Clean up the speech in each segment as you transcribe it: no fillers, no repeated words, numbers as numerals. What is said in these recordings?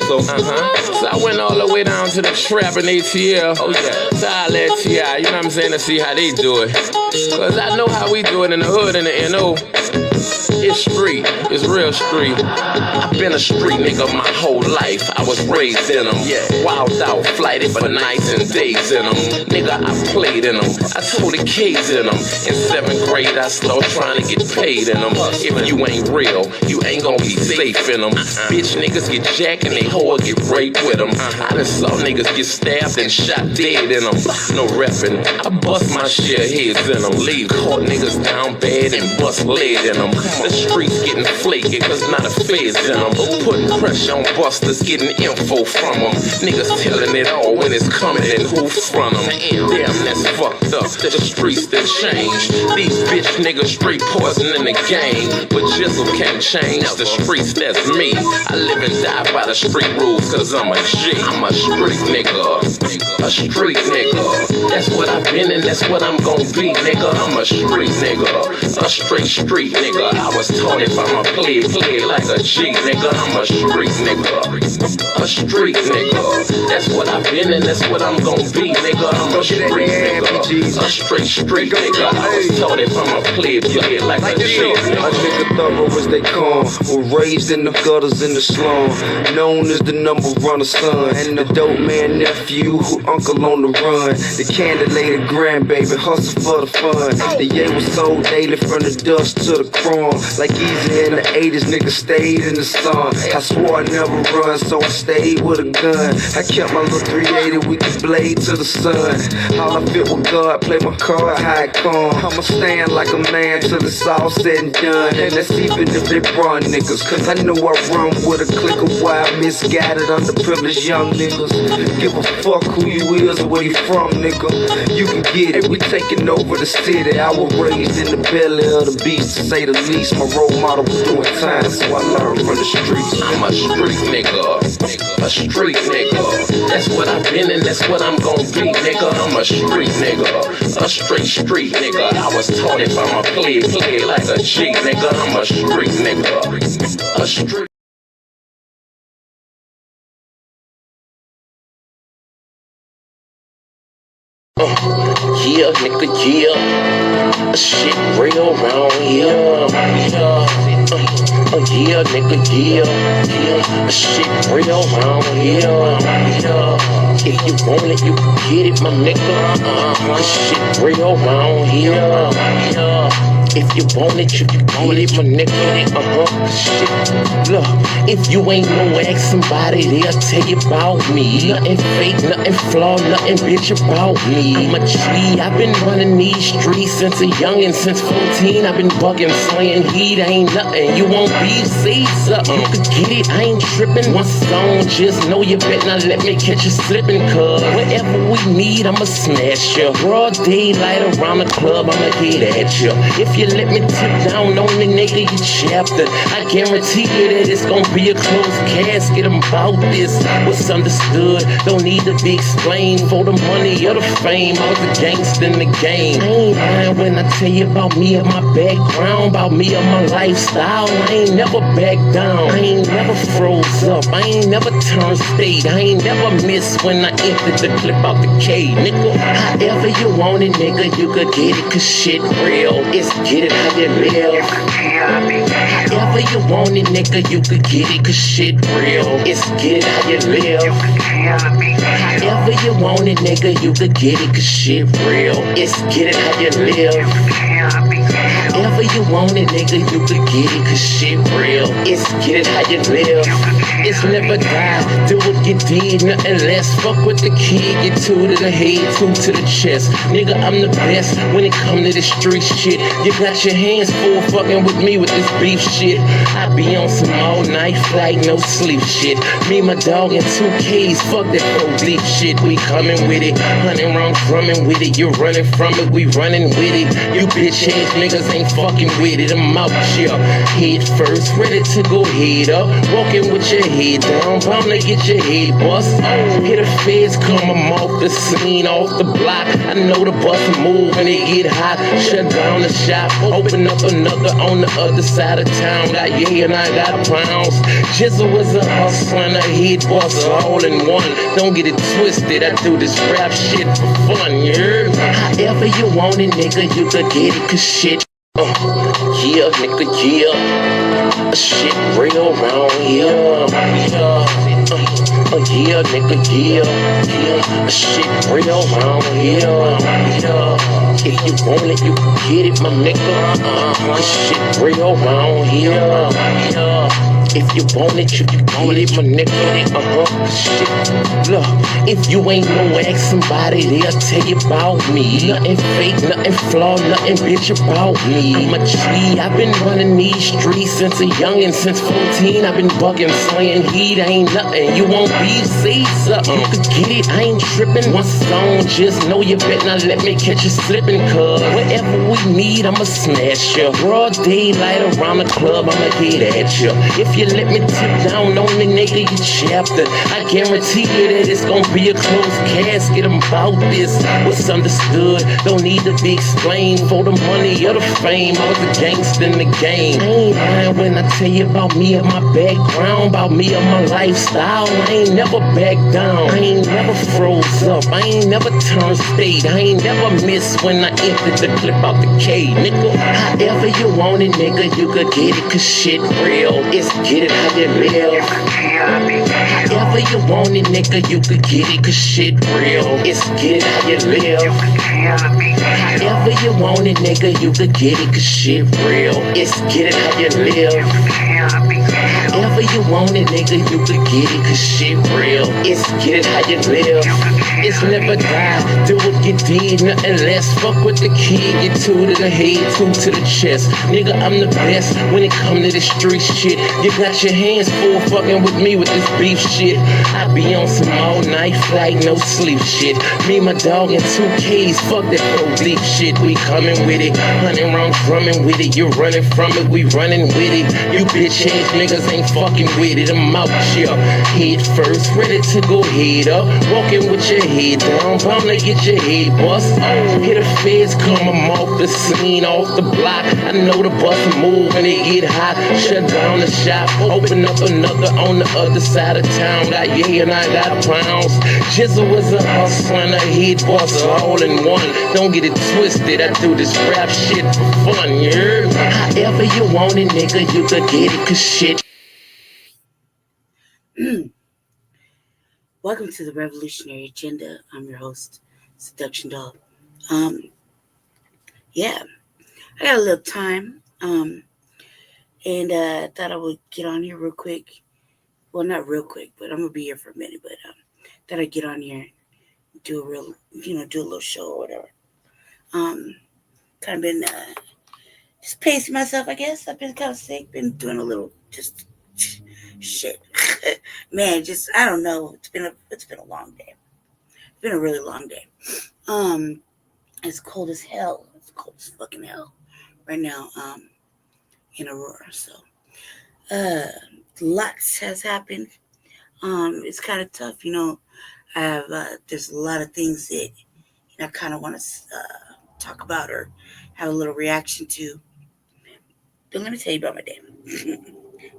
So I went all the way down to the trap in ATL. Oh yeah. So I let T.I., you know what I'm saying, to see how they do it. Cause I know how we do it in the hood and the N.O. It's street, it's real street. I've been a street nigga my whole life. I was raised in them, wild out, flighted for nights and days in them. Nigga, I played in them, I told the kids in them. In 7th grade, I started trying to get paid in them. If you ain't real, you ain't gonna be safe in them. Bitch niggas get jacked and they hoe get raped with them. I done saw niggas get stabbed and shot dead in them. No reppin', I bust my share heads in them. Leave caught niggas down bad and bust lead in them. The streets getting flaky cause not a feds in them. Putting pressure on busters, getting info from them. Niggas telling it all when it's coming and who from them. Damn, that's fucked up. The streets that change. These bitch niggas straight poison in the game. But Jizzle can't change the streets, that's me. I live and die by the street rules cause I'm a G. I'm a street nigga. A street nigga. That's what I've been and that's what I'm gon' be, nigga. I'm a street nigga. A straight street nigga. I was taught if I'm a play like a G, nigga. I'm a street nigga. A street nigga. That's what I've been and that's what I'm gon' be, nigga. I'm a street nigga. A straight street nigga. I was taught if I'm a play like a G, nigga. A nigga thorough as they come, was raised in the gutters in the slum, known as the number runner son, and the dope man nephew who uncle on the run, the candidate grandbaby hustle for the fun. The yay was sold daily from the dust to the chrome. Like easy in the 80s, nigga stayed in the sun. I swore I'd never run, so I stayed with a gun. I kept my little 380 with the blade to the sun. All I fit with God, play my card, how it come. I'ma stand like a man till it's all said and done. And that's even if they run niggas, cause I know I run with a clique of wild, misguided, underprivileged young niggas. Give a fuck who you is or where you from, nigga. You can get it, we taking over the city. I was raised in the belly of the beast, to say the least. My role model was doing time, so I learned from the streets. I'm a street nigga. A street nigga. That's what I've been and that's what I'm gon' be, nigga. I'm a street nigga. A straight street nigga. I was taught if I'm a play like a G, nigga. I'm a street nigga. A street. Yeah, nigga, yeah. Shit real round here. Yeah, nigga, yeah. Shit real round here. If you want it, you can get it, my nigga. Shit real round here. If you want it, you can get it, my nigga. Shit. Look, if you ain't know, ask somebody, they'll tell you about me. Nothing fake, nothing flawed, nothing bitch about me. I'm a G, I've been running these streets since a youngin', since 14. I've been bugging, slaying heat, ain't nothing. You won't be say something, you could get it, I ain't tripping. One song, just know you better not let me catch you slipping, cuz whatever we need, I'ma smash you. Broad daylight around the club, I'ma get at you. If you let me tip down on the nigga, you chapter, I guarantee you that it's gonna be a closed casket. I'm about this, what's understood, don't need to be explained. For the money or the fame, I was a gangster in the game. I ain't lying when I tell you about me and my background, about me and my lifestyle. I ain't never back down, I ain't never froze up, I ain't never turned state, I ain't never missed when I emptied the clip out the K, nigga. However you want it, nigga, you could get it, cause shit real. It's get it how you live. However you want it, nigga, you could get it, cause shit real. It's get it how you live. However you want it, nigga, you could get it, cause shit real. It's get it how you live. However you want it, nigga, you could get it, cause shit real. It's get it how you live. It's never die, do what you did, nothing less. Fuck with the kid, get two to the head, two to the chest. Nigga, I'm the best when it come to the street shit. You got your hands full fucking with me with this beef shit. I be on some all night flight, no sleep shit. Me, my dog, and 2 Ks, fuck that police shit. We coming with it, hunting round drumming with it. You running from it, we running with it. You bitch ass niggas ain't ain't fucking with it. I'm out here, head first, ready to go head up. Walking with your head down, bound to get your head bust. Hear the feds come, I'm off the scene, off the block. I know the bus move when it get hot. Shut down the shop, open up another on the other side of town. Got and I got pounds. Jizzle was a hustler and a head bust all in one. Don't get it twisted, I do this rap shit for fun, yeah. However you want it, nigga, you could get it, cause shit. Yeah, nigga, yeah. Shit real round here. Yeah, nigga, yeah. Shit real round here. If you want it, you can get it, my nigga. Shit real round here. If you want it, you can get it, my nigga. Shit. Look, if you ain't no ask somebody, they'll tell you about me. Nothing fake, nothing flawed, nothing bitch about me. I'm a G, I've been running these streets since a youngin', since 14. I've been bugging, slaying heat, ain't nothing. You won't be, say something. You can get it, I ain't tripping. One song, just know you better not let me catch you slipping, cuz whatever we need, I'ma smash ya. Broad daylight around the club, I'ma get at ya. If you let me tip down on the nigga, you chapter. I guarantee you that it's gonna be a closed casket. I'm about this. What's understood don't need to be explained. For the money or the fame, I was a gangster in the game. I ain't lying when I tell you about me and my background, about me and my lifestyle. I ain't never backed down. I ain't never froze up. I ain't never turned state. I ain't never missed when I emptied the clip out the K, nigga. However you want it, nigga, you could get it, cause shit real. It's get it how you live. However you want it, nigga, you could get it, cause shit real. It's get it how you live. However you want it, nigga, you could get it, cause shit real. It's get it how you live. However you want it, nigga, you could get it, cause shit real. It's get it how you live. It's never die, do what you did, nothing less. Fuck with the kid, get two to the head, two to the chest. Nigga, I'm the best when it come to the street shit. You got your hands full fucking with me with this beef shit. I be on some all night flight, no sleep shit. Me, my dog, and 2Ks, fuck that police shit. We coming with it, 100 rounds drumming with it. You running from it, we running with it. You bitch ass niggas ain't fucking with it. I'm out here, head first, ready to go head up. Walking with your head down, bound to get your head bust. Hear the feds come, I'm off the scene, off the block. I know the bus move when it get hot. Shut down the shop, open up another on the other side of town. Got and I got pounds. Jizzle was a hustler and a head bust all in one. Don't get it twisted, I do this rap shit for fun, yeah. However you want it, nigga, you could get it, cause shit. Welcome to the Revolutionary Agenda. I'm your host, Seduction Doll. Yeah, I got a little time, and thought I would get on here real quick. Well, not real quick, but I'm gonna be here for a minute. But thought I'd get on here, and do a real, do a little show or whatever. Kind of been just pacing myself, I guess. I've been kind of sick, been doing a little just shit. Man, just I don't know. It's been a long day. It's been a really long day. It's cold as hell. It's cold as fucking hell right now. In Aurora, so lots has happened. It's kind of tough, I have there's a lot of things that I kind of want to talk about or have a little reaction to. But let me tell you about my day.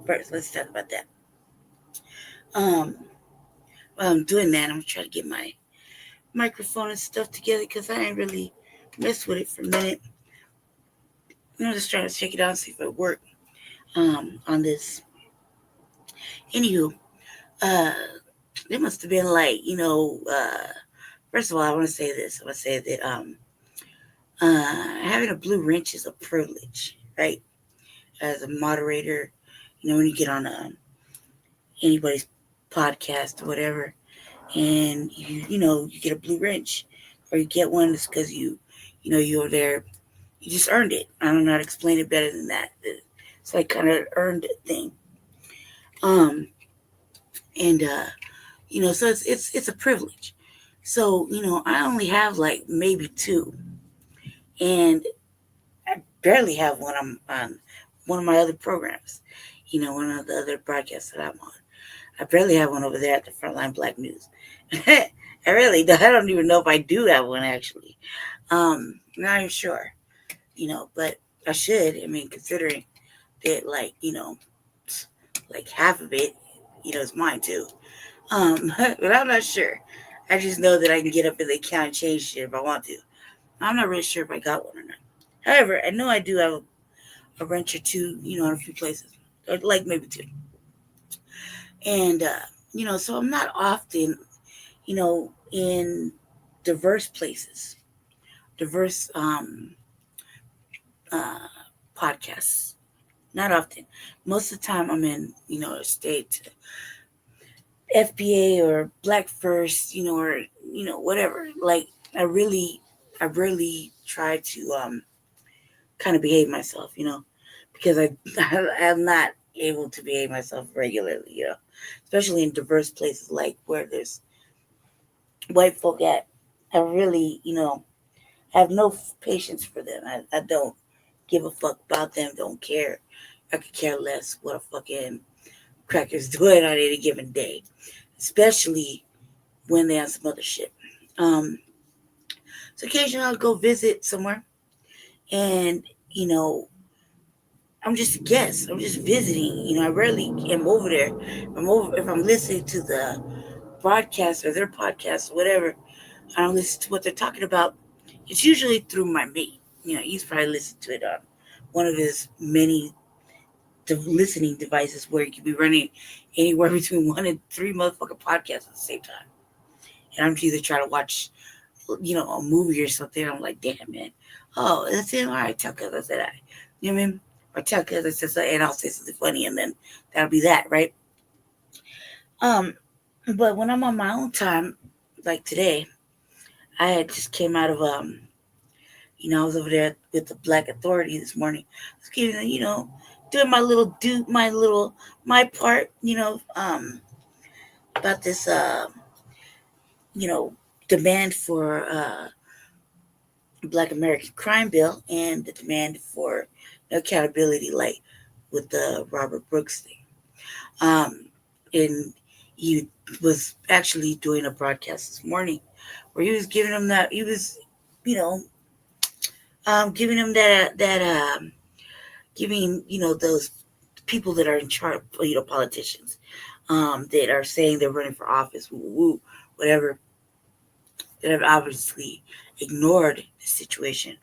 First, let's talk about that. While I'm doing that, I'm trying to get my microphone and stuff together because I ain't really messed with it for a minute. Just trying to check it out and see if it worked on this. Anywho, it must have been like, first of all, I want to say this. I want to say that having a blue wrench is a privilege, right? As a moderator, when you get on anybody's podcast or whatever, and you get a blue wrench, or you get one, it's because you're there. You just earned it. I don't know how to explain it better than that. It's like kind of earned thing. So it's a privilege. So, I only have like maybe two. And barely have one on one of my other programs. One of the other broadcasts that I'm on. I barely have one over there at the Frontline Black News. I really don't. I don't even know if I do have one actually. Not even sure. But I should. I mean, considering that, like half of it, is mine too. But I'm not sure. I just know that I can get up in the account and change shit if I want to. I'm not really sure if I got one or not. However, I know I do have a wrench or two, in a few places, or like maybe two. And so I'm not often, in diverse places, diverse uh, podcasts. Not often. Most of the time, I'm in, a state FBA or Black First, or whatever. Like I really try to kind of behave myself, because I'm not able to behave myself regularly, especially in diverse places like where there's white folk at. I really, have no patience for them. I don't give a fuck about them. Don't care. I could care less what a fucking cracker's doing on any given day, especially when they have some other shit. Um, so occasionally I'll go visit somewhere, and I'm just a guest. I'm just visiting. I rarely am over there. If I'm listening to the broadcast or their podcast or whatever. I don't listen to what they're talking about. It's usually through my mate. He's probably listened to it on one of his many listening devices where he could be running anywhere between 1 and 3 motherfucking podcasts at the same time. And I'm either trying to watch, a movie or something. I'm like, damn, man. Oh, that's it. All right, tell cuz I said I. You know what I mean? Or tell cuz I said something, and I'll say something funny, and then that'll be that, right? Um, but when I'm on my own time, like today, I had just came out of I was over there with the Black Authority this morning. I was giving, doing my part, about this, you know, demand for Black American crime bill and the demand for accountability, like with the Robert Brooks thing. And he was actually doing a broadcast this morning where he was giving him that he was, you know, giving him giving those people that are in charge, politicians, that are saying they're running for office, woo, woo, whatever, that have obviously ignored the situation.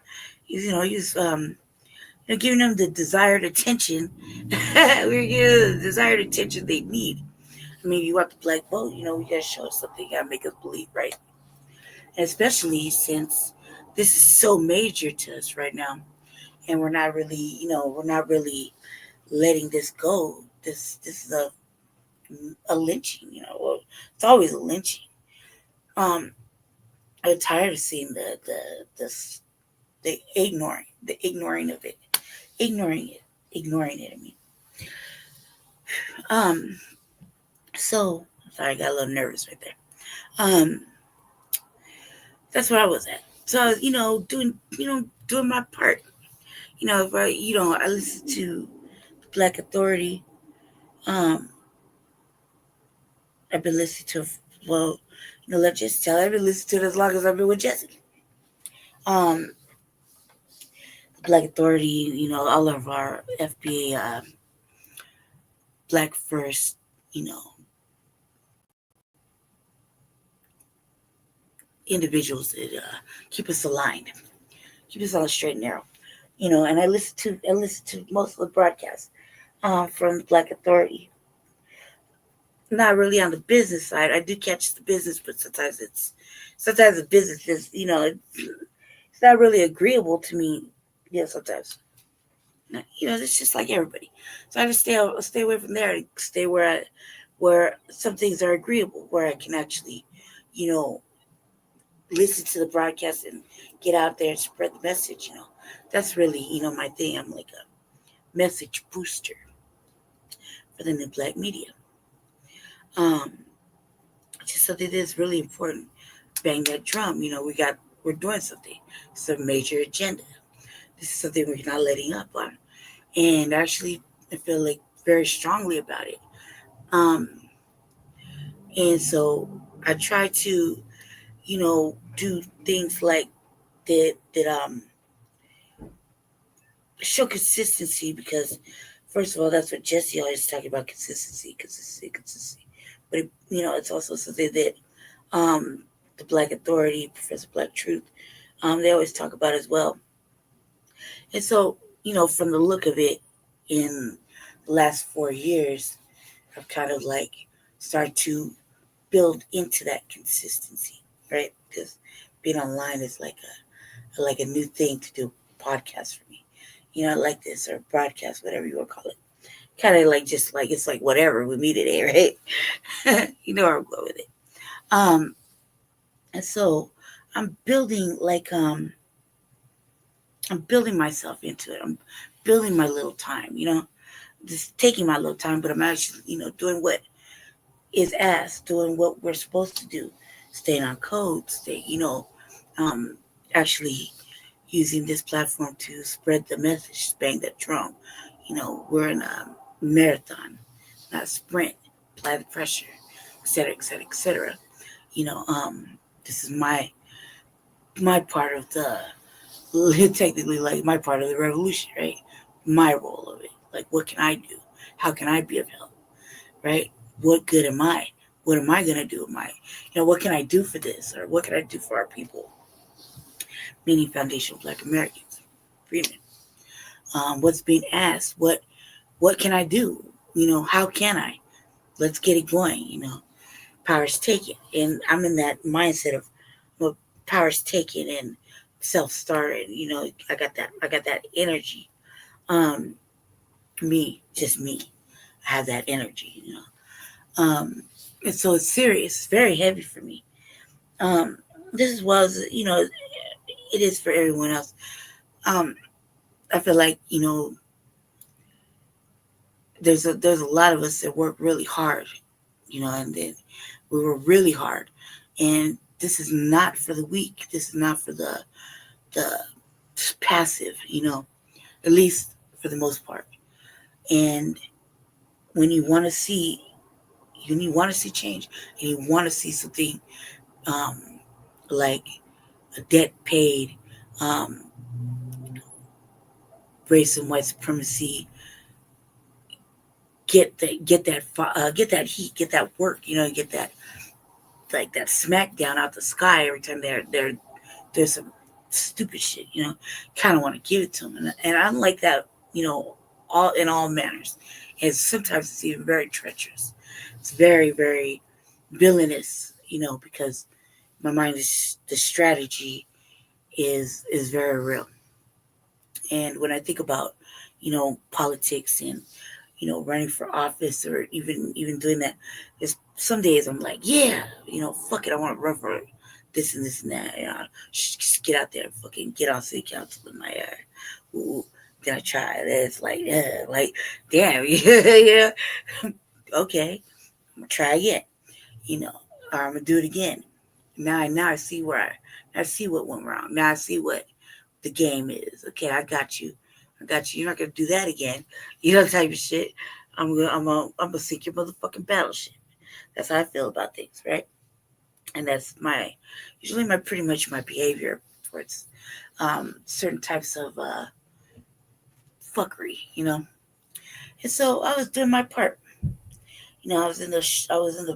He's giving them the desired attention. We're giving them the desired attention they need. I mean, you want the black vote, we gotta show us something, gotta make us believe, right? And especially since this is so major to us right now, and we're not really letting this go. This is a lynching, Well, it's always a lynching. Um, I'm tired of seeing the ignoring of it, ignoring it, ignoring it. I mean, um, so sorry, I got a little nervous right there. Um, that's where I was at. So doing my part. If I listen to Black Authority. Um, I've been listening to, well, let's just tell. I've been listening to it as long as I've been with Jessica. Um, Black Authority, all of our FBA, Black First, individuals that keep us aligned, keep us on a straight and narrow. And I listen to most of the broadcasts from Black Authority. Not really on the business side. I do catch the business, but sometimes the business is, it's not really agreeable to me. Sometimes. It's just like everybody. So I just stay away from there and stay where some things are agreeable, where I can actually, you know, listen to the broadcast and get out there and spread the message. That's really, my thing. I'm like a message booster for the new black media. Um, just something that's really important. Bang that drum. We're doing something. It's a major agenda. This is something we're not letting up on. And actually, I feel like very strongly about it. Um, and so I try to, do things like that show consistency because first of all, that's what Jesse always talking about: consistency, consistency, consistency. But it's also something that um, the Black Authority, Professor Black Truth, they always talk about as well. And so, from the look of it, in the last 4 years, I've kind of like started to build into that consistency, right? Because being online is like a new thing to do. Podcast for me, like this or broadcast, whatever you want to call it. Kind of like just like it's like whatever we meet today, right? Where I'm going with it. Um, and so I'm building I'm building myself into it. I'm building my little time, just taking my little time, but I'm actually, doing what is asked, doing what we're supposed to do, staying on code, um, actually using this platform to spread the message, bang that drum. We're in a marathon, not a sprint. Apply the pressure, et cetera, et cetera, et cetera. You know, um, this is my part of the technically like my part of the revolution, right? My role of it. Like, what can I do? How can I be of help? Right? What good am I? What am I gonna do? What can I do for this, or what can I do for our people? Meaning, Foundation of Black Americans, freedom. What's being asked? What can I do? How can I? Let's get it going. Power's taken, and I'm in that mindset of well, power's taken and self-started. I got that energy. Um, just me. I have that energy. And so it's serious. It's very heavy for me. Um, this is was it is for everyone else. Um, I feel like there's a lot of us that work really hard, and then we were really hard, and this is not for the weak. This is not for the passive, at least for the most part. And when you want to see when you want to see change and you want to see something um, like a debt paid, um, race and white supremacy, get that heat, get that work, get that like that smackdown out the sky every time there's some stupid shit, kind of want to give it to them, and I'm like that, all in all manners, and sometimes it's even very treacherous. It's very very villainous, because my mind is the strategy is very real. And when I think about, politics and, running for office or even doing that, there's some days I'm like, yeah, fuck it, I want to run for this and this and that. Just get out there and fucking get on city council with my ooh, then I try. It's like damn, yeah, okay, I'm gonna try again, or I'm gonna do it again. Now I see I see what went wrong. Now I see what the game is. Okay, I got you. I got you. You're not gonna do that again. Type of shit. I'm gonna sink your motherfucking battleship. That's how I feel about things, right? And that's usually my pretty much my behavior towards certain types of fuckery, And so I was doing my part. I was in the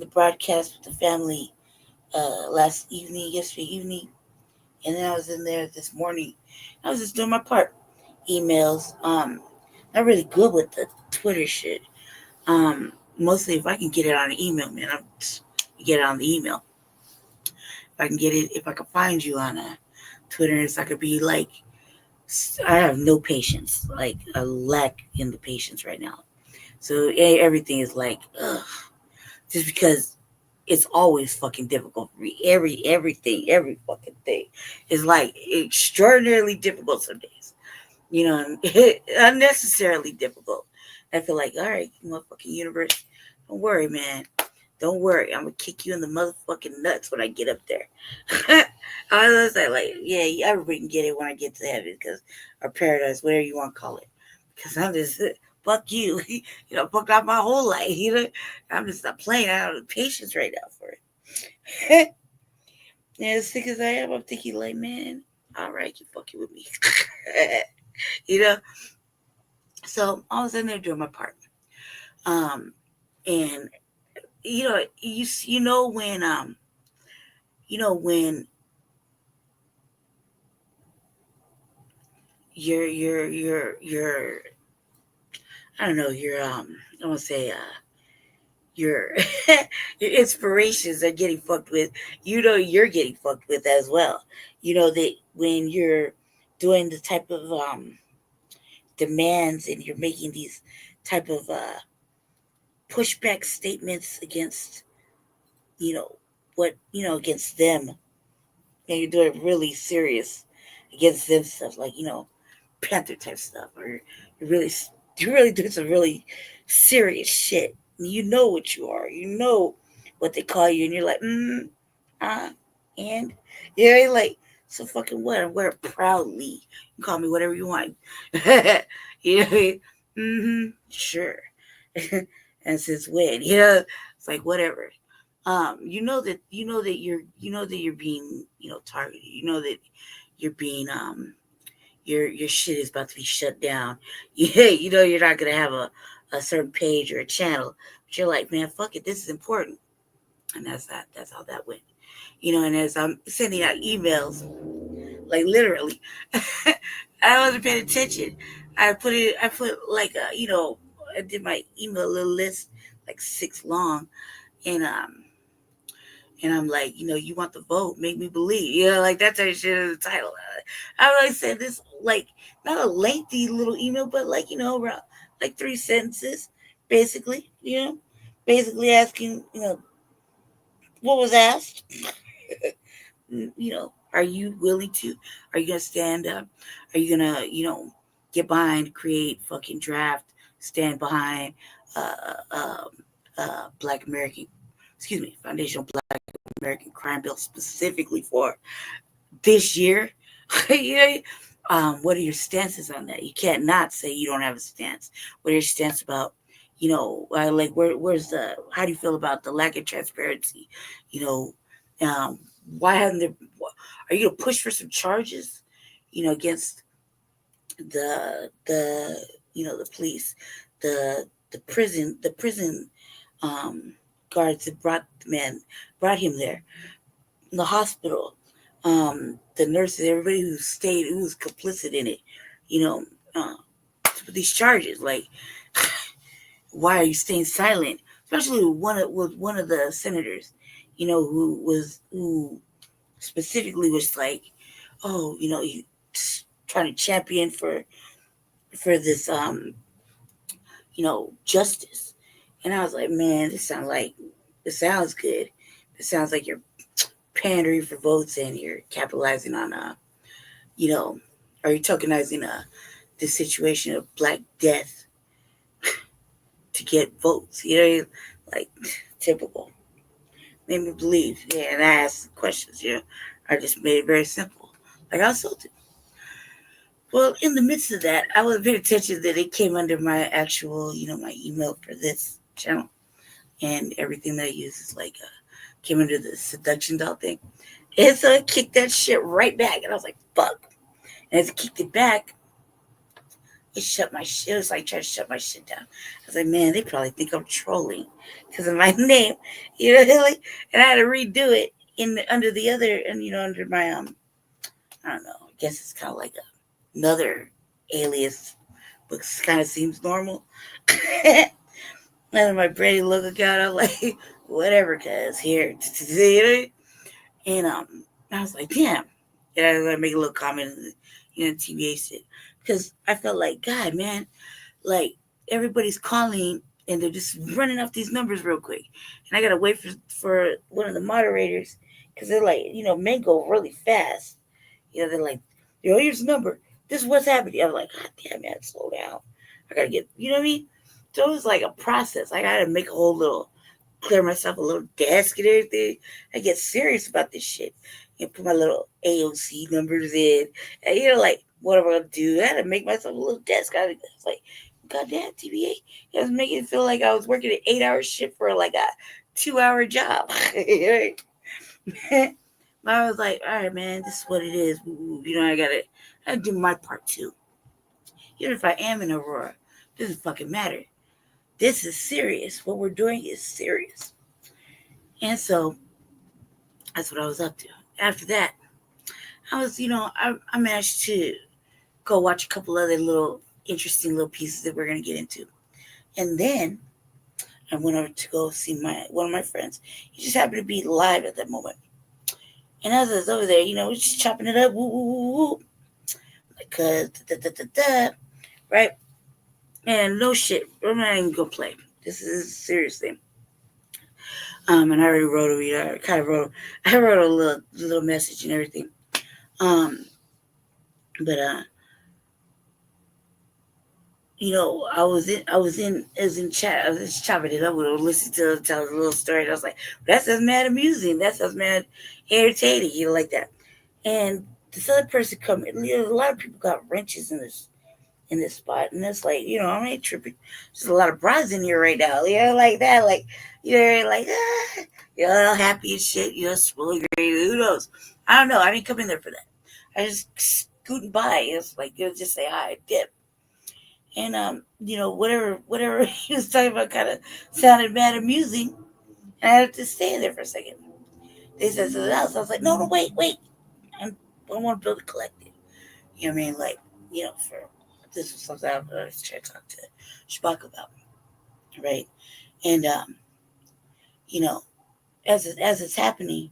broadcast with the family yesterday evening, and then I was in there this morning. I was just doing my part. Emails. Not really good with the Twitter shit. Mostly if I can get it on the email, man, I'm get it on the email. If I can get it, if I can find you on Twitter, it's I could be like, I have no patience, like a lack in the patience right now. So everything is like, ugh, just because it's always fucking difficult for me. Every fucking thing is like extraordinarily difficult some days. Unnecessarily difficult. I feel like, all right, motherfucking universe, don't worry, man. Don't worry, I'm gonna kick you in the motherfucking nuts when I get up there. I was like, yeah, everybody can get it when I get to heaven, because or paradise, whatever you want to call it. Because I'm just fuck you, fucked out my whole life. I'm just not playing. I don't have patience right now for it. And as sick as I am, I'm thinking like, man, all right, you fucking with me, you know. So I was in there doing my part, and when your I don't know, I want to say your your inspirations are getting fucked with. You're getting fucked with as well. That when you're doing the type of demands, and you're making these type of pushback statements against what against them, and you're doing really serious against them stuff, like Panther type stuff, or you're really you're really doing some really serious shit. You know what you are. You know what they call you, and you're like, uh, and like, so fucking what? I wear it proudly. You call me whatever you want. Sure. And since when? It's like whatever. You know that you're being targeted. You know that you're being your shit is about to be shut down. Yeah, you're not gonna have a certain page or a channel, but you're like, man, fuck it, this is important. And that's that. That's how that went. And as I'm sending out emails, like literally, I wasn't paying attention. I put like I did my email little list, like 6 long, and I'm like, you want the vote, make me believe. Like that type of shit is the title. I like said this, like, not a lengthy little email, but like, around like 3 sentences, basically, basically asking, what was asked. Are you willing to? Are you gonna stand up? Are you gonna, get behind, create fucking draft, stand behind Black American, excuse me, Foundational Black American Crime Bill specifically for this year? What are your stances on that? You can't not say you don't have a stance. What are your stance about? Like where's the? How do you feel about the lack of transparency? You know, why haven't there? Are you gonna push for some charges? Against the police, the prison um, guards that brought him there, the hospital, the nurses, everybody who was complicit in it, you know, uh, with these charges. Like, why are you staying silent? Especially with one of the senators, who specifically was like, oh, you trying to champion for this justice. And I was like, man, this sounds good. It sounds like you're pandering for votes, and you're capitalizing on you know, are you tokenizing the situation of Black death to get votes? Like, typical. Made me believe. Yeah, and I asked questions. I just made it very simple. Like I told you. Well, in the midst of that, I was paying attention that it came under my actual, my email for this channel, and everything that I use is like came under the seduction doll thing. And so I kicked that shit right back, and I was like, fuck. And as I kicked it back, it shut my shit. It was like trying to shut my shit down. I was like, man, they probably think I'm trolling because of my name, like, and I had to redo it under the other, and under my I don't know. I guess it's kind of like another alias, but kind of seems normal. And my Brady logo got, I'm like, whatever, cuz here, and I was like, damn. And I was gonna make a little comment, TBH shit, because I felt like, God, man, like everybody's calling and they're just running off these numbers real quick, and I gotta wait for one of the moderators, because they're like, men go really fast. They're like, here's the number. This is what's happening. I'm like, God damn, man, slow down. I gotta get, you know what I mean? So it was like a process. I gotta make a whole little clear myself a little desk and everything. I get serious about this shit. Put my little AOC numbers in. And like, what am I gonna do? I had to make myself a little desk. I was like, goddamn TBA. It was making it feel like I was working an 8-hour shift for like a 2-hour job. But I was like, all right, man, this is what it is. I gotta do my part too. Even if I am in Aurora, doesn't fucking matter. This is serious. What we're doing is serious. And so that's what I was up to. After that, I managed to go watch a couple other little interesting little pieces that we're gonna get into. And then I went over to go see my one of my friends. He just happened to be live at that moment. And as I was over there, we're just chopping it up, woo, woo, woo, woo. Like, da, da, da, da, da, right? And no shit, I'm not even gonna play. This is a serious thing. And I already wrote I wrote a little message and everything. But I was in chat. I was just chopping it up with him, listening to him tell a little story. And I was like, that sounds mad amusing. That sounds mad entertaining, like that. And this other person come, a lot of people got wrenches in this spot, and it's like, I ain't tripping. There's a lot of bras in here right now, like that, like, like all happy and shit, swilling great. Who knows? I don't know. I didn't come in there for that. I just scooting by. It's like, just say hi, dip. And whatever he was talking about kind of sounded mad amusing, and I had to stay there for a second. They said something else. I was like, no, wait. I want to build a collective. You know what I mean? Like, for this was something I was trying to talk to Shabak about, right? And as it's happening,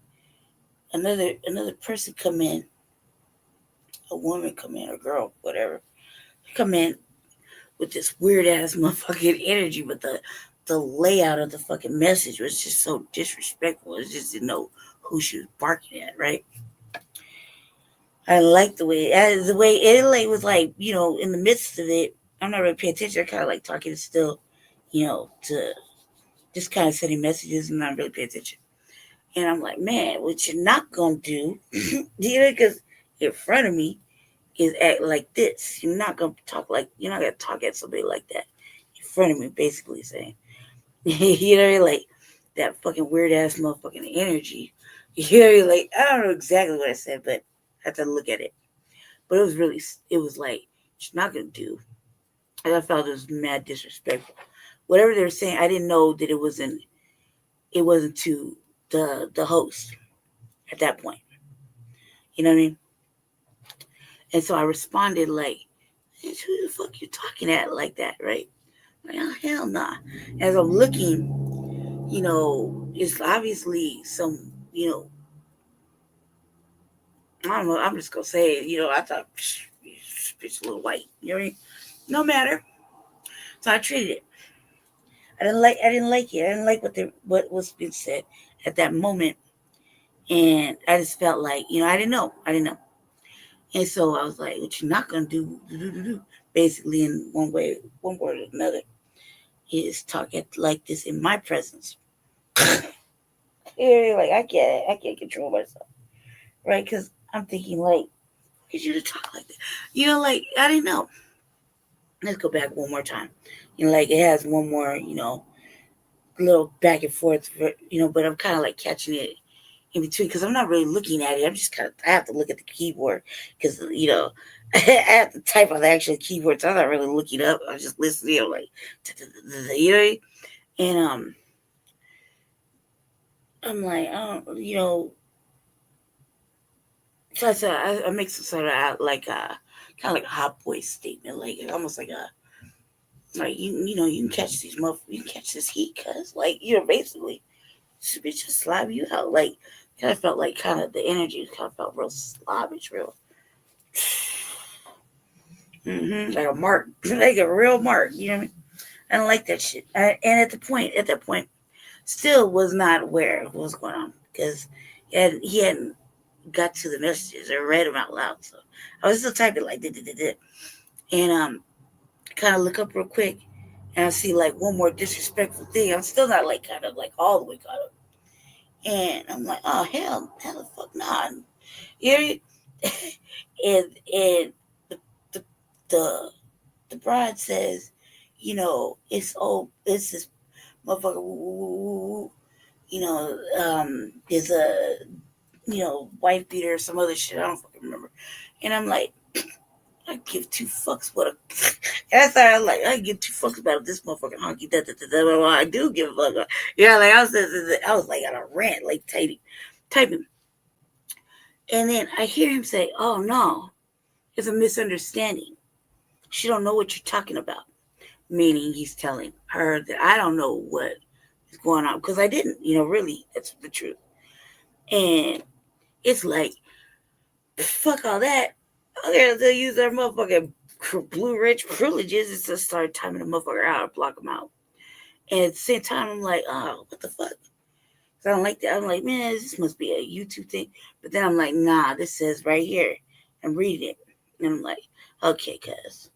another person come in, a woman come in, a girl, whatever, come in with this weird ass motherfucking energy, but the layout of the fucking message was just so disrespectful. It just didn't know who she was barking at, right? I like the way it was like, in the midst of it, I'm not really paying attention. I kind of like talking still, to just kind of sending messages and not really paying attention. And I'm like, man, what you're not gonna do, because in front of me is act like this. You're not gonna talk at somebody like that in front of me, basically saying, like that fucking weird ass motherfucking energy. Like, I don't know exactly what I said, but I had to look at it. But it was like, she's not gonna do. And I felt it was mad disrespectful. Whatever they were saying, I didn't know that it wasn't to the host at that point. You know what I mean? And so I responded like, who the fuck you talking at like that, right? Like, oh, hell nah. As I'm looking, it's obviously some, I don't know, I'm just gonna say it, I thought, bitch a little white, you know what I mean? No matter. So I treated it. I didn't like it. I didn't like what was being said at that moment. And I just felt like, I didn't know. And so I was like, what you're not gonna do, basically in one word or another, is talk like this in my presence. Like, I can't control myself, right? Because I'm thinking like, get you to talk like that, like, I didn't know. Let's go back one more time. Like, it has one more, little back and forth, but I'm kind of like catching it in between because I'm not really looking at it. I'm just I have to look at the keyboard because, I have to type on the actual keyboard. So I'm not really looking up. I'm just listening, like, and I'm like, so I said, I make some sort of like kind of like a hot boy statement, like almost like you can catch you can catch this heat, cause like, basically, this bitch just slob you out. Like, kind of felt like kind of the energy kind of felt real slobbish, real, like a mark, like a real mark. You know what I mean? I don't like that shit. And at that point, still was not aware of what was going on because he hadn't got to the messages or read them out loud. So I was still typing like, and kind of look up real quick, and I see like one more disrespectful thing. I'm still not like kind of like all the way caught up. And I'm like, oh hell the fuck nah. You and the, the the the bride says, it's this motherfucker, is a, wife beater or some other shit. I don't fucking remember. And I'm like, I give two fucks what a. And I thought I was like, I give two fucks about this motherfucking honky. I do give a fuck. Yeah, like I was like on a rant, like typing. And then I hear him say, "Oh no, it's a misunderstanding. She don't know what you're talking about." Meaning he's telling her that I don't know what is going on because I didn't. Really, that's the truth. And it's like, fuck all that. Okay, they'll use their motherfucking blue rich privileges and just start timing the motherfucker out and block them out. And at the same time, I'm like, oh, what the fuck? So I don't like that. I'm like, man, this must be a YouTube thing. But then I'm like, nah, this says right here. I'm reading it. And I'm like, okay, cuz.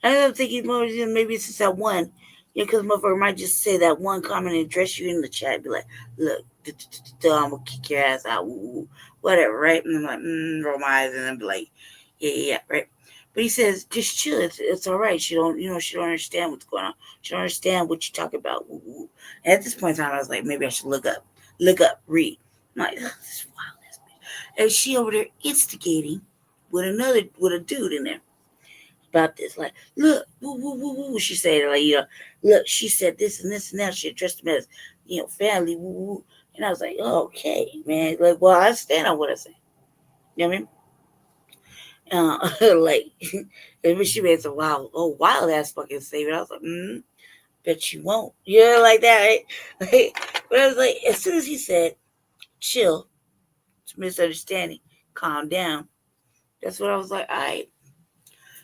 I ended up thinking, well, maybe it's just that one. Because motherfucker might just say that one comment and address you in the chat. Be like, look, I'm going to kick your ass out. Whatever, right? And I'm like, roll my eyes. And then be like, yeah, right. But he says, just chill. It's all right. She don't understand what's going on. She don't understand what you're talking about. And at this point in time, I was like, maybe I should look up, read. I'm like, this wild ass bitch. And she over there instigating with a dude in there about this. Like, look, she said, like, look, she said this and this and that. She addressed him as, family, And I was like, oh, okay, man. Like, well, I stand on what I say. You know what I mean? Like, and she made some wild ass fucking statement. I was like, bet you won't. Yeah, like that, right? But I was like, as soon as he said, chill, it's a misunderstanding, calm down, that's what I was like, all right,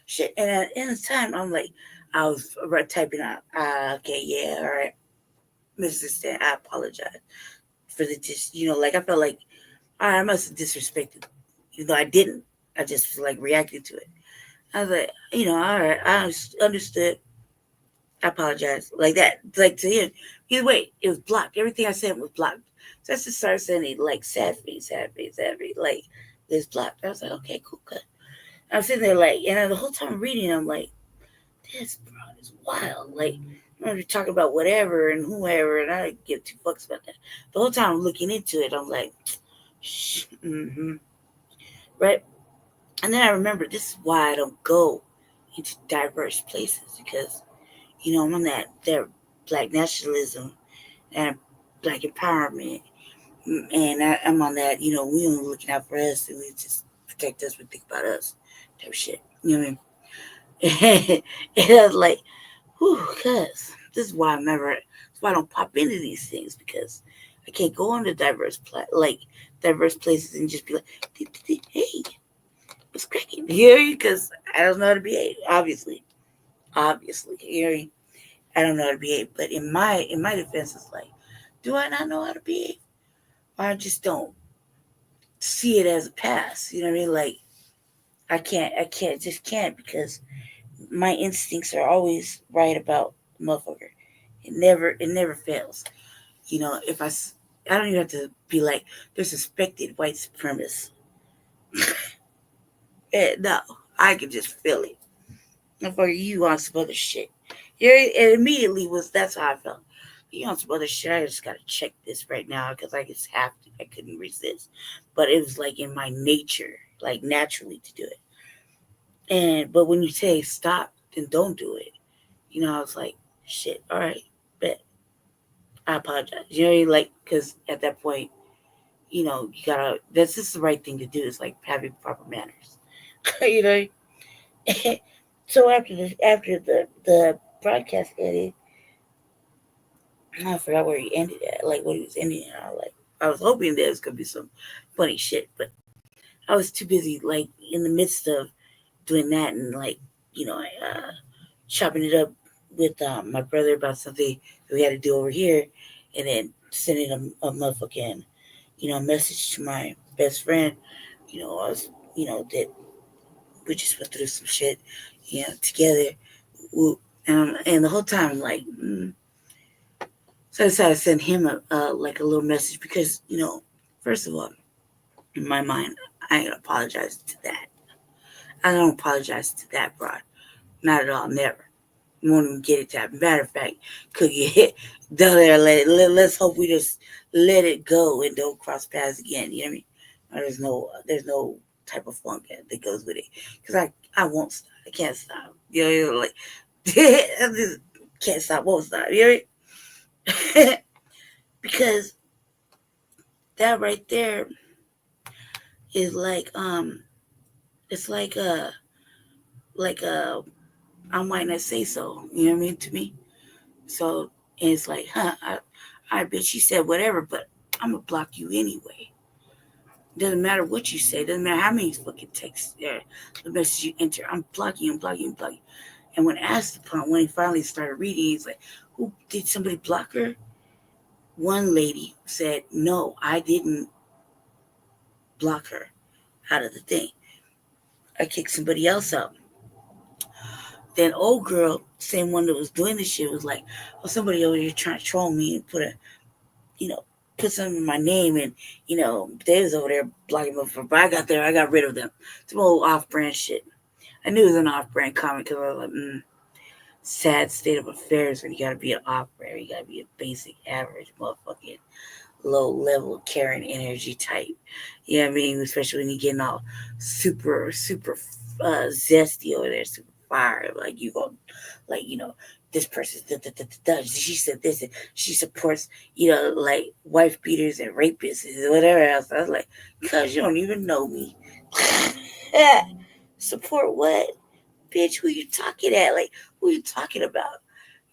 shit. And at the end of the time, I'm like, I was typing out, okay, yeah, all right, Mr. Stan, I apologize for like I felt like I must have disrespected, even though I didn't. I just was like reacting to it. I was like, all right, I understood. I apologize. Like that. Like to him. Either way, it was blocked. Everything I said was blocked. So I just started saying it like sad face. Like it's blocked. I was like, okay, cool, good. I'm sitting there like, and the whole time reading, I'm like, this bro is wild. Like, you're talking about whatever and whoever, and I don't give two fucks about that. The whole time I'm looking into it, I'm like, right? And then I remember this is why I don't go into diverse places because, I'm on that black nationalism and black empowerment. And I'm on that, we only looking out for us and we just protect us, we think about us type shit. You know what I mean? And I was like, whew, cuz this is why that's why I don't pop into these things because I can't go on to diverse places and just be like, hey, what's cracking? You know, because I don't know how to behave, obviously. You know, I don't know how to behave. But in my defense, it's like, do I not know how to behave? Or I just don't see it as a pass. You know what I mean? Like just can't because my instincts are always right about the motherfucker. It never fails. If I don't even have to be like, they're suspected white supremacists. No, I can just feel it. Motherfucker, you on some other shit. Yeah, it immediately that's how I felt. You on some other shit. I just gotta check this right now because I just have to. I couldn't resist, but it was like in my nature, like naturally to do it. But when you say stop, then don't do it. I was like, shit. All right, bet. I apologize. Like because at that point, you gotta. That's just the right thing to do. Is like having proper manners. you know. So after the broadcast ended, I forgot where he ended at, like what he was ending at. I was hoping there was gonna be some funny shit, but I was too busy, like in the midst of doing that and chopping it up with my brother about something that we had to do over here, and then sending a motherfucking message to my best friend. I was that we just went through some shit, together. And the whole time, I'm like, so I decided to send him like a little message because, first of all, in my mind, I ain't gonna apologize to that. I don't apologize to that broad. Not at all, never. You won't even get it to happen. Matter of fact, could get hit down there. Let's hope we just let it go and don't cross paths again. You know what I mean? There's no type of funk that goes with it because I won't stop. I can't stop. Like I just can't stop, won't stop. You know what I mean? Because that right there is it's like I might not say so. You know what I mean to me. So and it's like, I bet she said whatever, but I'm gonna block you anyway. Doesn't matter what you say. Doesn't matter how many fucking texts the message you enter. I'm blocking you. I'm blocking you. I'm blocking you. And when asked upon, when he finally started reading, he's like, "Who did somebody block her?" One lady said, "No, I didn't block her out of the thing. I kicked somebody else out." Then old girl, same one that was doing this shit, was like, "Oh, somebody over here trying to troll me and you know, put something in my name, and they was over there blocking me for." But I got there, I got rid of them. Some old off-brand shit. I knew it was an off-brand comment because I was like, sad state of affairs when you gotta be an off-brand, you gotta be a basic, average, motherfucking, low-level, caring energy type. You know what I mean? Especially when you're getting all super, super zesty over there, super fire. Like you go, like this person's she said this, and she supports like wife beaters and rapists and whatever else. I was like, cuz you don't even know me. Support what? Bitch, who you talking at? Like, who you talking about?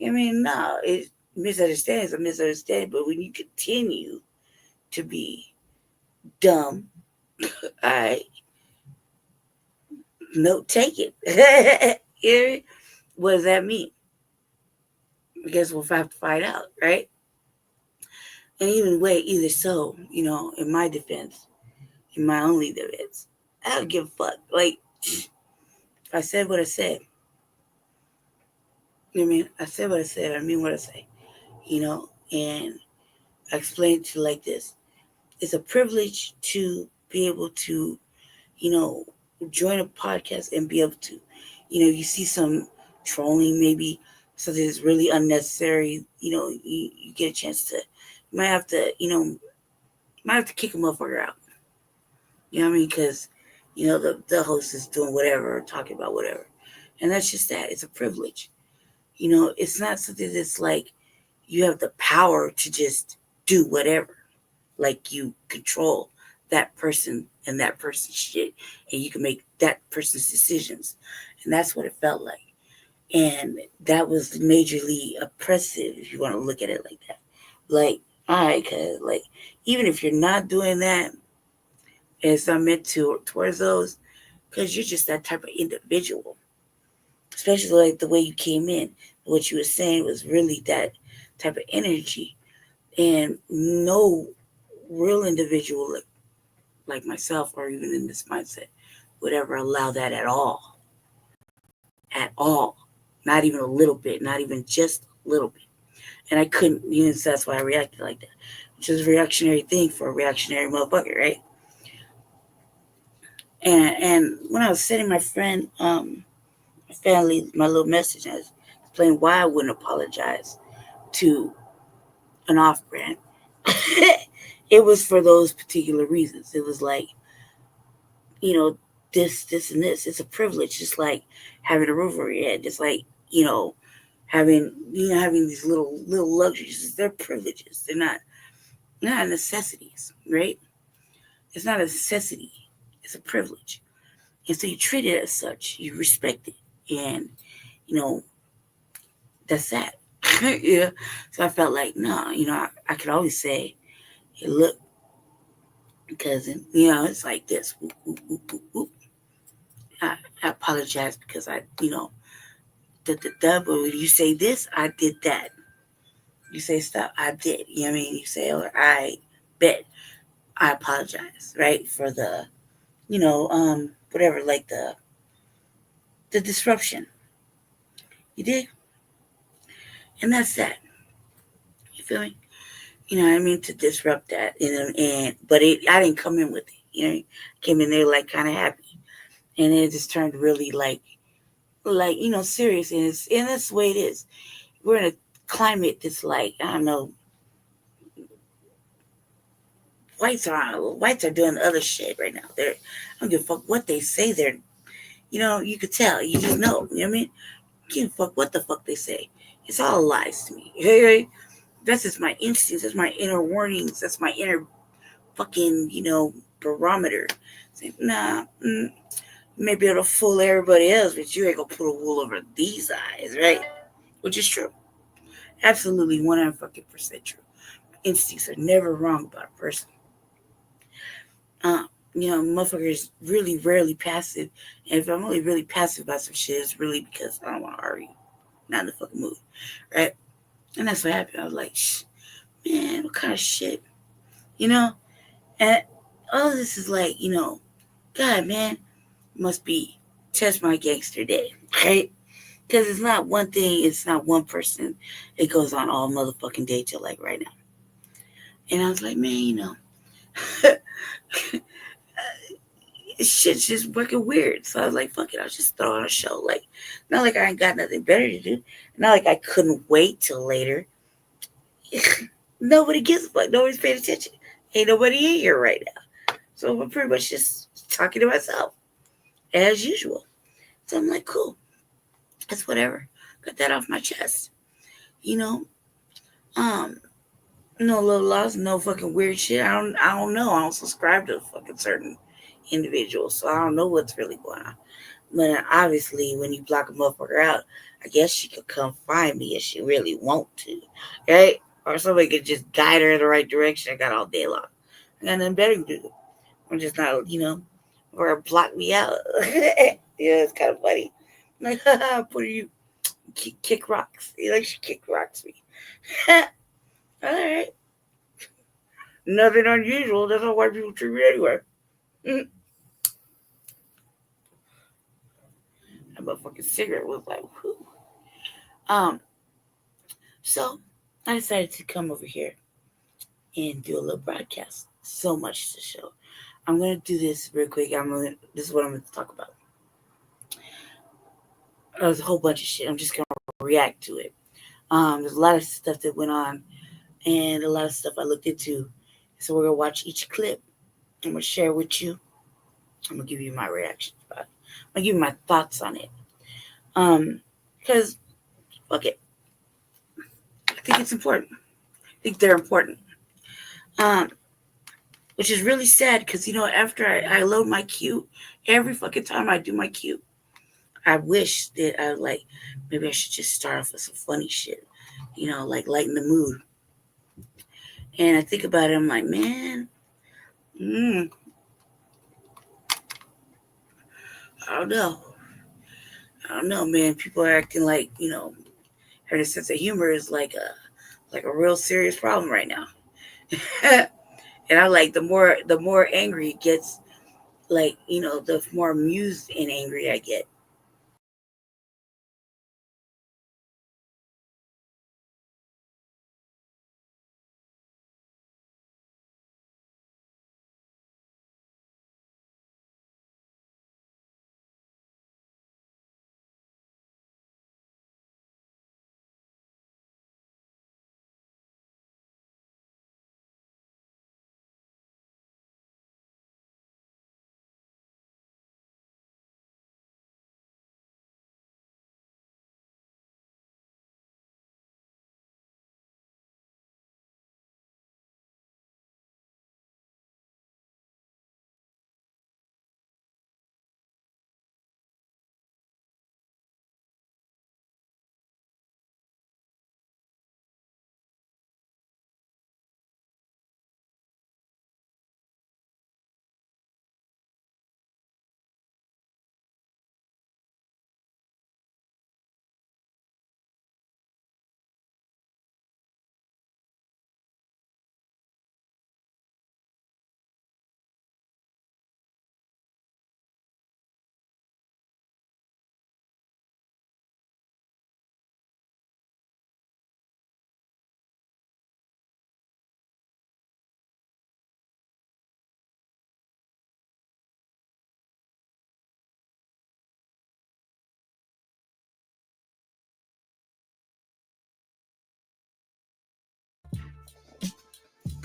I mean, no, it's misunderstanding is a misunderstanding, but when you continue to be dumb, I note taken. You know what I mean? What does that mean? I guess we'll have to find out, right? And even way, either so, in my defense, in my only defense, I don't give a fuck. Like, if I said what I said, you know what I mean? I said what I said, I mean what I say, and I explained to you like this. It's a privilege to be able to, you know, join a podcast and be able to, you see some trolling, maybe something that's really unnecessary, you get a chance to, you might have to, might have to kick a motherfucker out. You know what I mean? Because, the host is doing whatever, or talking about whatever. And that's just that. It's a privilege. It's not something that's like you have the power to just do whatever. Like you control that person and that person's shit, and you can make that person's decisions. And that's what it felt like. And that was majorly oppressive, if you want to look at it like that. Like, all right, because, like, even if you're not doing that, it's not meant to towards those, because you're just that type of individual. Especially like the way you came in, what you were saying was really that type of energy. And no real individual like myself, or even in this mindset, would ever allow that at all. At all. Not even a little bit, not even just a little bit. And I couldn't, so that's why I reacted like that. Which is a reactionary thing for a reactionary motherfucker, right? And when I was sending my friend, my family, my little message, I was explaining why I wouldn't apologize to an off brand. It was for those particular reasons. It was like, you know, this, and this. It's a privilege, just like having a roof over your head, just like, having these little luxuries. They're privileges. They're not necessities, right? It's not a necessity. It's a privilege. And so you treat it as such. You respect it. And, you know, that's that. Yeah. So I felt like, no, I could always say, hey, look, cousin, it's like this. Whoop, whoop, whoop, whoop, whoop. I apologize because but when you say this, I did that. You say stop, I did. You know what I mean? You say, or I bet, I apologize, right? For the, whatever, like the disruption. You did? And that's that. You feel me? You know what I mean? To disrupt that. But I didn't come in with it. You know, I came in there like kind of happy. And it just turned really serious. And that's the way it is. We're in a climate that's like, I don't know, whites are doing other shit right now. I don't give a fuck what they say. You could tell. You just know. You know what I mean? I can't fuck what the fuck they say. It's all lies to me. Hey, that's just my instincts. That's my inner warnings. That's my inner fucking, barometer. Say, nah, you may be able to fool everybody else, but you ain't gonna put a wool over these eyes, right? Which is true. Absolutely 100% true. Instincts are never wrong about a person. Uh, motherfuckers really rarely passive. And if I'm only really passive about some shit, it's really because I don't want to argue. Not in the fucking mood, right? And that's what happened. I was like, man, what kind of shit? You know? And all of this is like, God, man, must be test my gangster day, right? Because it's not one thing, it's not one person. It goes on all motherfucking day till like right now. And I was like, man, shit's just working weird. So I was like, fuck it, I'll just throw on a show. Like, not like I ain't got nothing better to do. Not like I couldn't wait till later. Nobody gives a fuck. Nobody's paying attention. Ain't nobody in here right now. So I'm pretty much just talking to myself as usual. So I'm like, cool. That's whatever. Got that off my chest. You know, um, no little laws, no fucking weird shit. I don't know. I don't subscribe to fucking certain individuals, so I don't know what's really going on. But obviously, when you block a motherfucker out, I guess she could come find me if she really want to, right? Or somebody could just guide her in the right direction. I got all day long. I got nothing better to do. I'm just not, or block me out. Yeah, it's kind of funny. I'm like, what are you? Kick rocks. She kick rocks me. All right. Nothing unusual. That's how white people treat me anyway. Mm. That motherfucking cigarette was like, whew. Um, so I decided to come over here and do a little broadcast. So much to show. I'm gonna do this real quick. This is what I'm gonna talk about. There's a whole bunch of shit. I'm just gonna react to it. There's a lot of stuff that went on and a lot of stuff I looked into. So we're gonna watch each clip. I'm gonna share with you. I'm gonna give you my reactions about it. I'm gonna give you my thoughts on it. Because fuck it. I think it's important. I think they're important. Um, which is really sad because after I load my queue, every fucking time I do my queue, I wish that maybe I should just start off with some funny shit, like lighten the mood. And I think about it, I'm like, man, I don't know. I don't know, man. People are acting like, having a sense of humor is like a real serious problem right now. And I like the more angry it gets, the more amused and angry I get.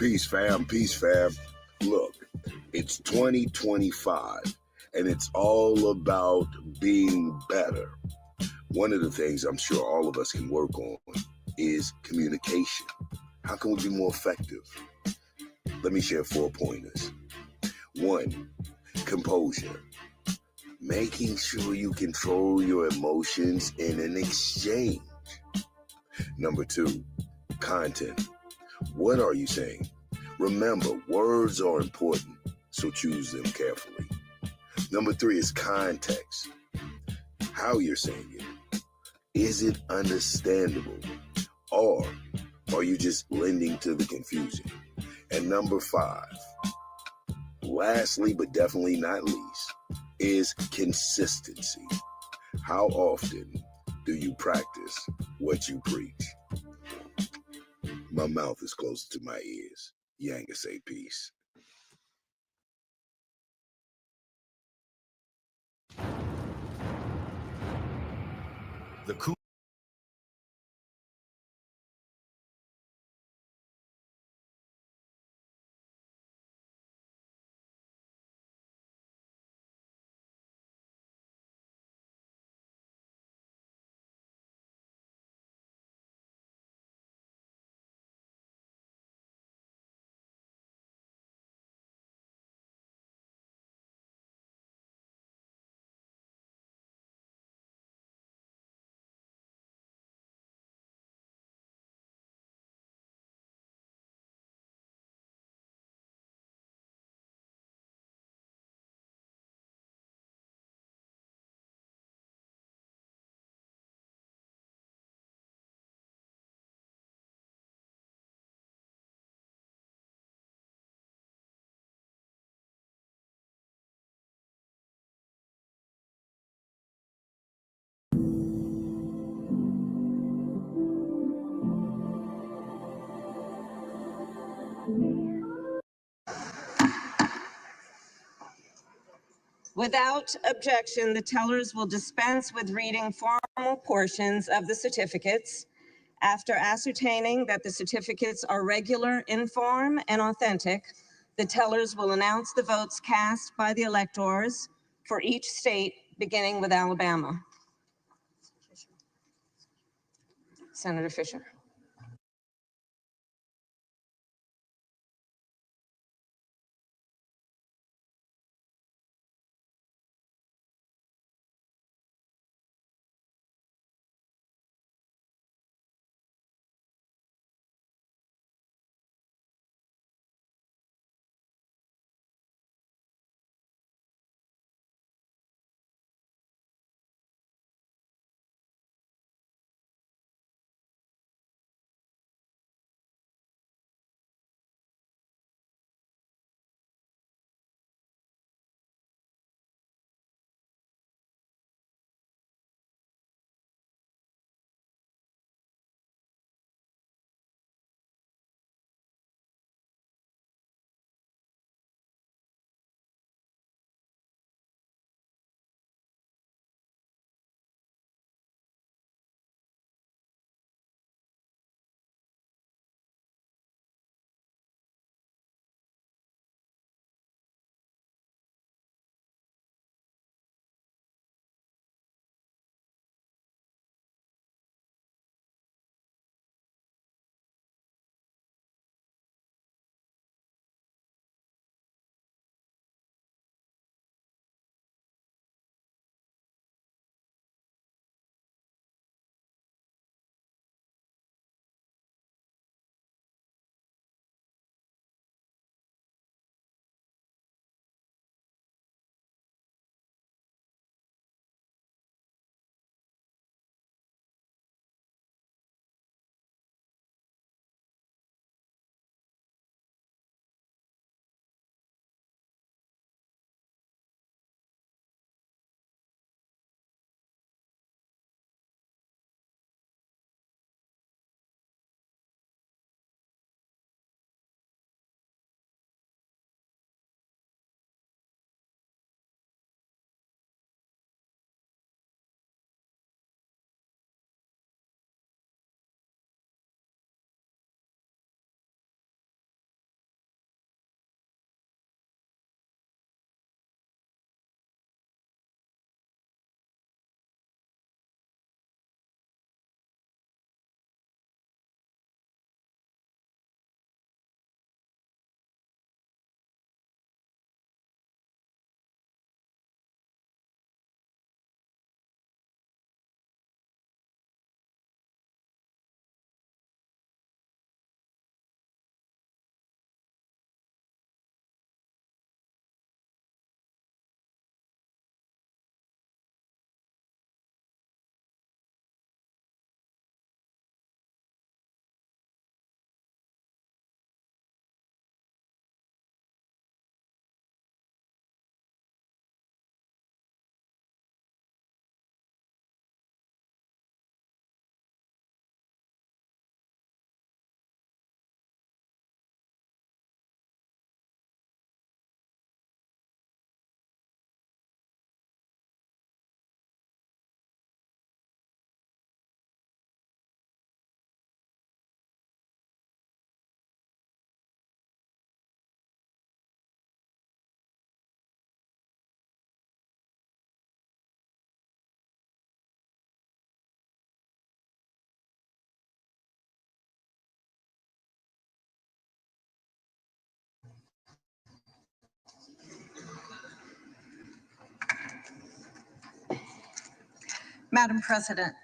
Peace, fam. Peace, fam. Look, it's 2025, and it's all about being better. One of the things I'm sure all of us can work on is communication. How can we be more effective? Let me share 4 pointers. 1, composure. Making sure you control your emotions in an exchange. Number 2, content. What are you saying? Remember, words are important, so choose them carefully. Number 3 is context. How you're saying it. Is it understandable? Or are you just lending to the confusion? And number 5, lastly but definitely not least, is consistency. How often do you practice what you preach? My mouth is closer to my ears. Yanga say peace. The coup. Without objection, the tellers will dispense with reading formal portions of the certificates. After ascertaining that the certificates are regular in form and authentic, the tellers will announce the votes cast by the electors for each state, beginning with Alabama. Senator Fisher. Madam President,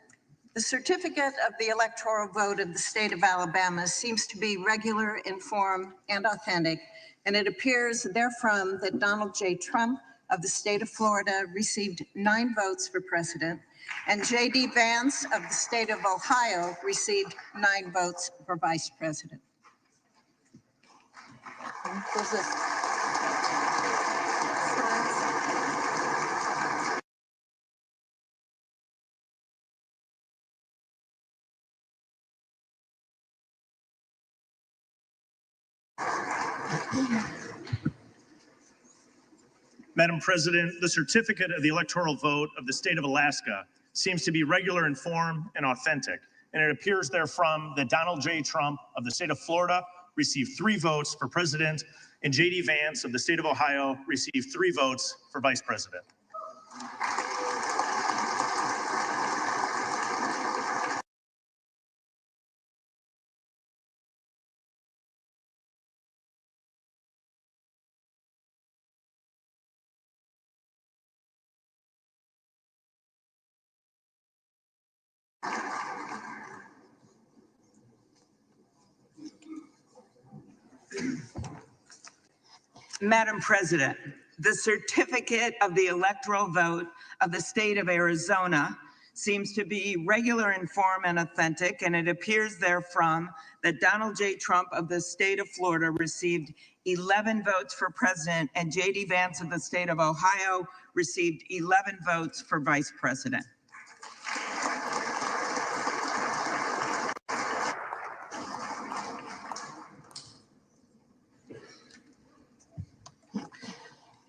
the certificate of the electoral vote of the state of Alabama seems to be regular in form and authentic, and it appears therefrom that Donald J. Trump of the state of Florida received 9 votes for president, and J.D. Vance of the state of Ohio received 9 votes for vice president. Madam President, the certificate of the electoral vote of the state of Alaska seems to be regular in form and authentic, and it appears therefrom that Donald J. Trump of the state of Florida received 3 votes for president, and J.D. Vance of the state of Ohio received 3 votes for vice president. Madam President, the certificate of the electoral vote of the state of Arizona seems to be regular in form and authentic, and it appears therefrom that Donald J. Trump of the state of Florida received 11 votes for president, and J.D. Vance of the state of Ohio received 11 votes for vice president.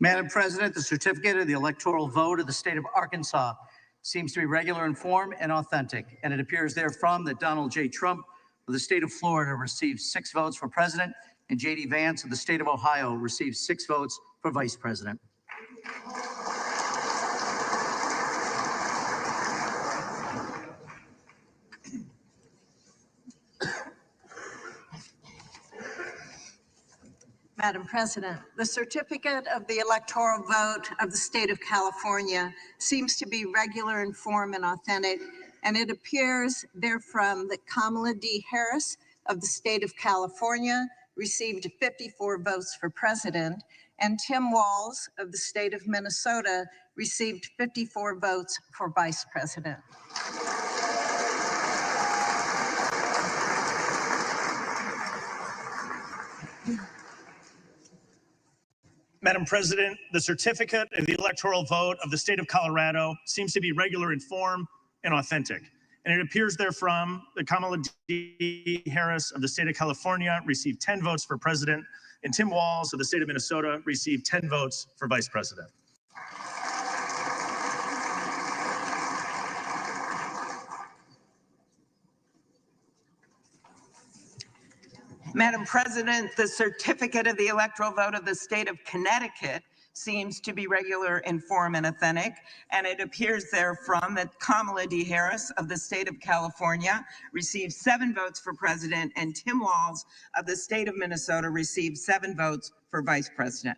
Madam President, the certificate of the electoral vote of the state of Arkansas seems to be regular in form and authentic, and it appears therefrom that Donald J. Trump of the state of Florida received 6 votes for president, and J.D. Vance of the state of Ohio received 6 votes for vice president. Madam President, the certificate of the electoral vote of the state of California seems to be regular in form and authentic, and it appears therefrom that Kamala D. Harris of the state of California received 54 votes for president, and Tim Walz of the state of Minnesota received 54 votes for vice president. Madam President, the certificate of the electoral vote of the state of Colorado seems to be regular in form and authentic, and it appears therefrom that Kamala D. Harris of the state of California received 10 votes for president, and Tim Walz of the state of Minnesota received 10 votes for vice president. Madam President, the certificate of the electoral vote of the state of Connecticut seems to be regular in form and authentic, and it appears therefrom that Kamala D. Harris of the state of California received 7 votes for president, and Tim Walz of the state of Minnesota received 7 votes for vice president.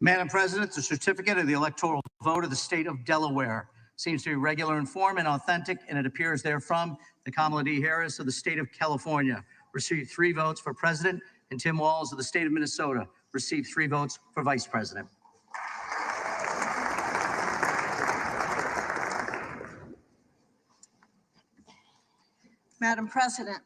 Madam President, the certificate of the electoral vote of the state of Delaware seems to be regular in form and authentic, and it appears therefrom that Kamala D. Harris of the state of California received 3 votes for president, and Tim Walz of the state of Minnesota received 3 votes for vice president. Madam President,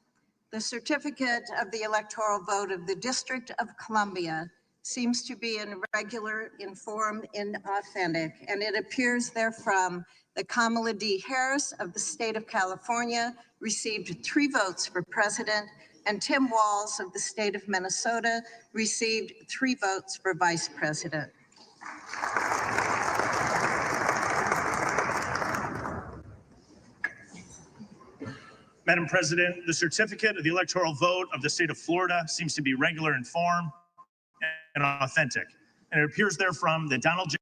the certificate of the electoral vote of the District of Columbia seems to be irregular in form and authentic, and it appears therefrom that Kamala D. Harris of the state of California received 3 votes for president, and Tim Walz of the state of Minnesota received 3 votes for vice president. Madam President, the certificate of the electoral vote of the state of Florida seems to be regular in form and authentic, and it appears therefrom that Donald J.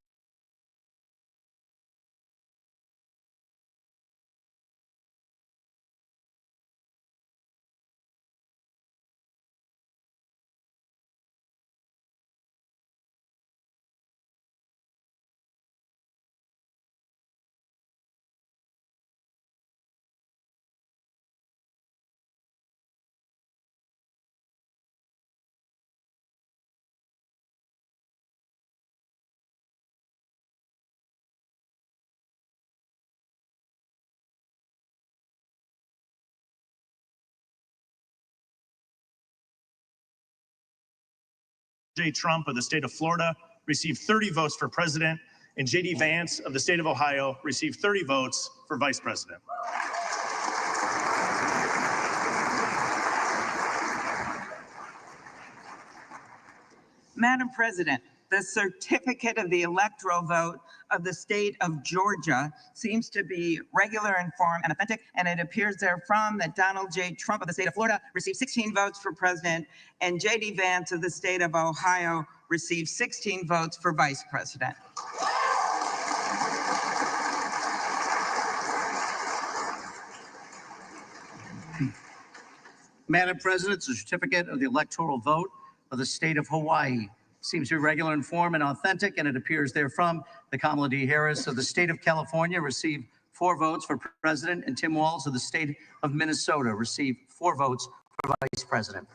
Trump of the state of Florida received 30 votes for president, and J.D. Vance of the state of Ohio received 30 votes for vice president. Madam President, the certificate of the electoral vote of the state of Georgia seems to be regular in form and authentic, and it appears therefrom that Donald J. Trump of the state of Florida received 16 votes for president, and J.D. Vance of the state of Ohio received 16 votes for vice president. Madam President, the certificate of the electoral vote of the state of Hawaii seems to be regular in form and authentic, and it appears therefrom that Kamala D. Harris of the state of California received 4 votes for president, and Tim Walz of the state of Minnesota received 4 votes for vice president.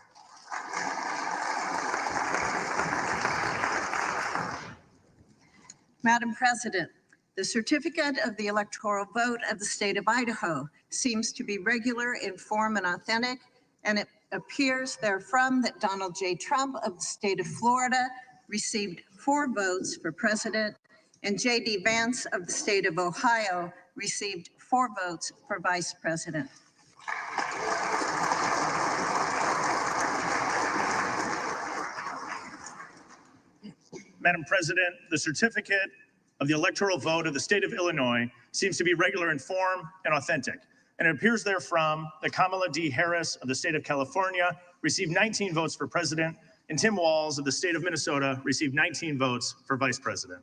Madam President, the certificate of the electoral vote of the state of Idaho seems to be regular in form and authentic, and it appears therefrom that Donald J. Trump of the state of Florida received 4 votes for president, and J.D. Vance of the state of Ohio received 4 votes for vice president. Madam President, the certificate of the electoral vote of the state of Illinois seems to be regular in form and authentic, and it appears therefrom that Kamala D. Harris of the state of California received 19 votes for president, and Tim Walz of the state of Minnesota received 19 votes for vice president.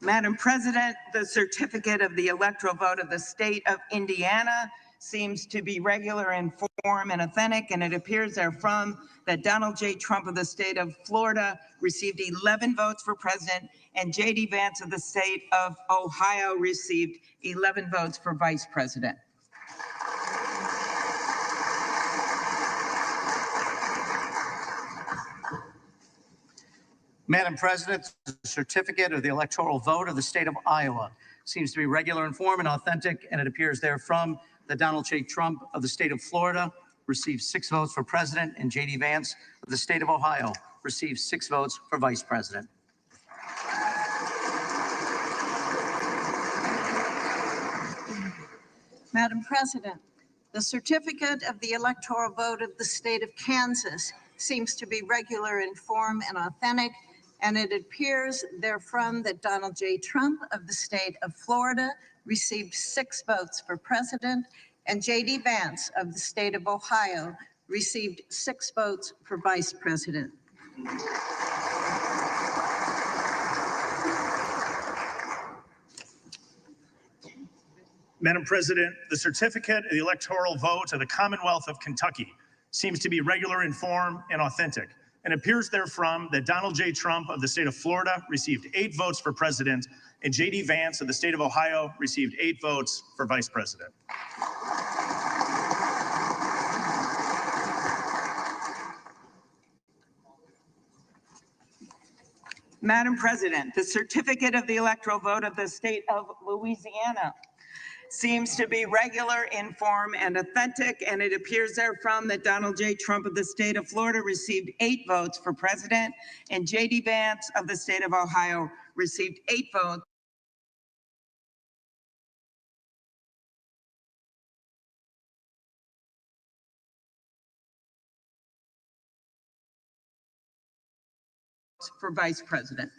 Madam President, the certificate of the electoral vote of the state of Indiana seems to be regular in form and authentic, and it appears therefrom that Donald J. Trump of the state of Florida received 11 votes for president, and J.D. Vance of the state of Ohio received 11 votes for vice president. Madam President, the certificate of the electoral vote of the state of Iowa seems to be regular in form and authentic, and it appears therefrom that Donald J. Trump of the state of Florida received 6 votes for president, and J.D. Vance of the state of Ohio received 6 votes for vice president. Madam President, the certificate of the electoral vote of the state of Kansas seems to be regular in form and authentic, and it appears therefrom that Donald J. Trump of the state of Florida received 6 votes for president, and J.D. Vance of the state of Ohio received 6 votes for vice president. Madam President, the certificate of the electoral vote of the Commonwealth of Kentucky seems to be regular in form and authentic, and appears therefrom that Donald J. Trump of the state of Florida received 8 votes for president, and J.D. Vance of the state of Ohio received 8 votes for vice president. Madam President, the certificate of the electoral vote of the state of Louisiana seems to be regular in form and authentic, and it appears therefrom that Donald J. Trump of the state of Florida received 8 votes for president, and J.D. Vance of the state of Ohio received 8 votes for Vice President.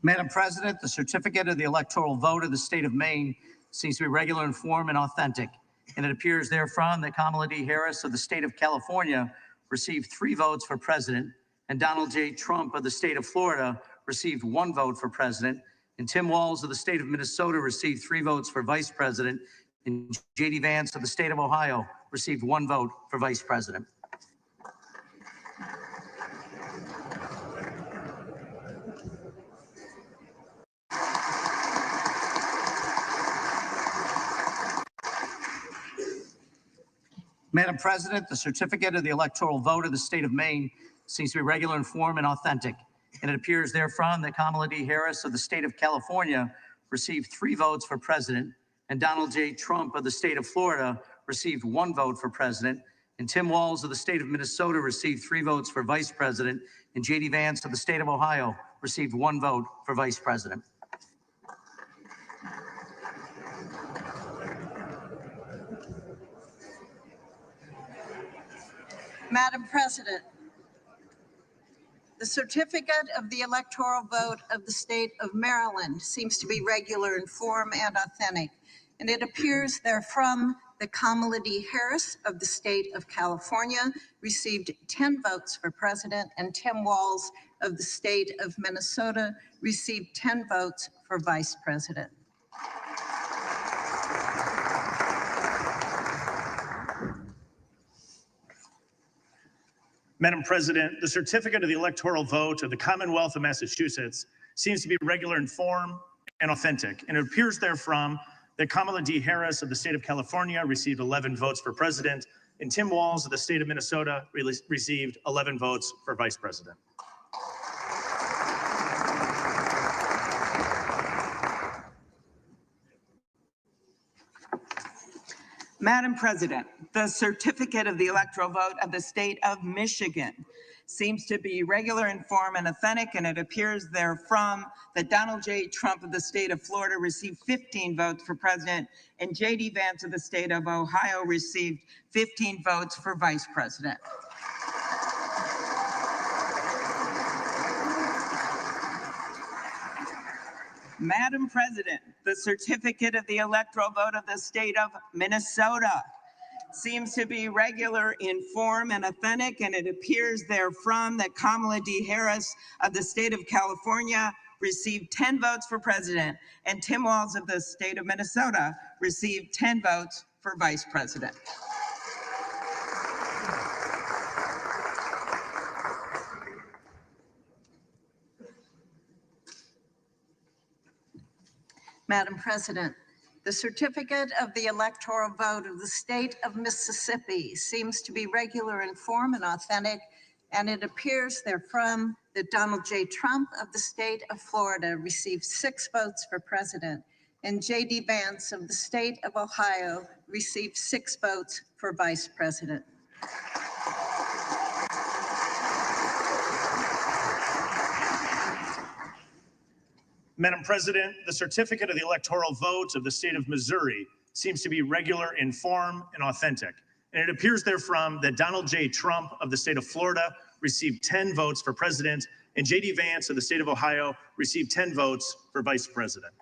Madam President, the certificate of the electoral vote of the state of Maine seems to be regular in form and authentic, and it appears therefrom that Kamala D. Harris of the state of California received 3 votes for president, and Donald J. Trump of the state of Florida received 1 vote for president, and Tim Walz of the state of Minnesota received 3 votes for vice president, and J.D. Vance of the state of Ohio received 1 vote for vice president. Madam President, the certificate of the electoral vote of the state of Maine seems to be regular in form and authentic, and it appears therefrom that Kamala D. Harris of the state of California received 3 votes for president, and Donald J. Trump of the state of Florida received 1 vote for president, and Tim Walz of the state of Minnesota received 3 votes for vice president, and J.D. Vance of the state of Ohio received 1 vote for vice president. Madam President, the certificate of the electoral vote of the state of Maryland seems to be regular in form and authentic, and it appears therefrom that Kamala D. Harris of the state of California received 10 votes for president, and Tim Walz of the state of Minnesota received 10 votes for vice president. Madam President, the certificate of the electoral vote of the Commonwealth of Massachusetts seems to be regular in form and authentic, and it appears therefrom that Kamala D. Harris of the state of California received 11 votes for president, and Tim Walz of the state of Minnesota received 11 votes for vice president. Madam President, the certificate of the electoral vote of the state of Michigan seems to be regular in form and authentic, and it appears therefrom that Donald J. Trump of the state of Florida received 15 votes for president, and J.D. Vance of the state of Ohio received 15 votes for vice president. Madam President, the certificate of the electoral vote of the state of Minnesota seems to be regular in form and authentic, and it appears therefrom that Kamala D. Harris of the state of California received 10 votes for president, and Tim Walz of the state of Minnesota received 10 votes for vice president. Madam President, the certificate of the electoral vote of the state of Mississippi seems to be regular in form and authentic, and it appears therefrom that Donald J. Trump of the state of Florida received 6 votes for president, and J.D. Vance of the state of Ohio received 6 votes for vice president. Madam President, the certificate of the electoral vote of the state of Missouri seems to be regular in form and authentic, and it appears therefrom that Donald J. Trump of the state of Florida received 10 votes for president, and J.D. Vance of the state of Ohio received 10 votes for vice president.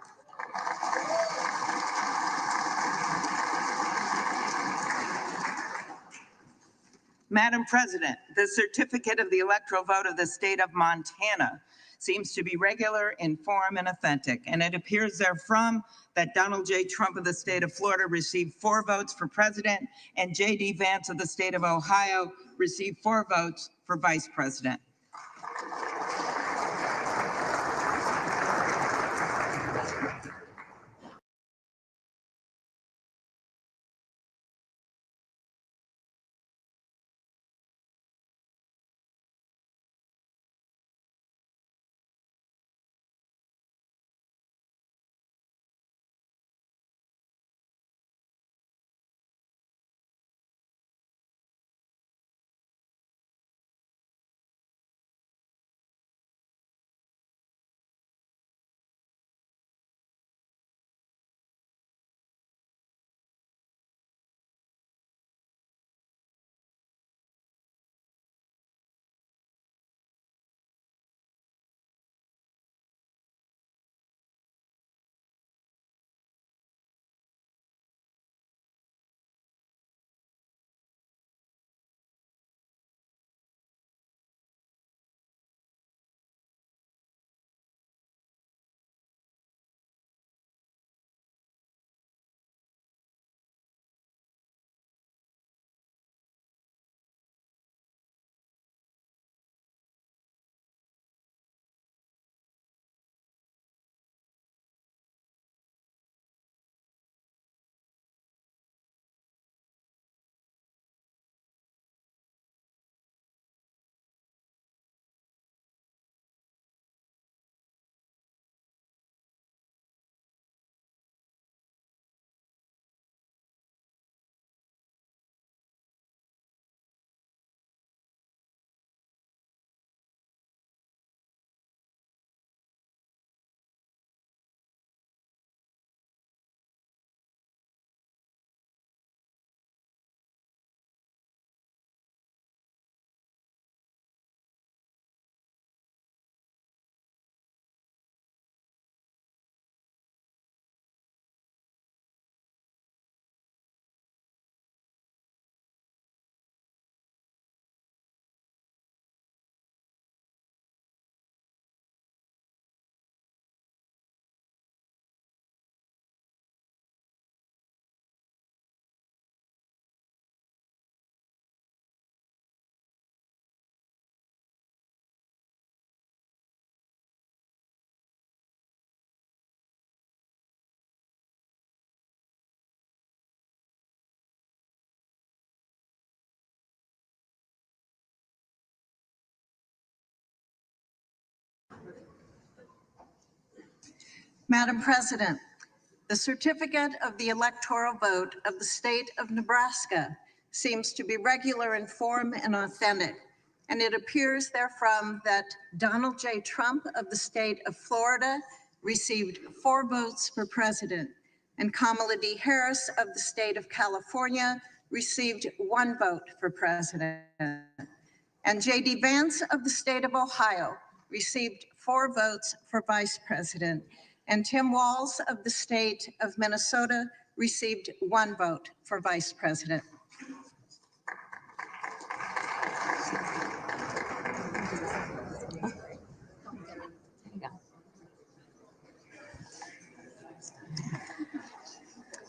Madam President, the certificate of the electoral vote of the state of Montana seems to be regular in form and authentic, and it appears therefrom that Donald J. Trump of the state of Florida received 4 votes for president, and J.D. Vance of the state of Ohio received 4 votes for vice president. Madam President, the certificate of the electoral vote of the state of Nebraska seems to be regular in form and authentic, and it appears therefrom that Donald J. Trump of the state of Florida received 4 votes for president, and Kamala D. Harris of the state of California received 1 vote for president, and J.D. Vance of the state of Ohio received 4 votes for vice president, and Tim Walz of the state of Minnesota received 1 vote for vice president.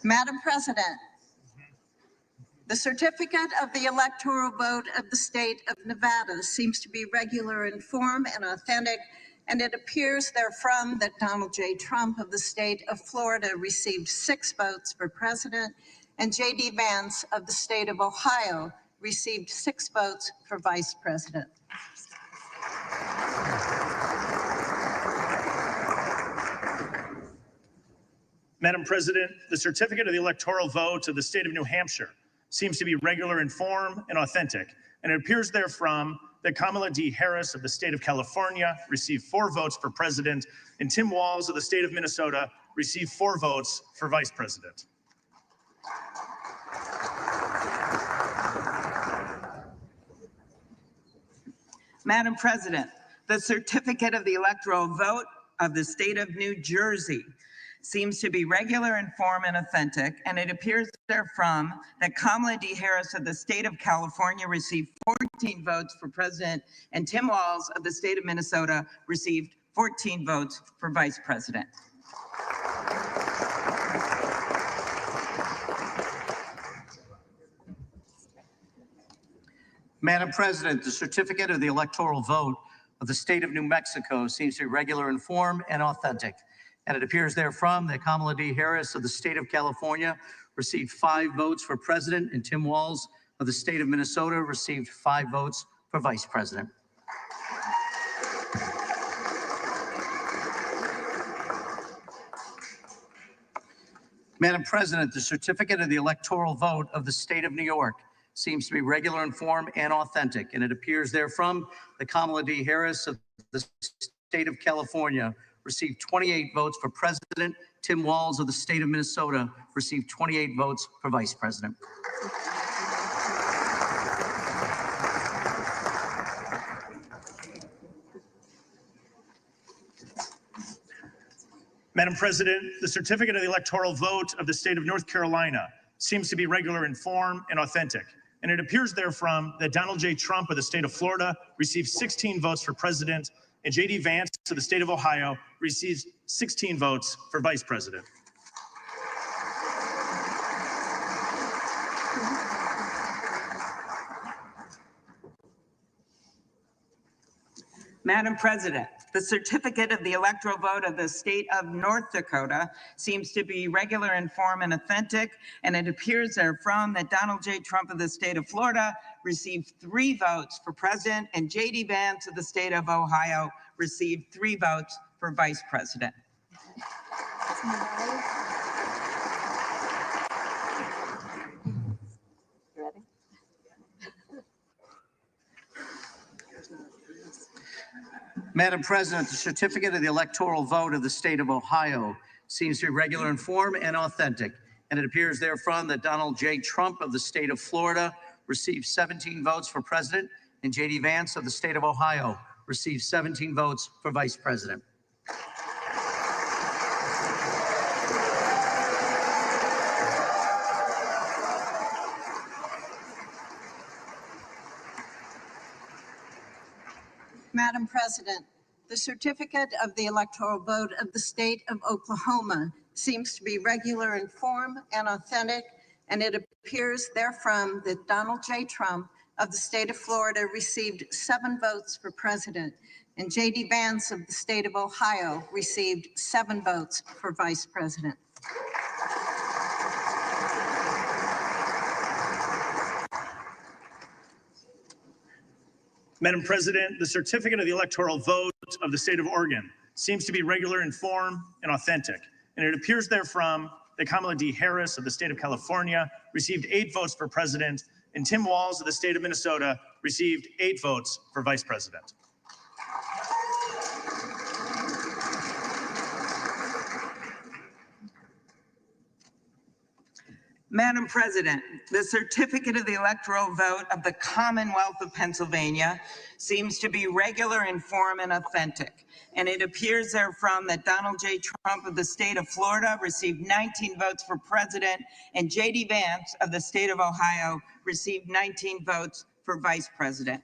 Madam President, the certificate of the electoral vote of the state of Nevada seems to be regular in form and authentic, and it appears therefrom that Donald J. Trump of the state of Florida received 6 votes for president, and J.D. Vance of the state of Ohio received 6 votes for vice president. Madam President, the certificate of the electoral vote of the state of New Hampshire seems to be regular in form and authentic, and it appears therefrom that Kamala D. Harris of the state of California received 4 votes for president, and Tim Walz of the state of Minnesota received 4 votes for vice president. Madam President, the certificate of the electoral vote of the state of New Jersey seems to be regular in form and authentic, and it appears therefrom that Kamala D. Harris of the state of California received 14 votes for president, and Tim Walz of the state of Minnesota received 14 votes for vice president. Madam President, the certificate of the electoral vote of the state of New Mexico seems to be regular in form and authentic, and it appears therefrom that Kamala D. Harris of the state of California received 5 votes for president, and Tim Walz of the state of Minnesota received 5 votes for vice president. Madam President, the certificate of the electoral vote of the state of New York seems to be regular in form and authentic, and it appears therefrom that Kamala D. Harris of the state of California received 28 votes for president. Tim Walz of the state of Minnesota received 28 votes for vice president. Madam President, the certificate of the electoral vote of the state of North Carolina seems to be regular in form and authentic, and it appears therefrom that Donald J. Trump of the state of Florida received 16 votes for president, and J.D. Vance of the state of Ohio receives 16 votes for vice president. Madam President, the certificate of the electoral vote of the state of North Dakota seems to be regular in form and authentic, and it appears therefrom that Donald J. Trump of the state of Florida received 3 votes for president, and J.D. Vance of the state of Ohio received 3 votes for vice president. Madam President, the certificate of the electoral vote of the state of Ohio seems to be regular in form and authentic, and it appears therefrom that Donald J. Trump of the state of Florida received 17 votes for president, and J.D. Vance of the state of Ohio received 17 votes for vice president. Madam President, the certificate of the electoral vote of the state of Oklahoma seems to be regular in form and authentic, and it appears therefrom that Donald J. Trump of the state of Florida received 7 votes for president, and J.D. Vance of the state of Ohio received 7 votes for vice president. Madam President, the certificate of the electoral vote of the state of Oregon seems to be regular in form and authentic, and it appears therefrom that Kamala D. Harris of the state of California received 8 votes for president, and Tim Walz of the state of Minnesota received 8 votes for vice president. Madam President, the certificate of the electoral vote of the Commonwealth of Pennsylvania seems to be regular in form and authentic, and it appears therefrom that Donald J. Trump of the state of Florida received 19 votes for president, and J.D. Vance of the state of Ohio received 19 votes for vice president.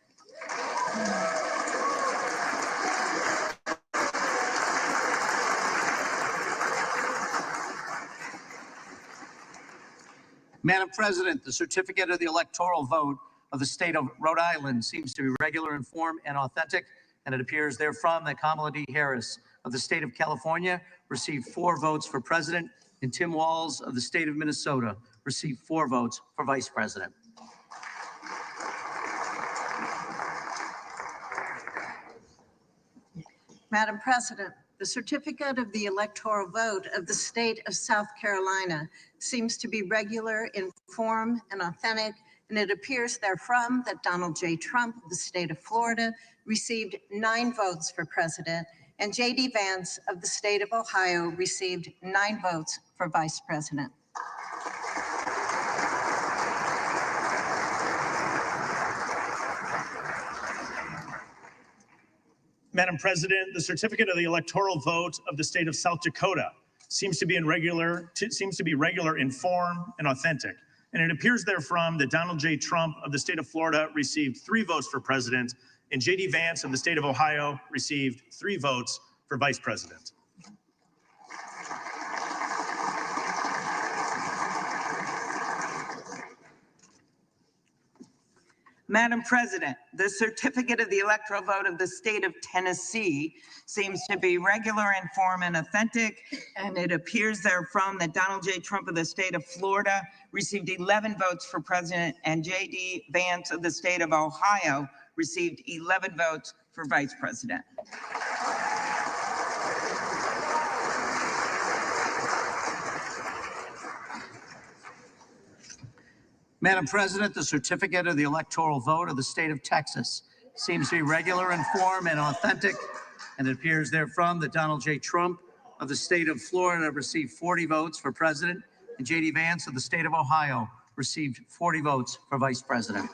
Madam President, the certificate of the electoral vote of the state of Rhode Island seems to be regular in form and authentic, and it appears therefrom that Kamala D. Harris of the state of California received 4 votes for president, and Tim Walz of the state of Minnesota received 4 votes for vice president. Madam President, the certificate of the electoral vote of the state of South Carolina seems to be regular in form and authentic, and it appears therefrom that Donald J. Trump of the state of Florida received 9 votes for president, and J.D. Vance of the state of Ohio received 9 votes for vice president. Madam President, the certificate of the electoral vote of the state of South Dakota seems to be regular in form and authentic, and it appears therefrom that Donald J. Trump of the state of Florida received 3 votes for president, and J.D. Vance of the state of Ohio received 3 votes for vice president. Madam President, the certificate of the electoral vote of the state of Tennessee seems to be regular in form and authentic, and it appears therefrom that Donald J. Trump of the state of Florida received 11 votes for president, and J.D. Vance of the state of Ohio received 11 votes for vice president. Madam President, the certificate of the electoral vote of the state of Texas seems to be regular in form and authentic, and it appears therefrom that Donald J. Trump of the state of Florida received 40 votes for president, and J.D. Vance of the state of Ohio received 40 votes for vice president.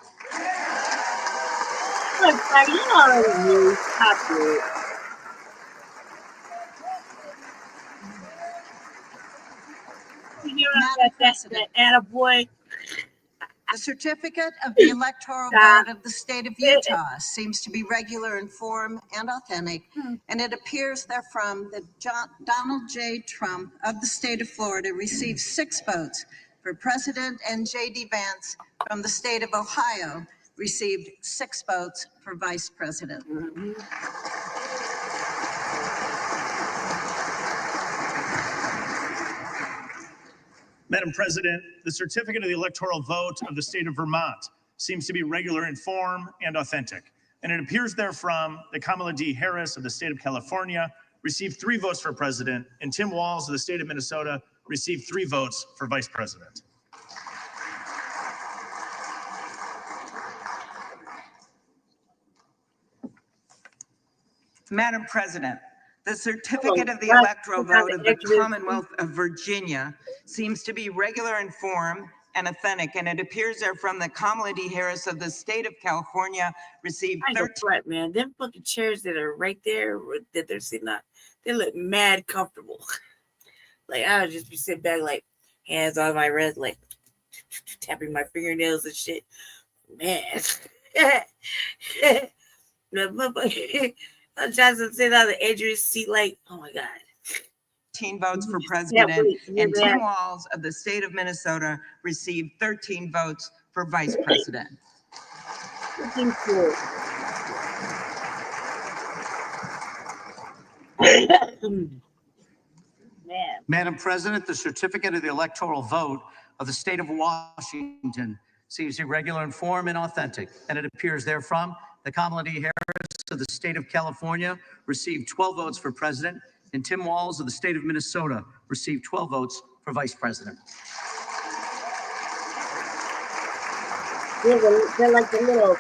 Look, you already knew. Stop it. That attaboy. The certificate of the electoral vote of the state of Utah seems to be regular in form and authentic, and it appears therefrom that Donald J. Trump of the state of Florida received 6 votes for president, and J.D. Vance from the state of Ohio received 6 votes for vice president. Madam President, the certificate of the electoral vote of the state of Vermont seems to be regular in form and authentic, and it appears therefrom that Kamala D. Harris of the state of California received 3 votes for president, and Tim Walz of the state of Minnesota received 3 votes for vice president. Madam President, the certificate of the electoral vote of the Commonwealth of Virginia seems to be regular in form and authentic, and it appears therefrom that Kamala D. Harris of the state of California received 13. Man, them fucking chairs that are right there that they're sitting on, they look mad comfortable. Like I would just be sitting back, like hands on my wrist, like tapping my fingernails and shit. Man, I'm trying to sit on the edge of his seat, like, oh my God. 13 votes for president, and Tim Walz of the state of Minnesota received 13 votes for vice president. Madam President, the certificate of the electoral vote of the state of Washington seems irregular in form and authentic, and it appears therefrom that Kamala D. Harris of the state of California received 12 votes for president, and Tim Walz of the state of Minnesota received 12 votes for vice president. They're like the little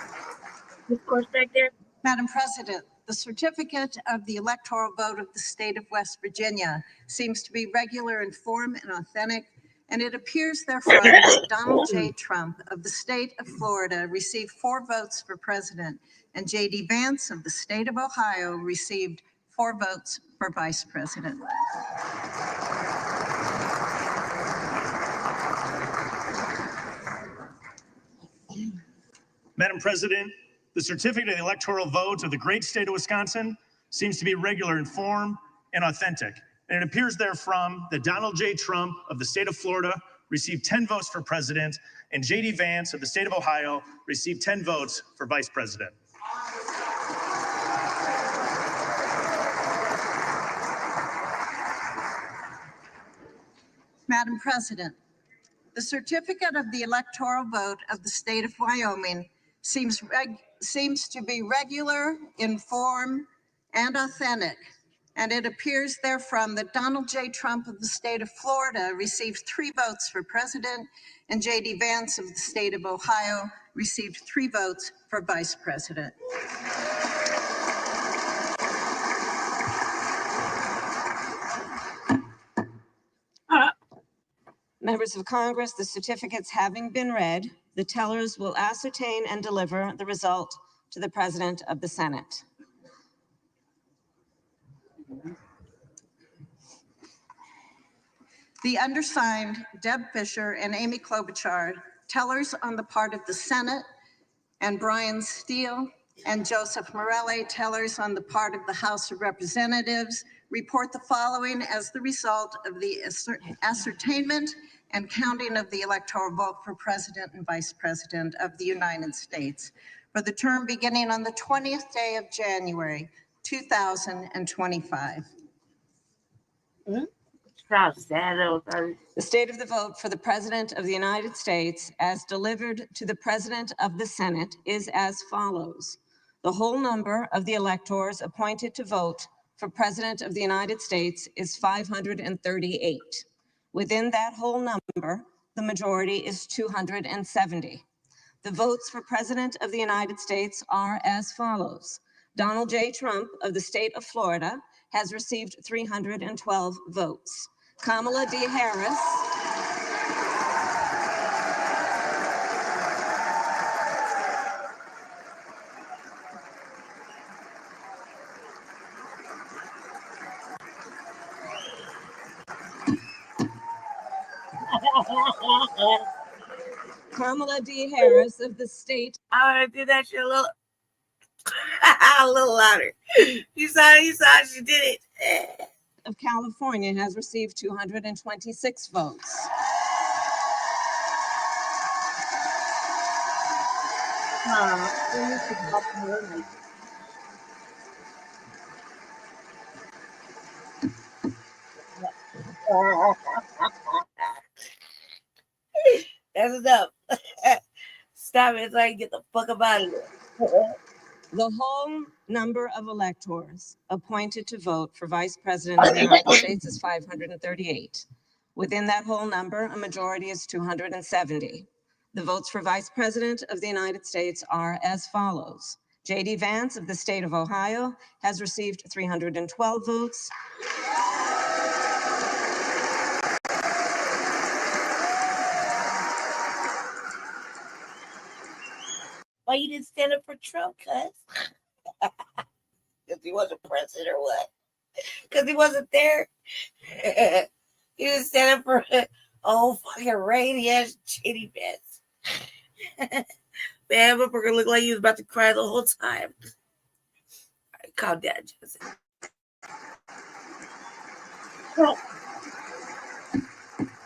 discourse back there. Madam President, the certificate of the electoral vote of the state of West Virginia seems to be regular in form and authentic, and it appears therefrom that Donald J. Trump of the state of Florida received 4 votes for president, and J.D. Vance of the state of Ohio received 4 votes for vice president. Madam President, the certificate of the electoral vote of the great state of Wisconsin seems to be regular in form and authentic. And it appears therefrom that Donald J. Trump of the state of Florida received 10 votes for president, and J.D. Vance of the state of Ohio received 10 votes for vice president. Madam President, the certificate of the electoral vote of the state of Wyoming seems to be regular in form and authentic, and it appears therefrom that Donald J. Trump of the state of Florida received 3 votes for president, and J.D. Vance of the state of Ohio received 3 votes for vice president. Members of Congress, the certificates having been read, the tellers will ascertain and deliver the result to the President of the Senate. The undersigned, Deb Fisher and Amy Klobuchar, tellers on the part of the Senate, and Brian Steele and Joseph Morelli, tellers on the part of the House of Representatives, report the following as the result of the ascertainment and counting of the electoral vote for President and Vice President of the United States for the term beginning on the 20th day of January, 2025. The state of the vote for the President of the United States as delivered to the President of the Senate is as follows. The whole number of the electors appointed to vote for President of the United States is 538. Within that whole number, the majority is 270. The votes for President of the United States are as follows. Donald J. Trump of the state of Florida has received 312 votes. Kamala D. Harris Kamala D. Harris of the state. I want to do that shit a little, a little louder. You saw she did it. Of California has received 226 votes. That's enough. Stop it so I can get the fuck up out of here. The whole number of electors appointed to vote for Vice President of the United States is 538. Within that whole number, a majority is 270. The votes for Vice President of the United States are as follows. J.D. Vance of the state of Ohio has received 312 votes. Why you didn't stand up for Trump, cuz? Because he wasn't president or what? Because he wasn't there? He didn't stand up for oh fucking rainy ass J.D. Vance. Man, we're gonna look like he was about to cry the whole time. All right, calm down, Joseph.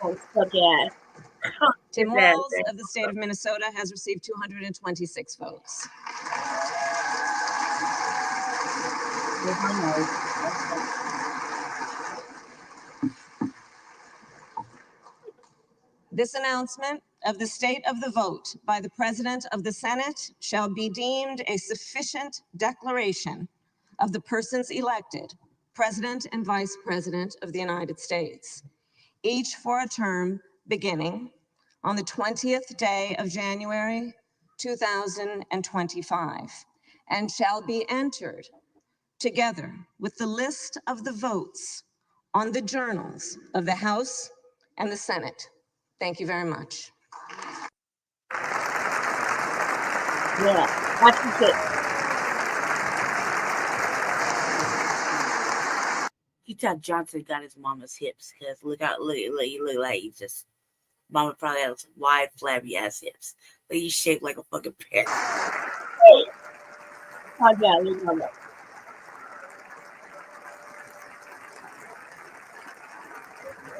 Oh, fuck yeah. Tim Walz of the state of Minnesota has received 226 votes. This announcement of the state of the vote by the President of the Senate shall be deemed a sufficient declaration of the persons elected President and Vice President of the United States, each for a term beginning on the 20th day of January 2025, and shall be entered together with the list of the votes on the journals of the House and the Senate. Thank you very much. Yeah, watch the shit. You tell Johnson got his mama's hips, because look like he just, mama probably has wide, flabby ass hips. Like he's shaped like a fucking pear. Hey. Oh yeah, look at that.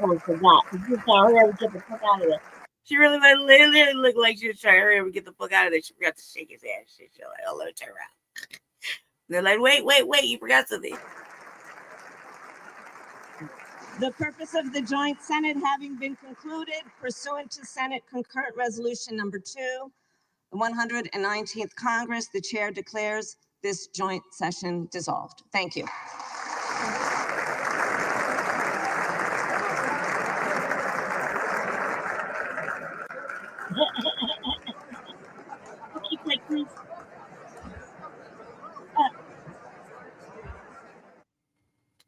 Oh, forgot. You tell her to get the fuck out of there. She really literally looked like she was trying to hurry up and get the fuck out of there. She forgot to shake his ass. She's like, oh, let me turn around. They're like, wait, you forgot something. The purpose of the joint Senate having been concluded pursuant to Senate Concurrent Resolution number 2, the 119th Congress, the chair declares this joint session dissolved. Thank you.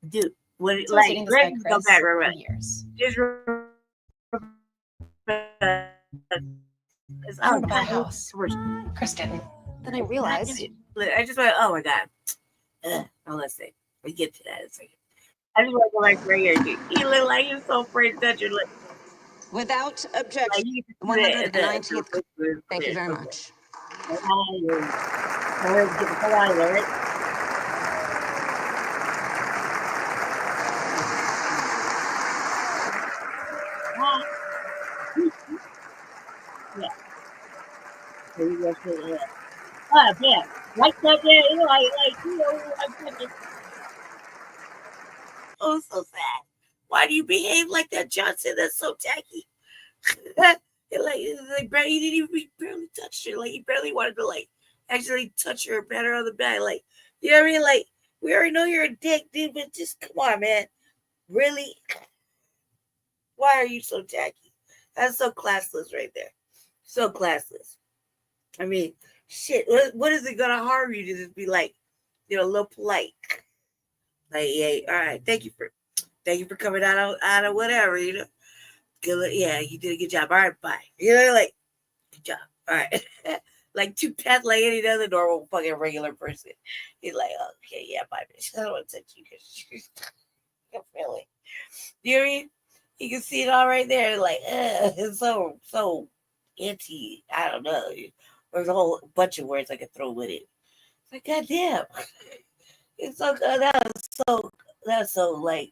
Dude, what So like sitting let's beside go Chris back for right. years. Just I want to buy a house. Chris didn't. Then I realized. I just went, oh my god. Oh, let's see. We get to that in a second. I just want to go back right here. He look like he's so afraid to touch your lips. Without objection, Like, 119th. Thank you very much. Get the fuck out of there, right? Yeah. So you go to the oh yeah. Like that there, like you know, like oh, so sad. Why do you behave like that, Johnson? That's so tacky. like bro, he didn't even barely touch her. Like he barely wanted to like actually touch her, pat her on the back. Like, you know what I mean? Like, we already know you're a dick, dude, but just come on, man. Really? Why are you so tacky? That's so classless right there. So classless. I mean, shit. What is it gonna harm you to just be like, you know, a little polite? Like, yeah, all right. Thank you for coming out of whatever, you know. Good, yeah, you did a good job. All right, bye. You know, like, good job. All right. Like two pets like any other normal fucking regular person. He's like, oh, okay, yeah, bye, bitch. I don't want to touch you because you're feeling. You know what I mean? You can see it all right there. Like, it's so anti. I don't know. There's a whole bunch of words I could throw with it. It's like, goddamn. It's so good. That's so like.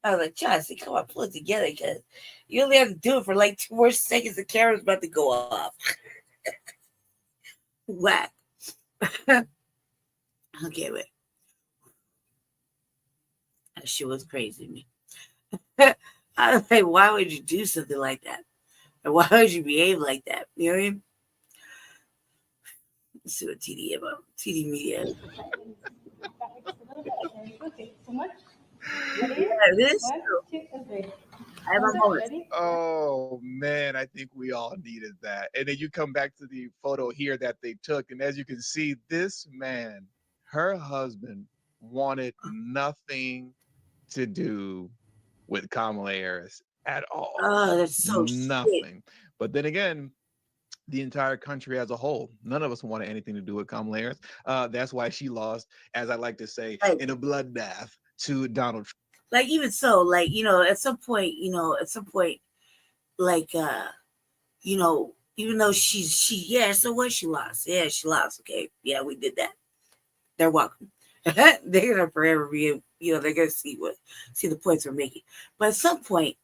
I was like, Chauncey, come on, pull it together because you only have to do it for like 2 more seconds. The camera's about to go off. Whack. Okay, wait. That shit was crazy to me. I was like, why would you do something like that? Or why would you behave like that? You know what I mean? Let's see what TD about. TD Media. Oh man, I think we all needed that. And then you come back to the photo here that they took, and as you can see, this man, her husband, wanted nothing to do with Kamala Harris at all. Oh, that's so nothing. Shit. But then again, the entire country as a whole, none of us wanted anything to do with Kamala Harris. That's why she lost, as I like to say, in a bloodbath to Donald Trump. Like, even so, like, you know, at some point, like, you know, even though yeah, so what, she lost. Yeah, she lost. Okay. Yeah, we did that. They're welcome. They're gonna forever be, you know, they're gonna see the points we're making. But at some point,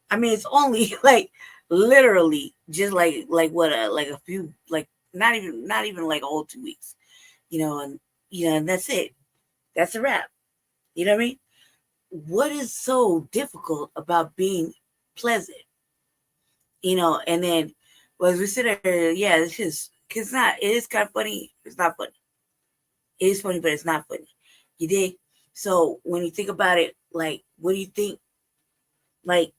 I mean, it's only like literally just like what like a few, like not even like a whole 2 weeks, you know, and that's it. That's a wrap. You know what I mean? What is so difficult about being pleasant? And then as we sit there, yeah, this is, cause it is kind of funny. It's not funny. It is funny, but it's not funny. You dig? So when you think about it, like, what do you think? Like,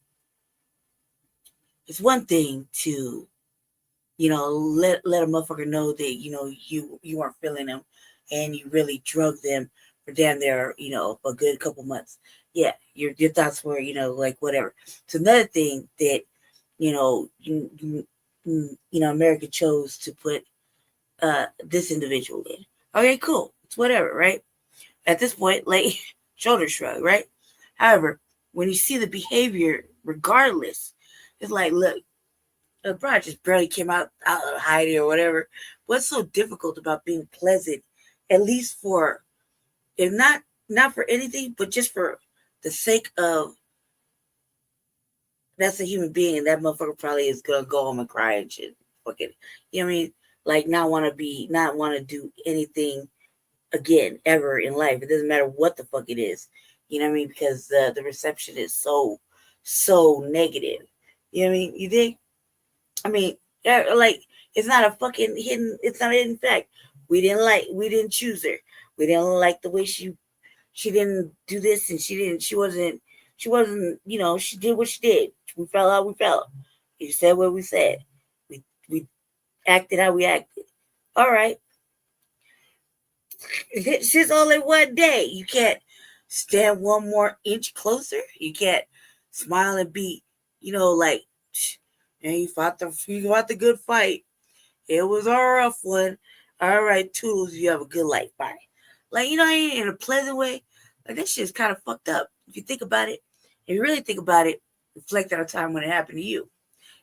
it's one thing to, let a motherfucker know that, you weren't feeling them and you really drug them for damn near, a good couple months. Yeah, your thoughts were, like whatever. It's another thing that, America chose to put this individual in. Okay, cool. It's whatever, right? At this point, like, shoulder shrug, right? However, when you see the behavior, regardless, it's like, look, the bro just barely came out of hiding or whatever. What's so difficult about being pleasant, at least for, if not for anything, but just for the sake of, that's a human being, and that motherfucker probably is gonna go home and cry and shit. Fucking, you know what I mean? Like, not want to do anything again ever in life. It doesn't matter what the fuck it is. You know what I mean? Because the reception is so negative. You know what I mean? You think? I mean, like, it's not a fucking hidden. It's not a hidden fact. We didn't choose her. We didn't like the way she didn't do this, and she wasn't. She did what she did. We felt how we felt. We said what we said. We acted how we acted. All right. It's just only one day. You can't stand one more inch closer. You can't smile and be, like, and you fought the good fight. It was a rough one. All right, toodles. You have a good life. Bye. Like, in a pleasant way. Like, that shit's kind of fucked up. If you think about it, if you really think about it, reflect on a time when it happened to you.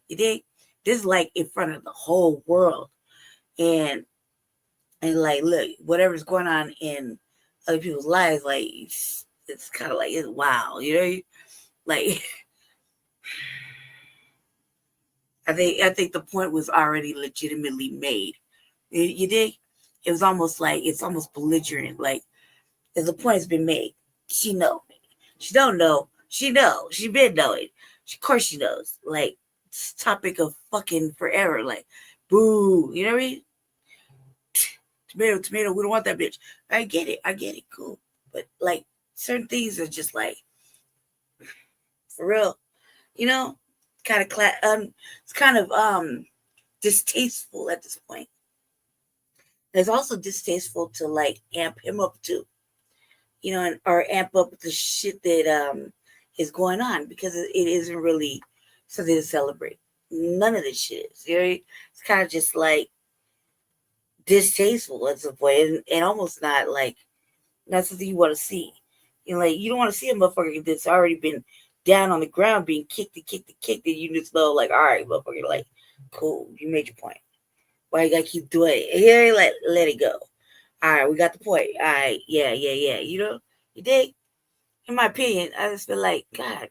You dig? This is like in front of the whole world. And like, look, whatever's going on in other people's lives, like, it's kind of like, it's wow, like, I think the point was already legitimately made. You dig? It was almost like, it's almost belligerent. Like, the point has been made. She know. She don't know. She know. She been knowing. Of course she knows. Like, it's topic of fucking forever. Like, boo. You know what I mean? Tomato, we don't want that bitch. I get it, cool. But, like, certain things are just like, for real, kind of it's kind of distasteful at this point. It's also distasteful to, like, amp him up too, or amp up the shit that is going on, because it isn't really something to celebrate. None of this shit is. It's kind of just like distasteful at some point, and almost not like, not something you want to see. Like, you don't want to see a motherfucker that's already been down on the ground being kicked and you just know, like, all right, motherfucker, like, cool, you made your point. Why you gotta keep doing it? Yeah, let it go. All right, we got the point. All right, yeah. You dig? In my opinion, I just feel like, God,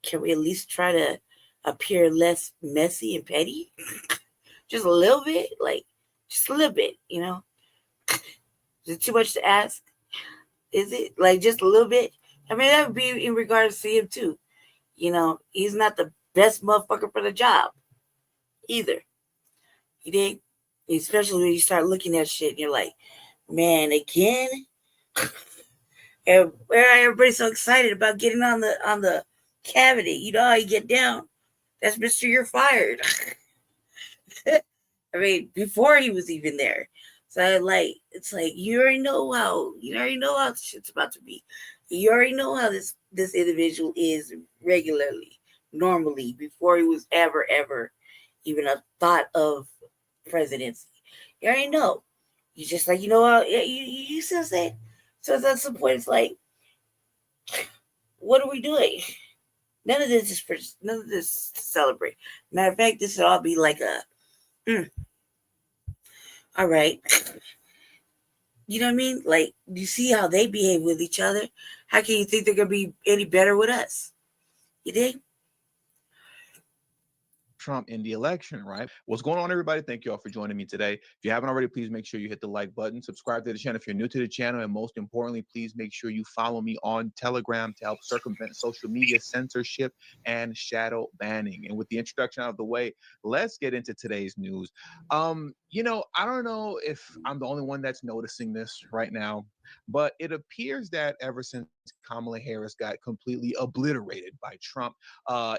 can we at least try to appear less messy and petty? Just a little bit, like, just a little bit, Is it too much to ask? Is it, like, just a little bit? I mean, that would be in regards to him too. He's not the best motherfucker for the job either. You dig? Especially when you start looking at shit and you're like, man, again? Everybody's so excited about getting on the cavity. You know how you get down. That's Mr. You're fired. I mean, before he was even there. So, like, it's like, you already know how shit's about to be. You already know how this individual is regularly, normally, before he was ever even a thought of presidency. You already know. You just like, how, you still say. So at some point, it's like, what are we doing? None of this to celebrate. Matter of fact, this would all be like all right. You know what I mean? Like, you see how they behave with each other. How can you think they're gonna be any better with us? You dig? Trump in the election, right? What's going on, everybody? Thank you all for joining me today. If you haven't already, please make sure you hit the like button, subscribe to the channel if you're new to the channel, and most importantly, please make sure you follow me on Telegram to help circumvent social media censorship and shadow banning. And with the introduction out of the way, let's get into today's news. I don't know if I'm the only one that's noticing this right now, but it appears that ever since Kamala Harris got completely obliterated by Trump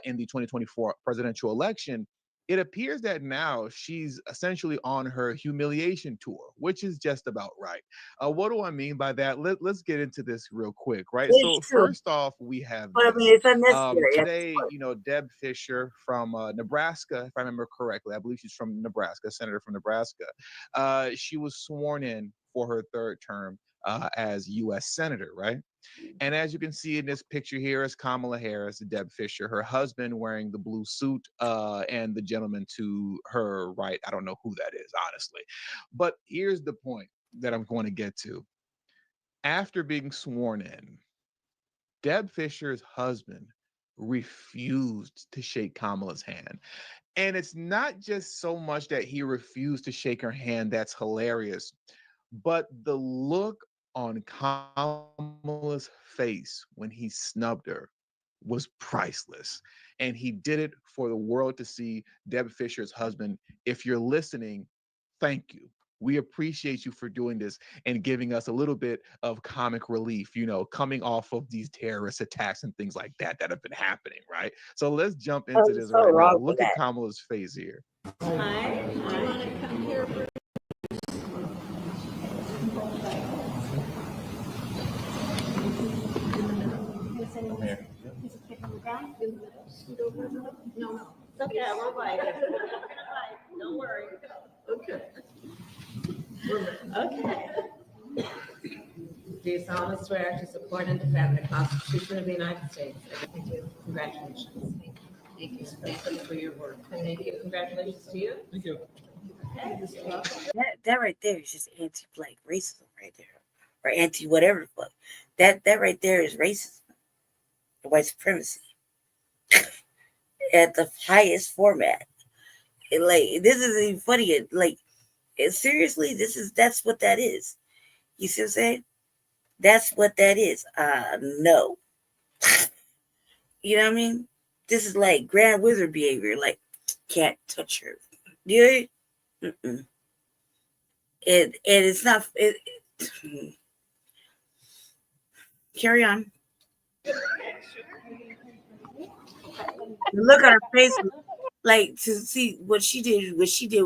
in the 2024 presidential election, it appears that now she's essentially on her humiliation tour, which is just about right. What do I mean by that? Let's get into this real quick, right? So It's true, first off, we have but I this. mean, it's unnecessary. Today, Deb Fisher from Nebraska, if I remember correctly, I believe she's from Nebraska, senator from Nebraska. She was sworn in for her third term as U.S. senator, right? And as you can see in this picture here is Kamala Harris, Deb Fisher, her husband wearing the blue suit, and the gentleman to her right. I don't know who that is, honestly. But here's the point that I'm going to get to. After being sworn in, Deb Fisher's husband refused to shake Kamala's hand. And it's not just so much that he refused to shake her hand, that's hilarious, but the look on Kamala's face when he snubbed her was priceless. And he did it for the world to see. Deb Fisher's husband, if you're listening, thank you. We appreciate you for doing this and giving us a little bit of comic relief, coming off of these terrorist attacks and things like that have been happening, right? So let's jump into this So right now. wrong with Look at that. Kamala's face here. Hi. Do you want to come here, Bruce? No. Okay, we're fine. Don't worry. Okay. Okay. Do you solemnly swear to support and defend the Constitution of the United States? Thank you. Congratulations. Thank you. Thank you for your work. And thank you. Congratulations to you. Thank you. Okay. That right there is just anti-black racism right there, or anti-whatever the fuck. That right there is racism, white supremacy at the highest format. This isn't even funny. Seriously, that's what that is. You see what I'm saying? That's what that is. No. You know what I mean? This is like Grand Wizard behavior. Like, can't touch her. You know? And it's not. Carry on. Look at her face, like to see what she did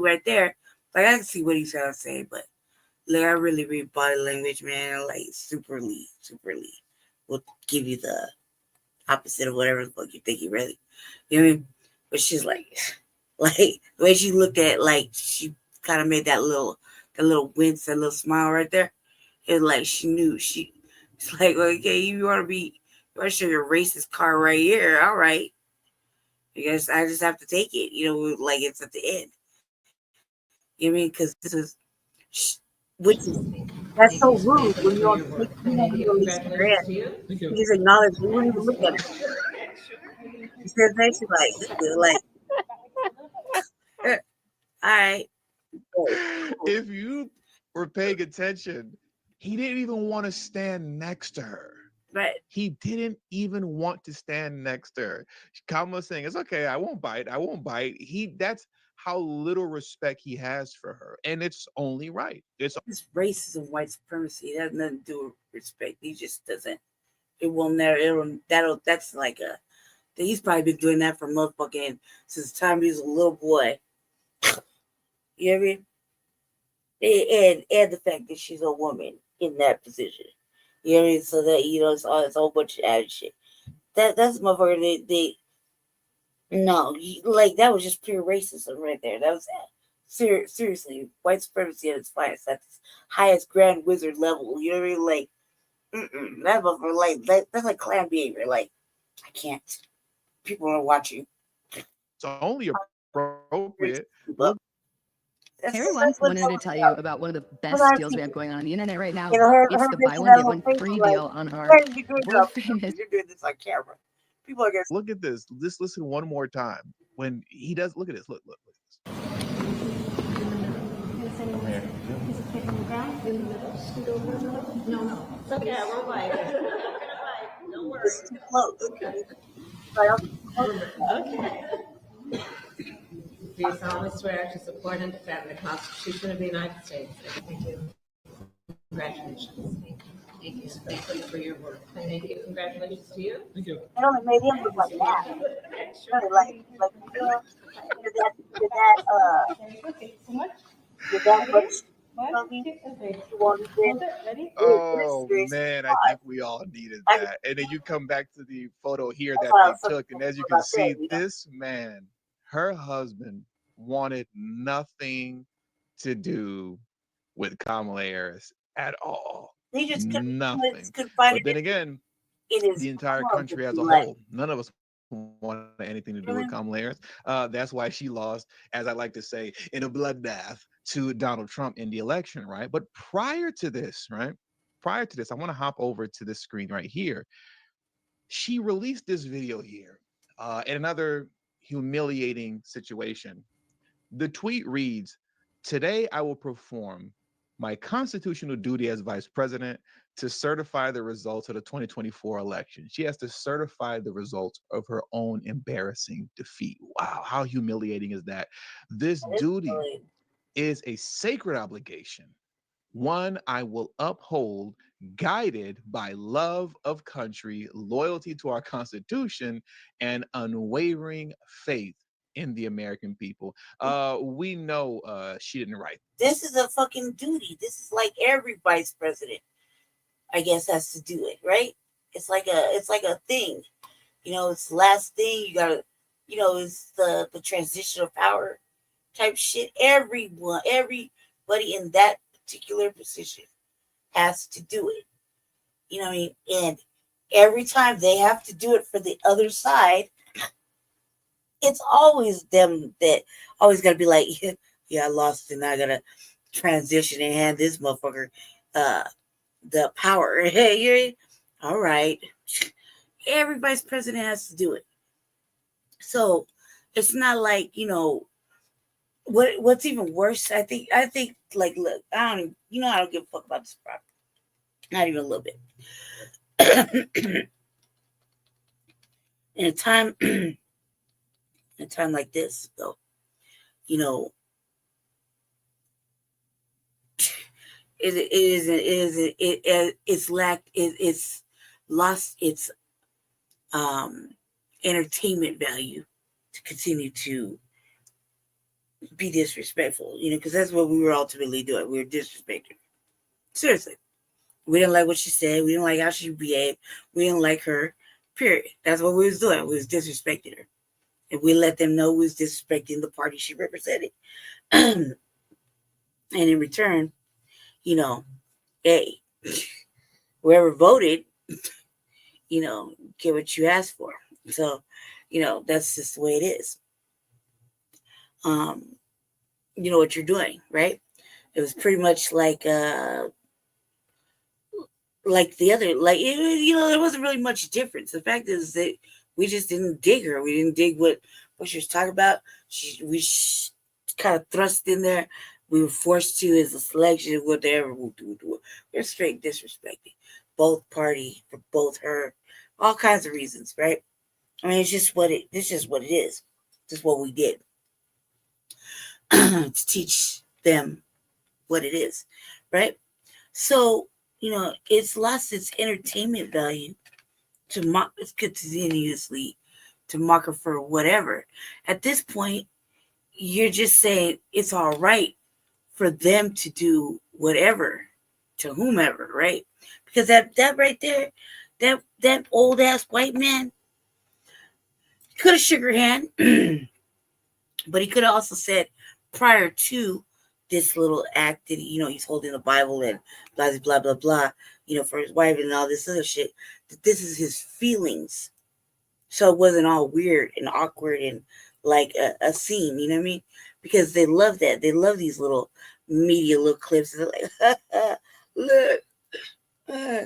right there. Like I can see what he's trying to say, but like I really read body language, man. Like super lead will give you the opposite of whatever the fuck you think you really. You know what I mean? But she's like the way she looked at, like she kind of made that little wince, that little smile right there. It was like she knew it's like, okay, you want to show your racist card right here. All right. Because I just have to take it, like it's at the end. You know what I mean? Because this is, that's so rude when you don't take, you don't even listen to it. You just acknowledge, you wouldn't even look at it. You said basically like, all right. If you were paying attention, he didn't even want to stand next to her. Right. He didn't even want to stand next to her. Kamala saying, it's okay, I won't bite. That's how little respect he has for her. And it's only right. It's racism, white supremacy. It has nothing to do with respect. He just doesn't, that's like he's probably been doing that for motherfucking since the time he was a little boy. You know what I mean? And the fact that she's a woman in that position. You know what I mean? So that, it's a whole bunch of added shit. That's motherfucker. That was just pure racism right there. That was seriously white supremacy at its finest. That's the highest Grand Wizard level. You know what I mean? That motherfucker, that's like clan behavior. Like, I can't. People are watching. It's only appropriate. Hey everyone, wanted to tell you about one of the best deals we have going on the internet right now. It's the buy one, get one free deal on our world famous. You're doing this on camera. People are gonna look at this. Just listen one more time. when he does, look at this, look at this. No. It's okay, I won't bite. Don't worry. It's too close. Okay. Okay. Do you solemnly swear to support and defend the Constitution of the United States? Thank you. Congratulations. Thank you. Thank you for your work. Thank you. Congratulations to you. Thank you. It only made him look like that. Really, like you know, did that much? Oh man, I think we all needed that. And then you come back to the photo here that they took, and as you can see, this man, her husband, wanted nothing to do with Kamala Harris at all. They just couldn't Nothing. find But then again, the entire country as a whole, none of us wanted anything to do with Kamala Harris. That's why she lost, as I like to say, in a bloodbath to Donald Trump in the election, right? But prior to this, right? Prior to this, I want to hop over to this screen right here. She released this video here in another humiliating situation. The tweet reads, "Today I will perform my constitutional duty as vice president to certify the results of the 2024 election." She has to certify the results of her own embarrassing defeat. Wow, how humiliating is that? This duty is a sacred obligation, one I will uphold, guided by love of country, loyalty to our Constitution, and unwavering faith in the American people. We know she didn't write this. Is a fucking duty. This is like every vice president, I guess, has to do it, right? It's like a thing. You know, it's the last thing you gotta, you know, it's the transition of power type shit. Everybody in that particular position has to do it. You know what I mean? And every time they have to do it for the other side, it's always them that always got to be like, yeah, I lost and I got to transition and hand this motherfucker the power. Hey, you're all right. Every vice president has to do it. So it's not like, you know, what's even worse, I think like, look, I don't give a fuck about this problem. Not even a little bit. In a time like this, though, you know, it's lost its entertainment value to continue to be disrespectful, you know, because that's what we were ultimately doing. We were disrespecting. Seriously. We didn't like what she said. We didn't like how she behaved. We didn't like her, period. That's what we was doing. We was disrespecting her. And we let them know we was disrespecting the party she represented. And in return, you know, hey, whoever voted, you know, get what you asked for. So, you know, that's just the way it is. You know what you're doing, right? It was pretty much like the other, like, you know, there wasn't really much difference. The fact is that we just didn't dig her. We didn't dig what she was talking about. We kind of thrust in there. We were forced to as a selection, whatever. We're straight disrespecting both party, for both her, all kinds of reasons, right? I mean, it's just what it is. Just what we did to teach them what it is, right? So, you know, it's lost its entertainment value to mock, it's continuously to mock her for whatever. At this point, you're just saying it's all right for them to do whatever to whomever, right? Because that right there, that old ass white man could have shook her hand, but he could have also said prior to this little act that, you know, he's holding the Bible and blah, blah, blah, blah, you know, for his wife and all this other shit, that this is his feelings. So it wasn't all weird and awkward and like a scene, you know what I mean? Because they love that. They love these little media little clips. They're like, look,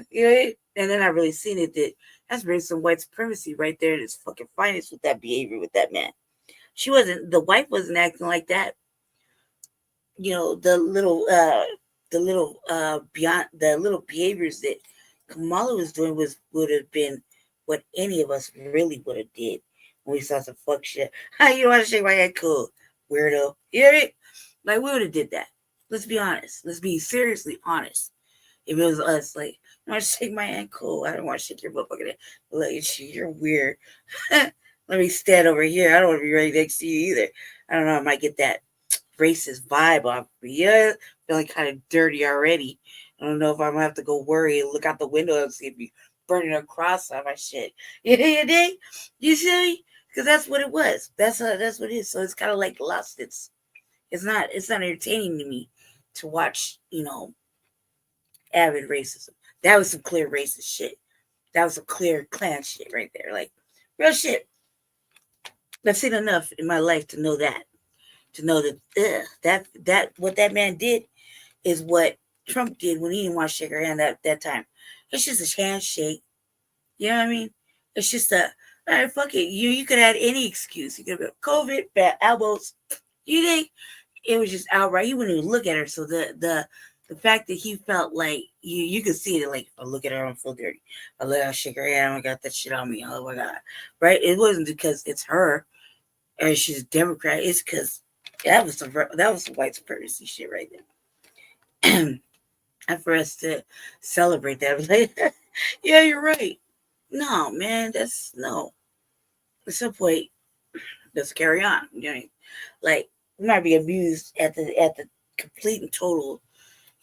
you know, and they're not really seeing it. That's really some white supremacy right there at its fucking finest with that behavior with that man. She wasn't. The wife wasn't acting like that. The little behaviors that Kamala was doing would have been what any of us really would have did when we saw some fuck shit. You want to shake my head? Cool, weirdo. You know what I mean? Like, we would have did that. Let's be honest. Let's be seriously honest. If it was us, like, you want to shake my hand? Cool. I don't want to shake your motherfucking hand. Look at you. You're weird. Let me stand over here. I don't want to be right next to you either. I don't know. I might get that racist vibe off me. Yeah, feeling kind of dirty already. I don't know if I'm gonna have to go worry and look out the window and see if you burning a cross on my shit. You dig? You see me? Because that's what it was. That's what it is. So it's kind of like lost. It's not entertaining to me to watch. Avid racism. That was some clear racist shit. That was some clear Klan shit right there. Like, real shit. I've seen enough in my life to know that. To know that what that man did is what Trump did when he didn't want to shake her hand that time. It's just a handshake. You know what I mean? It's just all right, fuck it. You could have had any excuse. You could have been COVID, bad elbows. You think it was just outright. He wouldn't even look at her. So the fact that he felt like you could see it, like, I look at her, I feel dirty. I let her shake her hand, I got that shit on me. Oh my God. Right? It wasn't because it's her or she's a Democrat. It's because that was some white supremacy shit right there. And for us to celebrate that, I was like, yeah, you're right. No, man, that's no. At some point, let's carry on. You know, like, we might be amused at the complete and total,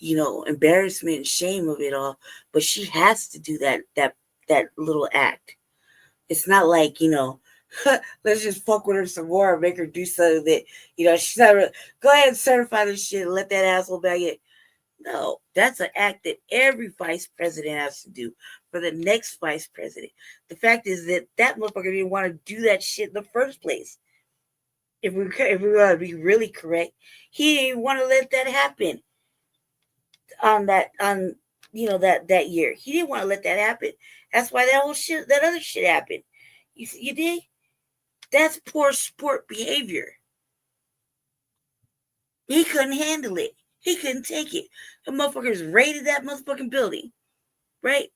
embarrassment and shame of it all, but she has to do that little act. It's not like, let's just fuck with her some more and make her do something that, she's not really, go ahead and certify this shit and let that asshole bag it. No, that's an act that every vice president has to do for the next vice president. The fact is that motherfucker didn't want to do that shit in the first place. If we want to be really correct, he didn't want to let that happen that year. He didn't want to let that happen. That's why that other shit happened. You dig? That's poor sport behavior. He couldn't handle it. He couldn't take it. The motherfuckers raided that motherfucking building, right?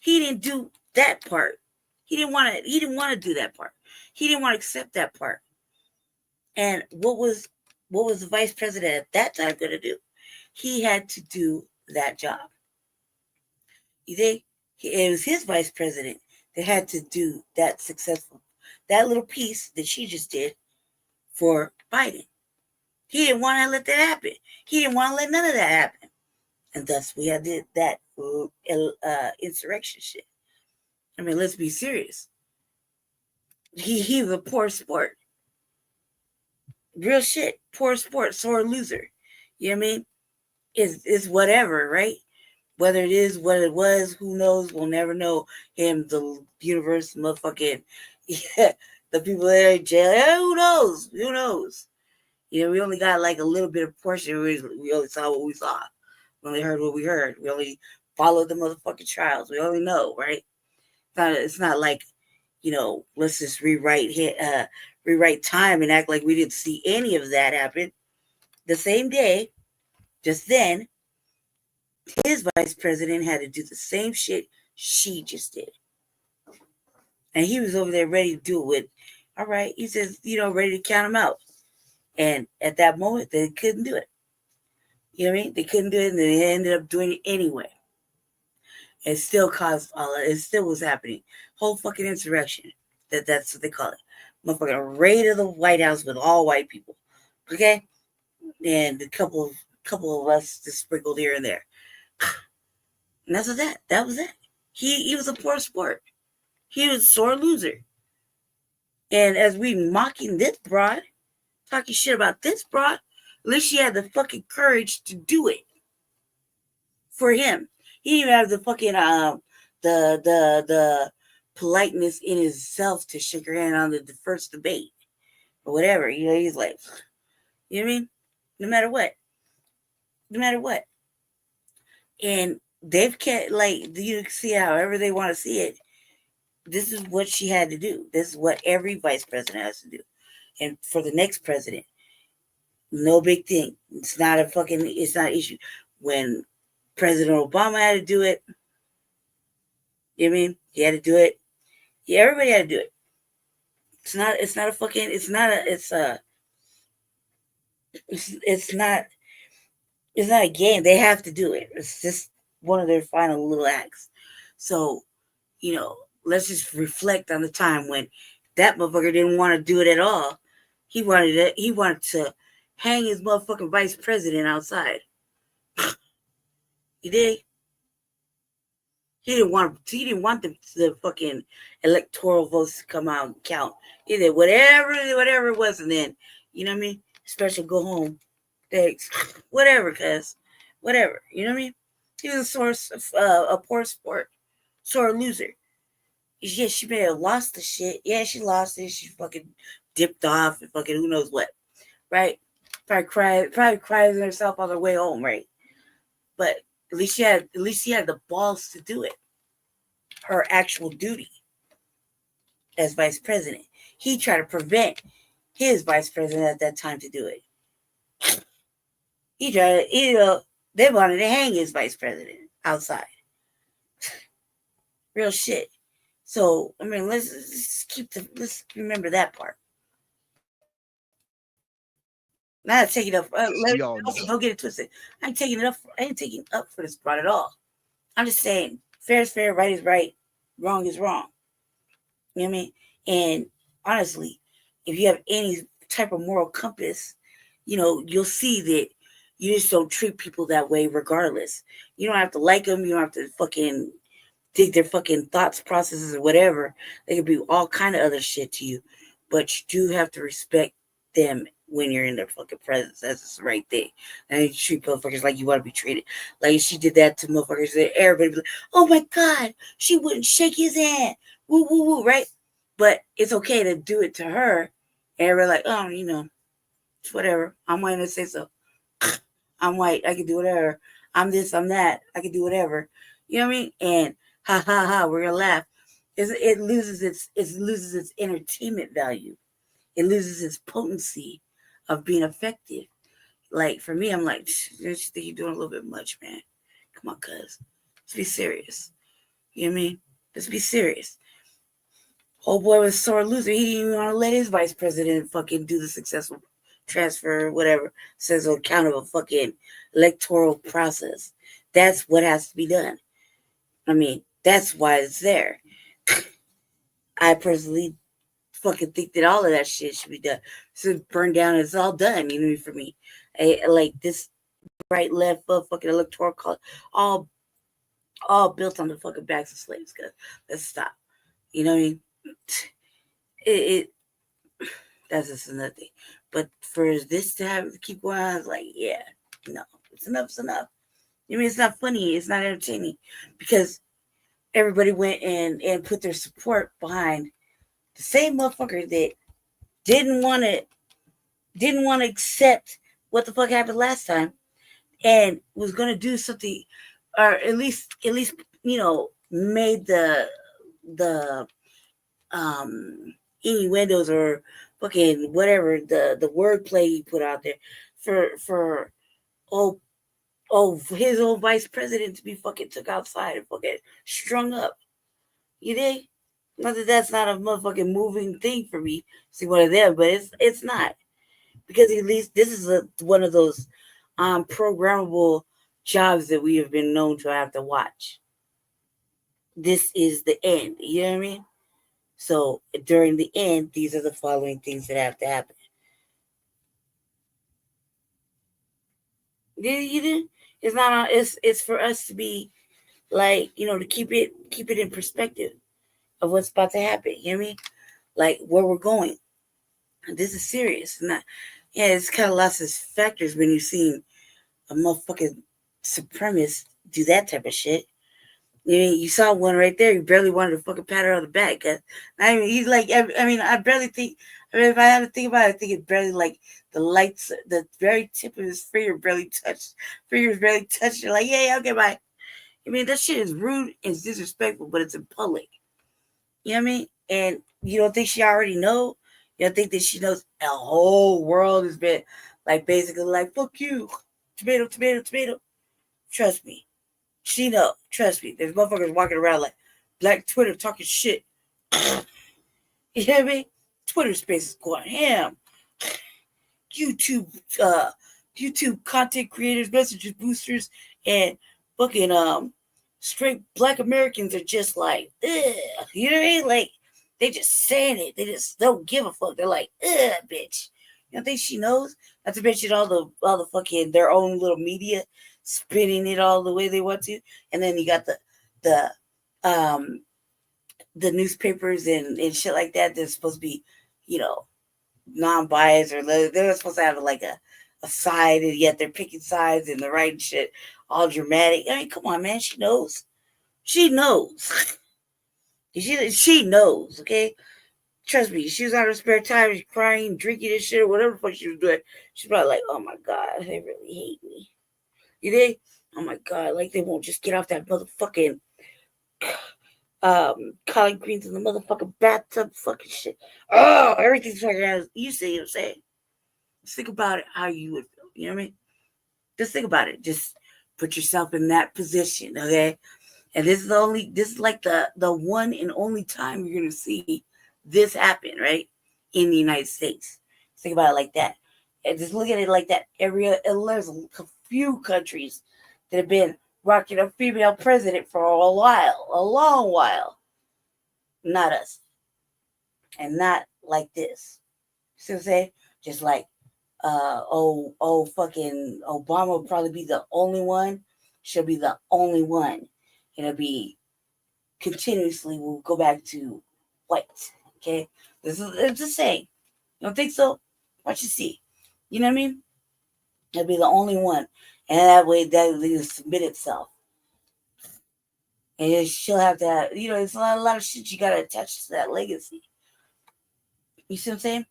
He didn't do that part. He didn't want to do that part. He didn't want to accept that part. And what was the vice president at that time going to do? He had to do that job. You think? It was his vice president that had to do that little piece that she just did for Biden. He didn't want to let that happen. He didn't want to let none of that happen. And thus we had that insurrection shit. I mean, let's be serious. He was a poor sport. Real shit. Poor sport. Sore loser. You know what I mean? It's whatever, right? Whether it is what it was, who knows? We'll never know. Him, the universe, motherfucking, the people there in jail. Who knows? Who knows? We only got like a little bit of portion. We only saw what we saw. We only heard what we heard. We only followed the motherfucking trials. We only know, right? It's not like, let's just rewrite time and act like we didn't see any of that happen. The same day, just then, his vice president had to do the same shit she just did. And he was over there ready to do it with, all right, he says, ready to count him out. And at that moment, they couldn't do it. You know what I mean? They couldn't do it, and they ended up doing it anyway. It still caused it still was happening. Whole fucking insurrection. That's what they call it. Motherfucking raid of the White House with all white people. Okay? And a couple of us just sprinkled here and there. And that's what that was it. He was a poor sport. He was a sore loser. And as we mocking this broad, talking shit about this broad, at least she had the fucking courage to do it for him. He didn't even have the fucking the politeness in himself to shake her hand on the first debate or whatever. He's like, you know what I mean? No matter what. And they've kept, like, you can see however they want to see it. This is what she had to do. This is what every vice president has to do. And for the next president, no big thing. It's not an issue. When President Obama had to do it, you know what I mean? He had to do it. Yeah, everybody had to do it. It's not a fucking, it's not a, it's not a game. They have to do it. It's just one of their final little acts. So, let's just reflect on the time when that motherfucker didn't want to do it at all. He wanted to hang his motherfucking vice president outside. He did. He didn't want the fucking electoral votes to come out and count. He did whatever it was, and then, you know what I mean? Special go home. Thanks. Whatever, cuz. Whatever. You know what I mean? He was a poor sport. Sore loser. Yeah, she may have lost the shit. Yeah, she lost it. She fucking dipped off and fucking who knows what. Right? Probably cried herself on her way home, right? But at least she had the balls to do it. Her actual duty as vice president. He tried to prevent his vice president at that time to do it. He tried to, they wanted to hang his vice president outside. Real shit. So, I mean, let's remember that part. Not taking up. Don't get it twisted. I ain't taking up for this part at all. I'm just saying, fair is fair, right is right, wrong is wrong. You know what I mean? And honestly, if you have any type of moral compass, you'll see that you just don't treat people that way regardless. You don't have to like them. You don't have to fucking dig their fucking thoughts, processes, or whatever. They could be all kind of other shit to you. But you do have to respect them when you're in their fucking presence. That's the right thing. And you treat motherfuckers like you want to be treated. Like she did that to motherfuckers. Everybody be like, oh my God, she wouldn't shake his hand. Woo, woo, woo, right? But it's okay to do it to her. And everybody like, oh, it's whatever. I'm white and say so. I'm white. I can do whatever. I'm this, I'm that. I can do whatever. You know what I mean? And ha ha ha, we're gonna laugh. It loses its entertainment value. It loses its potency of being effective. Like for me, I'm like, don't you think you're doing a little bit much, man? Come on, cuz. Let's be serious. You know what I mean? Let's be serious. Old boy was a sore loser. He didn't even want to let his vice president fucking do the successful transfer, whatever, says on account of a fucking electoral process. That's what has to be done. I mean, that's why it's there. I personally fucking think that all of that shit should be done. So burned down, it's all done, even for me. Like this right, left, fucking electoral college, all built on the fucking backs of slaves, cuz let's stop. You know what I mean? It that's just another thing. But for this to keep going on, I was like, yeah, no, it's enough. I mean, it's not funny, it's not entertaining, because everybody went and put their support behind the same motherfucker that didn't want to accept what the fuck happened last time, and was gonna do something, or at least made the innuendos or fucking whatever the wordplay he put out there for his own vice president to be fucking took outside and fucking strung up. You dig? Not that that's not a motherfucking moving thing for me. See one of them, but it's not, because at least this is one of those programmable jobs that we have been known to have to watch. This is the end. You know what I mean? So during the end, these are the following things that have to happen. It's not. It's for us to be like, to keep it in perspective of what's about to happen. You know what I mean? Like where we're going. This is serious. Not. Yeah, it's kind of lost its factors when you've seen a motherfucking supremacist do that type of shit. You saw one right there. You barely wanted to fucking pat her on the back. I mean, he's like, I barely think. I mean, if I have to think about it, I think it's barely like the lights, the very tip of his fingers barely touched. You're like, yeah, okay, bye. I mean, that shit is rude and disrespectful, but it's in public. You know what I mean? And you don't think she already know? You don't think that she knows the whole world has been like basically like fuck you, tomato, tomato, tomato. Trust me, she know. Trust me, there's motherfuckers walking around like Black Twitter talking shit. You hear me? Twitter space is going ham. YouTube, YouTube content creators, messages boosters, and fucking straight Black Americans are just like, ugh. You know what I mean? Like they just saying it. They just don't give a fuck. They're like, ugh, bitch. You don't think she knows? Not to mention all the fucking their own little media spinning it all the way they want to, and then you got the um the newspapers and shit like that. They're supposed to be, you know, non-biased, or they're supposed to have like a side, and yet they're picking sides and they're writing shit all dramatic. I mean, come on, man. She knows. She knows. she knows, okay? Trust me, she was on her spare time, she's crying, drinking this shit, or whatever the fuck she was doing. She's probably like, oh my God, they really hate me. You think? Oh my God, like they won't just get off that motherfucking collard greens in the motherfucking bathtub fucking shit. Oh, everything's fucking, you see what I'm saying? Just think about it, how you would feel. You know what I mean? Just think about it. Just put yourself in that position, okay? And this is like the one and only time you're gonna see this happen, right? In the United States. Think about it like that. And just look at it like that. There's a few countries that have been rocking a female president for a while, a long while. Not us. And not like this. See what I'm saying? Just like fucking Obama will probably be the only one. She'll be the only one. It'll be continuously, we'll go back to white. Okay? It's the same. You don't think so? Watch you see. You know what I mean? It'll be the only one. And that way that will submit itself. And she'll have to have, you know, it's a lot of shit you gotta attach to that legacy. You see what I'm saying?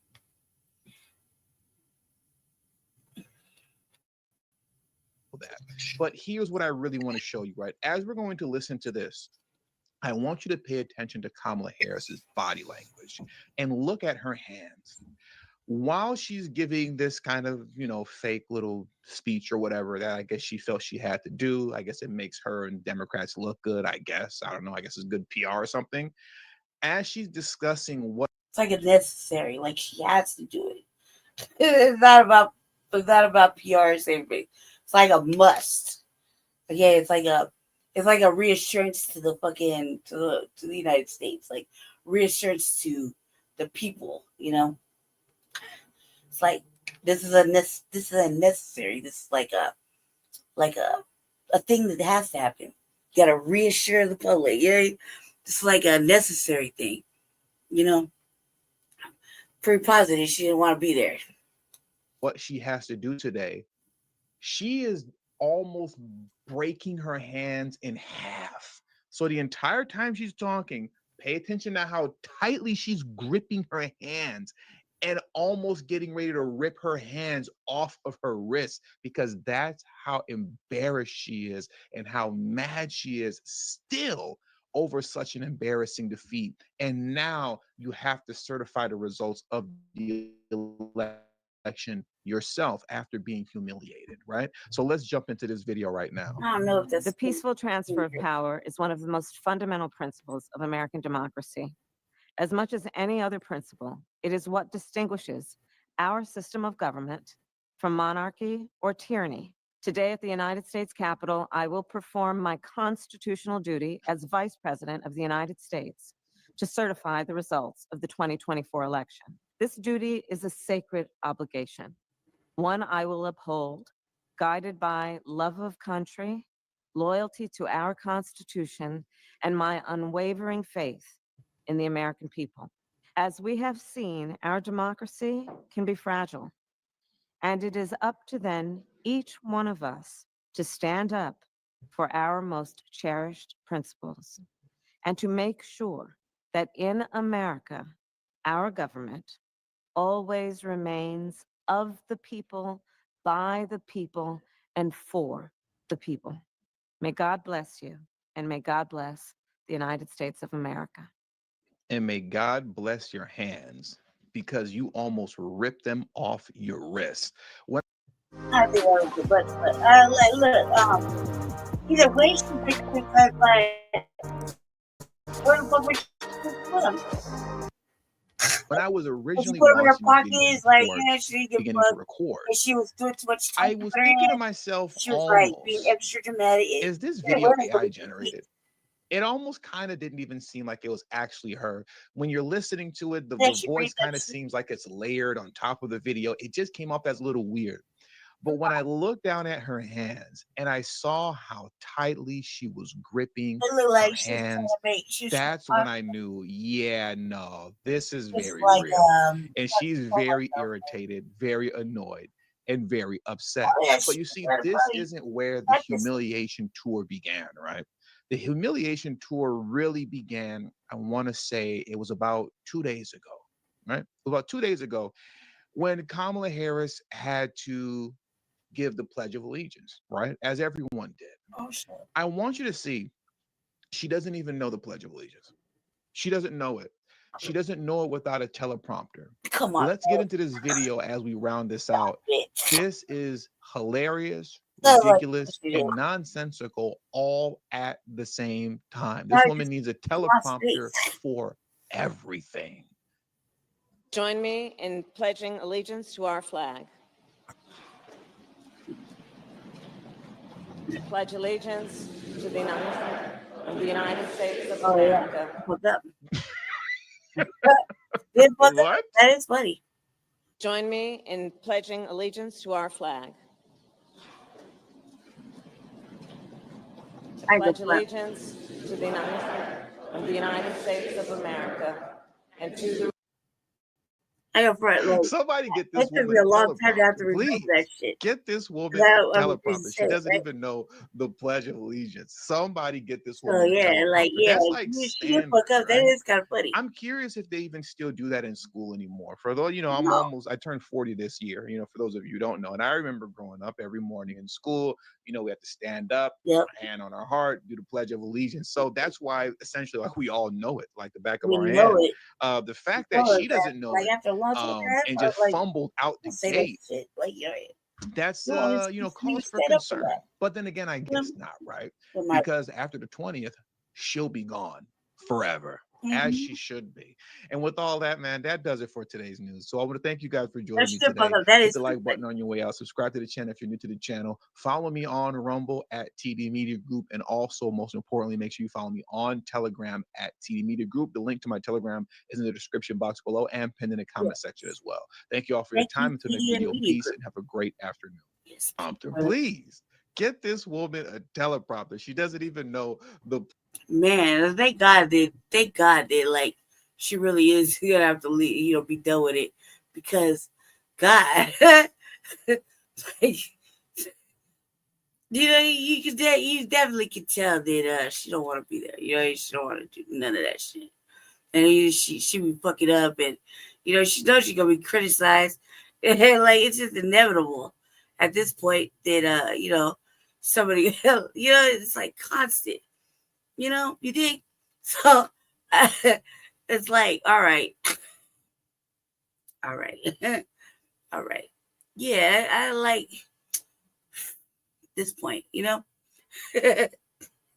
That. But here's what I really want to show you, right? As we're going to listen to this, I want you to pay attention to Kamala Harris's body language and look at her hands. While she's giving this kind of, you know, fake little speech or whatever that I guess she felt she had to do, I guess it makes her and Democrats look good, I guess. I don't know. I guess it's good PR or something. As she's discussing what it's like a necessary, like she has to do it. It's not about PR or anything. It's like a must. Okay, it's like a reassurance to the fucking to the United States, like reassurance to the people. You know, it's like this is a necessary. This is like a thing that has to happen. You gotta reassure the public. Yeah, it's like a necessary thing. You know, pretty positive she didn't want to be there. What she has to do today, she is almost breaking her hands in half. So the entire time she's talking, pay attention to how tightly she's gripping her hands and almost getting ready to rip her hands off of her wrists, because that's how embarrassed she is and how mad she is still over such an embarrassing defeat. And now you have to certify the results of the election yourself after being humiliated, right? So let's jump into this video right now. I don't know if that's The peaceful transfer of power is one of the most fundamental principles of American democracy. As much as any other principle, it is what distinguishes our system of government from monarchy or tyranny. Today at the United States Capitol, I will perform my constitutional duty as Vice President of the United States to certify the results of the 2024 election. This duty is a sacred obligation, one I will uphold, guided by love of country, loyalty to our Constitution, and my unwavering faith in the American people. As we have seen, our democracy can be fragile, and it is up to then each one of us to stand up for our most cherished principles and to make sure that in America, our government always remains of the people, by the people, and for the people. May God bless you, and may God bless the United States of America. And may God bless your hands, because you almost ripped them off your wrist. When I think that was the but look, either way she picked because where the fuck was she from? when I was She originally put them in her watching the video pockets, like, before she didn't give a beginning to fuck. record, And she was doing too much I talking was with her thinking to hand. myself, She was like being almost, extra dramatic. is this Yeah, video women AI generated? It almost kind of didn't even seem like it was actually her. When you're listening to it, the she voice read that kind of shit. seems like it's layered on top of the video. It just came up as a little weird. But when I looked down at her hands and I saw how tightly she was gripping It looked her like she was trying hands, to make. She was trying that's when I knew, yeah, no, this is it's very like real. And like she's very myself. irritated, very annoyed, and very upset. Oh yeah, But she you was see, trying to this party. isn't where the Practice. humiliation tour began, right? The humiliation tour really began, I want to say it was about 2 days ago, right? About 2 days ago, when Kamala Harris had to give the Pledge of Allegiance, right? As everyone did. Oh shit. I want you to see, she doesn't even know the Pledge of Allegiance. She doesn't know it. She doesn't know it without a teleprompter. Come on. Let's get into this video as we round this out. This is hilarious, That's like ridiculous, she and did. nonsensical all at the same time. This woman needs a teleprompter for everything. Join me in pledging allegiance to our flag. Pledge allegiance to the United States of America. What's up? What? That is funny. Join me in pledging allegiance to our flag. I pledge allegiance to the United States of America and to the I know for like somebody get this it took woman me a a long time to have to teleprompter, remember please. that shit. Get this woman That a was teleprompter. She insane, doesn't right? even know the Pledge of Allegiance. Somebody get this So woman a yeah, like teleprompter. That's like she did standard, fuck up. That right? is kind of funny. I'm curious if they even still do that in school anymore. For those, No. I turned 40 this year, for those of you who don't know. And I remember growing up every morning in school, we had to stand up, Yep. put a hand on our heart, do the Pledge of Allegiance. So that's why essentially like we all know it, like the back of We our know hand. it. The fact that she doesn't know Like it after a long time, and just like fumbled out the say gate, that shit. Like that's you know, cause for stand up for concern. that. But then again, I guess not, right? It might- Because after the 20th, she'll be gone forever, as she should be. And with all that, man, that does it for today's news. So I want to thank you guys for joining me today. Hit the like button on your way out. Subscribe to the channel if you're new to the channel. Follow me on Rumble at TD Media Group. And also, most importantly, make sure you follow me on Telegram at TD Media Group. The link to my Telegram is in the description box below and pinned in the comment section as well. Thank you all for your time. Until next video, peace and have a great afternoon. Yes. Please get this woman a teleprompter. She doesn't even know the Man, thank God that like she really is gonna have to leave, be done with it because God, like, you definitely can tell that she don't want to be there. She don't want to do none of that shit, and she be fucking up, and she knows she's gonna be criticized, and like it's just inevitable at this point that somebody else, it's like constant. You think? So it's like, all right. All right. All right. Yeah, I like this point, this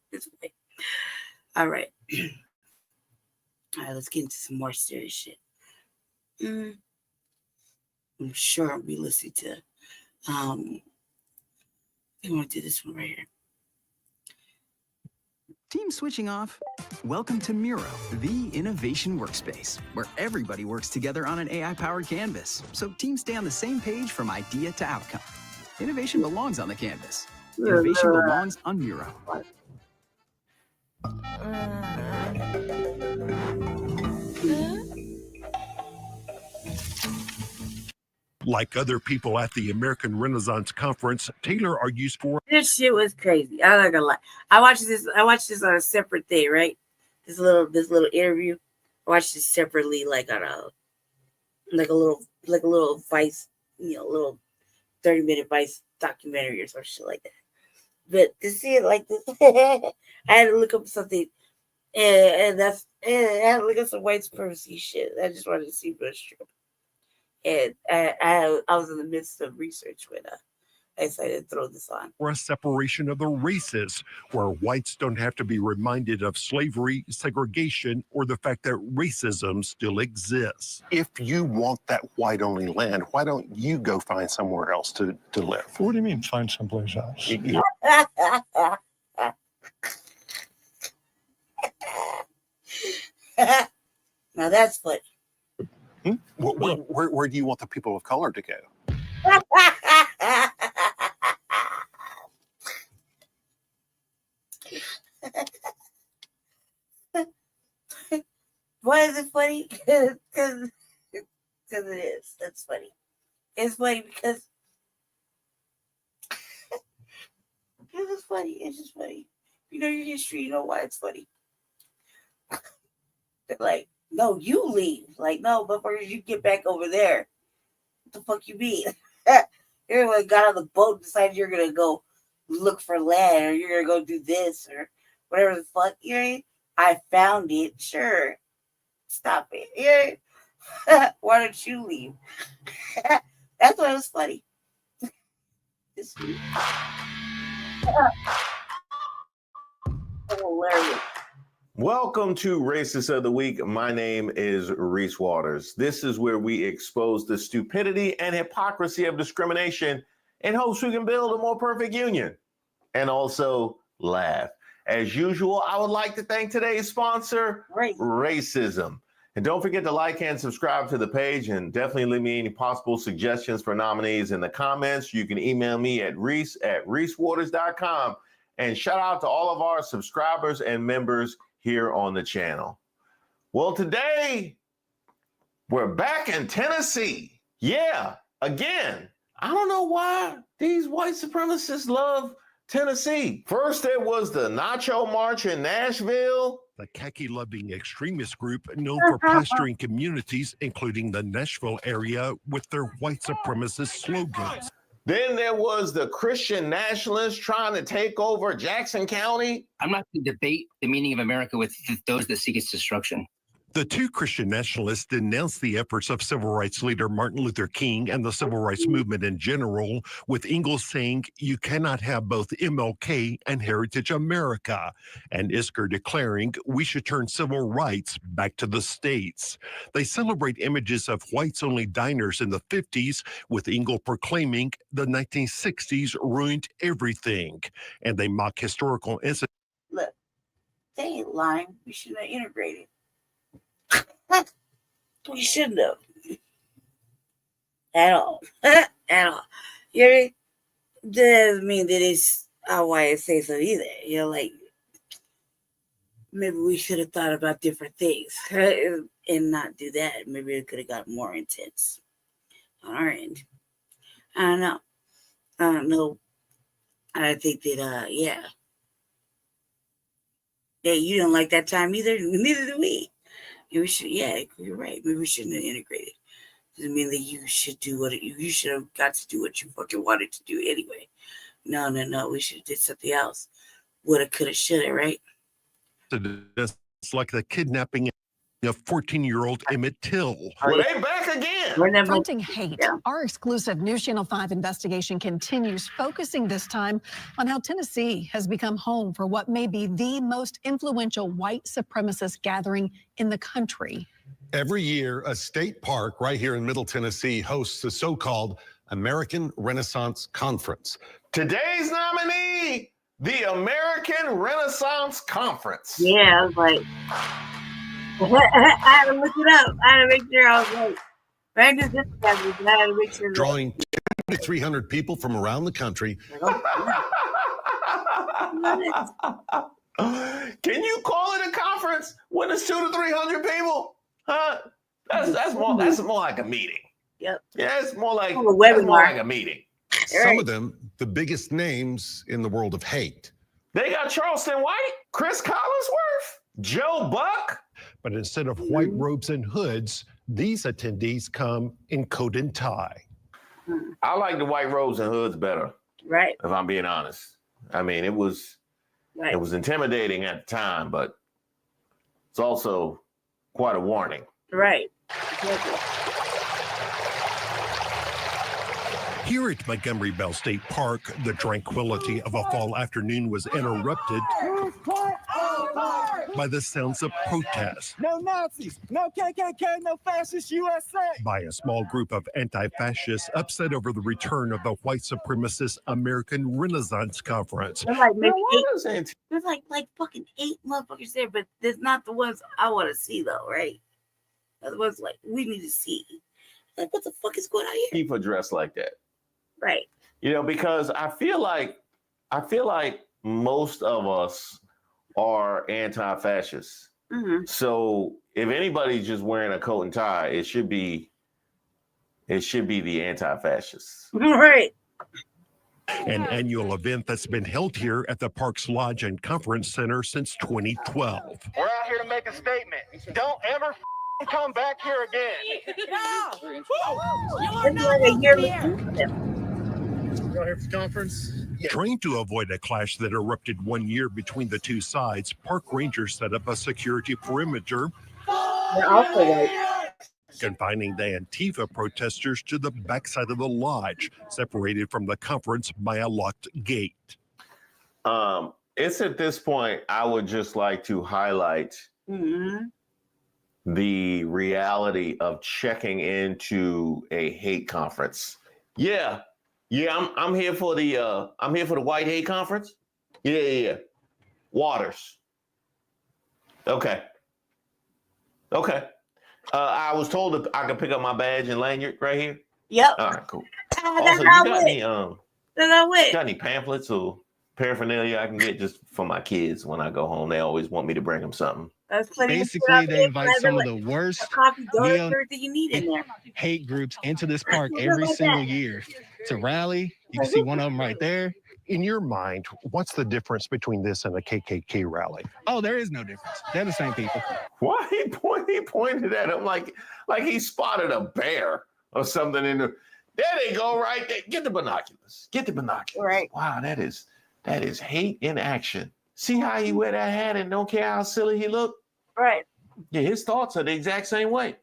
point. All right. All right, let's get into some more serious shit. I'm sure I'll be listening to I want to do this one right here. Team switching off? Welcome to Miro, the innovation workspace, where everybody works together on an AI-powered canvas, so teams stay on the same page from idea to outcome. Innovation belongs on the canvas. Innovation belongs on Miro. Like other people at the American Renaissance Conference, Taylor argues for this shit was crazy. I'm not gonna lie. I watched this on a separate thing, right? This little interview. I watched it separately, like on a little Vice, little 30-minute Vice documentary or some shit like that. But to see it like this, I had to look up something, and I had to look up some white supremacy shit. I just wanted to see if it was true. And I was in the midst of research when I decided to throw this on. Or a separation of the races, where whites don't have to be reminded of slavery, segregation, or the fact that racism still exists. If you want that white-only land, why don't you go find somewhere else to live? What do you mean, find someplace else? Now that's funny. Where do you want the people of color to go? Why is it funny? Because it is. That's funny. It's funny because it's funny. It's just funny. You know your history. You know why it's funny. They're like, no, you leave. Like, no, but first you get back over there. What the fuck you mean? Everyone got on the boat and decided you're gonna go look for land, or you're gonna go do this or whatever the fuck. You know what I mean? I found it. Sure. Stop it. Yeah. Why don't you leave? That's why it was funny. This week. Hilarious. Welcome to Racist of the Week. My name is Reese Waters. This is where we expose the stupidity and hypocrisy of discrimination in hopes we can build a more perfect union and also laugh. As usual, I would like to thank today's sponsor, Racism. And don't forget to like and subscribe to the page, and definitely leave me any possible suggestions for nominees in the comments. You can email me at reese@reesewaters.com. And shout out to all of our subscribers and members here on the channel. Well, today we're back in Tennessee. Yeah, again. I don't know why these white supremacists love Tennessee. First, there was the Nacho March in Nashville. The khaki-loving extremist group known for plastering communities, including the Nashville area, with their white supremacist slogans. Then there was the Christian nationalists trying to take over Jackson County. I'm not going to debate the meaning of America with those that seek its destruction. The two Christian nationalists denounced the efforts of civil rights leader Martin Luther King and the civil rights movement in general, with Ingalls saying you cannot have both MLK and Heritage America, and Isker declaring we should turn civil rights back to the states. They celebrate images of whites-only diners in the 50s, with Ingalls proclaiming the 1960s ruined everything, and they mock historical incidents. Look, they ain't lying. We should have integrated. We shouldn't have at all. At all. You know, doesn't mean that it's why I say so either. You know, like maybe we should have thought about different things and not do that. Maybe it could have got more intense on our end. I don't know. I think that yeah, you don't like that time either. Neither do we. We should, yeah, you're right. Maybe we shouldn't have integrated. Doesn't mean that you should do what you should have got to do what you fucking wanted to do anyway. No. We should have did something else. Woulda, coulda, shoulda, right? It's like the kidnapping of 14-year-old Emmett Till. Well, they back again. Confronting hate. Our exclusive News Channel 5 investigation continues, focusing this time on how Tennessee has become home for what may be the most influential white supremacist gathering in the country. Every year, a state park right here in Middle Tennessee hosts the so-called American Renaissance Conference. Today's nominee, the American Renaissance Conference. Yeah, I was like, I had to look it up. I had to make sure I was like, I had to make sure. Drawing 200 to 300 people from around the country. Can you call it a conference when it's 200 to 300 people? Huh? That's more like a meeting. Yep. Yeah, it's more like, a webinar. more like a meeting. Some of them, the biggest names in the world of hate. They got Charleston White, Chris Collinsworth, Joe Buck. But instead of white robes and hoods, these attendees come in coat and tie. I like the white robes and hoods better. Right. If I'm being honest. I mean, it was intimidating at the time, but it's also quite a warning. Right. Here at Montgomery Bell State Park, the tranquility of a fall afternoon was interrupted by the sounds of protest. No Nazis, no KKK, no fascist USA. By a small group of anti-fascists upset over the return of the white supremacist American Renaissance Conference. There's like maybe there's like fucking 8 motherfuckers there, but there's not the ones I want to see though, right? The ones like we need to see. Like, what the fuck is going on here? People dressed like that. Right. You know, because I feel like most of us are anti-fascists. Mm-hmm. So if anybody's just wearing a coat and tie, it should be the anti-fascists. Right. An annual event that's been held here at the Parks Lodge and Conference Center since 2012. We're out here to make a statement. Don't ever come back here again. No! You are not here. Go here for the conference. Trying to avoid a clash that erupted 1 year between the two sides, park rangers set up a security perimeter, confining the Antifa protesters to the backside of the lodge, separated from the conference by a locked gate. It's at this point I would just like to highlight the reality of checking into a hate conference. Yeah, I'm here for the white hate conference. Yeah. Waters. Okay. I was told that I could pick up my badge and lanyard right here. Yep. All right, cool. That's Also, you got any pamphlets or paraphernalia I can get just for my kids when I go home? They always want me to bring them something. Basically, they invite some of the worst hate groups into this park every single year to rally. You can see one of them right there. In your mind, what's the difference between this and a KKK rally? Oh, there is no difference. They're the same people. Why he pointed at him like he spotted a bear or something in the. There they go, right there. Get the binoculars. Right. Wow, that is hate in action. See how he wear that hat and don't care how silly he look? Right. Yeah, his thoughts are the exact same way.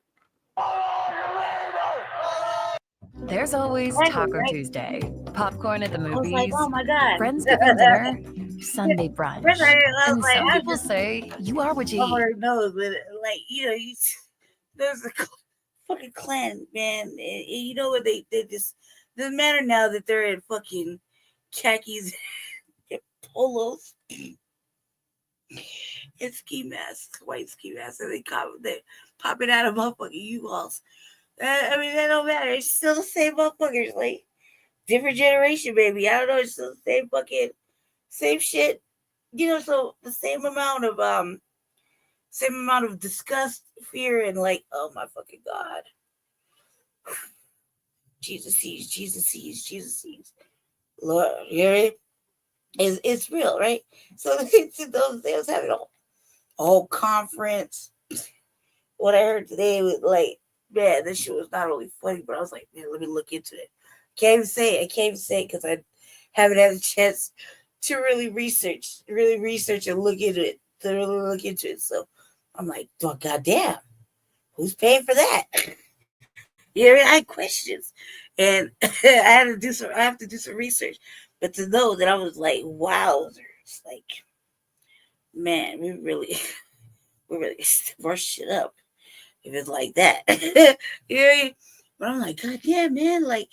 There's always Taco Tuesday, popcorn at the movies, like, oh my God. Friendsgiving dinner, Sunday brunch. And some people say you are what you eat. knows, but like, there's a fucking clan, man. And you know what? They just doesn't matter now that they're in fucking khakis and polos and ski masks, white ski masks, and they popping out of motherfucking U-Hauls. I mean, that don't matter. It's still the same motherfuckers. Like, different generation, baby. I don't know. It's still the same shit. So the same amount of disgust, fear, and like, oh my fucking God. Jesus sees. Lord, you hear it? It's real, right? So they was having a whole conference. What I heard today was like, man, this shit was not only funny, but I was like, man, let me look into it. I can't even say it because I haven't had a chance to really research and look into it. So I'm like, oh, goddamn, who's paying for that? I had questions, and I have to do some research. But to know that I was like, wowzers, like, man, we really step our shit up. If it's like that. But I'm like, God damn, man. Like,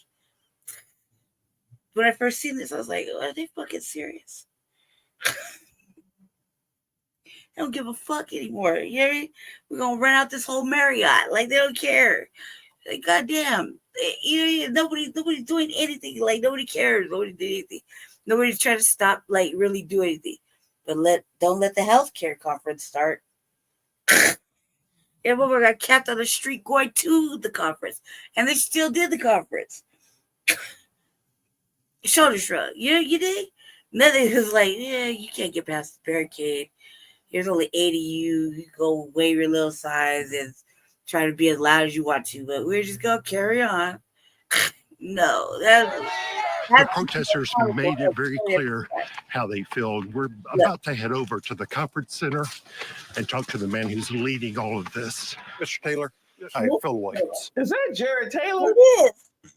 when I first seen this, I was like, are they fucking serious? They don't give a fuck anymore. We're going to rent out this whole Marriott. Like, they don't care. Like, God damn. Nobody's doing anything. Like, nobody cares. Nobody did anything. Nobody's trying to stop, like, really do anything. But don't let the healthcare conference start. Everyone got capped on the street going to the conference, and they still did the conference. Shoulder shrug. You did? Nothing was like, yeah, you can't get past the barricade. There's only 80 of you. You go wave your little size and try to be as loud as you want to, but we're just going to carry on. No. The protesters made it very clear how they feel. We're about to head over to the conference center and talk to the man who's leading all of this. Mr. Taylor, hi, Phil Williams. Is that Jared Taylor? It is.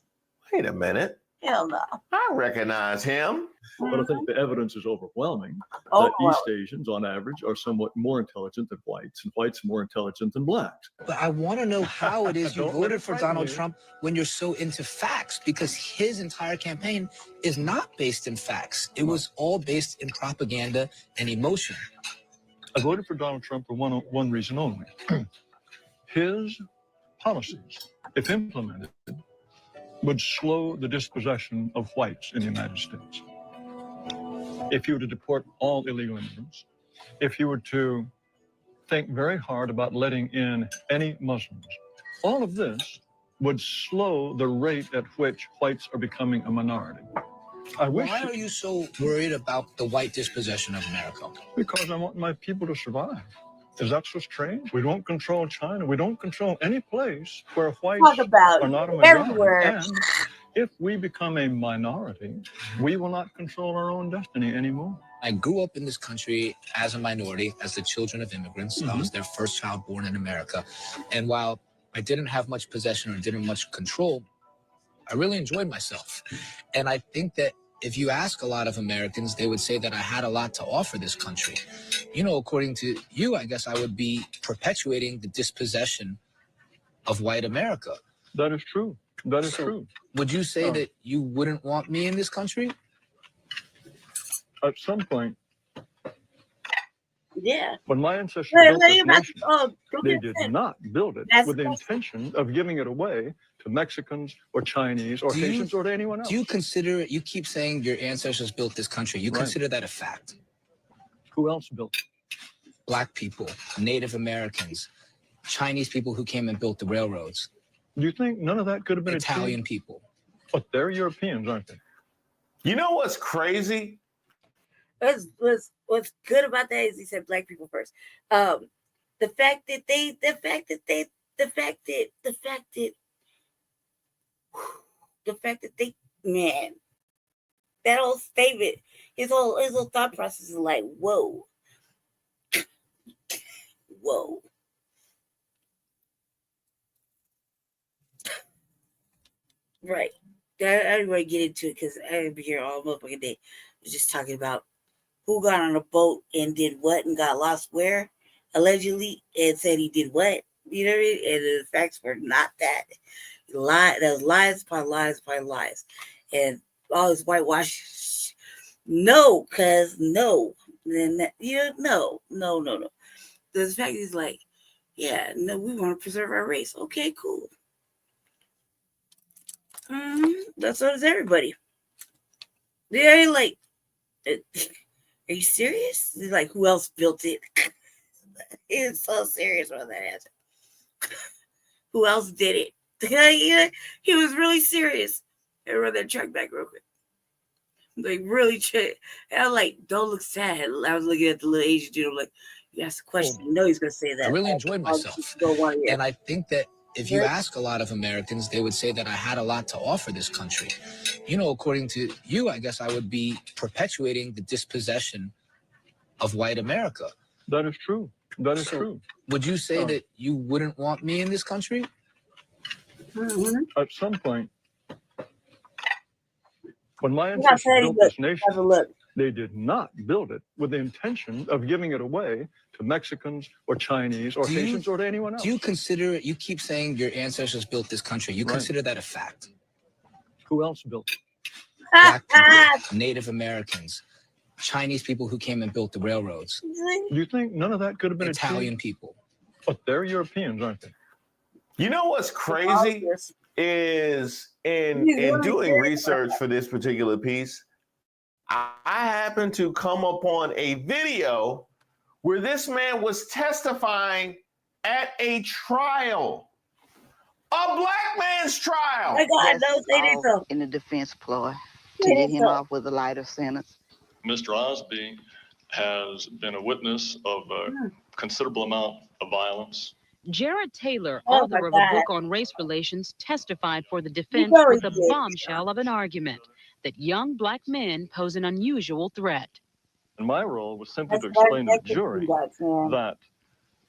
Wait a minute. Hell no. I recognize him. But I think the evidence is overwhelming that Overwhelming. East Asians, on average, are somewhat more intelligent than whites, and whites more intelligent than blacks. But I want to know how it is you Don't let voted it for frighten Donald you. Trump when you're so into facts, because his entire campaign is not based in facts. It was all based in propaganda and emotion. I voted for Donald Trump for one reason only. His policies, if implemented, would slow the dispossession of whites in the United States. If you were to deport all illegal immigrants, if you were to think very hard about letting in any Muslims, all of this would slow the rate at which whites are becoming a minority. Why are you so worried about the white dispossession of America? Because I want my people to survive. Is that so strange? We don't control China. We don't control any place where whites Talk about are not a majority. everywhere. And if we become a minority, we will not control our own destiny anymore. I grew up in this country as a minority, as the children of immigrants. I was their first child born in America. And while I didn't have much possession or didn't much control, I really enjoyed myself. And I think that if you ask a lot of Americans, they would say that I had a lot to offer this country. You know, according to you, I guess I would be perpetuating the dispossession of white America. That is true. That is true. Would you say that you wouldn't want me in this country? At some point, Yeah. when my ancestors Wait, built wait, this you about nation, to- oh, go they get did that. not build it That's with the the- intention of giving it away to Mexicans or Chinese or Haitians or to anyone else. Do you consider, you keep saying your ancestors built this country. You Right. consider that a fact? Who else built it? Black people, Native Americans, Chinese people who came and built the railroads. Do you think none of that could have been Italian achieved? people. But they're Europeans, aren't they? You know what's crazy? What's good about that is he said black people first. The fact that they, man, that whole statement, his whole thought process is like, whoa. Right. I don't want to get into it because I've been here all motherfucking day. We're just talking about who got on a boat and did what and got lost where, allegedly, and said he did what. You know what I mean? And the facts were not that. That was lies upon lies upon lies. And all this whitewash. No, cuz no. Then no. The fact is like, yeah, no, we want to preserve our race. Okay, cool. That's so does everybody. They're like, are you serious? They're like, who else built it? It's so serious about that answer. Who else did it? He was really serious. I run that truck back real quick. Like, really chill. And I'm like, don't look sad. I was looking at the little Asian dude. I'm like, you asked a question. You know he's going to say that. I really enjoyed myself. And I think that if you ask a lot of Americans, they would say that I had a lot to offer this country. You know, according to you, I guess I would be perpetuating the dispossession of white America. That is true. That is true. Would you say that you wouldn't want me in this country? At some point, when my ancestors built this nation, they did not build it with the intention of giving it away to Mexicans or Chinese or Haitians or to anyone else. Do you consider, you keep saying your ancestors built this country. You consider that a fact? Who else built it? Black people, Native Americans, Chinese people who came and built the railroads. Do you think none of that could have been Italian achieved? people. But they're Europeans, aren't they? You know what's crazy is in doing research for this particular piece, I happened to come upon a video where this man was testifying at a trial, a black man's trial. My God, no, they did so. In the defense ploy to get him off with a lighter sentence. Mr. Osby has been a witness of a considerable amount of violence. Jared Taylor, Oh, author my of God. a book on race relations, testified for the defense know with he a did. bombshell of an argument that young black men pose an unusual threat. And my role was simply to That's why explain to the that's what jury you got, man. that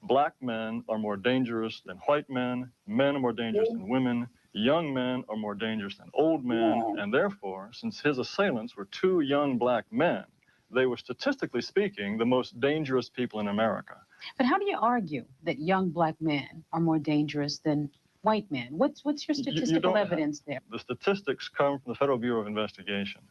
black men are more dangerous than white men, men are more dangerous than women, young men are more dangerous than old men, and therefore, since his assailants were two young black men, they were statistically speaking the most dangerous people in America. But how do you argue that young black men are more dangerous than white men? What's your statistical evidence there? The statistics come from the Federal Bureau of Investigation.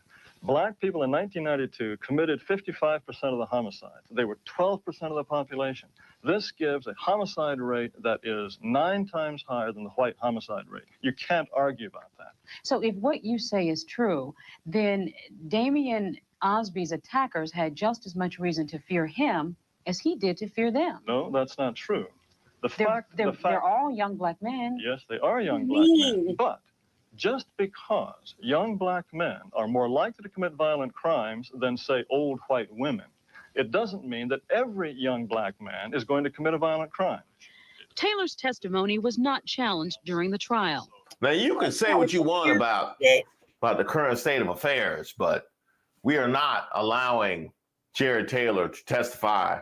Black people in 1992 committed 55% of the homicides. They were 12% of the population. This gives a homicide rate that is 9 times higher than the white homicide rate. You can't argue about that. So if what you say is true, then Damian Osby's attackers had just as much reason to fear him as he did to fear them. No, that's not true. They're all young black men. Yes, they are young black men, but just because young black men are more likely to commit violent crimes than, say, old white women, it doesn't mean that every young black man is going to commit a violent crime. Taylor's testimony was not challenged during the trial. Now, you can say what you want about the current state of affairs, but we are not allowing Jared Taylor to testify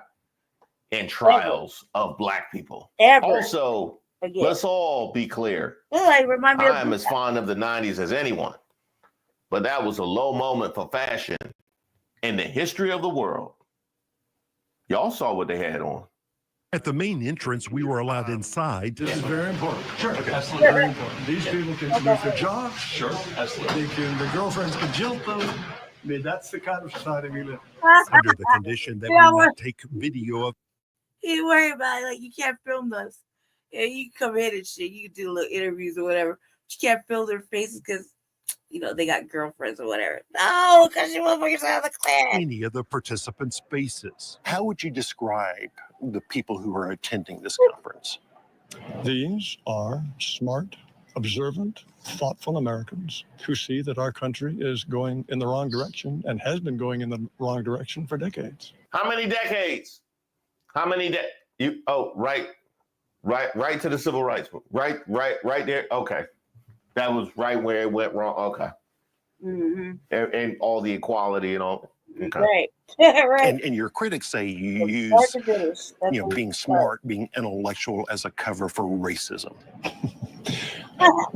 in trials of black people. Also, let's all be clear. I am as fond of the 90s as anyone, but that was a low moment for fashion in the history of the world. Y'all saw what they had on. At the main entrance, we were allowed inside. This is very important. Sure, absolutely very important. These people can commit their jobs. Sure, absolutely. The girlfriends can jilt them. I mean, that's the kind of society we live in. Under the condition that we not take video of. You worry about it, like you can't film us. Yeah, you can come in and shit. You can do little interviews or whatever. But you can't film their faces because, you know, they got girlfriends or whatever. No, because you motherfuckers out of the class. Any of the participants' faces. How would you describe the people who are attending this conference? These are smart, observant, thoughtful Americans who see that our country is going in the wrong direction and has been going in the wrong direction for decades. How many decades? How many right to the civil rights. Right there. Okay. That was right where it went wrong. Okay. Mm-hmm. And all the equality and all. Okay. Right. Right. And your critics say you use, being smart, being intellectual as a cover for racism.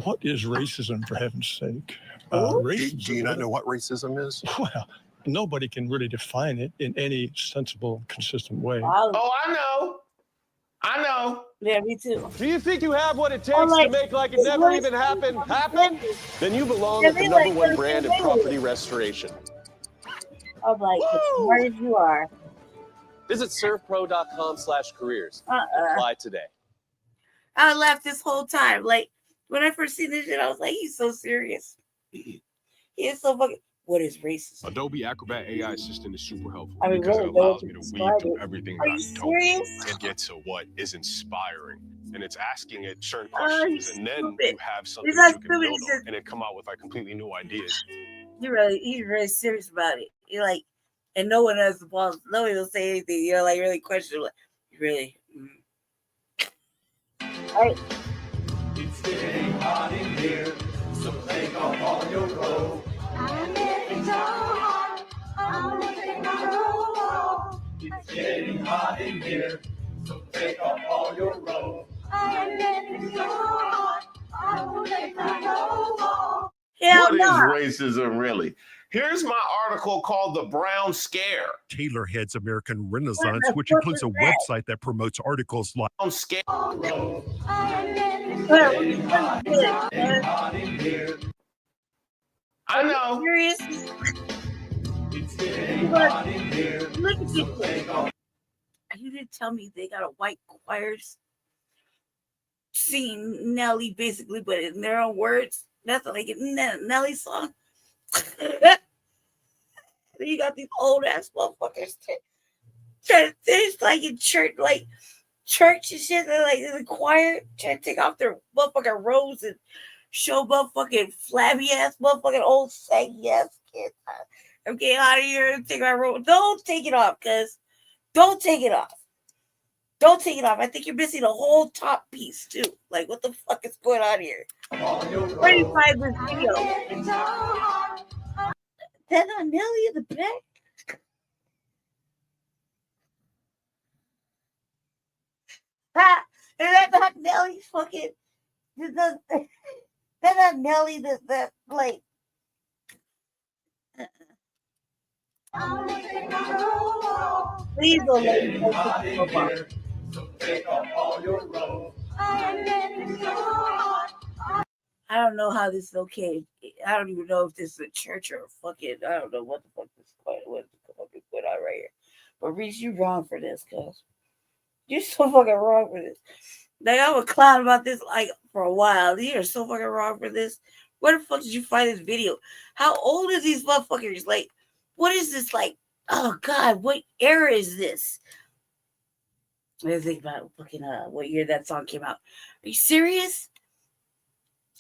What is racism, for heaven's sake? Racism, do you not know what racism is? Well, nobody can really define it in any sensible, consistent way. Oh, I know. Yeah, me too. Do you think you have what it takes to make like it never even happened happen? Then you belong at the #1 brand in property restoration. I'm like, as smart as you are. Visit surfpro.com/careers. Apply today. I laughed this whole time. Like, when I first seen this shit, I was like, he's so serious. He is so fucking... What is racism? Adobe Acrobat AI Assistant is super helpful because it allows me to weed through it. everything Are that you I don't serious? and get to what is inspiring. And it's asking it certain questions, and then you have something that you can build on, and it come out with like completely new ideas. He's really serious about it. You're like, and no one has the balls. Nobody will say anything. You're like really questioning, like, really. All right. It's getting hot in here, so take off all your clothes. I'm getting so hot, I wanna take my robe off. It's getting hot in here, so take off all your robes. I am getting so hot, I wanna take my robe off. What is racism really? Here's my article called The Brown Scare. Taylor heads American Renaissance, which includes a website that promotes articles like Brown Scare. I know. Look at you. You didn't tell me they got a white choirs singing Nelly, basically, but in their own words. That's like a Nelly song. You got these old ass motherfuckers trying to finish like in church, and shit. They're like in the choir trying to take off their motherfucking robes and show motherfucking flabby ass motherfucking old saggy ass kids. I'm getting out of here and take my robe. Don't take it off, cuz. Don't take it off. Don't take it off. I think you're missing a whole top piece too. Like, what the fuck is going on here? Where do you find this video? That not Nelly in the back? Ha! Is that not Nelly fucking? that Nelly that like? Please don't let me go to the football. I don't know how this is okay. I don't even know if this is a church or a fucking. I don't know what the fuck this is going on right here. But Reese, you wrong for this, cuz you're so fucking wrong for this. Like I was clown about this like for a while. You're so fucking wrong for this. Where the fuck did you find this video? How old is these motherfuckers? Like, what is this like? Oh God, what era is this? Let's think about fucking what year that song came out. Are you serious?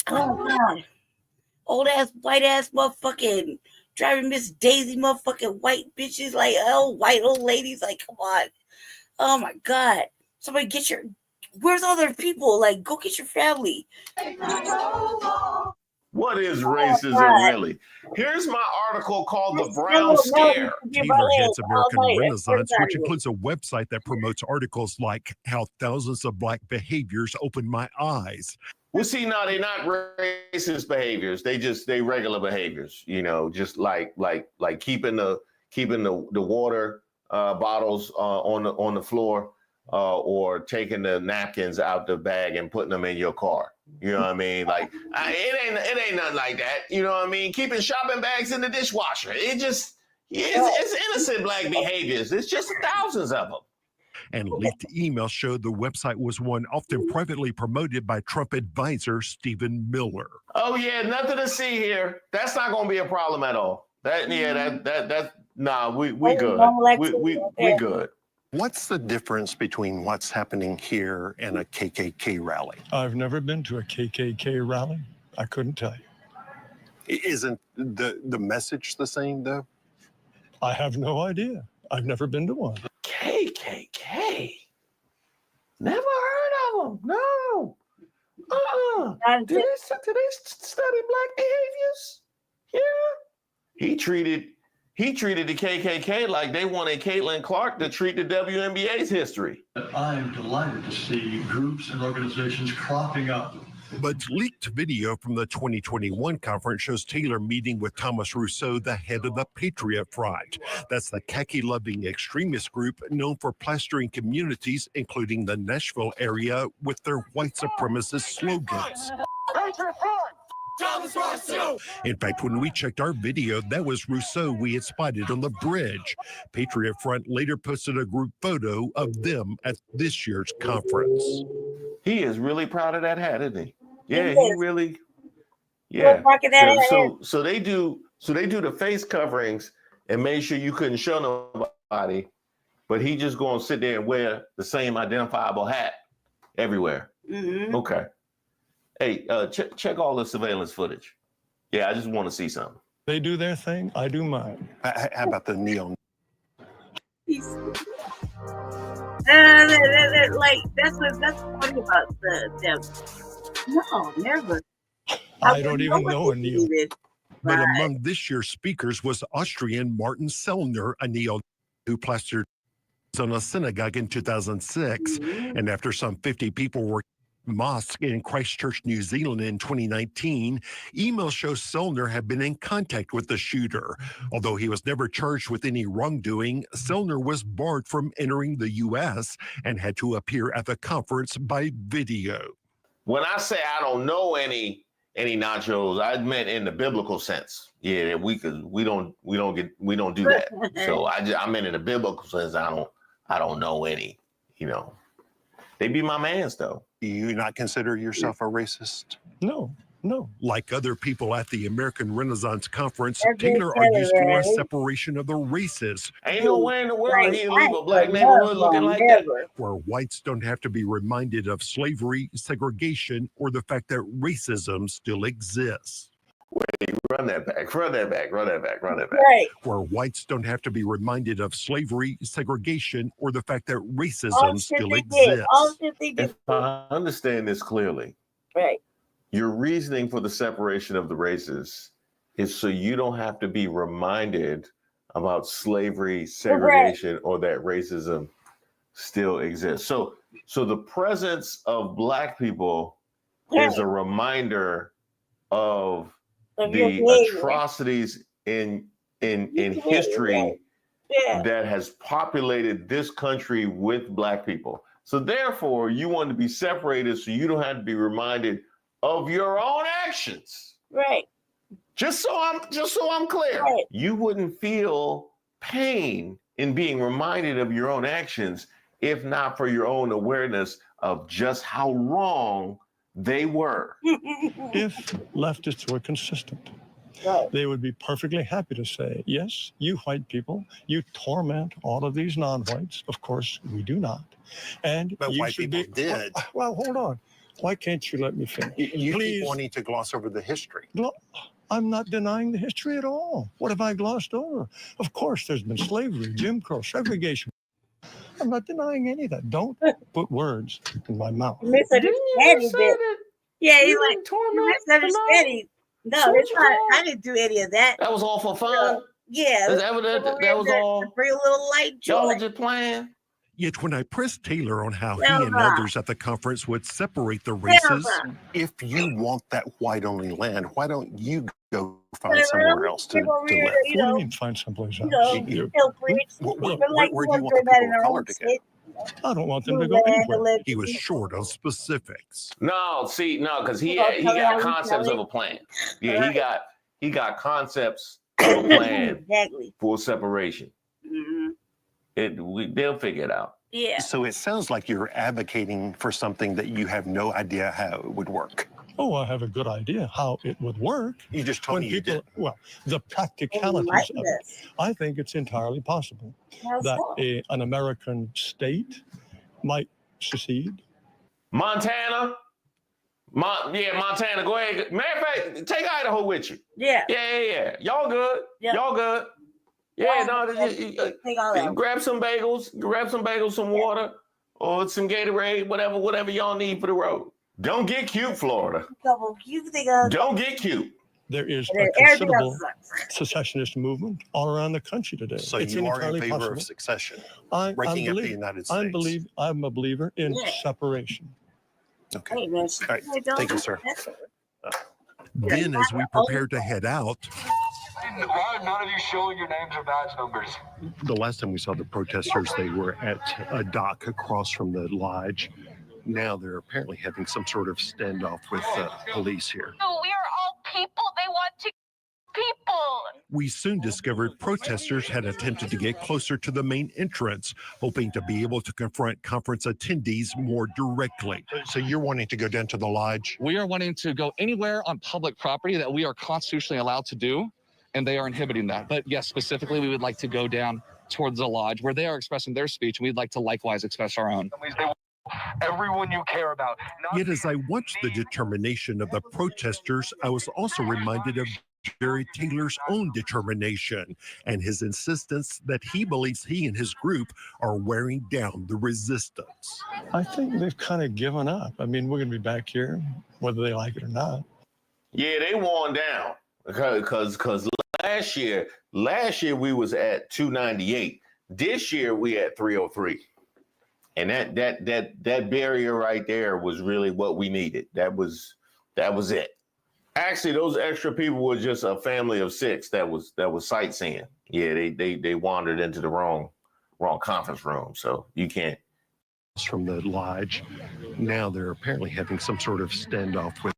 Oh God. Old ass, white ass motherfucking driving Miss Daisy motherfucking white bitches, like white old ladies, like come on. Oh my God. Somebody get your where's all their people? Like go get your family. What is racism really? Here's my article called The Brown Scare. Taylor heads American Renaissance, which includes a website that promotes articles like how thousands of Black behaviors opened my eyes. Well, see, no, they're not racist behaviors. They regular behaviors. You know, just like keeping the water bottles on the floor, or taking the napkins out the bag and putting them in your car. You know what I mean? Like it ain't nothing like that. You know what I mean? Keeping shopping bags in the dishwasher. It's innocent Black behaviors. It's just thousands of them. And leaked emails showed the website was one often privately promoted by Trump advisor Stephen Miller. Oh yeah, nothing to see here. That's not going to be a problem at all. We good. We good. What's the difference between what's happening here and a KKK rally? I've never been to a KKK rally. I couldn't tell you. Isn't the message the same, though? I have no idea. I've never been to one. KKK? Never heard of them. No. Did they study Black behaviors? Yeah. He treated the KKK like they wanted Caitlin Clark to treat the WNBA's history. I am delighted to see groups and organizations cropping up. But leaked video from the 2021 conference shows Taylor meeting with Thomas Rousseau, the head of the Patriot Front. That's the khaki-loving extremist group known for plastering communities, including the Nashville area, with their white supremacist slogans. In fact, when we checked our video, that was Rousseau we had spotted on the bridge. Patriot Front later posted a group photo of them at this year's conference. He is really proud of that hat, isn't he? Yeah, he really. Yeah. So they do the face coverings and made sure you couldn't show nobody, but he just gonna sit there and wear the same identifiable hat everywhere. Mm-hmm. Okay. Hey, check all the surveillance footage. Yeah, I just want to see something. They do their thing. I do mine. How about the neon? Like that's funny about them. No, never. I don't even know a neo. But among this year's speakers was Austrian Martin Sellner, a neo who plastered on a synagogue in 2006, and after some 50 people were mosque in Christchurch, New Zealand in 2019, emails show Sellner had been in contact with the shooter. Although he was never charged with any wrongdoing, Sellner was barred from entering the U.S. and had to appear at the conference by video. When I say I don't know any nachos, I meant in the biblical sense. Yeah, we don't do that. So I meant in the biblical sense. I don't know any. You know, they be my mans though. Do you not consider yourself a racist? No. Like other people at the American Renaissance Conference, Taylor argues for a separation of the races. Ain't no way in the world he'd leave a Black neighborhood looking like that. Where whites don't have to be reminded of slavery, segregation, or the fact that racism still exists. Wait, run that back. Right. Where whites don't have to be reminded of slavery, segregation, or the fact that racism still exists. If I understand this clearly, right. Your reasoning for the separation of the races is so you don't have to be reminded about slavery, segregation, or that racism still exists. So the presence of Black people is a reminder of Of the your behavior. atrocities in history that has populated this country with Black people. So therefore, you want to be separated so you don't have to be reminded of your own actions. Right. Just so I'm clear, Right. you wouldn't feel pain in being reminded of your own actions if not for your own awareness of just how wrong they were. If leftists were consistent, they would be perfectly happy to say, yes, you white people, you torment all of these non-whites. Of course, we do not. And But you white should people did. Well, hold on. Why can't you let me finish? You Please. keep wanting to gloss over the history. I'm not denying the history at all. What have I glossed over? Of course, there's been slavery, Jim Crow, segregation. I'm not denying any of that. Don't put words in my mouth. Misunderstanding it. Yeah, he's like, you misunderstanding. No, it's not. I didn't do any of that. That was all for fun? Yeah. That was all? To bring a little light joy. Y'all were just playing? Yet when I pressed Taylor on how he Never. and others at the conference would separate the races, if you want that white-only land, why don't you go find somewhere else to live? What do you mean find someplace else? Where do you want the people of color to go? I don't want them to go anywhere. He was short on specifics. No, because he got concepts of a plan. Yeah, he got concepts of a plan for separation. They'll figure it out. Yeah. So it sounds like you're advocating for something that you have no idea how it would work. Oh, I have a good idea how it would work. You just told me you did. Well, the practicalities of it. I think it's entirely possible that an American state might secede. Montana. Montana. Go ahead. Matter of fact, take Idaho with you. Yeah. Yeah. Y'all good. Yep. Y'all good. Yeah, grab some bagels, some water, or some Gatorade, whatever y'all need for the road. Don't get cute, Florida. Don't get cute. There is a considerable secessionist movement all around the country today. So it's you are in entirely favor possible. of succession, breaking up the United States. I'm a believer in separation. Okay. All right. Thank you, sir. Then, as we prepare to head out, Why are none of you showing your names or badge numbers? the last time we saw the protesters, they were at a dock across from the lodge. Now they're apparently having some sort of standoff with police here. No, we are all people. They want to people. We soon discovered protesters had attempted to get closer to the main entrance, hoping to be able to confront conference attendees more directly. So you're wanting to go down to the lodge? We are wanting to go anywhere on public property that we are constitutionally allowed to do, and they are inhibiting that. But yes, specifically, we would like to go down towards the lodge where they are expressing their speech, and we'd like to likewise express our own. Everyone you care about. Yet as I watched the determination of the protesters, I was also reminded of Jerry Taylor's own determination and his insistence that he believes he and his group are wearing down the resistance. I think they've kind of given up. I mean, we're going to be back here, whether they like it or not. Yeah, they worn down because last year we was at 298. This year we at 303. And that barrier right there was really what we needed. That was it. Actually, those extra people were just a family of 6 that was sightseeing. Yeah, they wandered into the wrong conference room, so you can't. From the lodge, now they're apparently having some sort of standoff with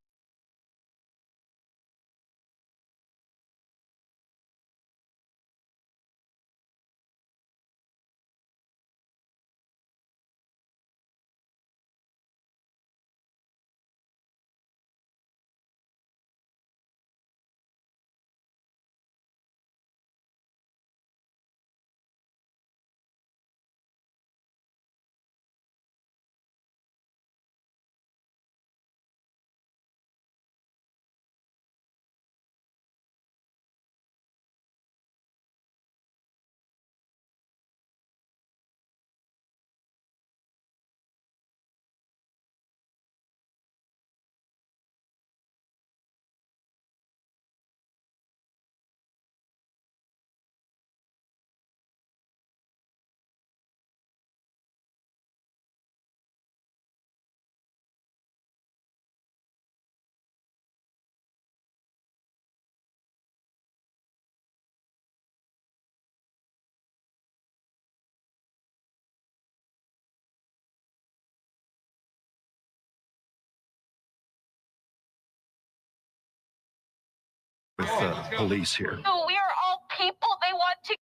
police here. No, we are all people. They want to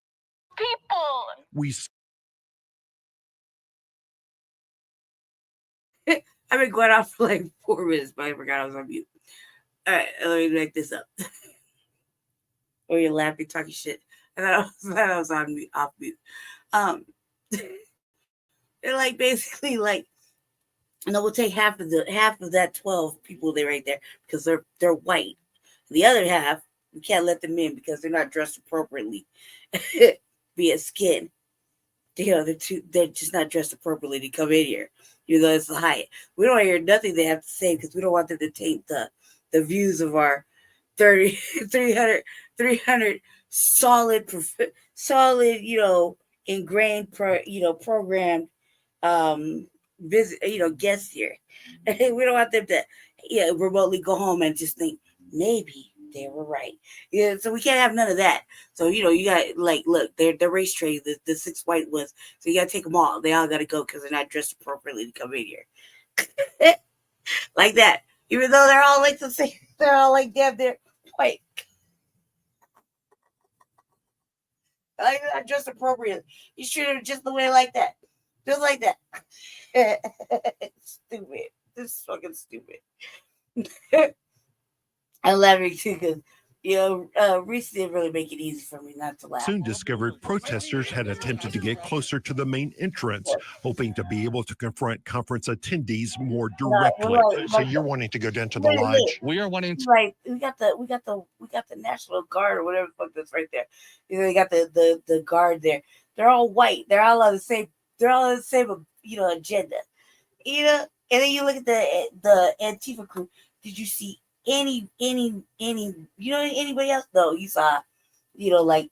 people. We I've been going off for like 4 minutes, but I forgot I was on mute. All right, let me make this up. Or you're laughing, talking shit. I thought I was on mute, off mute. They're like basically like, no, we'll take half of that 12 people there right there because they're white. The other half, we can't let them in because they're not dressed appropriately via skin. You know, they're just not dressed appropriately to come in here, even though it's the Hyatt. We don't hear nothing they have to say because we don't want them to taint the views of our 300 solid, ingrained, programmed visit, guests here. We don't want them to remotely go home and just think maybe they were right. Yeah, so we can't have none of that. So you got look, they're race trading the 6 white ones. So you got to take them all. They all got to go because they're not dressed appropriately to come in here. Like that. Even though they're all like the same, they're all like damn, they're white. Like not dressed appropriately. You treat them just the way like that. Just like that. Stupid. This is fucking stupid. I'm laughing too because, Reese didn't really make it easy for me not to laugh. soon discovered protesters had attempted to get closer to the main entrance, hoping to be able to confront conference attendees more directly. So you're wanting to go down to the lodge? We are wanting to. Right, we got the National Guard or whatever the fuck that's right there. They got the guard there. They're all white. They're all on the same. They're all on the same, agenda. And then you look at the Antifa crew. Did you see anybody else? No, you saw, like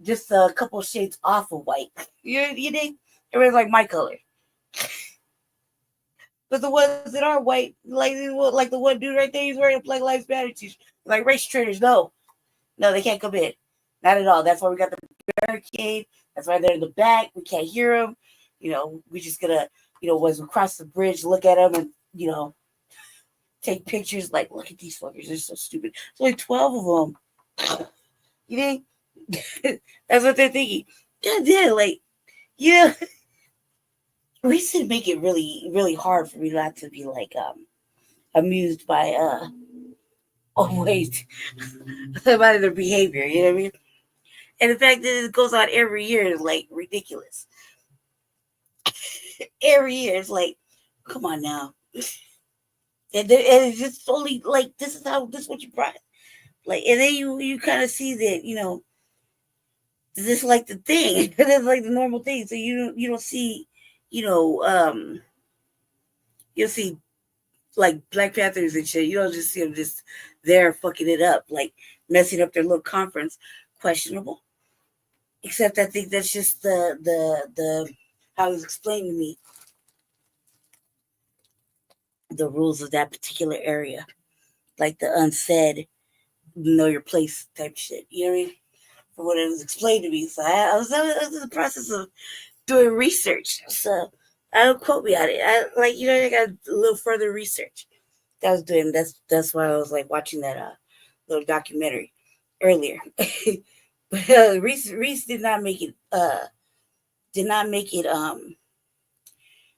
just a couple of shades off of white. You think everybody's like my color. But the ones that are white, like the one dude right there, he's wearing a Black Lives Matter t-shirt. Like race traitors, no, they can't come in, not at all. That's why we got the barricade. That's why they're in the back. We can't hear them. We just gonna, once we cross the bridge, look at them and take pictures. Like, look at these fuckers. They're so stupid. There's only 12 of them. You think? That's what they're thinking. God damn, we should make it really, really hard for me not to be amused by by their behavior. You know what I mean? And the fact that it goes on every year is ridiculous. Every year it's come on now. And it's just only this is what you brought. And then you kind of see that, this is the thing. This is the normal thing. So you don't see, you'll see Black Panthers and shit. You don't just see them just there fucking it up, messing up their little conference. Questionable. Except I think that's just the how it was explained to me. The rules of that particular area, the unsaid, know your place type shit. You know what I mean? For what it was explained to me. So I was in the process of doing research. So I don't quote me on it. I got a little further research that I was doing. That's why I was watching that little documentary earlier. But Reese did not make it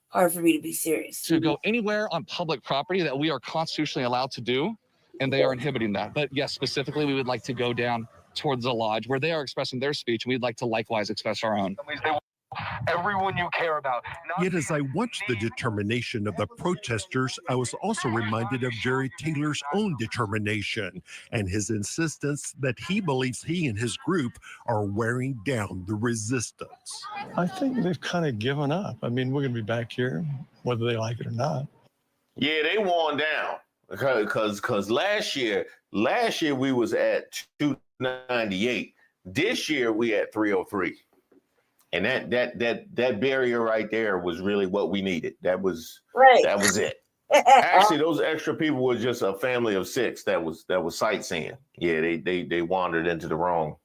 hard for me to be serious. To go anywhere on public property that we are constitutionally allowed to do, and they are inhibiting that. But yes, specifically, we would like to go down towards the lodge where they are expressing their speech, and we'd like to likewise express our own. Everyone you care about. Yet as I watched the determination of the protesters, I was also reminded of Jerry Taylor's own determination and his insistence that he believes he and his group are wearing down the resistance. I think they've kind of given up. I mean, we're going to be back here, whether they like it or not. Yeah, they worn down because last year we was at 298. This year we at 303. And that barrier right there was really what we needed. That was right. That was it. Actually, those extra people were just a family of 6 that was sightseeing. Yeah, they wandered into the wrong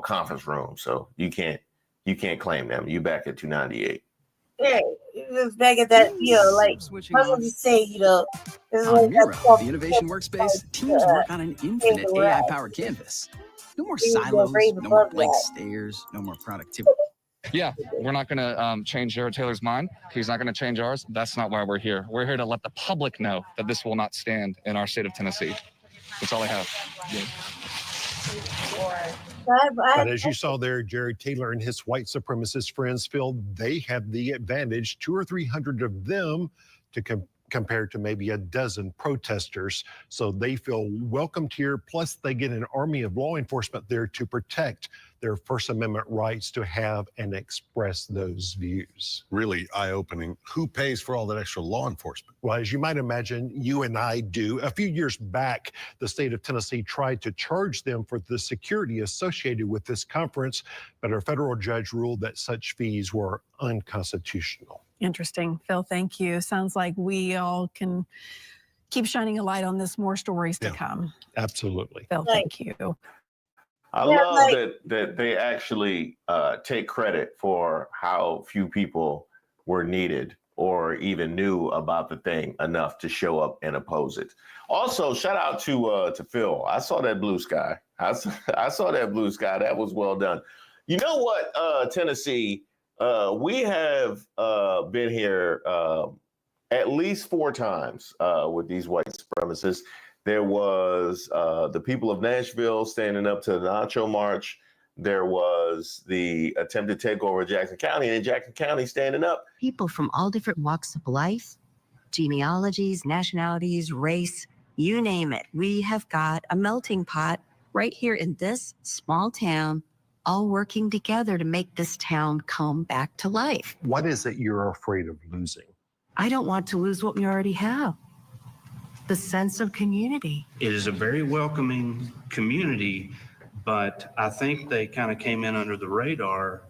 conference room. So you can't claim them. You back at 298. Yeah, he was back at that, like, I was just saying, this is On what Mira, the innovation workspace, teams work on an infinite AI-powered canvas. No more silos, no more blank stares, no more productivity. Yeah, we're not going to change Jared Taylor's mind. He's not going to change ours. That's not why we're here. We're here to let the public know that this will not stand in our state of Tennessee. That's all I have. Yeah. But as you saw there, Jared Taylor and his white supremacist friends feel they have the advantage, 200 or 300 of them, to compared to maybe a dozen protesters. So they feel welcomed here. Plus, they get an army of law enforcement there to protect their First Amendment rights to have and express those views. Really eye-opening. Who pays for all that extra law enforcement? Well, as you might imagine, you and I do. A few years back, the state of Tennessee tried to charge them for the security associated with this conference, but a federal judge ruled that such fees were unconstitutional. Interesting. Phil, thank you. Sounds like we all can keep shining a light on this. More stories to come. Absolutely. Phil, thank you. I love that they actually take credit for how few people were needed or even knew about the thing enough to show up and oppose it. Also, shout out to Phil. I saw that blue sky. I saw that blue sky. That was well done. You know what, Tennessee? We have been here at least 4 times with these white supremacists. There was the people of Nashville standing up to the Nacho March. There was the attempted takeover of Jackson County, and Jackson County standing up. People from all different walks of life, genealogies, nationalities, race, you name it. We have got a melting pot right here in this small town, all working together to make this town come back to life. What is it you're afraid of losing? I don't want to lose what we already have. The sense of community. It is a very welcoming community, but I think they kind of came in under the radar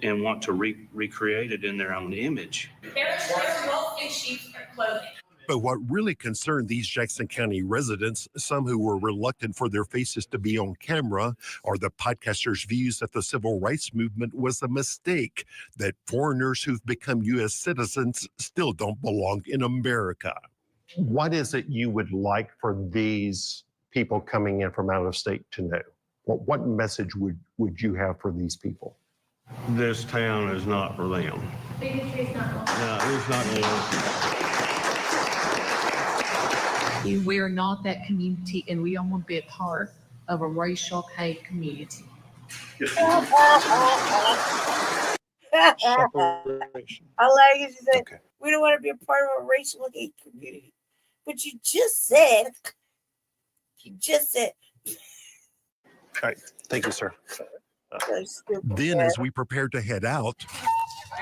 and want to recreate it in their own image. They're both in sheep's clothing. But what really concerned these Jackson County residents, some who were reluctant for their faces to be on camera, are the podcasters' views that the civil rights movement was a mistake, that foreigners who've become U.S. citizens still don't belong in America. What is it you would like for these people coming in from out of state to know? What message would you have for these people? This town is not for them. Bigotry is not wrong. No, it's not them. We're not that community, and we don't want to be a part of a racial hate community. I like it. She said, we don't want to be a part of a racial hate community. But you just said. All right. Thank you, sir. Then, as we prepare to head out,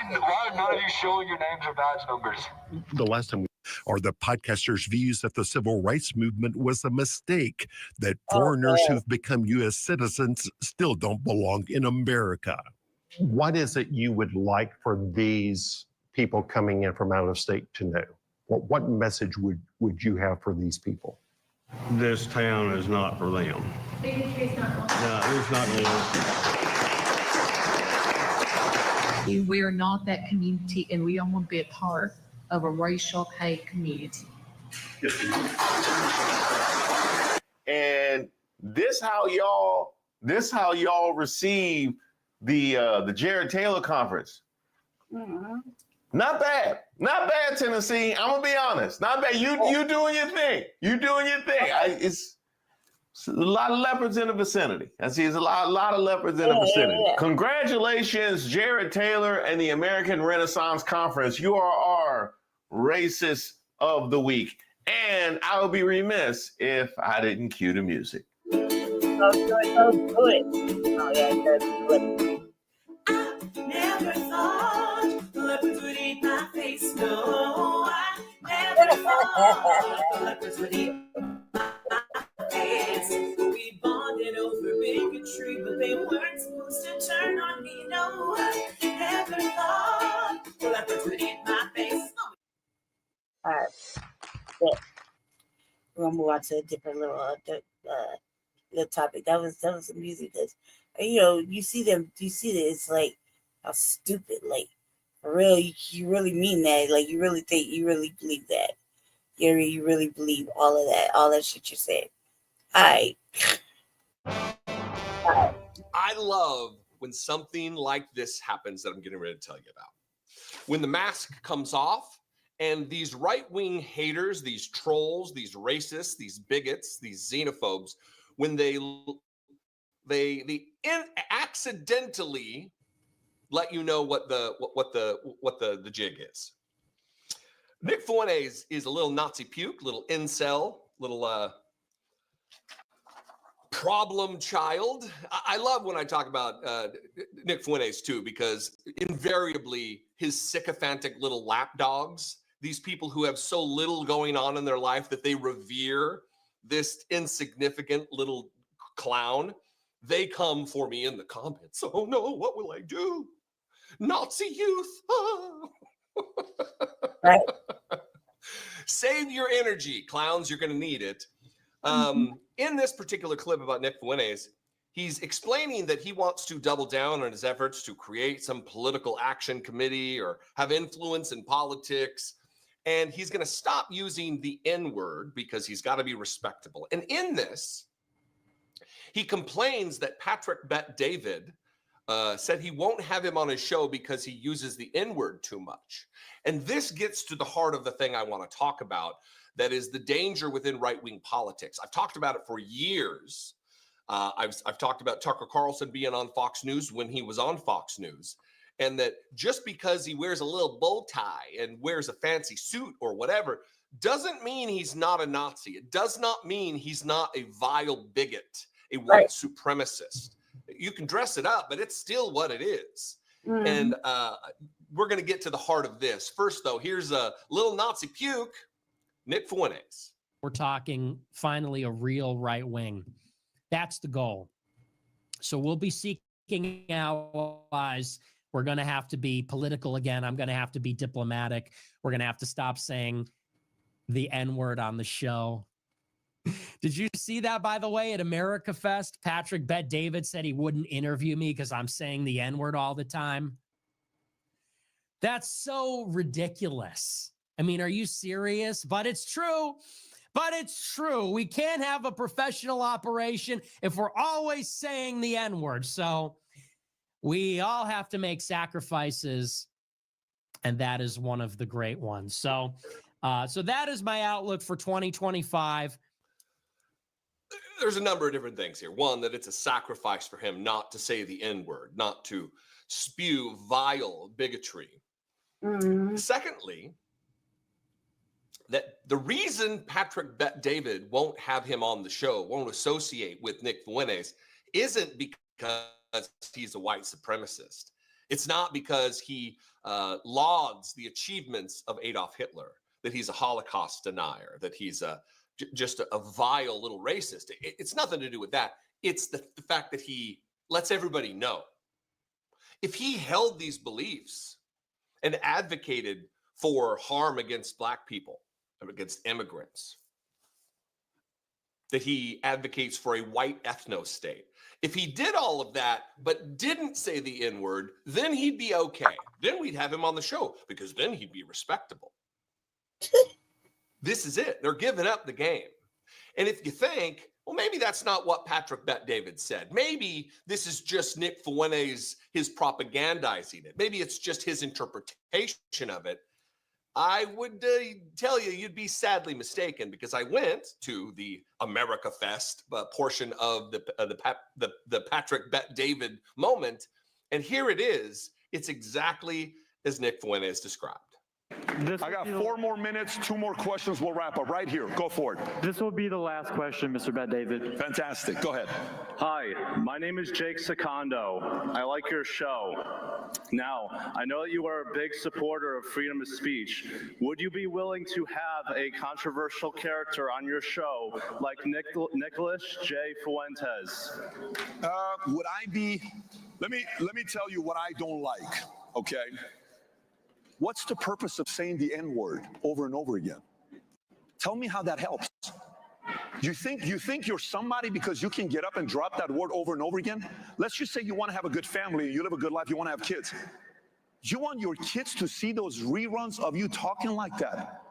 Why are none of you showing your names or badge numbers? the last time are the podcasters' views that the civil rights movement was a mistake, that foreigners who've become U.S. citizens still don't belong in America. What is it you would like for these people coming in from out of state to know? What message would you have for these people? This town is not for them. Bigotry is not wrong. No, it's not them. We're not that community, and we don't want to be a part of a racial hate community. And this how y'all receive the Jared Taylor conference. Not bad, Tennessee. I'm gonna be honest. Not bad. You doing your thing. It's a lot of leopards in the vicinity. I see there's a lot of leopards in the vicinity. Congratulations, Jared Taylor and the American Renaissance Conference. You are our racist of the week. And I would be remiss if I didn't cue the music. Oh, good. Oh, yeah, good. Never thought leopards would eat my face. No, I never thought leopards would eat my face. We bonded over bigotry, but they weren't supposed to turn on me. No, I never thought leopards would eat my face. All right. Yeah. We're gonna move on to a different little topic. That was amusing because you see that it's like how stupid, like Really, you really mean that? Like, you really believe that? You really believe all of that, all that shit you said? I love when something like this happens that I'm getting ready to tell you about. When the mask comes off and these right-wing haters, these trolls, these racists, these bigots, these xenophobes, when they accidentally let you know what the jig is. Nick Fuentes is a little Nazi puke, little incel, little problem child. I love when I talk about Nick Fuentes too, because invariably his sycophantic little lapdogs, these people who have so little going on in their life that they revere this insignificant little clown, they come for me in the comments. Oh no, what will I do? Nazi youth. Oh. Right. Save your energy, clowns. You're going to need it. In this particular clip about Nick Fuentes, he's explaining that he wants to double down on his efforts to create some political action committee or have influence in politics. And he's going to stop using the N-word because he's got to be respectable. And in this, he complains that Patrick Bet-David said he won't have him on his show because he uses the N-word too much. And this gets to the heart of the thing I want to talk about, that is the danger within right-wing politics. I've talked about it for years. I've talked about Tucker Carlson being on Fox News when he was on Fox News, and that just because he wears a little bow tie and wears a fancy suit or whatever doesn't mean he's not a Nazi. It does not mean he's not a vile bigot, a white supremacist. You can dress it up, but it's still what it is. And we're going to get to the heart of this. First, though, here's a little Nazi puke, Nick Fuentes. We're talking finally a real right wing. That's the goal. So we'll be seeking allies. We're going to have to be political again. I'm going to have to be diplomatic. We're going to have to stop saying the N-word on the show. Did you see that, by the way, at America Fest? Patrick Bet-David said he wouldn't interview me because I'm saying the N-word all the time. That's so ridiculous. I mean, are you serious? But it's true. But it's true. We can't have a professional operation if we're always saying the N-word. So we all have to make sacrifices, and that is one of the great ones. So that is my outlook for 2025. There's a number of different things here. One, that it's a sacrifice for him not to say the N-word, not to spew vile bigotry. Secondly, that the reason Patrick Bet-David won't have him on the show, won't associate with Nick Fuentes, isn't because he's a white supremacist. It's not because he lauds the achievements of Adolf Hitler, that he's a Holocaust denier, that he's just a vile little racist. It's nothing to do with that. It's the fact that he lets everybody know. If he held these beliefs and advocated for harm against Black people, against immigrants, that he advocates for a white ethno-state, if he did all of that but didn't say the N-word, then he'd be okay. Then we'd have him on the show because then he'd be respectable. This is it. They're giving up the game. And if you think, well, maybe that's not what Patrick Bet-David said. Maybe this is just Nick Fuentes, his propagandizing it. Maybe it's just his interpretation of it. I would tell you, you'd be sadly mistaken, because I went to the America Fest portion of the Patrick Bet-David moment, and here it is. It's exactly as Nick Fuentes described. I got 4 more minutes, 2 more questions. We'll wrap up right here. Go for it. This will be the last question, Mr. Bet-David. Fantastic. Go ahead. Hi, my name is Jake Secondo. I like your show. Now, I know that you are a big supporter of freedom of speech. Would you be willing to have a controversial character on your show like Nicholas J. Fuentes? Would I be? Let me tell you what I don't like. Okay. What's the purpose of saying the N-word over and over again? Tell me how that helps. You think you're somebody because you can get up and drop that word over and over again? Let's just say you want to have a good family, you live a good life, you want to have kids. You want your kids to see those reruns of you talking like that?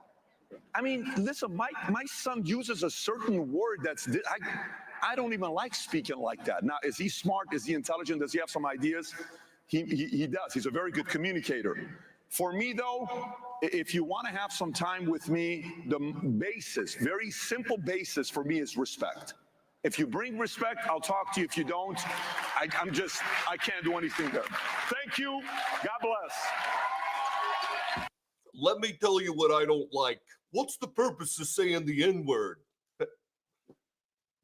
I mean, listen, my son uses a certain word that's, I don't even like speaking like that. Now, is he smart? Is he intelligent? Does he have some ideas? He does. He's a very good communicator. For me, though, if you want to have some time with me, the basis, very simple basis for me is respect. If you bring respect, I'll talk to you. If you don't, I can't do anything there. Thank you. God bless. Let me tell you what I don't like. What's the purpose of saying the N-word?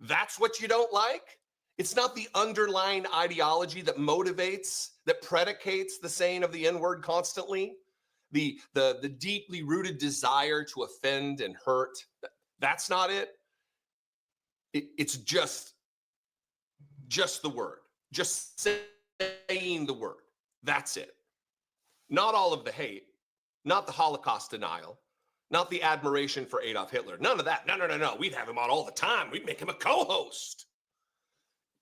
That's what you don't like? It's not the underlying ideology that motivates, that predicates the saying of the N-word constantly. The deeply rooted desire to offend and hurt. That's not it. It's just the word. Just saying the word. That's it. Not all of the hate. Not the Holocaust denial. Not the admiration for Adolf Hitler. None of that. No. We'd have him on all the time. We'd make him a co-host.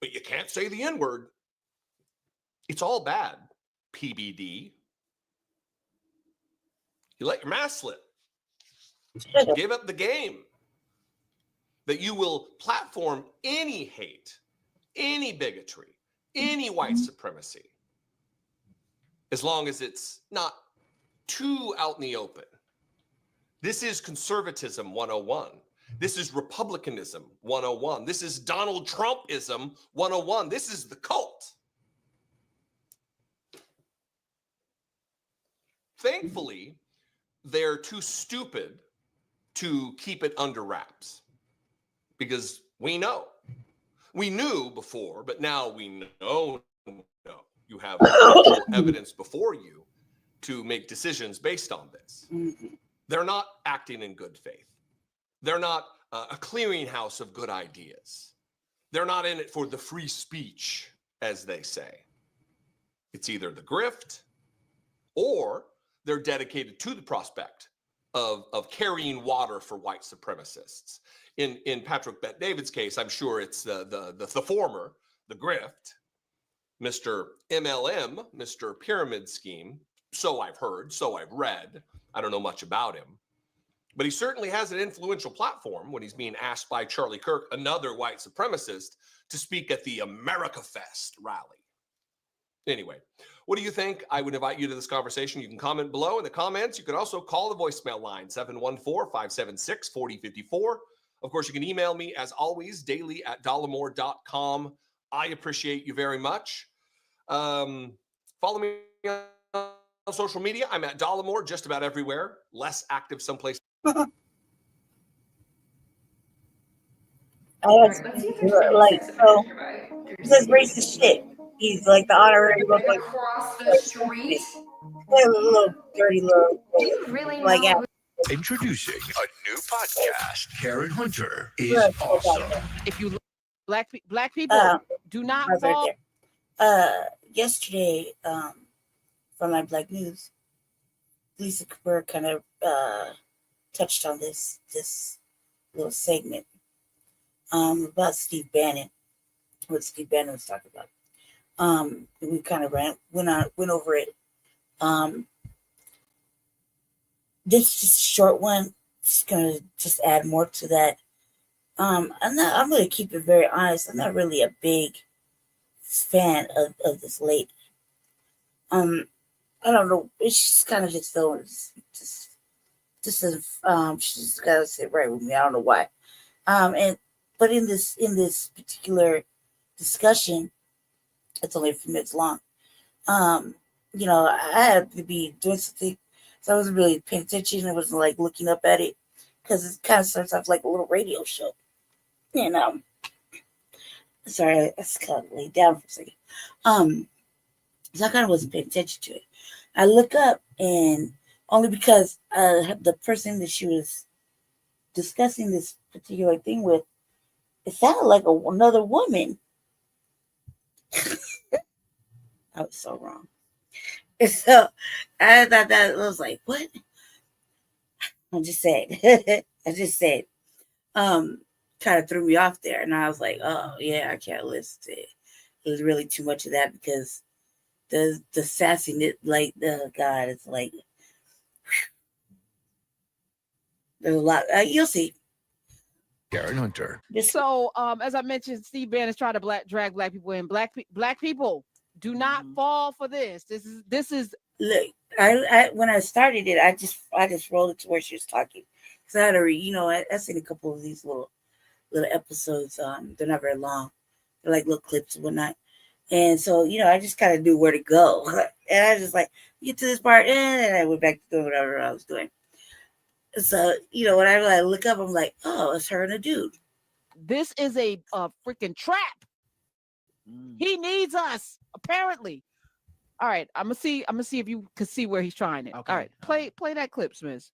But you can't say the N-word. It's all bad, PBD. You let your mask slip. Give up the game. That you will platform any hate, any bigotry, any white supremacy, as long as it's not too out in the open. This is conservatism 101. This is republicanism 101. This is Donald Trumpism 101. This is the cult. Thankfully, they're too stupid to keep it under wraps because we know. We knew before, but now we know. You have evidence before you to make decisions based on this. They're not acting in good faith. They're not a clearinghouse of good ideas. They're not in it for the free speech, as they say. It's either the grift or they're dedicated to the prospect of carrying water for white supremacists. In Patrick Bet-David's case, I'm sure it's the former, the grift, Mr. MLM, Mr. Pyramid Scheme. So I've heard, so I've read. I don't know much about him. But he certainly has an influential platform when he's being asked by Charlie Kirk, another white supremacist, to speak at the America Fest rally. Anyway, what do you think? I would invite you to this conversation. You can comment below in the comments. You can also call the voicemail line, 714-576-4054. Of course, you can email me, as always, daily at dollamore.com. I appreciate you very much. Follow me on social media. I'm at Dollamore just about everywhere. Less active someplace. Like, so he says racist shit. He's like the honorary look like Across the street. a little dirty little like Introducing a new podcast. Karen Hunter is awesome. If you black people do not fall. Yesterday, from my Black News, Lisa Cooper kind of touched on this little segment about Steve Bannon, what Steve Bannon was talking about. We kind of went over it. This is just a short one. Just gonna just add more to that. I'm gonna keep it very honest. I'm not really a big fan of this lady. I don't know. It's just kind of just though. Just she's gotta sit right with me. I don't know why. But in this particular discussion, it's only a few minutes long. I had to be doing something, so I wasn't really paying attention. I wasn't like looking up at it because it kind of starts off like a little radio show. Sorry, I just kind of laid down for a second. So I kind of wasn't paying attention to it. I look up, and only because the person that she was discussing this particular thing with, it sounded like another woman. I was so wrong. And so I thought that, I was like, what? I just said. Kind of threw me off there. And I was like, oh, yeah, I can't listen to it. It was really too much of that because the sassiness, like the God, it's like there's a lot. You'll see. Karen Hunter. So, as I mentioned, Steve Bannon is trying to drag black people in. Black people do not fall for this. This is. Look, I when I started it, I just rolled it to where she was talking because I had already, I seen a couple of these little episodes. They're not very long. They're like little clips and whatnot. And so, I just kind of knew where to go. And I just like, get to this part, and I went back to doing whatever I was doing. So, whenever I look up, I'm like, oh, it's her and a dude. This is a freaking trap. He needs us, apparently. All right, I'm gonna see if you can see where he's trying it. Okay. All right, play that clip, Smith.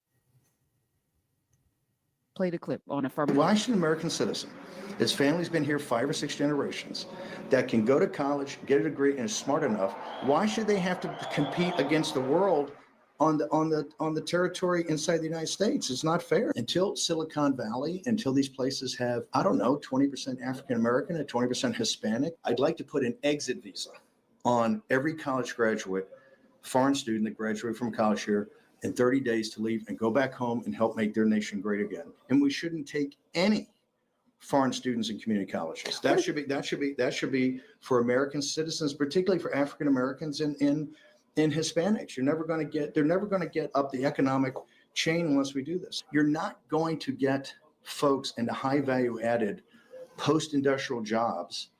Play the clip on affirmative. Why should an American citizen, his family's been here 5 or 6 generations, that can go to college, get a degree, and is smart enough, why should they have to compete against the world on the territory inside the United States? It's not fair. Until Silicon Valley, until these places have, I don't know, 20% African American and 20% Hispanic, I'd like to put an exit visa on every college graduate, foreign student that graduated from college here in 30 days to leave and go back home and help make their nation great again. And we shouldn't take any foreign students in community colleges. That should be for American citizens, particularly for African Americans and Hispanics. They're never going to get up the economic chain unless we do this. You're not going to get folks into high value added post-industrial jobs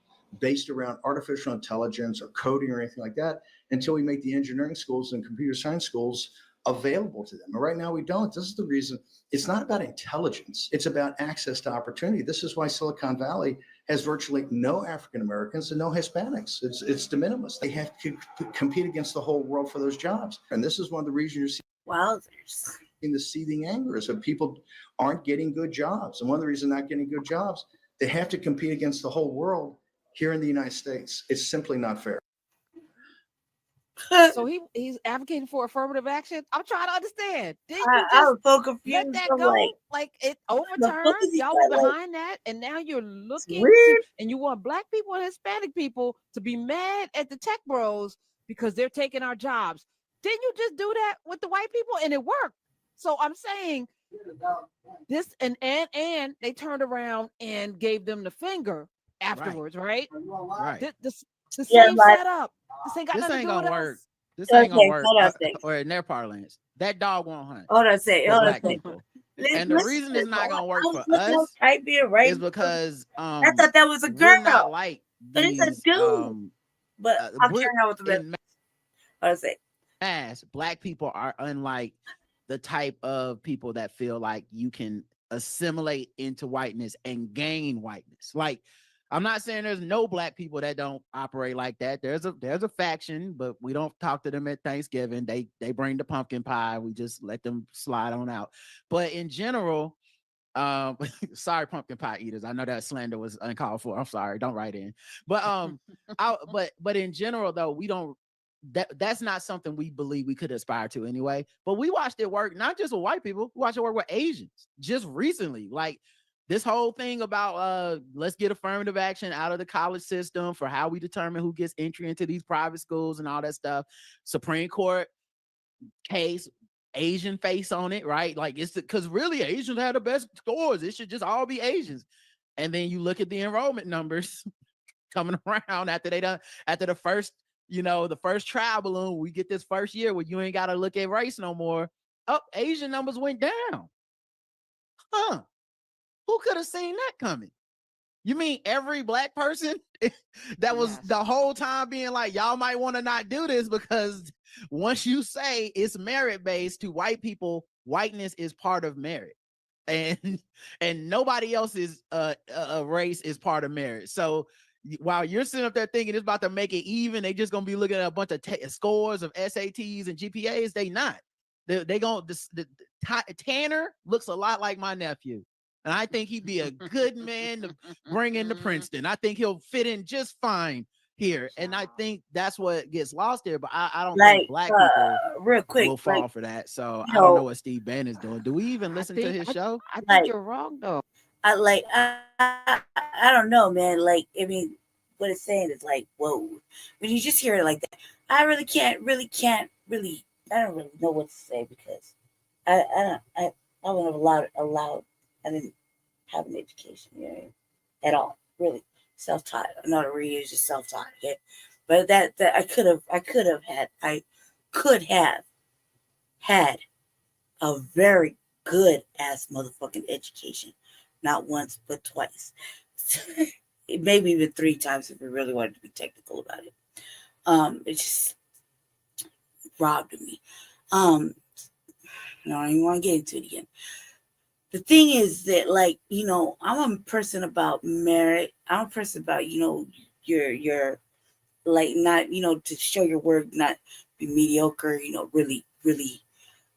based around artificial intelligence or coding or anything like that until we make the engineering schools and computer science schools available to them. And right now we don't. This is the reason. It's not about intelligence. It's about access to opportunity. This is why Silicon Valley has virtually no African Americans and no Hispanics. It's de minimis. They have to compete against the whole world for those jobs. And this is one of the reasons you're seeing the seething anger is that people aren't getting good jobs. And one of the reasons not getting good jobs, they have to compete against the whole world here in the United States. It's simply not fair. So he's advocating for affirmative action. I'm trying to understand. I was so confused. Let that I'm go? Like it overturned. Y'all were behind that, and now you're looking and you want black people and Hispanic people to be mad at the tech bros because they're taking our jobs. Didn't you just do that with the white people and it worked? So I'm saying this and they turned around and gave them the finger afterwards, right? Right. The same setup. This ain't got nothing to do gonna with work. us. This ain't gonna work. Hold on a second. Or in their parlance, that dog won't hunt. Hold on a second. for Hold on a black second. people. And the reason it's not gonna work for I us type it right is because I thought that was a we're girl. not like But it's a these, dude. But I'm we're turning out with the best. in Hold on a second. mass. Black people are unlike the type of people that feel like you can assimilate into whiteness and gain whiteness. Like, I'm not saying there's no black people that don't operate like that. There's a faction, but we don't talk to them at Thanksgiving. They bring the pumpkin pie. We just let them slide on out. But in general, sorry, pumpkin pie eaters. I know that slander was uncalled for. I'm sorry. Don't write in. But but in general though, we don't. That's not something we believe we could aspire to anyway. But we watched it work, not just with white people. We watched it work with Asians just recently. Like, this whole thing about let's get affirmative action out of the college system for how we determine who gets entry into these private schools and all that stuff. Supreme Court case, Asian face on it, right? Like, it's because really Asians have the best scores. It should just all be Asians. And then you look at the enrollment numbers coming around after the first, the first trial balloon. We get this first year where you ain't got to look at race no more. Asian numbers went down. Huh? Who could have seen that coming? You mean every black person that was the whole time being like, y'all might want to not do this because once you say it's merit-based to white people, whiteness is part of merit. And nobody else's race is part of merit. So while you're sitting up there thinking it's about to make it even, they just gonna be looking at a bunch of scores of SATs and GPAs. They not. They gonna Tanner looks a lot like my nephew. And I think he'd be a good man to bring into Princeton. I think he'll fit in just fine here. And I think that's what gets lost there. But I don't think black people real quick, will fall for that. So I don't know what Steve Bannon's doing. Do we even listen to his show? I think you're wrong though. I don't know, man. Like, I mean, what it's saying is like, whoa. When you just hear it like that, I really can't, I don't really know what to say because I wasn't allowed, I didn't have an education, you know, at all, really. Self-taught. I'm not a reader, just self-taught, okay? But that I could have had a very good ass motherfucking education. Not once, but twice. Maybe even 3 times if we really wanted to be technical about it. It just robbed me. I don't even want to get into it again. The thing is that, like, you know, I'm a person about merit. I'm a person about, you know, your like, not, you know, to show your work, not be mediocre, you know, really, if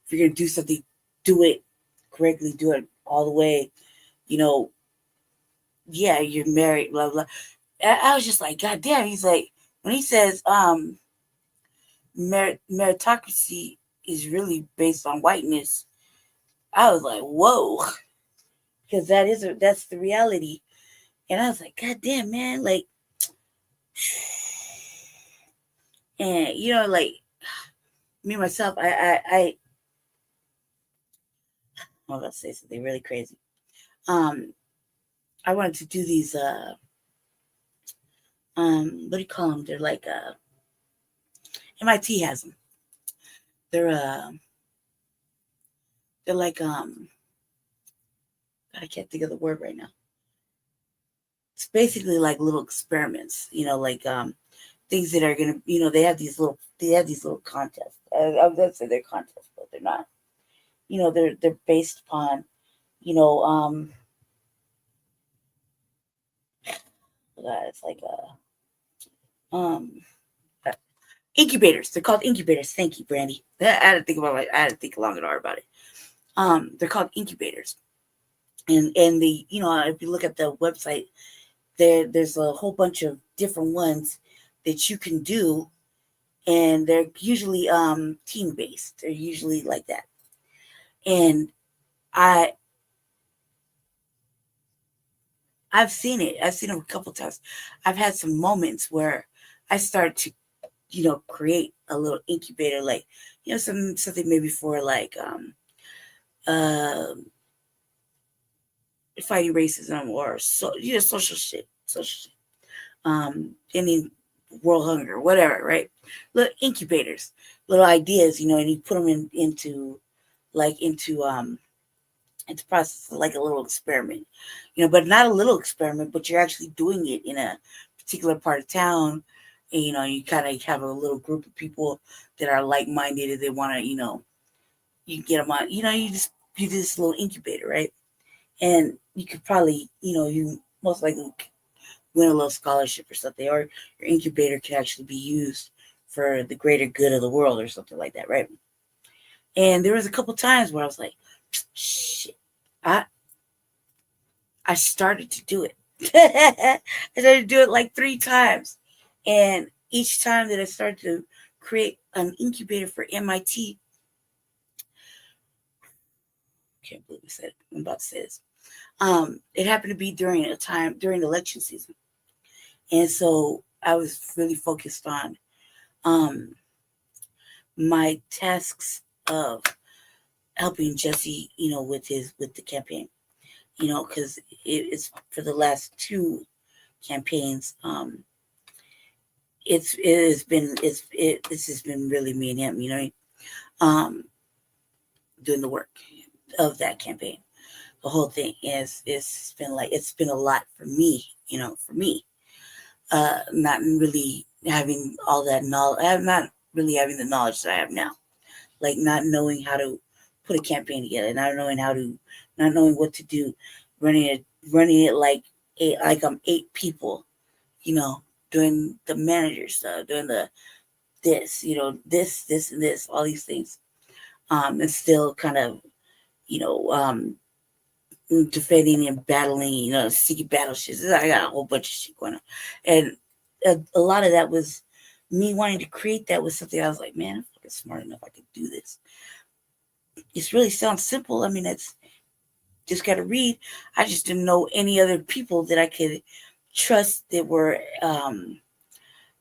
you're gonna do something, do it correctly, do it all the way, you know. Yeah, you're married, blah blah. I was just like, God damn. He's like, when he says meritocracy is really based on whiteness, I was like, whoa, because that's the reality. And I was like, God damn, man, like, and you know, like, me myself, I'm about to say something really crazy. I wanted to do these what do you call them? They're like MIT has them. They're like I can't think of the word right now. It's basically like little experiments, you know, like things that are gonna, you know, they have these little contests. I was gonna say they're contests, but they're not. You know, they're based upon, you know, it's like incubators. They're called incubators. Thank you, Brandy. I had to think long and hard about it. They're called incubators. And the, you know, if you look at the website, there's a whole bunch of different ones that you can do, and they're usually team based. They're usually like that. And I've seen it. I've seen it a couple times. I've had some moments where I start to, you know, create a little incubator, like, you know, something maybe for like fighting racism or you know, social shit. Any world hunger, whatever, right? Little incubators, little ideas, you know, and you put them into process like a little experiment, you know, but not a little experiment, but you're actually doing it in a particular part of town. And, you know, you kind of have a little group of people that are like-minded and they want to, you know, you get them on, you know, you do this little incubator, right? And you could probably, you know, you most likely win a little scholarship or something, or your incubator could actually be used for the greater good of the world or something like that, right? And there was a couple times where I was like, shit, I started to do it. I started to do it like 3 times. And each time that I started to create an incubator for MIT, can't believe I said it. I'm about to say this. It happened to be during election season. And so I was really focused on my tasks of helping Jesse, you know, with the campaign, you know, because it's for the last 2 campaigns. This has been really me and him, you know, doing the work of that campaign. The whole thing it's been a lot for me, you know, not really having all that knowledge. I'm not really having the knowledge that I have now, like not knowing how to put a campaign together, not knowing what to do, running it like I'm 8 people, you know, doing the manager stuff, doing this, you know, this and this, all these things, and still kind of, you know, defending and battling, you know, secret battle shit. I got a whole bunch of shit going on, and a lot of that was me wanting to create that was something I was like, man, I'm fucking smart enough, I could do this. It really sounds simple. I mean, it's just got to read. I just didn't know any other people that I could trust that were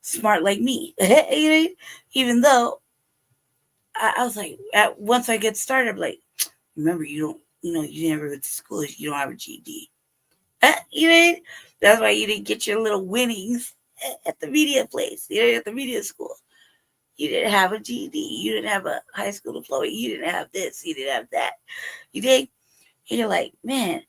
smart like me. You know, even though I was like, once I get started, I'm like, remember, you never went to school, you don't have a GED. You know, that's why you didn't get your little winnings at the media place, at the media school. You didn't have a GED. You didn't have a high school diploma. You didn't have this. You didn't have that. You did. And you're like, man,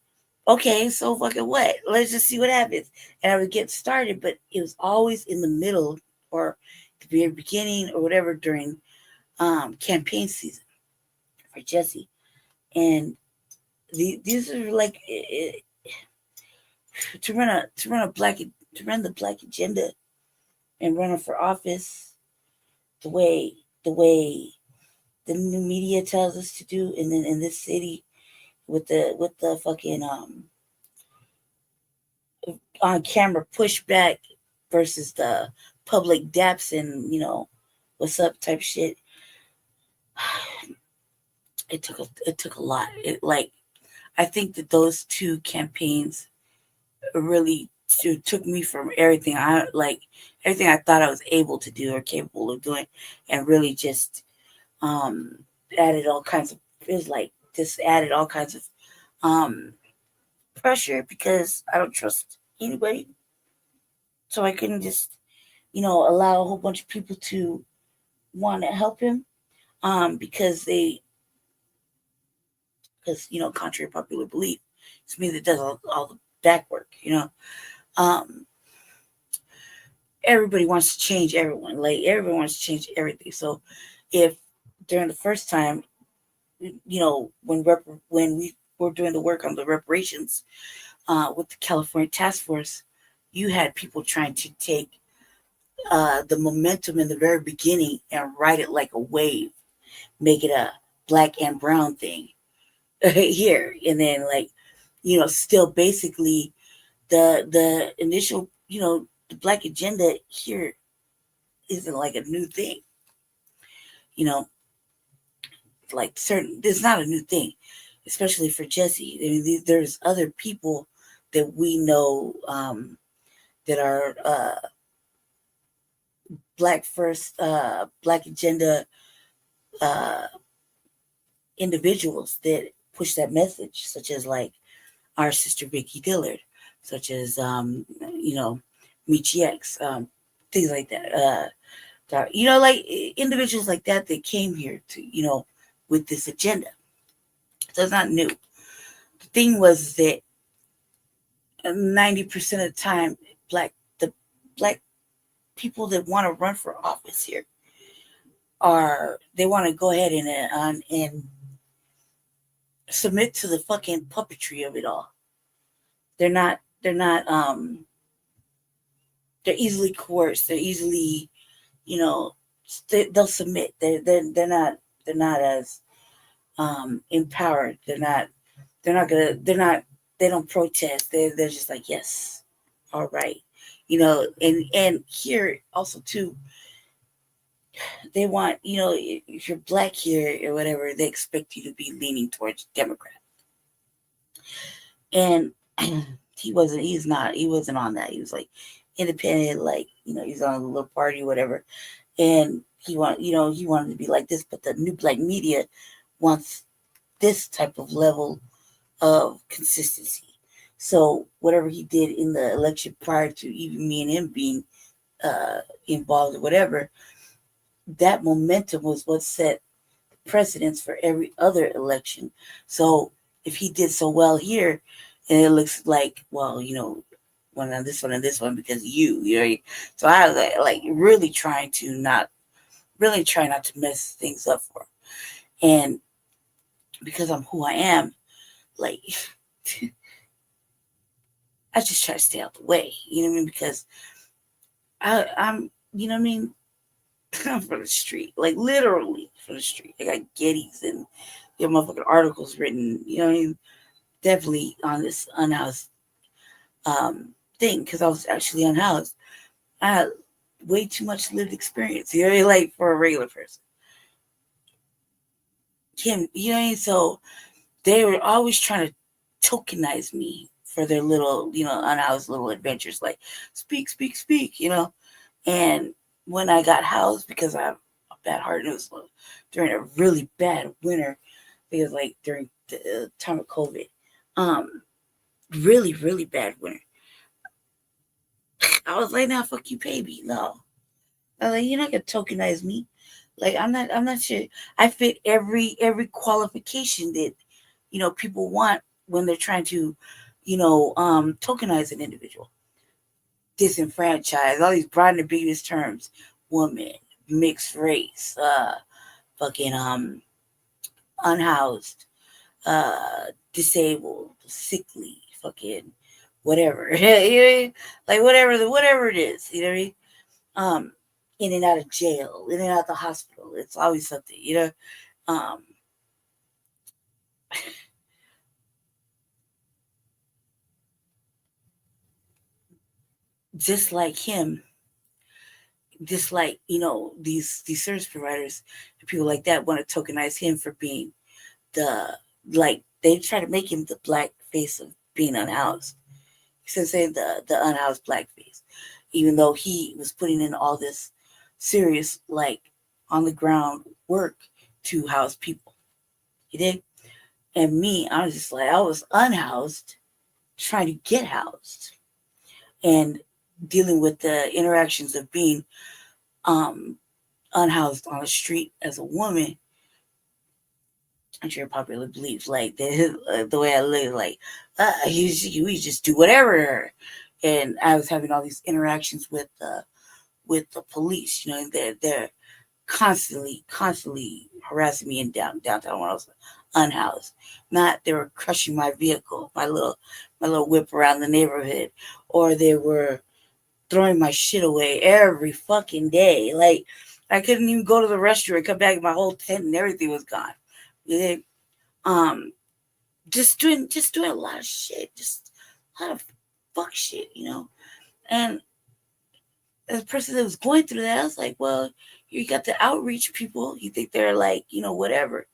okay, so fucking what? Let's just see what happens. And I would get started, but it was always in the middle or the very beginning or whatever during campaign season for Jesse. And these are like to run the black agenda and run for office the way the new media tells us to do, and then in this city with the fucking on camera pushback versus the public daps and what's up type shit. It took a lot. I think that those two campaigns really took me from everything I thought I was able to do or capable of doing, and really just added all kinds of pressure because I don't trust anybody. So I couldn't just allow a whole bunch of people to want to help him because contrary to popular belief, it's me that does all the back work. Everybody wants to change everyone. Like, everyone wants to change everything. So if during the first time, when we were doing the work on the reparations with the California Task Force, you had people trying to take the momentum in the very beginning and ride it like a wave, make it a black and brown thing here, and then still basically the initial the black agenda here isn't like a new thing, it's not a new thing, especially for Jesse. I mean, there's other people that we know that are black first, black agenda individuals that push that message, such as like our sister Vicky Dillard, such as Michi X, things like that. Like individuals like that came here to with this agenda. So it's not new. The thing was that 90% of the time, the black people that want to run for office here they want to go ahead and submit to the fucking puppetry of it all. They're easily coerced. They're easily, they'll submit. They're not as empowered. They don't protest. They're just like, yes, all right. And here also too, they want, if you're black here or whatever, they expect you to be leaning towards Democrat. And he wasn't on that. He was like independent, he's on a little party, whatever. And he wanted to be like this, but the new black media wants this type of level of consistency. So whatever he did in the election prior to even me and him being involved or whatever, that momentum was what set precedence for every other election. So if he did so well here, and it looks like, well, one on this one and this one because so I was like really trying not to mess things up for him. And because I'm who I am, like I just try to stay out the way, you know what I mean? Because I'm, you know what I mean? I'm from the street, like literally from the street. I got Gettys and motherfucking articles written, you know what I mean? Definitely on this unhoused thing, because I was actually unhoused. I had way too much lived experience, you know what I mean? Like for a regular person. You know what I mean? So they were always trying to tokenize me for their little, unhoused little adventures, like speak, speak, speak, And when I got housed, because I have a bad heart, and it was during a really bad winter, because like during the time of COVID, really, really bad winter. I was like, "Nah, fuck you, pay me." No, I was like, "You're not gonna tokenize me." Like I'm not sure. I fit every qualification that people want when they're trying to, tokenize an individual. Disenfranchised, all these broad and ambiguous terms: woman, mixed race, fucking unhoused, disabled, sickly, fucking whatever. Like whatever it is, you know what I mean? In and out of jail, in and out of the hospital. It's always something, just like him, just like these service providers and people like that want to tokenize him for being they try to make him the black face of being unhoused. Since saying the unhoused black face, even though he was putting in all this serious on the ground work to house people. He did. And me, I was just like, I was unhoused trying to get housed and dealing with the interactions of being unhoused on the street as a woman. I'm sure popular beliefs the way I live, we just do whatever. And I was having all these interactions with the police, they're constantly harassing me in downtown when I was unhoused. Not they were crushing my vehicle, my little whip around the neighborhood, or they were throwing my shit away every fucking day. Like I couldn't even go to the restaurant, come back, my whole tent and everything was gone. They, just doing a lot of shit, just a lot of fuck shit, And as a person that was going through that, I was like, well, you got the outreach people. You think they're like, whatever.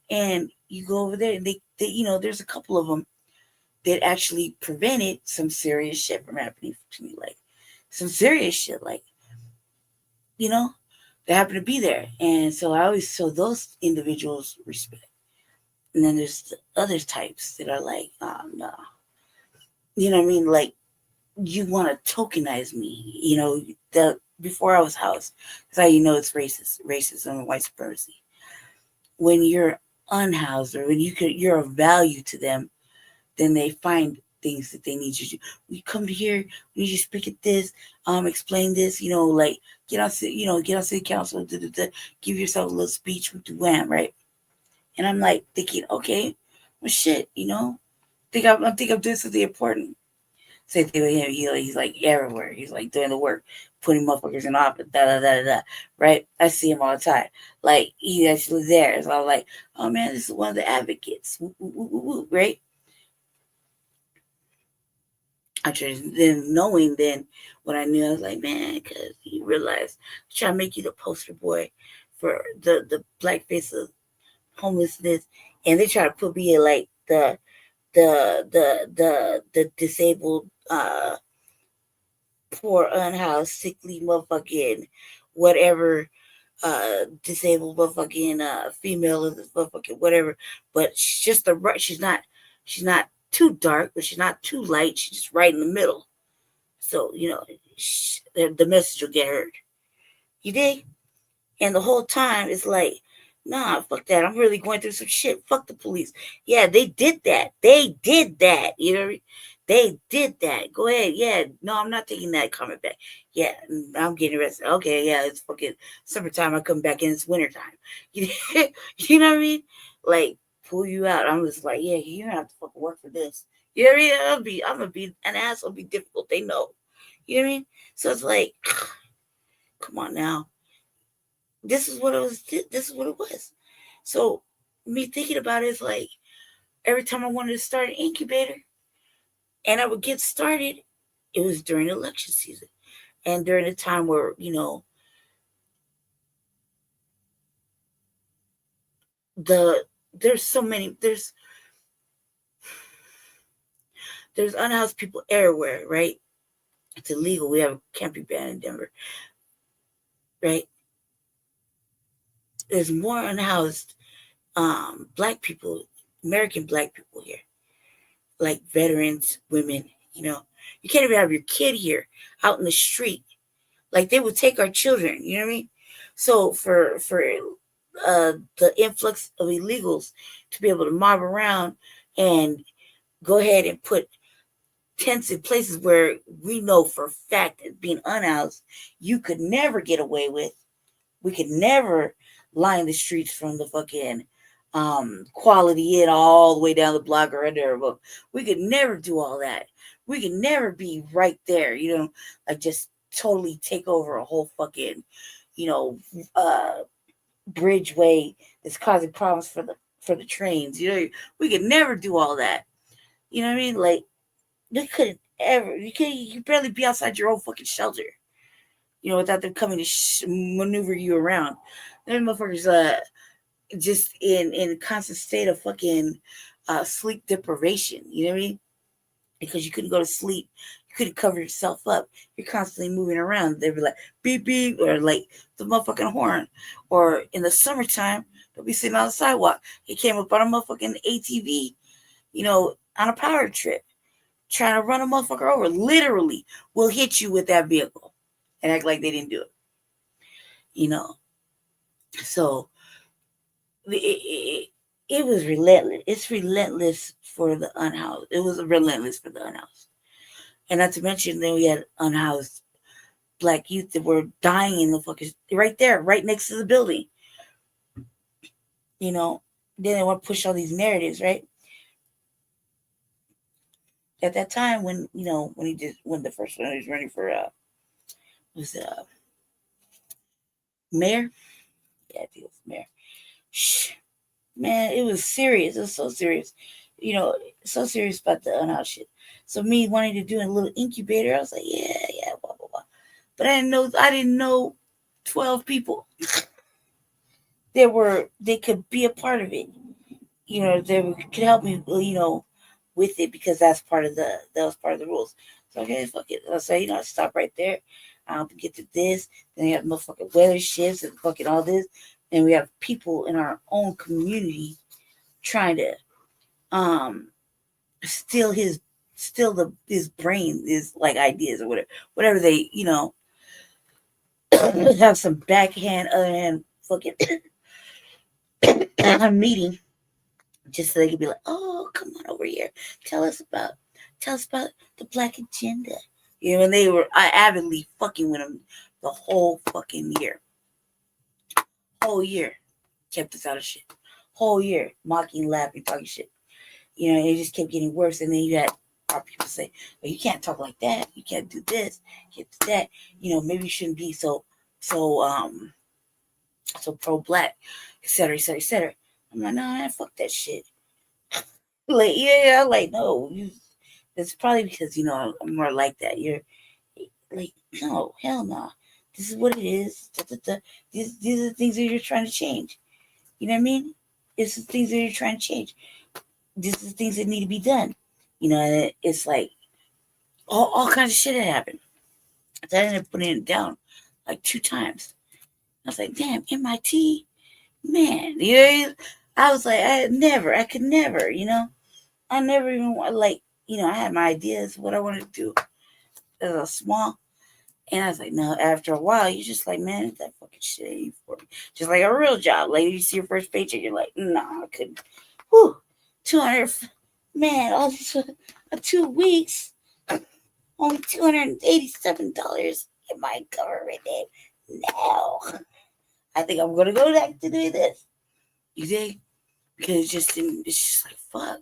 And you go over there and they there's a couple of them that actually prevented some serious shit from happening to me. Like some serious shit, they happen to be there. And so I always show those individuals respect. And then there's the other types that are like, oh, no. You know what I mean? Like, you want to tokenize me, before I was housed. That's how it's racism and white supremacy. When you're unhoused or when you're of value to them, then they find things that they need you to do. We come here, we need you to speak at this, explain this, get on city council, give yourself a little speech with the wham, right? And I'm like thinking, okay, well, shit, I think I'm doing something important. Same thing with him. He's like everywhere. He's like doing the work, putting motherfuckers in office, right? I see him all the time. Like he's actually there. So I'm like, oh man, this is one of the advocates, right? Then knowing what I knew, I was like, man, because you realize I try to make you the poster boy for the black face of homelessness, and they try to put me in like the disabled, poor, unhoused, sickly motherfucking whatever, disabled motherfucking female of this motherfucking whatever. But she's just she's not too dark, but she's not too light. She's just right in the middle. So the message will get heard. You dig? And the whole time it's like, nah, fuck that. I'm really going through some shit. Fuck the police. Yeah, they did that. They did that. They did that. Go ahead. Yeah. No, I'm not taking that comment back. Yeah, I'm getting arrested. Okay, yeah, it's fucking summertime. I come back in, it's wintertime. You know what I mean? Like, pull you out. I'm just like, yeah, you don't have to fucking work for this. You know what I mean? I'm gonna be an asshole, be difficult. They know. You know what I mean? So it's like, come on now. This is what it was. This is what it was. So me thinking about it is like every time I wanted to start an incubator and I would get started, it was during election season and during a time where, there's There's unhoused people everywhere, right? It's illegal. We have a camping ban in Denver, right? There's more unhoused black people, American black people here, like veterans, women. You can't even have your kid here out in the street. Like they would take our children. You know what I mean? So for the influx of illegals to be able to mob around and go ahead and put tents in places where we know for a fact that being unhoused, you could never get away with. We could never line the streets from the fucking Quality Inn all the way down the block or under. But we could never do all that. We could never be right there, like just totally take over a whole fucking, bridgeway that's causing problems for the trains. We could never do all that. You know what I mean? Like you couldn't ever. You could barely be outside your own fucking shelter. Without them coming to maneuver you around. Them motherfuckers just in constant state of fucking sleep deprivation. You know what I mean? Because you couldn't go to sleep. You couldn't cover yourself up. You're constantly moving around. They'd be like, beep, beep, or like the motherfucking horn. Or in the summertime, they'll be sitting on the sidewalk. He came up on a motherfucking ATV, on a power trip, trying to run a motherfucker over. Literally will hit you with that vehicle and act like they didn't do it. So it was relentless. It's relentless for the unhoused. It was relentless for the unhoused. And not to mention, then we had unhoused black youth that were dying in the fucking right there, right next to the building. Then they want to push all these narratives, right? At that time, when when the first one he was running for mayor. Yeah, I think it was mayor. Man, it was serious. It was so serious. So serious about the unhoused shit. So me wanting to do a little incubator, I was like, yeah, blah, blah, blah. But I didn't know 12 people they could be a part of it. They could help me, with it because that was part of the rules. So okay, fuck it. I'll say, stop right there. I'll get to this. Then you have motherfucking weather shifts and fucking all this. And we have people in our own community trying to steal his brain, his like ideas or whatever they, have some backhand, other hand fucking meeting just so they could be like, oh, come on over here. Tell us about the black agenda. And they were avidly fucking with him the whole fucking year. Whole year. Kept us out of shit. Whole year. Mocking, laughing, talking shit. It just kept getting worse. And then you had our people say, well, you can't talk like that. You can't do this. You can't do that. Maybe you shouldn't be so pro-black, et cetera, et cetera, et cetera. I'm like, no, man, fuck that shit. Like, yeah, like, no. It's probably because, I'm more like that. You're like, no, hell no. This is what it is. These are the things that you're trying to change. You know what I mean? It's the things that you're trying to change. This is the things that need to be done. And it's like all kinds of shit had happened. So I ended up putting it down like 2 times. I was like, damn, MIT, man. I was like, I could never, I never even want, like, I had my ideas, what I wanted to do as a small. And I was like, no, after a while, you're just like, man, that fucking shit ain't for me. Just like a real job. Like, you see your first paycheck, you're like, no, I couldn't. Whew, 200, man, all this 2 weeks, only $287 in my government name. No. I think I'm going to go back to do this. You think? Because it's just like, fuck.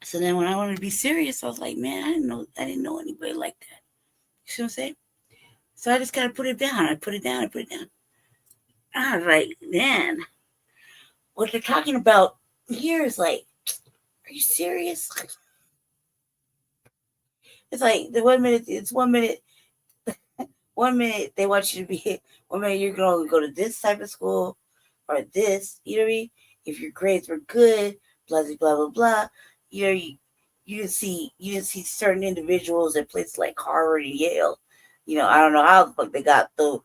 So then when I wanted to be serious, I was like, man, I didn't know anybody like that. You see what I'm saying? So I just kind of put it down. I put it down. I was like, man, what they're talking about here is like, are you serious? It's like the 1 minute, it's 1 minute. 1 minute they want you to be, 1 minute you're going to go to this type of school or this, you know what I mean? If your grades were good, blah, blah, blah, blah, blah. You're you didn't see certain individuals at places like Harvard and Yale. I don't know how the fuck they got the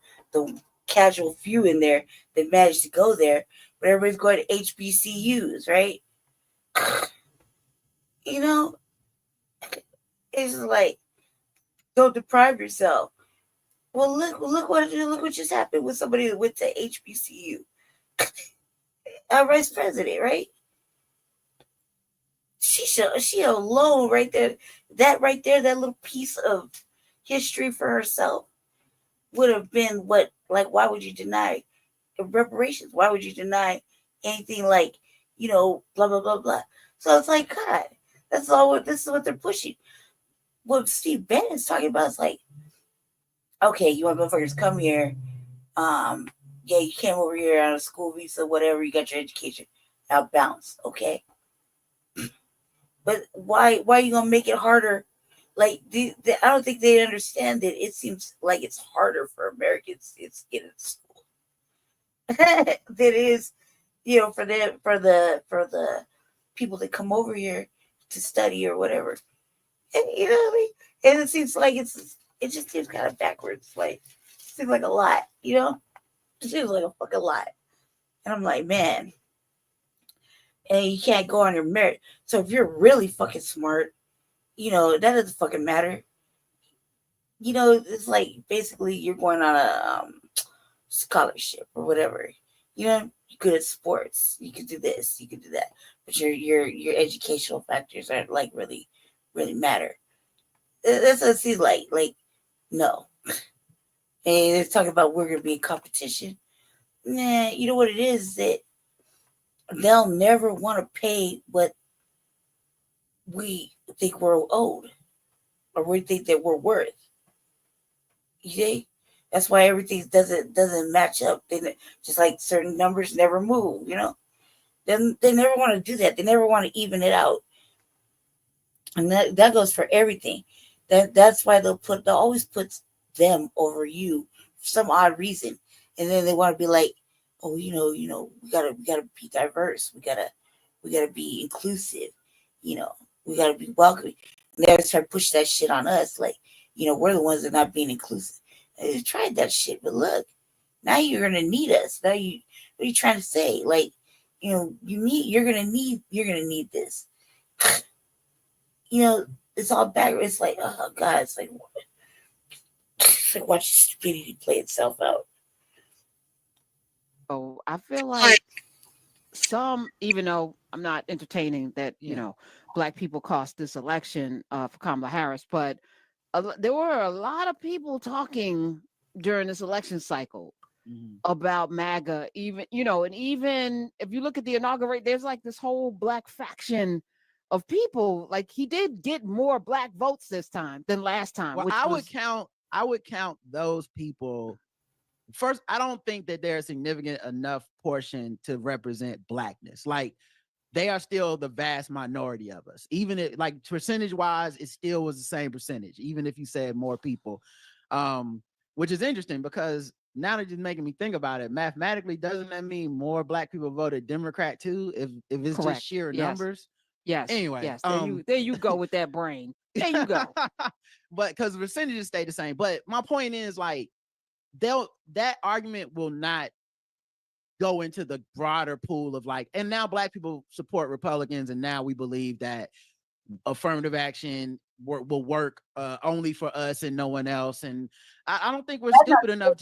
casual few in there that managed to go there, but everybody's going to HBCUs, right? It's just like, don't deprive yourself. Well, look what just happened with somebody that went to HBCU. Our vice president, right? She alone right there. That right there, that little piece of history for herself would have been what, like, why would you deny reparations? Why would you deny anything like, blah, blah, blah, blah. So it's like, God, this is what they're pushing. What Steve Bannon's talking about is like, okay, you want motherfuckers come here. Yeah, you came over here on a school visa, whatever, you got your education. Now bounce, okay? But why are you gonna make it harder? Like, I don't think they understand that it seems like it's harder for Americans to get into school than it is, for the people that come over here to study or whatever. And you know what I mean? And it seems like it just seems kind of backwards. Like, it seems like a lot, It seems like a fucking lot. And I'm like, man. And you can't go on your merit. So if you're really fucking smart, that doesn't fucking matter. It's like basically you're going on a scholarship or whatever. You're good at sports. You can do this, you can do that. But your educational factors aren't like really, really matter. That's what it seems like. Like, no. And they're talking about we're gonna be in competition. Nah, you know what it is that they'll never want to pay what we think we're owed or we think that we're worth. You see? That's why everything doesn't match up. Just like certain numbers never move, Then they never want to do that. They never want to even it out. And that goes for everything. That's why they'll always put them over you for some odd reason. And then they want to be like, oh, we gotta be diverse. We gotta be inclusive. We gotta be welcoming. And they always try to push that shit on us, like, we're the ones that are not being inclusive. And they tried that shit, but look, now you're gonna need us. Now what are you trying to say? Like, you're gonna need this. It's all back. It's like, oh God, it's like watch stupidity play itself out. Oh, I feel like some, even though I'm not entertaining that, Black people cost this election for Kamala Harris, but there were a lot of people talking during this election cycle about MAGA, even, and even if you look at the inauguration, there's like this whole Black faction of people. Like, he did get more Black votes this time than last time. Well, I would count those people. First, I don't think that they're a significant enough portion to represent Blackness. Like, they are still the vast minority of us. Even if, like, percentage wise, it still was the same percentage, even if you said more people, which is interesting because now that you're making me think about it, mathematically, doesn't that mean more Black people voted Democrat too? If it's Correct. just sheer Yes. numbers. Yes. Anyway, yes. There you go with that brain. There you go. But because the percentages stay the same. But my point is, like, that argument will not go into the broader pool of, like, and now Black people support Republicans, and now we believe that affirmative action will work only for us and no one else. And I don't think we're stupid enough.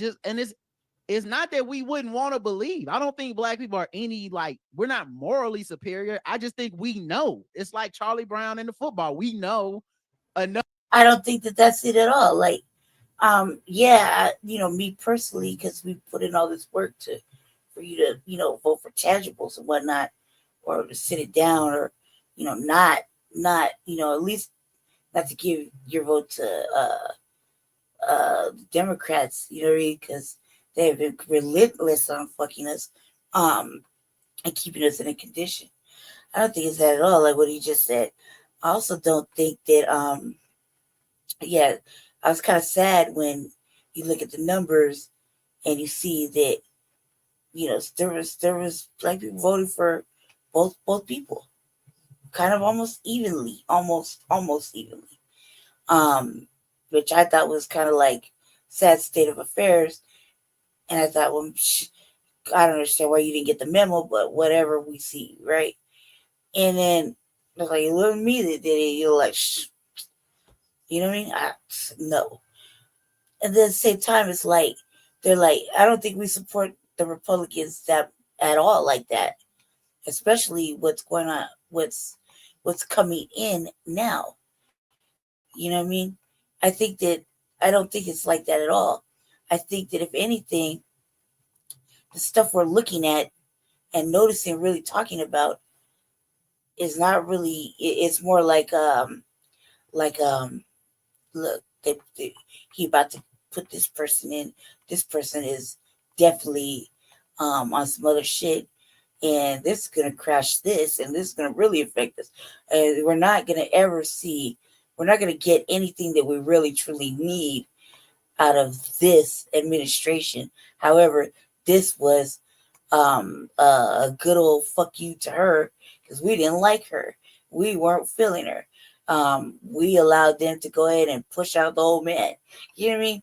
It's not that we wouldn't want to believe. I don't think Black people are we're not morally superior. I just think we know. It's like Charlie Brown in the football. We know enough. I don't think that that's it at all. Like, me personally, because we put in all this work for you to, vote for tangibles and whatnot, or to sit it down, or, not, at least not to give your vote to Democrats, because they have been relentless on fucking us, and keeping us in a condition. I don't think it's that at all, like what he just said. I also don't think that, I was kind of sad when you look at the numbers and you see that, there was Black people voting for both people. kind of almost evenly, almost evenly. Which I thought was kind of like sad state of affairs. And I thought, well, I don't understand why you didn't get the memo, but whatever, we see, right? And then it's like, it wasn't me that did it. You're like, you know what I mean? No. And then at the same time, it's like, they're like, I don't think we support the Republicans that at all like that, especially what's going on, what's coming in now. You know what I mean? I don't think it's like that at all. I think that if anything, the stuff we're looking at and noticing, really talking about, is not really. It's more like look, he about to put this person in. This person is definitely on some other shit, and this is gonna crash this, and this is gonna really affect us. And we're not gonna get anything that we really truly need out of this administration. However, this was a good old fuck you to her, because we didn't like her. We weren't feeling her. We allowed them to go ahead and push out the old man. You know what I mean?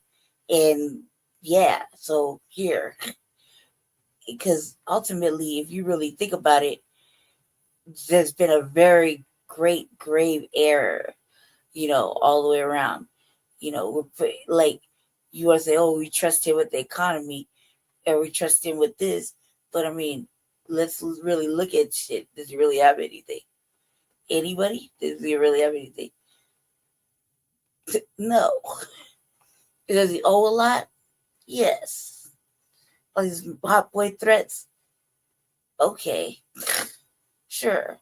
And yeah, so here, because ultimately, if you really think about it, there's been a very great grave error, all the way around. Like, you want to say, oh, we trust him with the economy, or we trust him with this. But I mean, let's really look at shit. Does he really have anything? Anybody? Does he really have anything? No. Does he owe a lot? Yes. All these hot boy threats? Okay. Sure.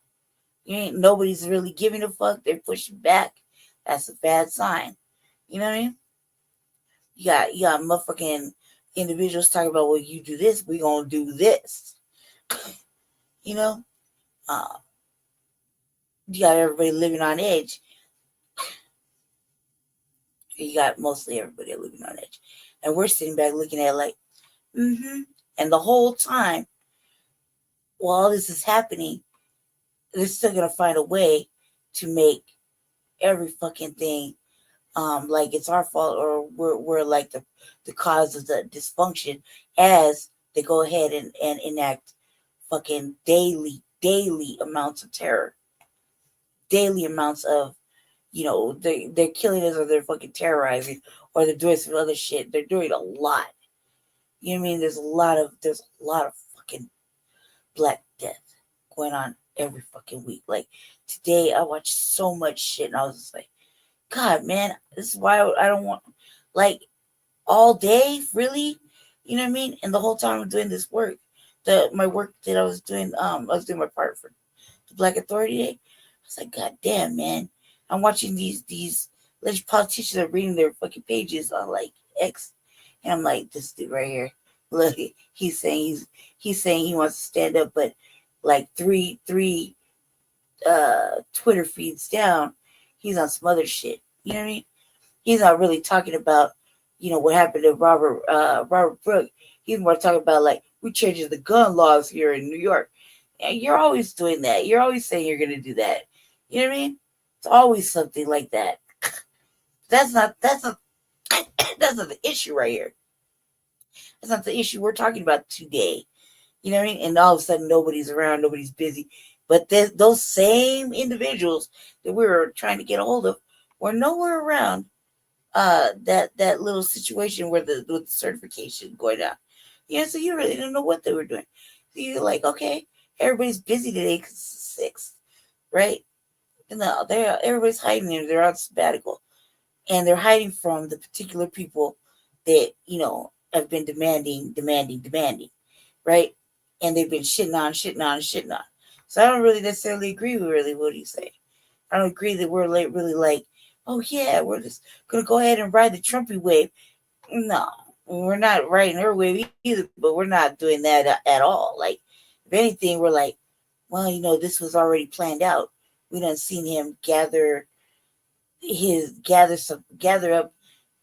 Nobody's really giving a fuck. They're pushing back. That's a bad sign. You know what I mean? You got motherfucking individuals talking about, well, you do this, we gonna do this. You know? You got everybody living on edge. You got mostly everybody living on edge. And we're sitting back looking at it like, mm-hmm. And the whole time, while all this is happening, they're still gonna find a way to make every fucking thing like it's our fault, or we're like the cause of the dysfunction, as they go ahead and enact fucking daily amounts of terror, daily amounts of, they're killing us, or they're fucking terrorizing, or they're doing some other shit. They're doing a lot. You know what I mean? There's a lot of fucking Black death going on every fucking week. Like today, I watched so much shit, and I was just like, God, man, this is why I don't want, like, all day, really, you know what I mean? And the whole time I'm doing this work, my work that I was doing my part for the Black Authority Day. I was like, God damn, man, I'm watching these alleged politicians are reading their fucking pages on like X, and I'm like, this dude right here, look, he's saying he wants to stand up, but like three Twitter feeds down, he's on some other shit. You know what I mean? He's not really talking about, what happened to Robert Brooke. He's more talking about, like, we changing the gun laws here in New York. And you're always doing that. You're always saying you're going to do that. You know what I mean? It's always something like that. That's not the issue right here. That's not the issue we're talking about today. You know what I mean? And all of a sudden, nobody's around, nobody's busy. But those same individuals that we were trying to get a hold of were nowhere around that little situation where with the certification going on. Yeah, so you really didn't know what they were doing. So you're like, okay, everybody's busy today because it's 6th, right? No, everybody's hiding there. They're on sabbatical, and they're hiding from the particular people that have been demanding, right? And they've been shitting on. So I don't really necessarily agree with really what you say. I don't agree that we're really like, oh yeah, we're just gonna go ahead and ride the Trumpy wave. No, we're not riding her wave either, but we're not doing that at all. Like, if anything, we're like, well, this was already planned out. We done seen him gather up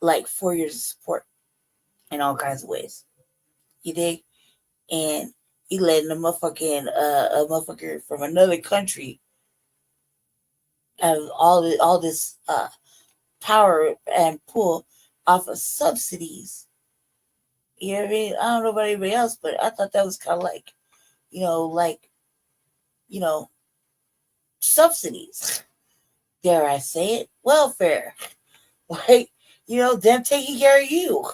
like 4 years of support in all kinds of ways. You dig? And he letting a motherfucker from another country of all this power and pull off of subsidies. You know what I mean? I don't know about anybody else, but I thought that was kind of like, subsidies. Dare I say it? Welfare. Like, them taking care of you,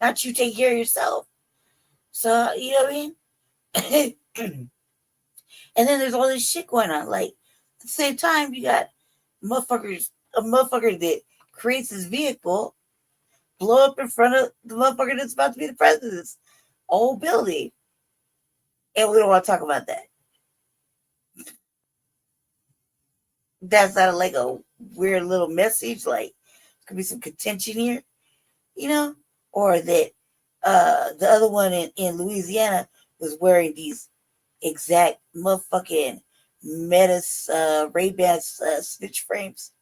not you taking care of yourself. So, you know what I mean? And then there's all this shit going on. Like, at the same time, you got a motherfucker that creates his vehicle blow up in front of the motherfucker that's about to be the president's old building. And we don't want to talk about that. That's not like a weird little message. Like, could be some contention here, or that the other one in Louisiana was wearing these exact motherfucking Metas Ray-Ban snitch frames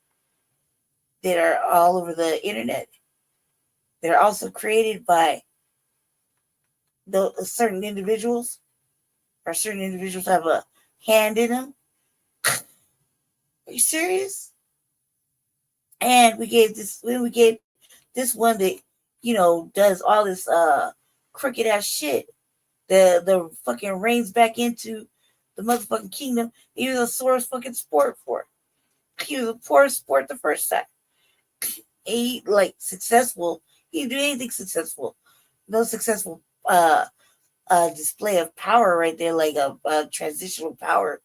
that are all over the internet. They're also created by certain individuals, or certain individuals have a hand in them. Are you serious? And we gave this one that, does all this crooked ass shit. The fucking reins back into the motherfucking kingdom. He was the sorest fucking sport for it. He was the poorest sport the first time. He successful. He didn't do anything successful. No successful display of power right there, like a transitional power.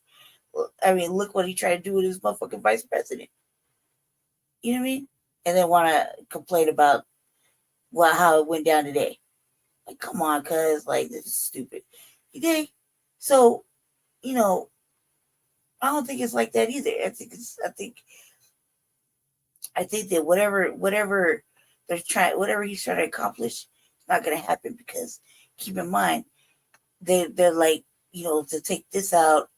I mean, look what he tried to do with his motherfucking vice president. You know what I mean? And then want to complain about how it went down today. Like, come on, cuz, this is stupid. You dig? So, I don't think it's like that either. I think that whatever he's trying to accomplish, it's not gonna happen, because keep in mind, they're like, to take this out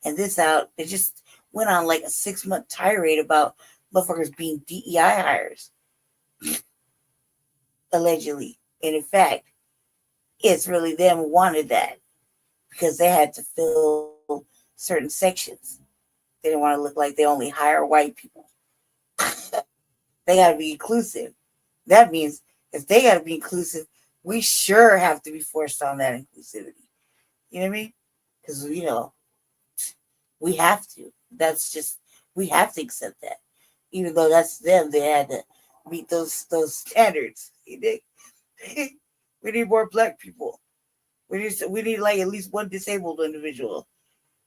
and this out. They just went on like a 6-month tirade about motherfuckers being DEI hires. Allegedly. And in fact, it's really them who wanted that, because they had to fill certain sections. They didn't want to look like they only hire white people. They got to be inclusive. That means if they got to be inclusive, we sure have to be forced on that inclusivity. You know what I mean? Because, we have to. We have to accept that. Even though that's them, they had to meet those standards. You know? We need more black people. We need like at least one disabled individual,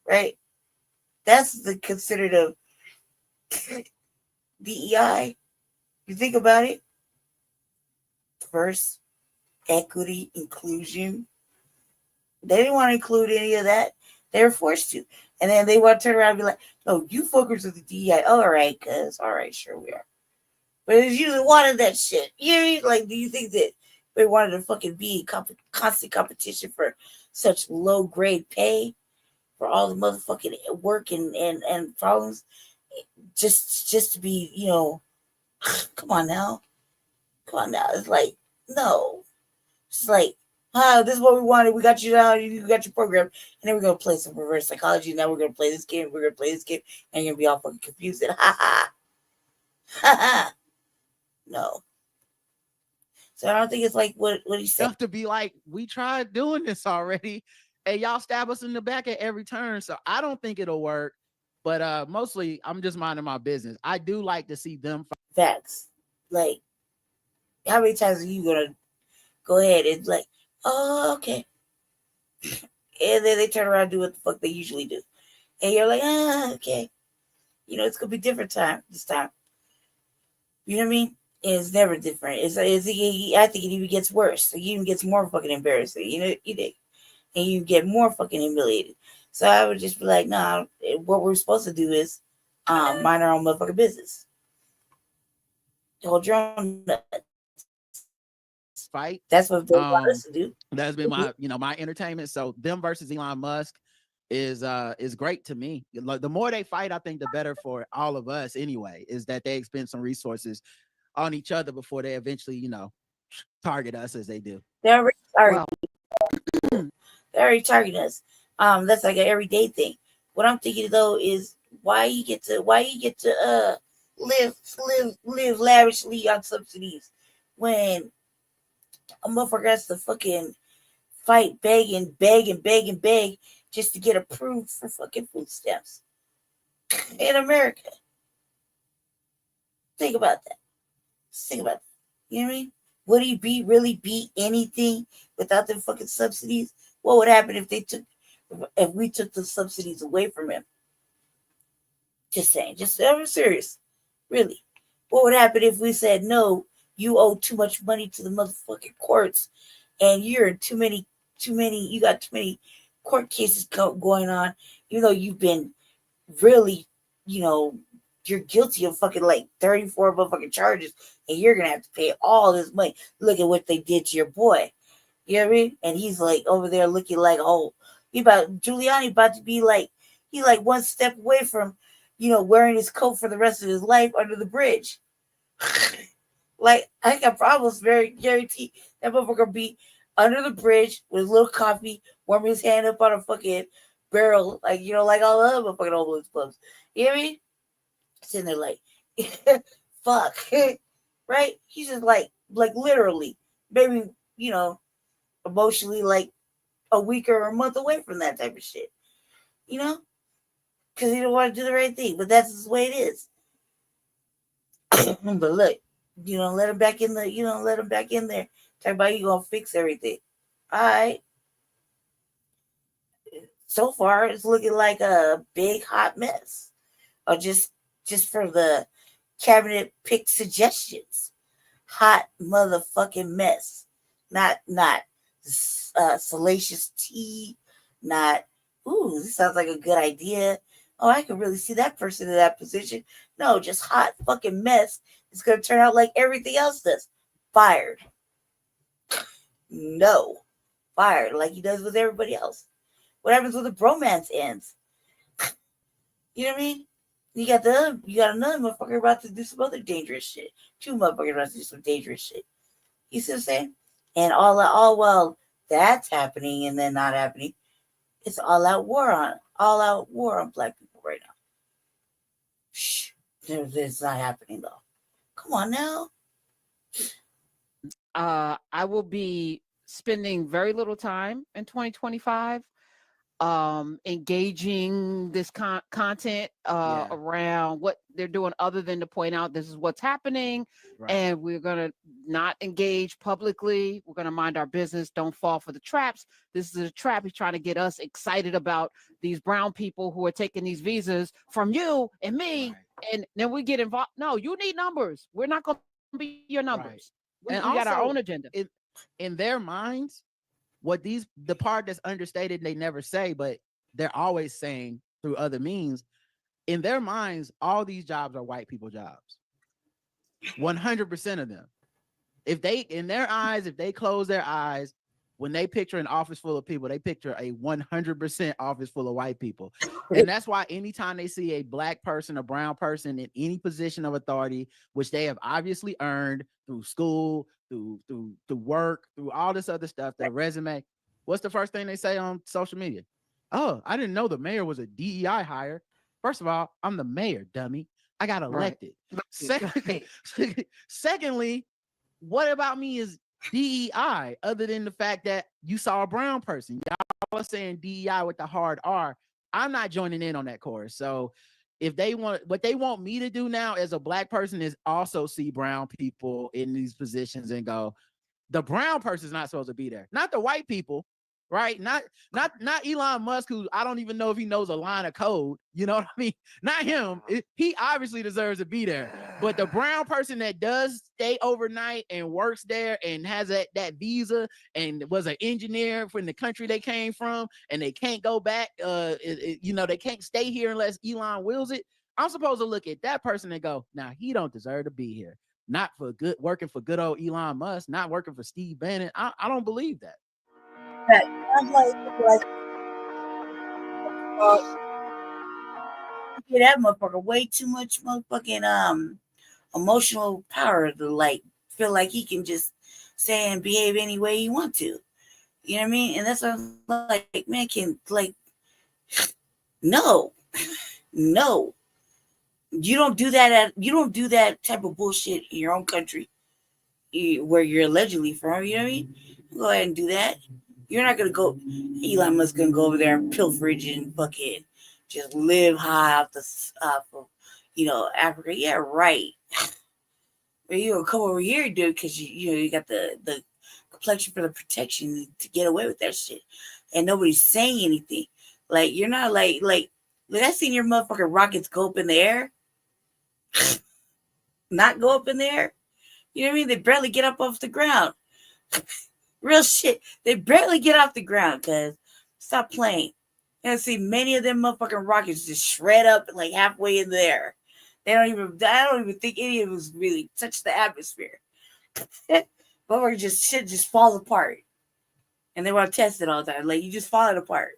right? That's considered a DEI. You think about it. First, equity, inclusion. They didn't want to include any of that. They were forced to. And then they want to turn around and be like, no, you fuckers with the DEI. All right, sure we are. But it's usually wanted that shit. You know, like, do you think that they wanted to fucking be in constant competition for such low grade pay for all the motherfucking work and problems? Just to be, come on now. It's like, no. It's like, this is what we wanted. We got you now. You got your program. And then we're going to play some reverse psychology. Now we're going to play this game. We're going to play this game. And you're going to be all fucking confused. Ha ha. Ha ha. No. So I don't think it's like what he said. Enough to be like, we tried doing this already, and y'all stab us in the back at every turn. So I don't think it'll work. But mostly, I'm just minding my business. I do like to see them. Facts. Like, how many times are you gonna go ahead and like, oh, okay, and then they turn around and do what the fuck they usually do, and you're like, okay, it's gonna be different this time. You know what I mean? It's never different. I think it even gets worse. It even gets more fucking embarrassing. You think, and you get more fucking humiliated. So I would just be like, nah, what we're supposed to do is mind our own motherfucking business. Hold your own nuts. Fight. That's what they want us to do. That's been my, my entertainment. So them versus Elon Musk is great to me. The more they fight, I think the better for all of us anyway, is that they expend some resources on each other before they eventually, target us as they do. They're already targeting us. That's like an everyday thing. What I'm thinking though is Why you get to live lavishly on subsidies when a motherfucker has to fucking fight, beg just to get approved for fucking food stamps in America? Think about that. Think about that. You know what I mean? Would he really be anything without them fucking subsidies? What would happen if we took the subsidies away from him? Just saying. I'm serious. Really. What would happen if we said, no, you owe too much money to the motherfucking courts and you got too many court cases going on, even though you've been really, you're guilty of fucking like 34 motherfucking charges and you're going to have to pay all this money. Look at what they did to your boy. You know what I mean? And he's like over there looking like, oh, Giuliani about to be like, he's like one step away from, wearing his coat for the rest of his life under the bridge. Like, I got problems, very guaranteed that motherfucker be under the bridge with a little coffee, warming his hand up on a fucking barrel, like, like all the other motherfucking old blues clubs. You know what I mean? Sitting there like, fuck. Right? He's just like literally, maybe, emotionally like a week or a month away from that type of shit. Because he don't want to do the right thing. But that's the way it is. But look, let him back in there. Talk about you gonna fix everything. All right. So far, it's looking like a big hot mess. Or just for the cabinet pick suggestions. Hot motherfucking mess. Not salacious tea. Not, ooh, this sounds like a good idea. Oh, I could really see that person in that position. No, just hot fucking mess. It's going to turn out like everything else does. Fired. No. Fired like he does with everybody else. What happens when the bromance ends? You know what I mean? You got another motherfucker about to do some other dangerous shit. Two motherfuckers about to do some dangerous shit. You see what I'm saying? And all while that's happening and then not happening, it's all out war on black people right now. Shh. It's not happening though. Come on now. I will be spending very little time in 2025 engaging this content around what they're doing other than to point out this is what's happening. Right. And we're going to not engage publicly. We're going to mind our business. Don't fall for the traps. This is a trap. He's trying to get us excited about these brown people who are taking these visas from you and me. Right. And then we get involved. No, you need numbers. We're not going to be your numbers. Right. We got our own agenda. In their minds, the part that's understated, they never say, but they're always saying through other means, in their minds, all these jobs are white people jobs. 100% of them. If they close their eyes, when they picture an office full of people, they picture a 100% office full of white people. And that's why anytime they see a black person, a brown person in any position of authority, which they have obviously earned through school, through work, through all this other stuff, their resume, what's the first thing they say on social media? Oh, I didn't know the mayor was a DEI hire. First of all, I'm the mayor, dummy. I got elected. Right. Secondly, what about me is DEI, other than the fact that you saw a brown person? Y'all are saying DEI with the hard R. I'm not joining in on that chorus. So if they want, what they want me to do now as a black person is also see brown people in these positions and go, the brown person is not supposed to be there. Not the white people, right? Not Elon Musk, who I don't even know if he knows a line of code. You know what I mean? Not him. He obviously deserves to be there. But the brown person that does stay overnight and works there and has that visa and was an engineer from the country they came from and they can't go back, they can't stay here unless Elon wills it. I'm supposed to look at that person and go, nah, he don't deserve to be here. Not for good, working for good old Elon Musk, not working for Steve Bannon. I don't believe that. I'm like that motherfucker way too much motherfucking emotional power to like feel like he can just say and behave any way he want to. You know what I mean? And that's what I'm like, man, can like no. No, you don't do that. You don't do that type of bullshit in your own country, where you're allegedly from. You know what I mean? Go ahead and do that. You're not gonna go. Elon Musk gonna go over there and pilferage and fucking just live high off the of, Africa. Yeah, right. But you gonna come over here, dude, because you got the complexion for the protection to get away with that shit, and nobody's saying anything. Like you're not like I seen your motherfucking rockets go up in the air, not go up in the air. You know what I mean? They barely get up off the ground. Real shit. They barely get off the ground, cuz. Stop playing. And see many of them motherfucking rockets just shred up like halfway in there. I don't even think any of us really touch the atmosphere. But shit just falls apart. And they want to test it all the time. Like, you just falling apart.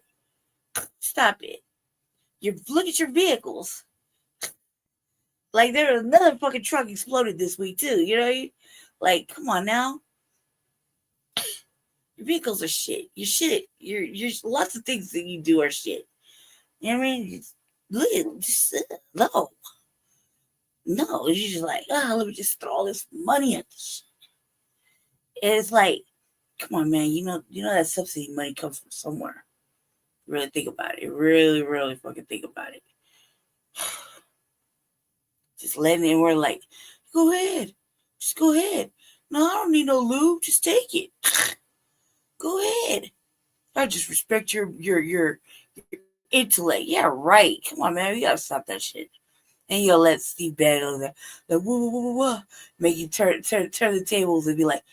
Stop it. Look at your vehicles. Like, there was another fucking truck exploded this week, too. You know? Like, come on now. Your vehicles are shit. You're shit. You're lots of things that you do are shit. You know what I mean? Look at no. No, you're just like, let me just throw all this money at this shit. And it's like, come on, man. You know that subsidy money comes from somewhere. Really think about it. Really, really fucking think about it. Just letting it. We're like, go ahead. Just go ahead. No, I don't need no lube. Just take it. Go ahead. I just respect your intellect. Yeah, right. Come on, man. We gotta stop that shit. And you'll let Steve Bannon there, like, whoa, make you turn the tables and be like,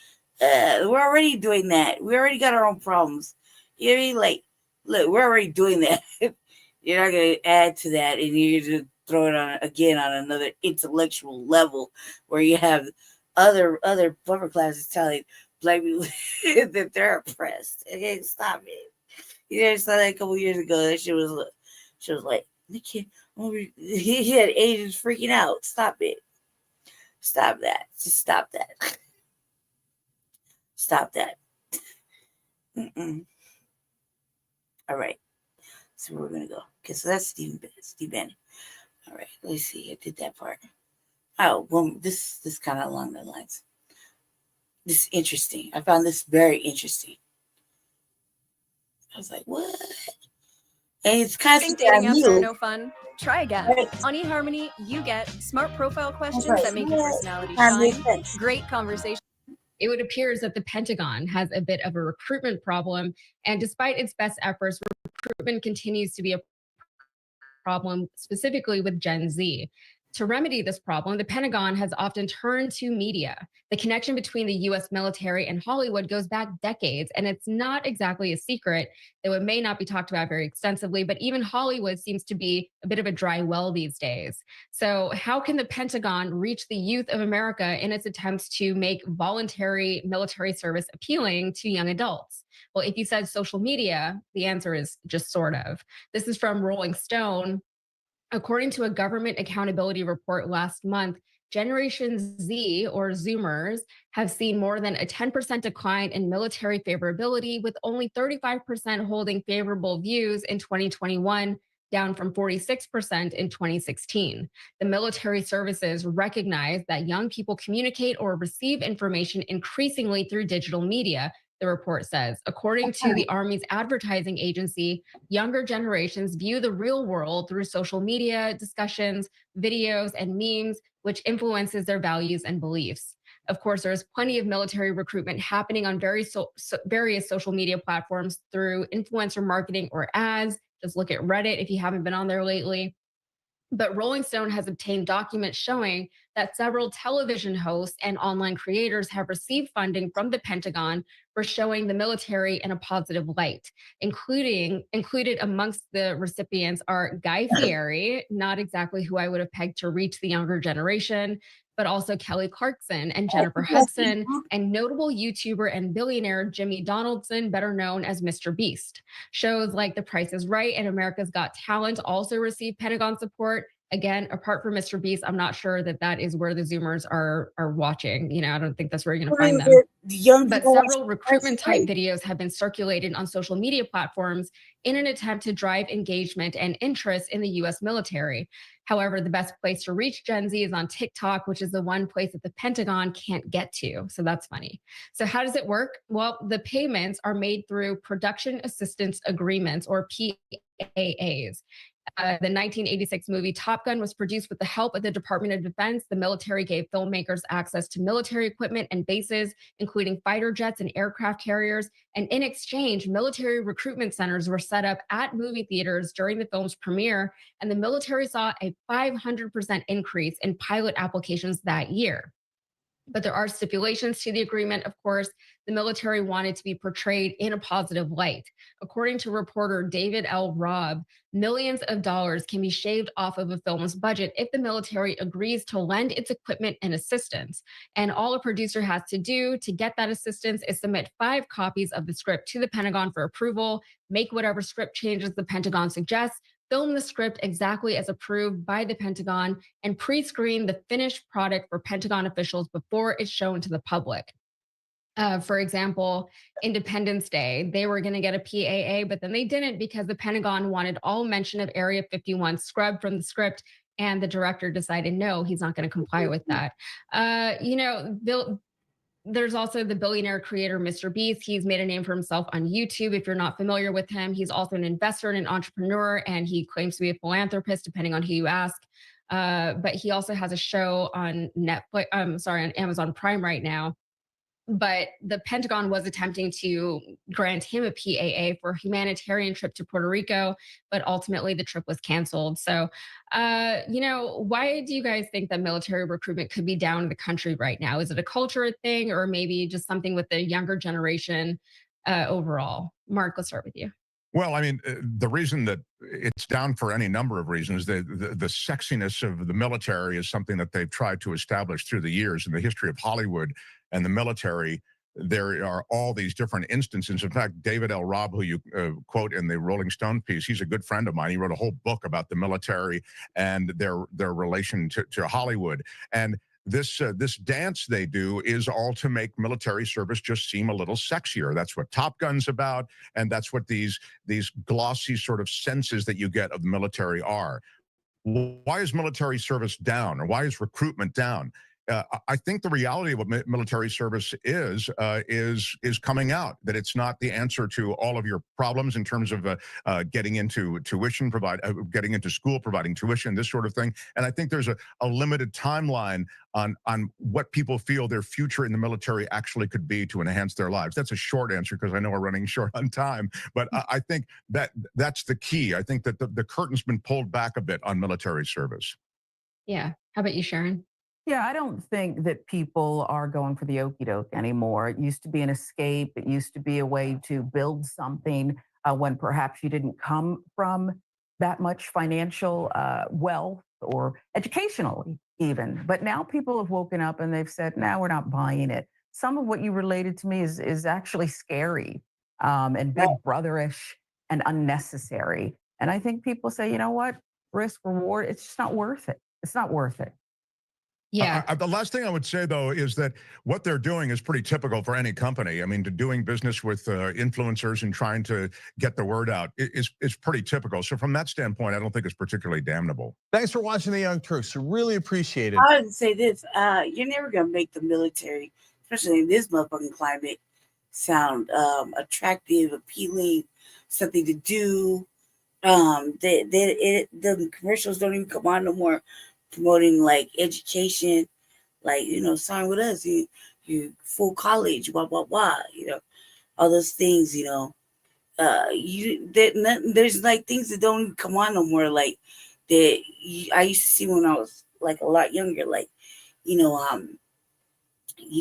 we're already doing that. We already got our own problems. You know what I mean? Like, look, we're already doing that. You're not gonna add to that, and you're just throw it on again on another intellectual level where you have other upper classes telling black people that they're oppressed. Okay, stop it. You know, saw that a couple years ago. That she was like, he had Asians freaking out. Stop it. Stop that. Just stop that. Stop that. All right. So we're gonna go. Okay, so that's Steve Bannon. All right, let's see. I did that part. Oh, well, this kind of along the lines. This is interesting. I found this very interesting. I was like, what? And it's kind of Think dating apps are no fun? Try again. On eHarmony, you get smart profile questions that make your personality shine, great conversation. It would appear that the Pentagon has a bit of a recruitment problem, and despite its best efforts, recruitment continues to be a problem, specifically with Gen Z. To remedy this problem, the Pentagon has often turned to media. The connection between the US military and Hollywood goes back decades, and it's not exactly a secret, though it may not be talked about very extensively, but even Hollywood seems to be a bit of a dry well these days. So how can the Pentagon reach the youth of America in its attempts to make voluntary military service appealing to young adults? Well, if you said social media, the answer is just sort of. This is from Rolling Stone. According to a government accountability report last month, Generation Z, or Zoomers, have seen more than a 10% decline in military favorability, with only 35% holding favorable views in 2021, down from 46% in 2016. The military services recognize that young people communicate or receive information increasingly through digital media, the report says. According to the Army's advertising agency, younger generations view the real world through social media, discussions, videos, and memes, which influences their values and beliefs. Of course, there's plenty of military recruitment happening on various social media platforms through influencer marketing or ads. Just look at Reddit if you haven't been on there lately. But Rolling Stone has obtained documents showing that several television hosts and online creators have received funding from the Pentagon for showing the military in a positive light. Included amongst the recipients are Guy Fieri, not exactly who I would have pegged to reach the younger generation, but also Kelly Clarkson and Jennifer Hudson, and notable YouTuber and billionaire Jimmy Donaldson, better known as Mr. Beast. Shows like The Price is Right and America's Got Talent also receive Pentagon support, Again, apart from Mr. Beast, I'm not sure that is where the Zoomers are watching. You know, I don't think that's where you're going to find them. But several recruitment type videos have been circulated on social media platforms in an attempt to drive engagement and interest in the U.S. military. However, the best place to reach Gen Z is on TikTok, which is the one place that the Pentagon can't get to. So that's funny. So how does it work? Well, the payments are made through production assistance agreements, or PAAs. The 1986 movie Top Gun was produced with the help of the Department of Defense. The military gave filmmakers access to military equipment and bases, including fighter jets and aircraft carriers. And in exchange, military recruitment centers were set up at movie theaters during the film's premiere, and the military saw a 500% increase in pilot applications that year. But there are stipulations to the agreement, of course. The military wanted to be portrayed in a positive light. According to reporter David L. Robb, millions of dollars can be shaved off of a film's budget if the military agrees to lend its equipment and assistance. And all a producer has to do to get that assistance is submit 5 copies of the script to the Pentagon for approval, make whatever script changes the Pentagon suggests, film the script exactly as approved by the Pentagon, and pre-screen the finished product for Pentagon officials before it's shown to the public. For example, Independence Day, they were going to get a PAA, but then they didn't because the Pentagon wanted all mention of Area 51 scrubbed from the script, and the director decided, no, he's not going to comply with that. There's also the billionaire creator, Mr. Beast. He's made a name for himself on YouTube. If you're not familiar with him, he's also an investor and an entrepreneur, and he claims to be a philanthropist, depending on who you ask. But he also has a show on on Amazon Prime right now. But the Pentagon was attempting to grant him a PAA for a humanitarian trip to Puerto Rico, but ultimately the trip was canceled. So, why do you guys think that military recruitment could be down in the country right now? Is it a culture thing, or maybe just something with the younger generation overall? Mark, let's start with you. Well, I mean, the reason that it's down for any number of reasons, the sexiness of the military is something that they've tried to establish through the years in the history of Hollywood and the military. There are all these different instances. In fact, David L. Robb, who you quote in the Rolling Stone piece, he's a good friend of mine. He wrote a whole book about the military and their relation to Hollywood. And this dance they do is all to make military service just seem a little sexier. That's what Top Gun's about, and that's what these glossy sort of senses that you get of the military are. Why is military service down, or why is recruitment down? I think the reality of what military service is coming out, that it's not the answer to all of your problems in terms of getting into tuition, getting into school, providing tuition, this sort of thing. And I think there's a limited timeline on what people feel their future in the military actually could be to enhance their lives. That's a short answer because I know we're running short on time, but I think that's the key. I think that the curtain's been pulled back a bit on military service. Yeah. How about you, Sharon? Yeah, I don't think that people are going for the okie doke anymore. It used to be an escape. It used to be a way to build something when perhaps you didn't come from that much financial wealth or educationally even. But now people have woken up and they've said, no, we're not buying it. Some of what you related to me is actually scary and big brotherish and unnecessary. And I think people say, you know what, risk reward, it's just not worth it. It's not worth it. Yeah. The last thing I would say, though, is that what they're doing is pretty typical for any company. I mean, doing business with influencers and trying to get the word out is pretty typical. So from that standpoint, I don't think it's particularly damnable. Thanks for watching The Young Turks. Really appreciate it. I would say this, you're never going to make the military, especially in this motherfucking climate, sound attractive, appealing, something to do. The commercials don't even come on no more, promoting like education, like, sign with us, you full college, blah, blah, blah, all those things, there's like things that don't even come on no more, like that I used to see when I was like a lot younger, like, you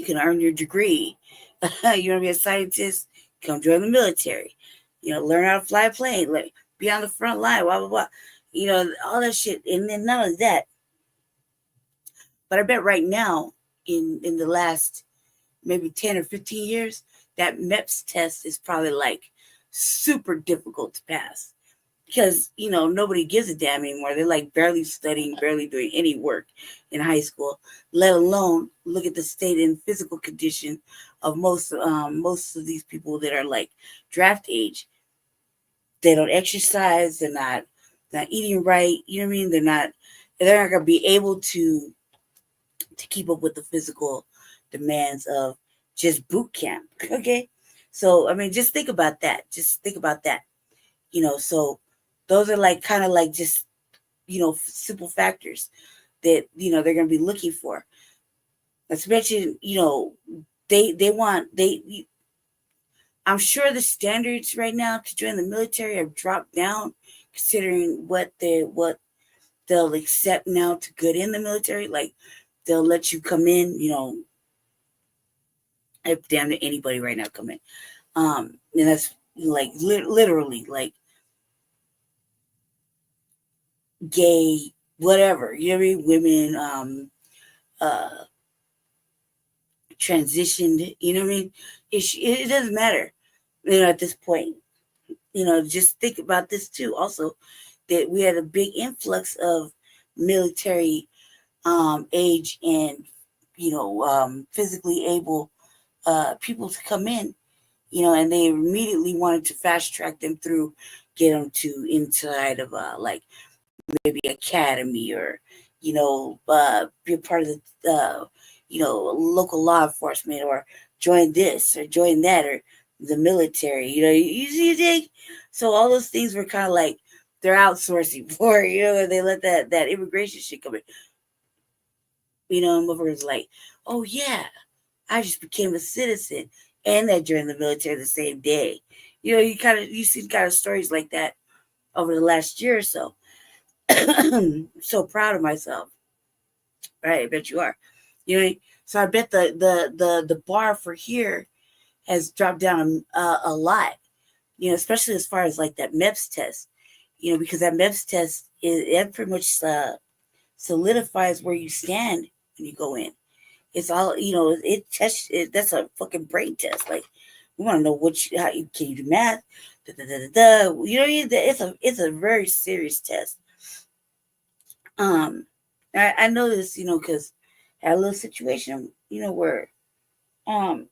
can earn your degree. You want to be a scientist? Come join the military. Learn how to fly a plane, like be on the front line, blah, blah, blah. All that shit. And then none of that. But I bet right now, in the last maybe 10 or 15 years, that MEPS test is probably like super difficult to pass. because nobody gives a damn anymore. They're like barely studying, barely doing any work in high school, let alone look at the state and physical condition of most of these people that are like draft age. They don't exercise. They're not eating right. You know what I mean? They're not going to be able to keep up with the physical demands of just boot camp. Okay. So, I mean, just think about that. So those are like kind of like just, simple factors that, they're going to be looking for. Especially, I'm sure the standards right now to join the military have dropped down considering what they'll accept now to get in the military. Like they'll let you come in, damn near anybody right now come in. And that's like literally like gay, whatever, you know what I mean? Women, transitioned, you know what I mean? It doesn't matter, at this point. Just think about this too. Also, that we had a big influx of military age and physically able people to come in, and they immediately wanted to fast track them through, get them to inside of like maybe academy or be a part of the local law enforcement or join this or join that or the military. You think? So all those things were kind of like they're outsourcing for, and they let that immigration shit come in. Motherfuckers like, oh yeah, I just became a citizen and that joined the military the same day. You see kind of stories like that over the last year or so. I'm so proud of myself. Right, I bet you are. So I bet the bar for here has dropped down a lot. Especially as far as like that MEPS test. Because that MEPS test it pretty much solidifies where you stand when you go in. It's all it tests it. That's a fucking brain test. Like we want to know how you can do math. It's a very serious test. I know this, because I had a little situation, where I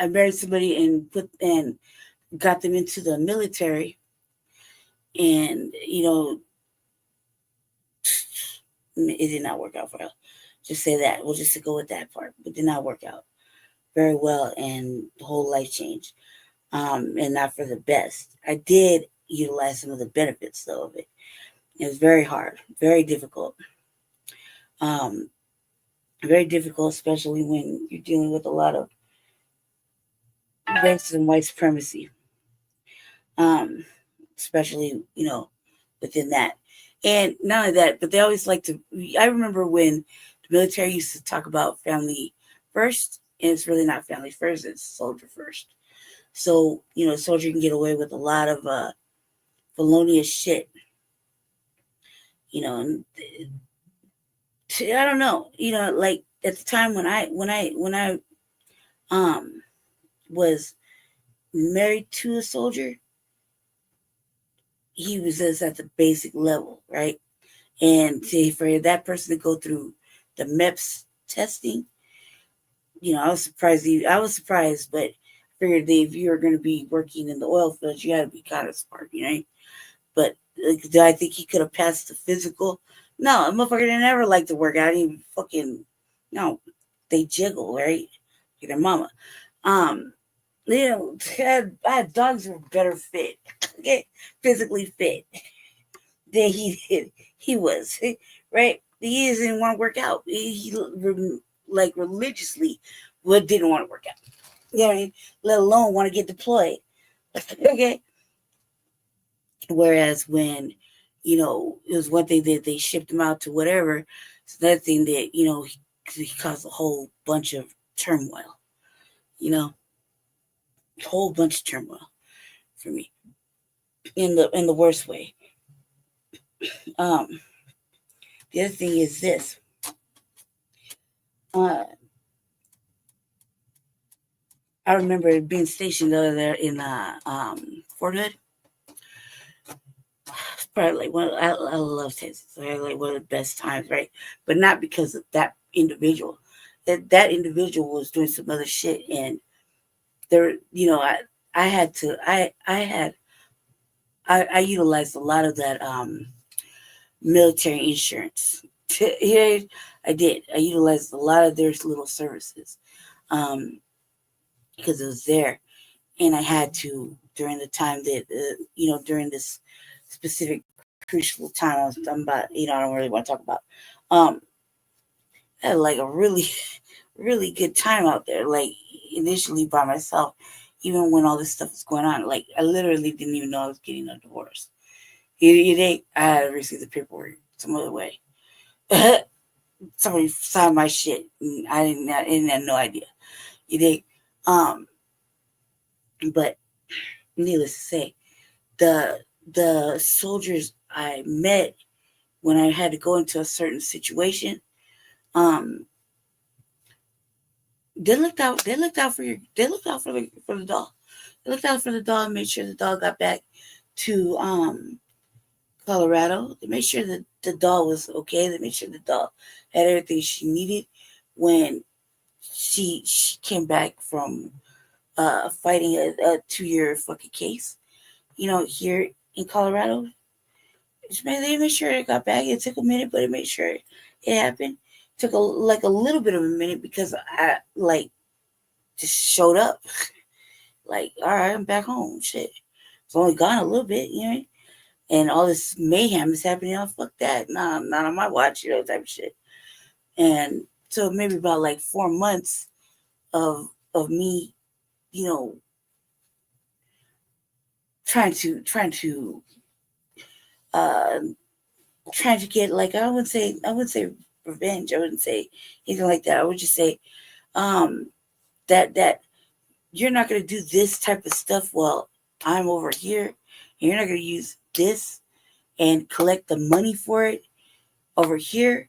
married somebody and got them into the military, and it did not work out for us. Just say that. We'll just go with that part. It did not work out very well, and the whole life changed. And not for the best. I did utilize some of the benefits though of it. It was very hard, very difficult. Very difficult, especially when you're dealing with a lot of racism and white supremacy. Especially, within that. And not only that, but they always like to, I remember when the military used to talk about family first, and it's really not family first, it's soldier first. So, soldier can get away with a lot of felonious shit. And I don't know, like at the time when I was married to a soldier, he was just at the basic level, right? And for that person to go through the MEPS testing, I was surprised, but I figured that if you were going to be working in the oil fields, you had to be kind of smart, But do I think he could have passed the physical? No, a motherfucker didn't ever like to work out. He fucking, they jiggle, right? Like their mama. I had dogs who were better fit, okay, physically fit than he did. He was, right? He didn't want to work out. He like religiously didn't want to work out. You know what I mean? Let alone want to get deployed. Okay. Whereas when, it was one thing that they shipped him out to whatever, it's another thing that, he caused a whole bunch of turmoil, a whole bunch of turmoil for me in the worst way. The other thing is this. I remember being stationed over there in Fort Hood. It's probably like I love Texas. I like one of the best times, right? But not because of that individual. That individual was doing some other shit, and there, I utilized a lot of that military insurance. Yeah, I did. I utilized a lot of their little services because it was there, and I had to during the time that during this specific crucial time I was talking about. I don't really want to talk about. I had like a really, really good time out there. Like initially by myself, even when all this stuff was going on. Like I literally didn't even know I was getting a divorce. You think I had received the paperwork some other way. Somebody signed my shit. And I didn't have no idea. You think, but needless to say, the soldiers I met when I had to go into a certain situation, they looked out for the dog. They looked out for the dog, made sure the dog got back to Colorado. They made sure that the dog was okay. They made sure the dog had everything she needed when she came back from fighting a 2-year fucking case. Here in Colorado, they made sure it got back. It took a minute, but it made sure it happened. It took a little bit of a minute because I just showed up. Like, all right, I'm back home. Shit, it's only gone a little bit, and all this mayhem is happening. Oh, fuck that. Nah, not on my watch, type of shit. And so maybe about like 4 months of me, trying to get, like, I wouldn't say revenge. I wouldn't say anything like that. I would just say that you're not going to do this type of stuff while I'm over here, and you're not going to use this and collect the money for it over here.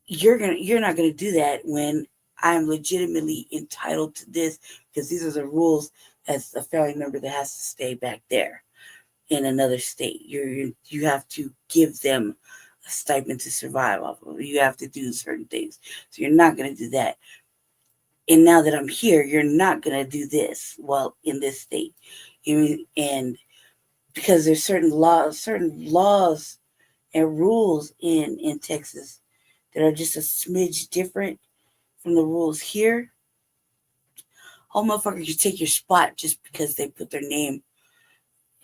You're not going to do that when I'm legitimately entitled to this, because these are the rules as a family member that has to stay back there in another state. You have to give them a stipend to survive off of. You have to do certain things. So you're not going to do that. And now that I'm here, you're not going to do this while in this state. And because there's certain laws and rules in Texas that are just a smidge different from the rules here. Whole motherfucker can take your spot just because they put their name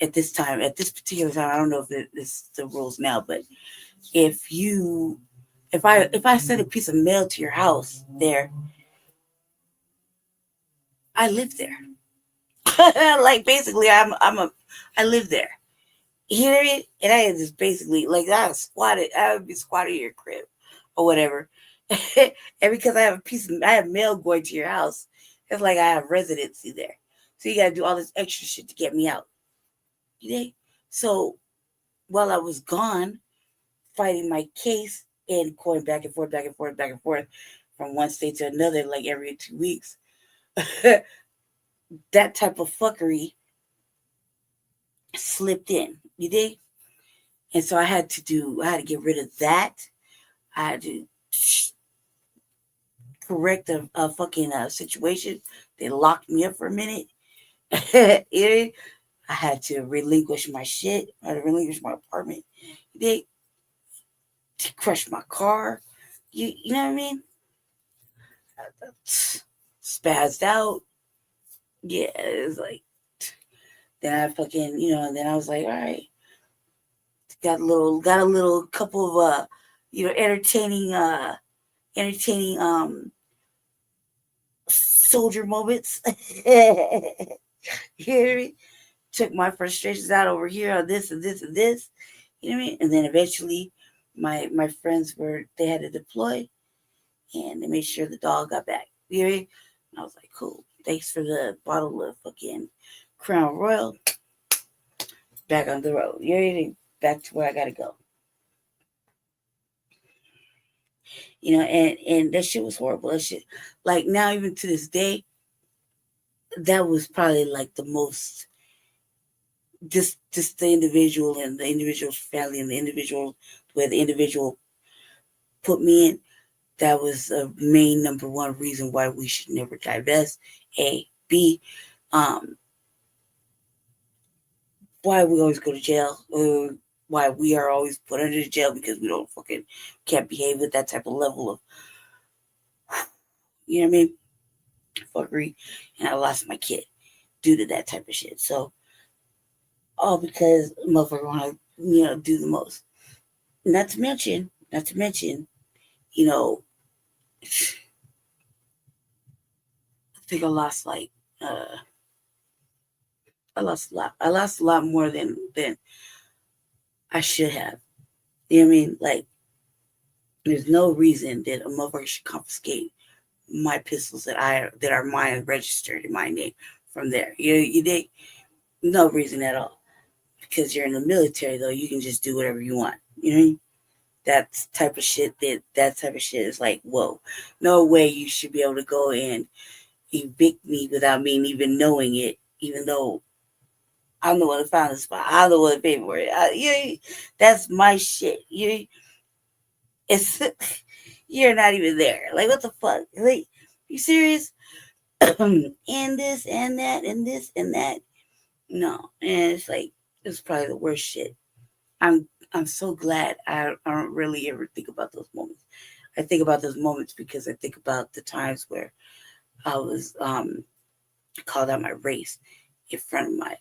at this particular time. I don't know if it's the rules now, but if I send a piece of mail to your house there, I live there. Like basically I live there. You know what I mean? And I just basically like I would be squatted in your crib or whatever. And because I have mail going to your house, it's like I have residency there. So you gotta do all this extra shit to get me out. You know? So while I was gone fighting my case and going back and forth from one state to another, like every 2 weeks, that type of fuckery slipped in. You dig? And so I had to get rid of that. I had to correct a fucking situation. They locked me up for a minute. I had to relinquish my shit. I had to relinquish my apartment. They crushed my car. You know what I mean? Spazzed out. Yeah, it was like, then I fucking, then I was like, all right. Got a little couple of entertaining soldier moments. You hear me? Took my frustrations out over here on this and this and this. You know what I mean? And then eventually my friends they had to deploy, and they made sure the dog got back. You hear me? And I was like, cool. Thanks for the bottle of fucking Crown Royal. Back on the road. You hear me? Back to where I gotta go. And that shit was horrible. That shit, like now, even to this day, that was probably like the most, just the individual and the individual's family and the individual, where the individual put me in, that was a main number one reason why we should never divest. A. B, why we always go to jail, or why we are always put under the jail because we don't fucking can't behave with that type of level of, you know what I mean, fuckery. And I lost my kid due to that type of shit. So all because motherfucker want to, do the most. Not to mention, you know, I think I lost like I lost a lot. I lost a lot more than I should have. You know what I mean? Like, there's no reason that a motherfucker should confiscate my pistols that are mine, registered in my name from there. You dig? No reason at all. Because you're in the military, though, you can just do whatever you want. You know what I mean? That type of shit is like, whoa, no way you should be able to go and evict me without me even knowing it, even though I'm the one who found the spot. I'm the one who paid for it. That's my shit. You're not even there. Like, what the fuck? Like, you serious? And this and that and this and that. No, and it's like, it's probably the worst shit. I'm so glad I don't really ever think about those moments. I think about those moments because I think about the times where I was called out my race in front of my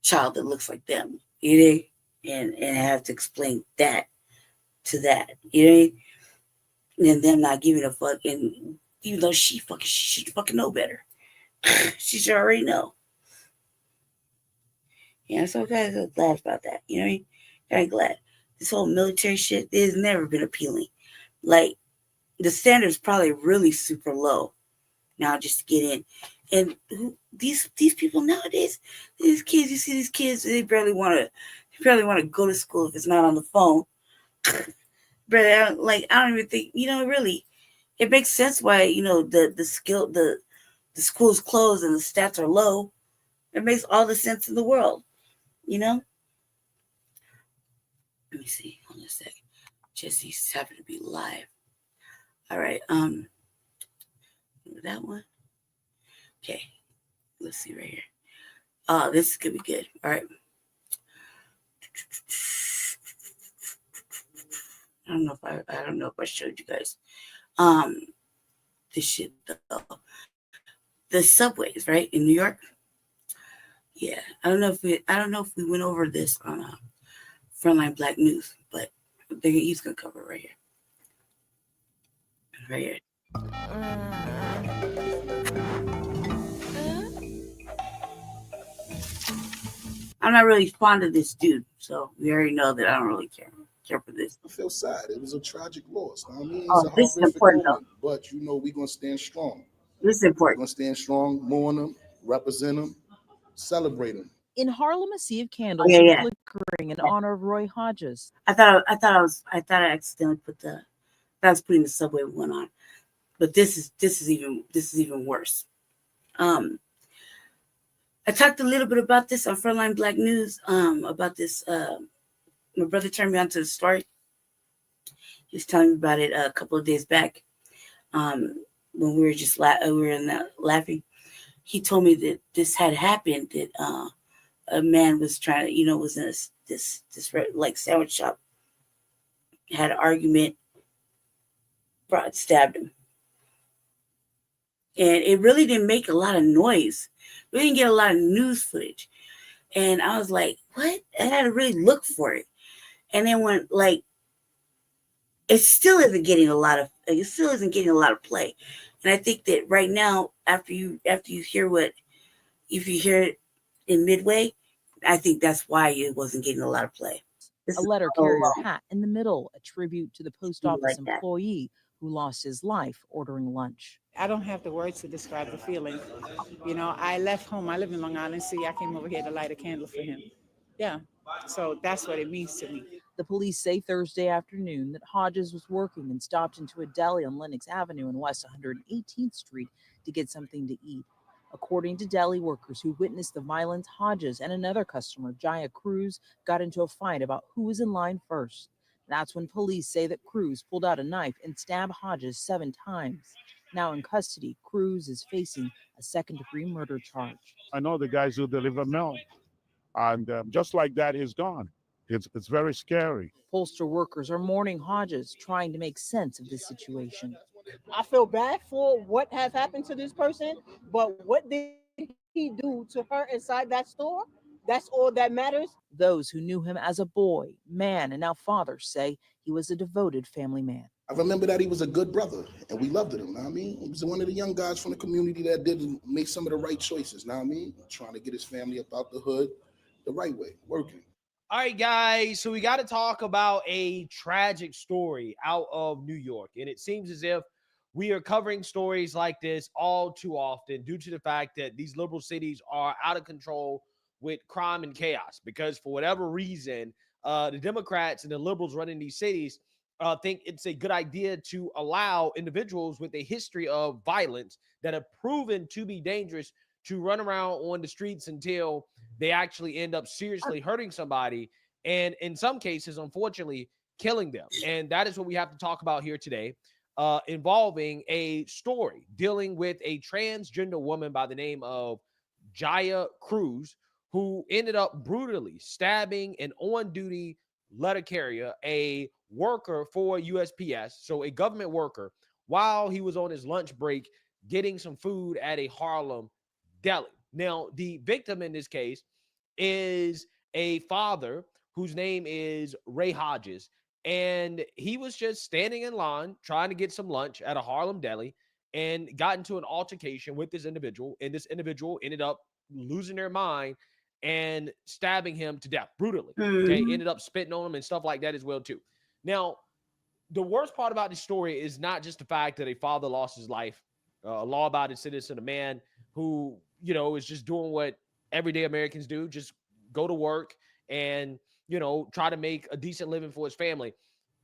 child that looks like them. You know? And I have to explain that to that. You know? And them not giving a fuck, and even though she should fucking know better. She should already know. Yeah, so guys, I'm glad about that. You know what I mean? Very glad. This whole military shit has never been appealing. Like, the standard's probably really super low now just to get in. And these people nowadays, these kids, you see these kids, they barely want to go to school if it's not on the phone. But I don't even think, really, it makes sense why, the school's closed and the stats are low. It makes all the sense in the world, Let me see. Hold on a second. Jesse's happen to be live. All right. That one. Okay. Let's see right here. This is gonna be good. All right. I don't know if I showed you guys. This shit though. The subways, right, in New York. Yeah. I don't know if we went over this on Frontline Black News, but he's gonna cover it right here. Right here. I'm not really fond of this dude, so we already know that I don't really care for this. I feel sad. It was a tragic loss. I mean, Oh, it's a this is horrific important, moment, but we're gonna stand strong. This is important. We're gonna stand strong, mourn them, represent them, celebrate them. In Harlem, a sea of candles flickering in honor of Roy Hodges. I thought I accidentally put I was putting the subway one on, but this is even worse. I talked a little bit about this on Frontline Black News. About this, my brother turned me on to the story. He was telling me about it a couple of days back. When we were just laughing, he told me that this had happened. That a man was trying to, was in this like sandwich shop, had an argument, stabbed him, and it really didn't make a lot of noise. We didn't get a lot of news footage, and I was like, "What?" I had to really look for it, and then when it still isn't getting a lot of play, and I think that right now, after you hear if you hear it in midway, I think that's why it wasn't getting a lot of play. A letter carrier hat in the middle, a tribute to the post office employee who lost his life ordering lunch. I don't have the words to describe the feeling. I left home. I live in Long Island City. I came over here to light a candle for him. Yeah. So that's what it means to me. The police say Thursday afternoon that Hodges was working and stopped into a deli on Lenox Avenue and West 118th Street to get something to eat. According to deli workers who witnessed the violence, Hodges and another customer, Jaya Cruz, got into a fight about who was in line first. That's when police say that Cruz pulled out a knife and stabbed Hodges 7 times. Now in custody, Cruz is facing a second-degree murder charge. I know the guys who deliver milk, and just like that, he's gone. It's very scary. Postal workers are mourning Hodges, trying to make sense of this situation. I feel bad for what has happened to this person, but what did he do to her inside that store? That's all that matters. Those who knew him as a boy, man, and now father say he was a devoted family man. I remember that he was a good brother, and we loved him. Know what I mean, he was one of the young guys from the community that did make some of the right choices. Know what I mean, trying to get his family up out the hood the right way, working. All right, guys. So we got to talk about a tragic story out of New York, and it seems as if we are covering stories like this all too often due to the fact that these liberal cities are out of control with crime and chaos. Because for whatever reason, the Democrats and the liberals running these cities think it's a good idea to allow individuals with a history of violence that have proven to be dangerous to run around on the streets until they actually end up seriously hurting somebody, and in some cases, unfortunately, killing them. And that is what we have to talk about here today, involving a story dealing with a transgender woman by the name of Jaya Cruz, who ended up brutally stabbing an on-duty letter carrier, a worker for USPS, so a government worker, while he was on his lunch break getting some food at a Harlem deli. Now, the victim in this case is a father whose name is Ray Hodges, and he was just standing in line trying to get some lunch at a Harlem deli and got into an altercation with this individual, and this individual ended up losing their mind and stabbing him to death brutally. Okay, ended up spitting on him and stuff like that as well too. Now, the worst part about this story is not just the fact that a father lost his life, a law-abiding citizen, a man who, you know, is just doing what everyday Americans do, just go to work and, you know, try to make a decent living for his family.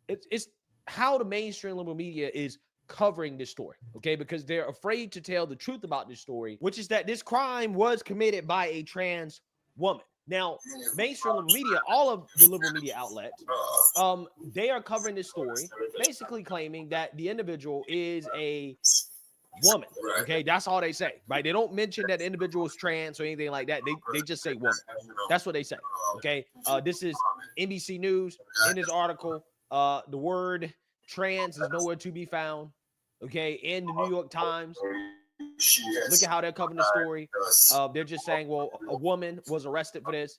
It's how the mainstream liberal media is covering this story, okay? Because they're afraid to tell the truth about this story, which is that this crime was committed by a trans woman. Now, mainstream liberal media, all of the liberal media outlets, they are covering this story, basically claiming that the individual is a woman. Okay, that's all they say, right? They don't mention that the individual is trans or anything like that. They just say woman. That's what they say. Okay, this is NBC News. In this article, the word trans is nowhere to be found. Okay, in the New York Times, look at how they're covering the story. They're just saying, well, a woman was arrested for this.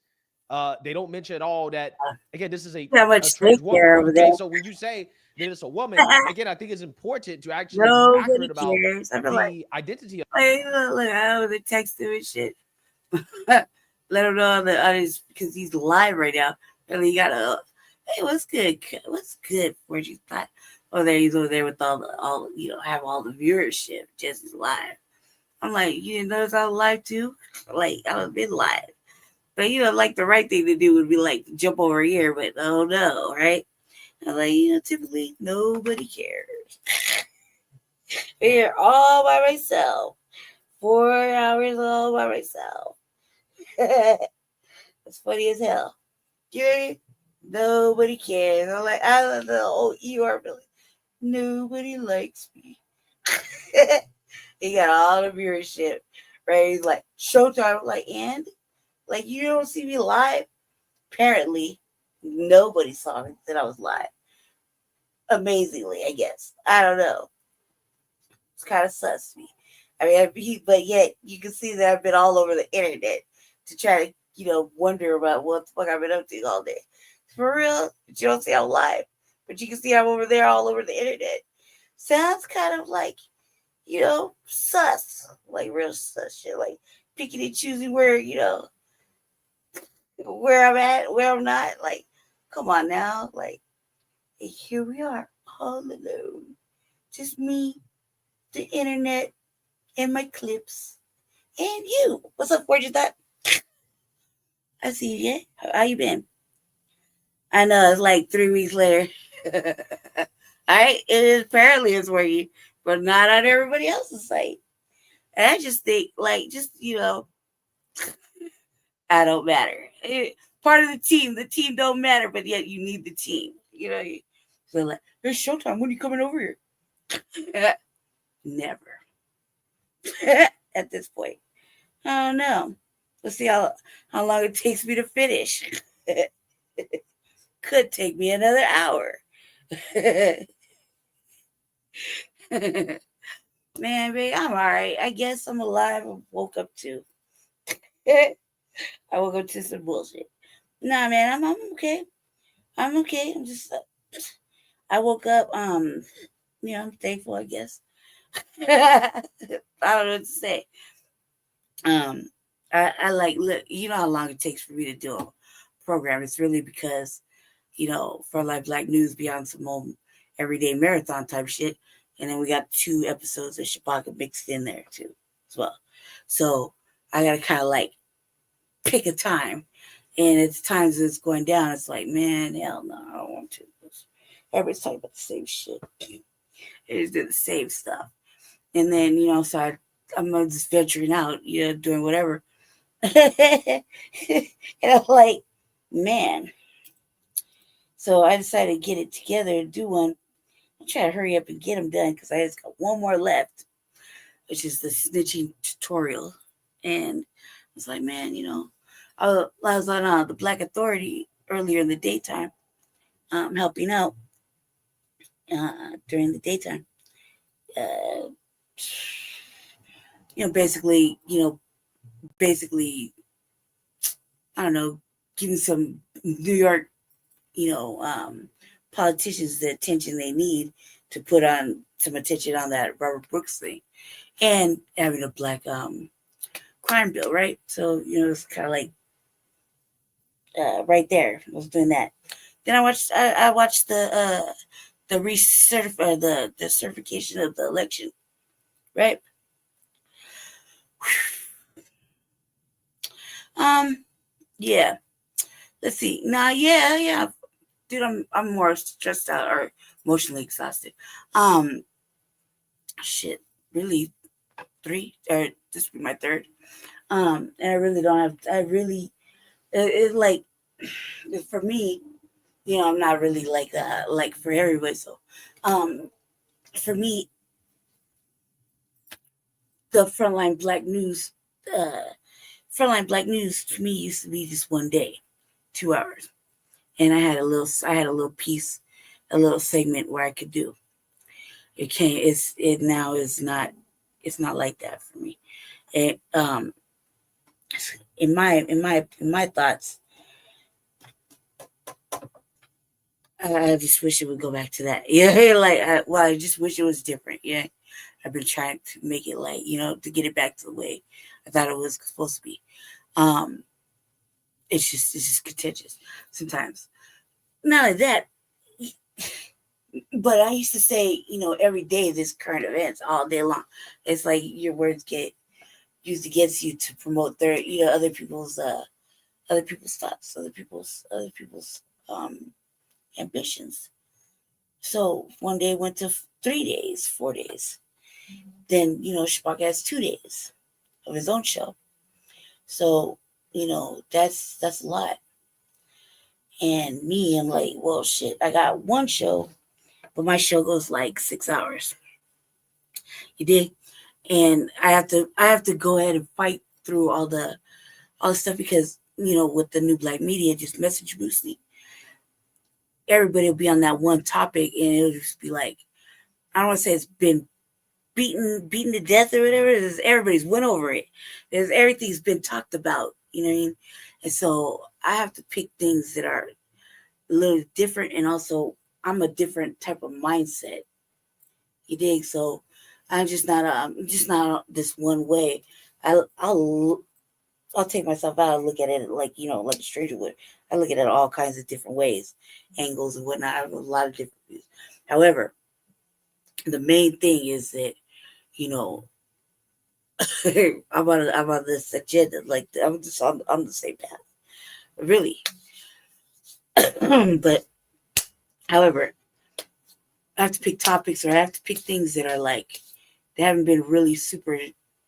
They don't mention at all that, again, this is a trans woman. Okay, so when you say that it's a woman, again, I think it's important to actually be accurate about the identity of look, I was texting and shit. Let him know on the others because he's live right now. And he got a hey, what's good? What's good? Where'd you thought? Oh, there he's over there with all you know, have all the viewership just as live. I'm like, you didn't notice I was live too? Like, I was been live. But you know, like the right thing to do would be like jump over here, but oh no, right? I'm like, you know, typically nobody cares. Here all by myself. 4 hours all by myself. It's funny as hell. Yeah, nobody cares. I'm like, I don't know. You are really nobody likes me. He got all the viewership, right? He's like, Showtime. I'm like, and like you don't see me live. Apparently, nobody saw me that I was live. Amazingly, I guess. I don't know. It's kind of sus to me. I mean, but yet you can see that I've been all over the internet to try to, you know, wonder about what the fuck I've been up to all day. For real, but you don't see I'm live, but you can see I'm over there all over the internet. Sounds kind of like, you know, sus, like real sus shit, like picking and choosing where, you know, where I'm at, where I'm not. Like, come on now, like, here we are, all alone, just me, the internet, and my clips, and you. What's up, where'd you that? I see you. Yeah, how you been? I know it's like 3 weeks later. All right, it is apparently it's working, but not on everybody else's site. And I just think, like, just, I don't matter. Part of the team don't matter, but yet you need the team. So like, it's showtime. When are you coming over here? Never. At this point. I don't know. Let's see how long it takes me to finish. Could take me another hour. Man, babe, I'm all right. I guess I'm alive. I woke up to. I woke up to some bullshit. Nah, man, I'm okay. I'm okay. I'm just. I woke up. I'm thankful. I guess. I don't know what to say. I like look. You know how long it takes for me to do a program. It's really because, for like Black News Beyond Simone everyday marathon type shit. And then we got 2 episodes of Shabaka mixed in there too, as well. So I gotta kind of like pick a time. And at the times it's going down, it's like, man, hell no, I don't want to. Everybody's talking about the same shit. They just do the same stuff. And then, so I'm just venturing out, doing whatever. And I'm like, man. So I decided to get it together and do one. I'm trying to hurry up and get them done because I just got one more left, which is the snitching tutorial. And I was like, man, I was on the Black Authority earlier in the daytime, helping out during the daytime. Basically, I don't know, giving some New York, politicians the attention they need to put on some attention on that Robert Brooks thing, and having a black crime bill, right? So it's kind of like right there. I was doing that. Then I watched the the certification of the election, right? Yeah. Let's see. Nah, yeah. Dude, I'm more stressed out or emotionally exhausted. Shit. Really 3 or this will be my 3rd. And I really don't have it like for me, I'm not really like for everybody. So for me, the Frontline Black News to me used to be just one day, 2 hours. And I had a little piece, a little segment where I could do. It now is not, it's not like that for me. And in my thoughts, I just wish it would go back to that. Yeah, I just wish it was different. Yeah, I've been trying to make it like, to get it back to the way I thought it was supposed to be. It's just contentious sometimes. Not like that, but I used to say, every day this current events all day long. It's like your words get used against you to promote their, other people's thoughts, other people's ambitions. So one day went to 3 days, 4 days. Then, Shabaka has 2 days of his own show. So, that's a lot. And me, I'm like, well, shit, I got one show, but my show goes like 6 hours. You dig? And I have to go ahead and fight through all the stuff because, with the new black media, just message boosting. Everybody will be on that one topic and it'll just be like, I don't want to say it's been beaten to death or whatever. Everybody's went over it. Everything's been talked about, you know what I mean? And so I have to pick things that are a little different, and also I'm a different type of mindset. You dig? So I'm just not this one way. I'll take myself out and look at it like a stranger would. I look at it all kinds of different ways, angles and whatnot. I have a lot of different views. However, the main thing is that I'm on this agenda. Like I'm just on the same path, really. But however, I have to pick topics, or I have to pick things that are like they haven't been really super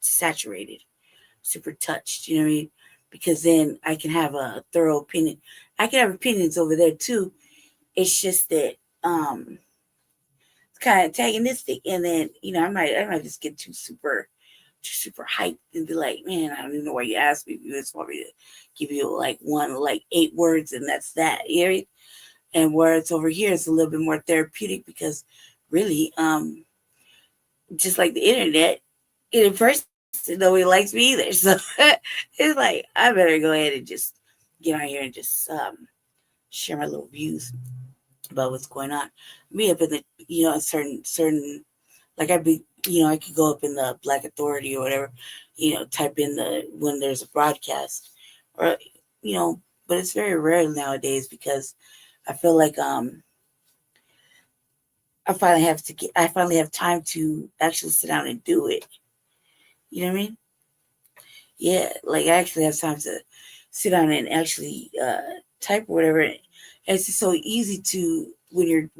saturated, super touched. You know what I mean? Because then I can have a thorough opinion. I can have opinions over there too. It's just that it's kind of antagonistic, and then I might just get too super hyped and be like, man, I don't even know why you asked me. You just want me to give you like 8 words and that's that. You know? And where it's over here, it's a little bit more therapeutic because really, just like the internet, in person, nobody likes me either. So it's like, I better go ahead and just get on here and just share my little views about what's going on. Me up in the, certain, like I could go up in the Black Authority or whatever, type in when there's a broadcast or, but it's very rare nowadays because I feel like I finally have time to actually sit down and do it. You know what I mean? Yeah, like I actually have time to sit down and actually type or whatever. And it's just so easy to when you're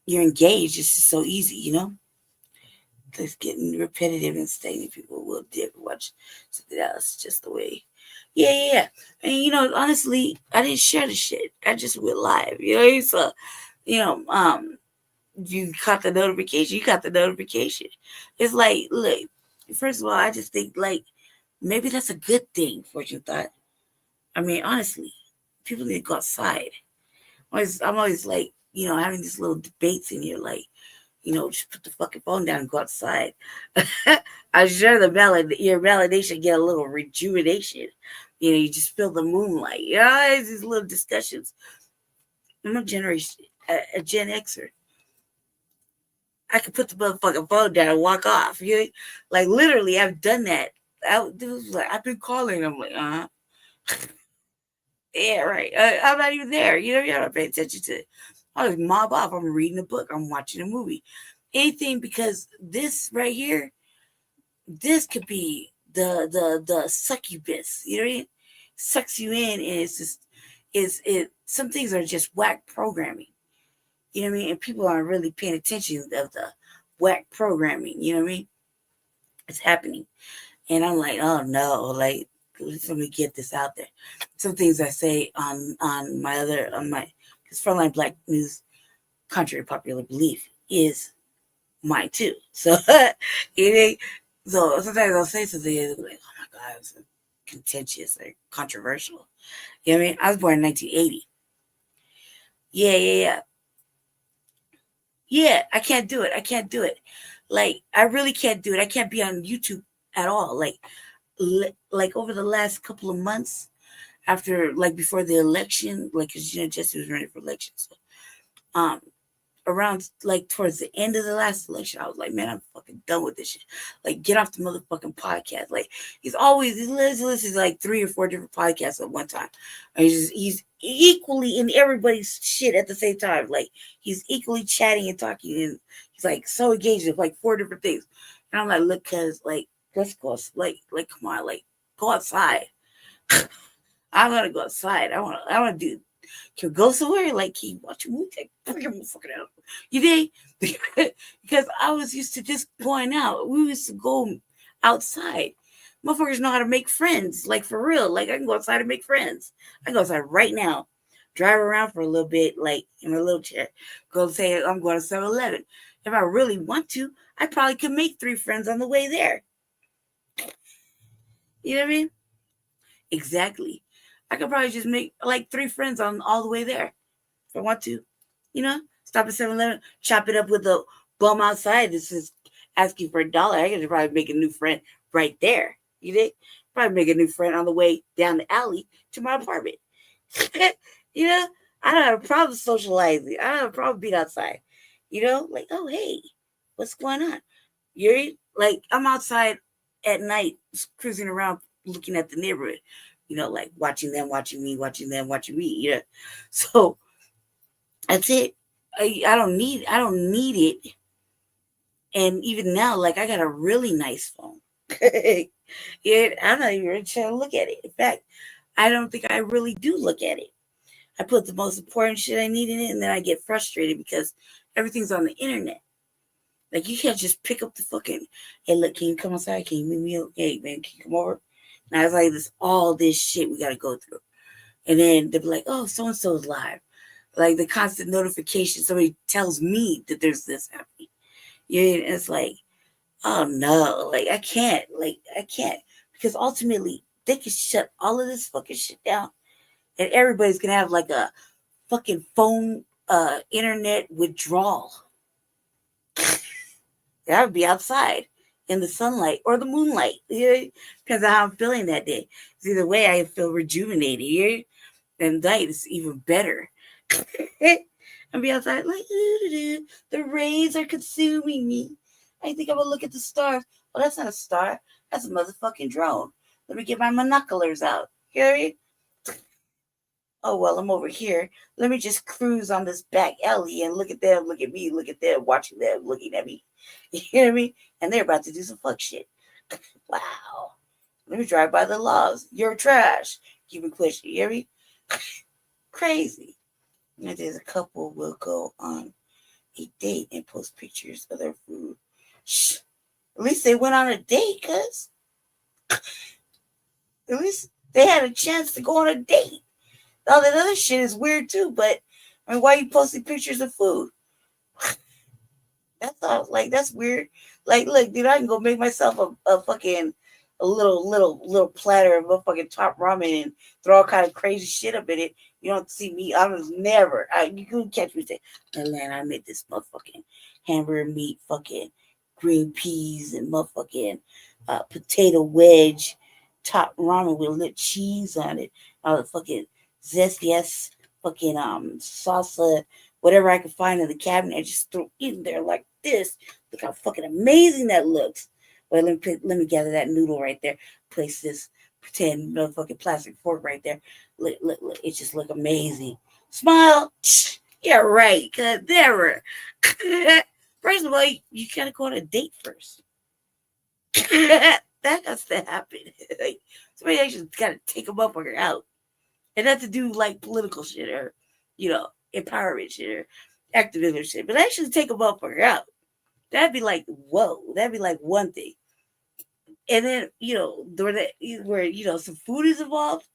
engaged. It's just so easy, It's getting repetitive and stagnant. People will dip and watch something else just the way. Yeah. And honestly, I didn't share the shit. I just went live. So you caught the notification. You got the notification. It's like, look, first of all, I just think like maybe that's a good thing. Fortune thought. I mean, honestly, people need to go outside. I'm always like, having these little debates in here, like, just put the fucking phone down and go outside. I'm sure your validation get a little rejuvenation. You just feel the moonlight. It's these little discussions. I'm a Gen Xer. I could put the motherfucking phone down and walk off. Like literally, I've done that. I've been calling. I'm like, yeah, right. I'm not even there. You're not paying attention to it. I just mob off. I'm reading a book. I'm watching a movie. Anything, because this right here, this could be the succubus. You know what I mean? Sucks you in, and it's just some things are just whack programming. You know what I mean? And people aren't really paying attention of the whack programming. You know what I mean? It's happening. And I'm like, oh no, like let me get this out there. Some things I say on my because Frontline Black News, contrary to popular belief, is mine too. So so sometimes I'll say something like, oh my God, it's contentious or controversial. You know what I mean? I was born in 1980. Yeah, I can't do it. Like, I really can't do it. I can't be on YouTube at all. Like over the last couple of months after, like before the election, like, cause Jesse was running for election. So, around like towards the end of the last election, I was like, man, I'm fucking done with this shit. Like, get off the motherfucking podcast. Like, he listens to like 3 or 4 different podcasts at one time. And he's equally in everybody's shit at the same time. Like, he's equally chatting and talking, and he's like so engaged with like 4 different things. And I'm like, look, cuz like, let's go, like come on, like go outside. I want to go outside. I want to do. Can we go somewhere? Like, can you watch a movie? Fucking out. You did? Because I was used to just going out. We used to go outside. Motherfuckers know how to make friends. Like, for real. Like, I can go outside and make friends. I can go outside right now. Drive around for a little bit, like, in a little chair. Go say, I'm going to 7-Eleven. If I really want to, I probably could make 3 friends on the way there. You know what I mean? Exactly. I could probably just make like 3 friends on all the way there if I want to. Stop at 7-Eleven, chop it up with a bum outside. This is asking for $1. I could probably make a new friend right there. You think? Probably make a new friend on the way down the alley to my apartment. I don't have a problem socializing. I don't have a problem being outside. Like, oh, hey, what's going on? You're like, I'm outside at night, cruising around, looking at the neighborhood. Like watching them, watching me, watching them, watching me. So that's it. I don't need it. And even now, like, I got a really nice phone. I'm not even trying to look at it. In fact, I don't think I really do look at it. I put the most important shit I need in it, and then I get frustrated because everything's on the internet. Like, you can't just pick up the fucking, hey, look, can you come outside? Can you meet me? Hey, man, can you come over? Now it's like all this shit we got to go through. And then they'll be like, oh, so-and-so's live. Like, the constant notification, somebody tells me that there's this happening. Yeah, and it's like, oh, no. Like, I can't. Because ultimately, they can shut all of this fucking shit down. And everybody's going to have, like, a fucking phone internet withdrawal. I would be outside in the sunlight or the moonlight. Depends on how I'm feeling that day. Either way, I feel rejuvenated. Yeah? And night is even better. I'll be outside like, the rays are consuming me. I think I'm gonna look at the stars. Oh, that's not a star. That's a motherfucking drone. Let me get my monoculars out. Hear me? Oh, well, I'm over here. Let me just cruise on this back alley and look at them, look at me, look at them, watching them, looking at me. You hear me? And they're about to do some fuck shit. Wow. Let me drive by the laws. You're trash. Keep it pushing. You hear me? Crazy. And there's a couple will go on a date and post pictures of their food. Shh. At least they went on a date, cuz. At least they had a chance to go on a date. All that other shit is weird too, but I mean, why are you posting pictures of food? That's all, like, that's weird. Like, look, dude, I can go make myself a fucking a little platter of motherfucking top ramen and throw all kind of crazy shit up in it. You don't see me. I was never. You couldn't catch me say, man, I made this motherfucking hamburger meat, fucking green peas and motherfucking potato wedge top ramen with a little cheese on it. The fucking zesty ass fucking salsa, whatever I could find in the cabinet. I just threw in there like this. Look how fucking amazing that looks. Well, let me gather that noodle right there. Place this pretend motherfucking plastic fork right there. Look, it just look amazing. Smile. Yeah, right. Cause never. First of all, you gotta go on a date first. That has to happen. Like, somebody actually gotta take a motherfucker out. And not to do like political shit or, empowerment shit or activism shit, but actually take a motherfucker out. That'd be like, whoa. That'd be like one thing. And then, where some food is involved,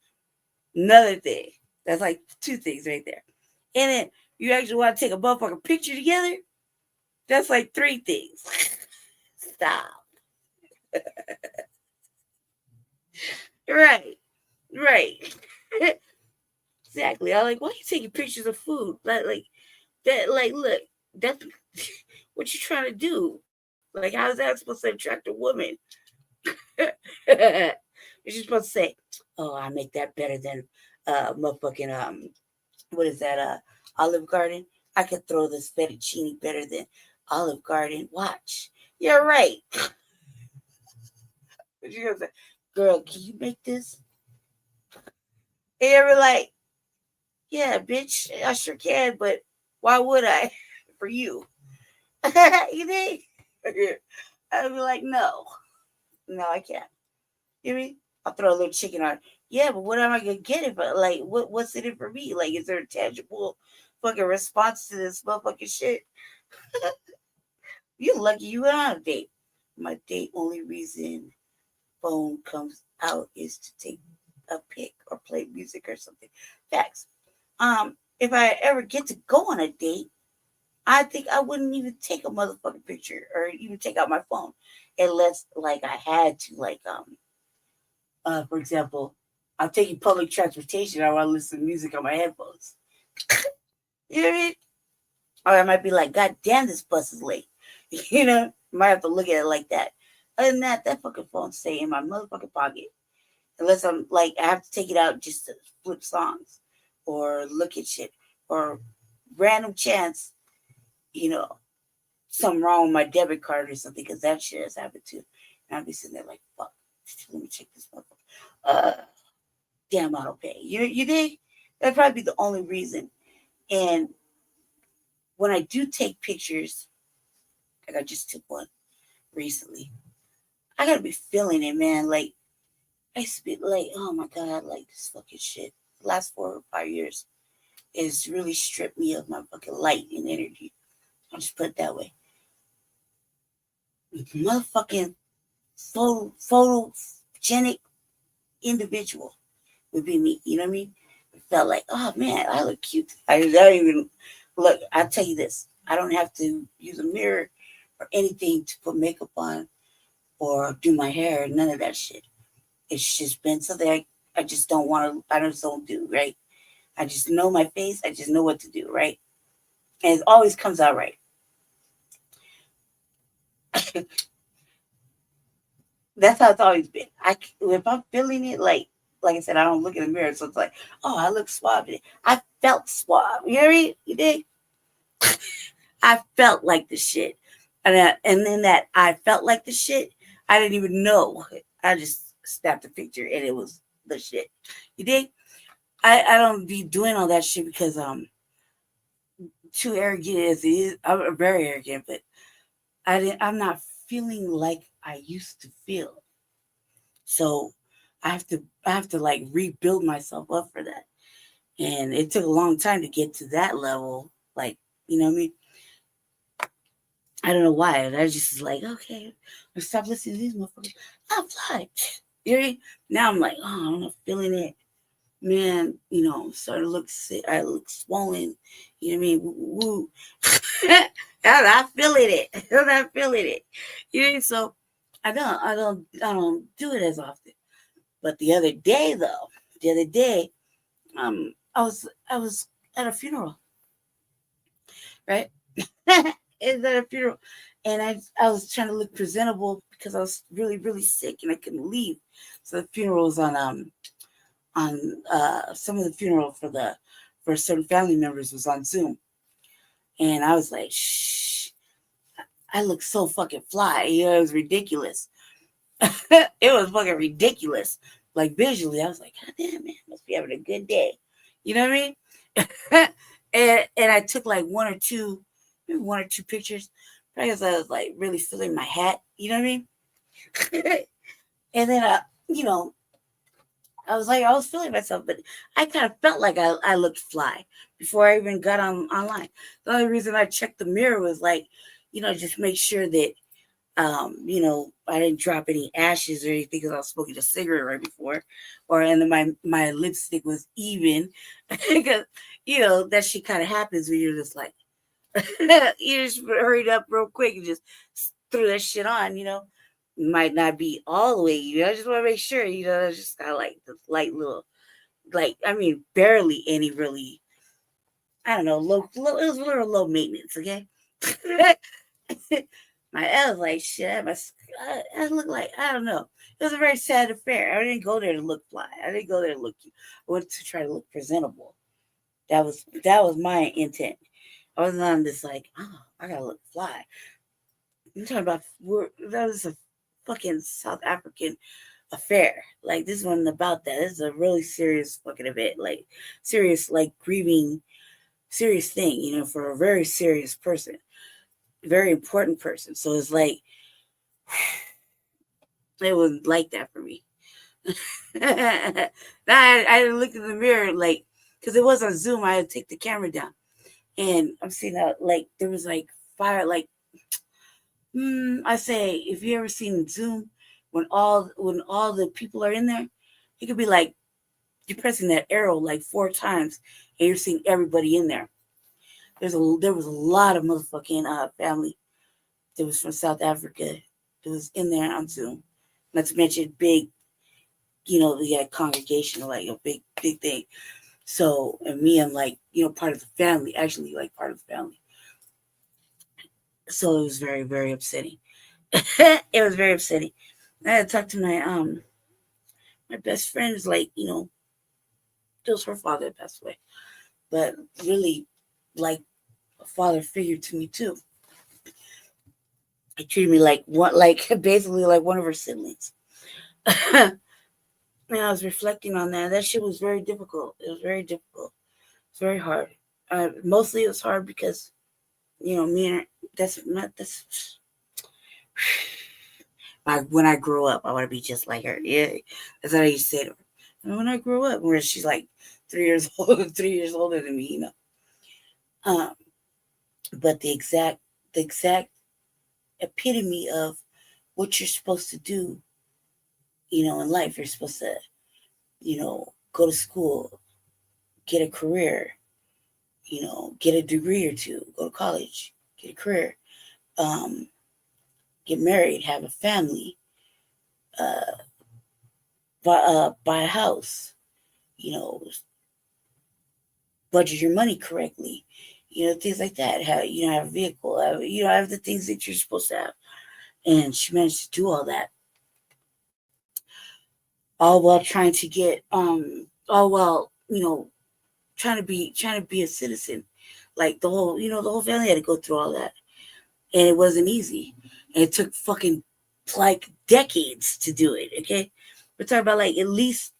another thing. That's like two things right there. And then you actually want to take a motherfucking picture together, that's like three things. Stop. Right. Exactly. I'm like, why are you taking pictures of food? Like that, like, look, that's what you trying to do. Like, how is that supposed to attract a woman? You're just supposed to say, oh, I make that better than motherfucking what is that, Olive Garden? I could throw this fettuccine better than Olive Garden. Watch. You're right. But you're gonna say, girl, can you make this? And you're like, yeah, bitch, I sure can, but why would I? For you. You think? I'd be like, no, I can't. You mean? I'll throw a little chicken on. Yeah, but what am I gonna get it? But like, what's in it for me? Like, is there a tangible fucking response to this motherfucking shit? You lucky you went on a date. My date only reason phone comes out is to take a pic or play music or something. Facts. If I ever get to go on a date, I think I wouldn't even take a motherfucking picture or even take out my phone unless like I had to, like, for example, I'm taking public transportation. I want to listen to music on my headphones. You know what I mean? Or I might be like, God damn, this bus is late. Might have to look at it like that. Other than that fucking phone stay in my motherfucking pocket. Unless I'm like, I have to take it out just to flip songs or look at shit or random chance, something wrong with my debit card or something, because that shit has happened too. And I'll be sitting there like, fuck, let me check this motherfucker. Damn auto pay. You think? That'd probably be the only reason. And when I do take pictures, like I just took one recently, I gotta be feeling it, man. Like, I used to be like, oh my God, like this fucking shit. The last 4 or 5 years has really stripped me of my fucking light and energy. I'll just put it that way. motherfucking photogenic individual would be me. You know what I mean? It felt like, oh man, I look cute. I don't even look. I'll tell you this. I don't have to use a mirror or anything to put makeup on or do my hair. None of that shit. It's just been something I just don't want to. I just don't do. Right. I just know my face. I just know what to do. Right. And it always comes out right. That's how it's always been. If I'm feeling it, like I said, I don't look in the mirror, so it's like, oh, I look suave. I felt suave. You know what I mean? You dig? I felt like the shit, and then that I felt like the shit. I didn't even know. I just snapped a picture, and it was the shit. You dig? I don't be doing all that shit because too arrogant as it is. I'm very arrogant, but I'm not feeling like I used to feel. So I have to like rebuild myself up for that. And it took a long time to get to that level. Like, you know what I mean? I don't know why. And I just was like, okay, let's stop listening to these motherfuckers. I'll fly. You know what I mean? Now I'm like, oh, I'm not feeling it. Man, you know, starting to look sick. I look swollen. You know what I mean? Woo. I'm not feeling it. I'm not feeling it. You know, so I don't do it as often. But the other day, I was at a funeral, right? It was at a funeral, and I was trying to look presentable because I was really really sick and I couldn't leave. So the funeral was on some of the funeral for certain family members was on Zoom, and I was like, shh, I look so fucking fly. You know, it was ridiculous. It was fucking ridiculous. Like visually, I was like, God damn, man, must be having a good day. You know what I mean? and I took like one or two pictures because I was like really feeling my hat. You know what I mean? And then you know, I was feeling myself, but I kind of felt like I looked fly before I even got online. The only reason I checked the mirror was like, you know, just make sure that you know, I didn't drop any ashes or anything because I was smoking a cigarette right before, and then my lipstick was even because you know that shit kind of happens when you're just like you just hurried up real quick and just threw that shit on, you know. Might not be all the way, you know. I just want to make sure, you know, it's just kind of like the light little, like I mean, barely any really. I don't know, low it was a little low maintenance, okay. I was like, shit, I look like, I don't know. It was a very sad affair. I didn't go there to look fly. I didn't go there to look cute. I went to try to look presentable. That was my intent. I wasn't on this like, oh, I gotta look fly. I'm talking about that was a fucking South African affair. Like this wasn't about that. This is a really serious fucking event. Like serious, like grieving, serious thing, you know, for a very serious person. Very important person. So it's like it was like that for me. I looked in the mirror like because it was on Zoom. I had to take the camera down, and I'm seeing that like there was like fire. Like I say, if you ever seen Zoom when all the people are in there, it could be like you're pressing that arrow like 4 times, and you're seeing everybody in there. There was a lot of motherfucking family that was from South Africa that was in there on Zoom. Not to mention big, you know, we had congregation, like a big thing. So, and me, I'm like, you know, part of the family, actually like part of the family. So it was very, very upsetting. It was very upsetting. I had to talk to my best friend is like, you know, it was her father that passed away. But really like a father figure to me too. He treated me like basically like one of her siblings. And I was reflecting on that. That shit was very difficult. It was very difficult. It's very hard. Mostly it was hard because, you know, me and her, that's when I grow up, I want to be just like her. Yeah, that's what I used to say to her. And when I grow up, where she's like 3 years old, 3 years older than me, you know. But the exact epitome of what you're supposed to do, you know, in life. You're supposed to, you know, go to school, get a career, you know, get a degree or two, go to college, get a career, get married, have a family, buy a house, you know, budget your money correctly, you know, things like that. Have, you know, have a vehicle, you know, have the things that you're supposed to have. And she managed to do all that, all while trying to get, all while, you know, trying to be a citizen. Like the whole, you know, the whole family had to go through all that, and it wasn't easy. And it took fucking like decades to do it. Okay, we're talking about like at least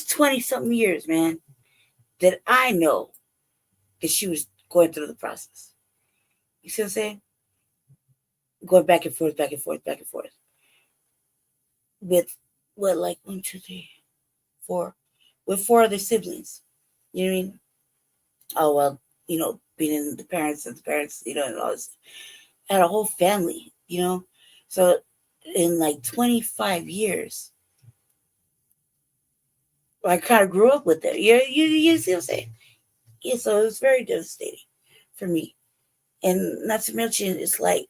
20 something years, man, that I know that she was going through the process. You see what I'm saying? Going back and forth, back and forth, back and forth. With what, like 1, 2, 3, 4, with 4 other siblings. You know what I mean? Oh well, you know, being in the parents, you know, and all this. Had a whole family, you know. So in like 25 years, I kind of grew up with it. You see what I'm saying? Yeah, so it was very devastating for me. And not to mention, it's like,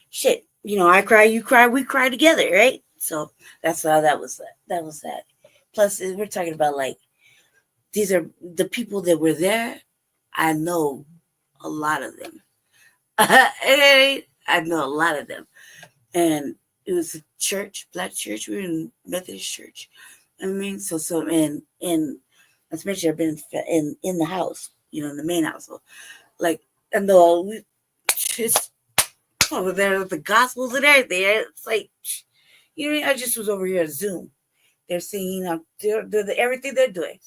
shit, you know, I cry, you cry, we cry together, right? So that's how that was that. Plus, we're talking about like, these are the people that were there. I know a lot of them. I know a lot of them. And it was a church, black church. We were in Methodist church. I mean, so and as mentioned, I've been in the house, you know, in the main house. So, like, I know we just over there with the gospels and everything. It's like, you know, I just was over here at Zoom. They're singing, they're everything they're doing.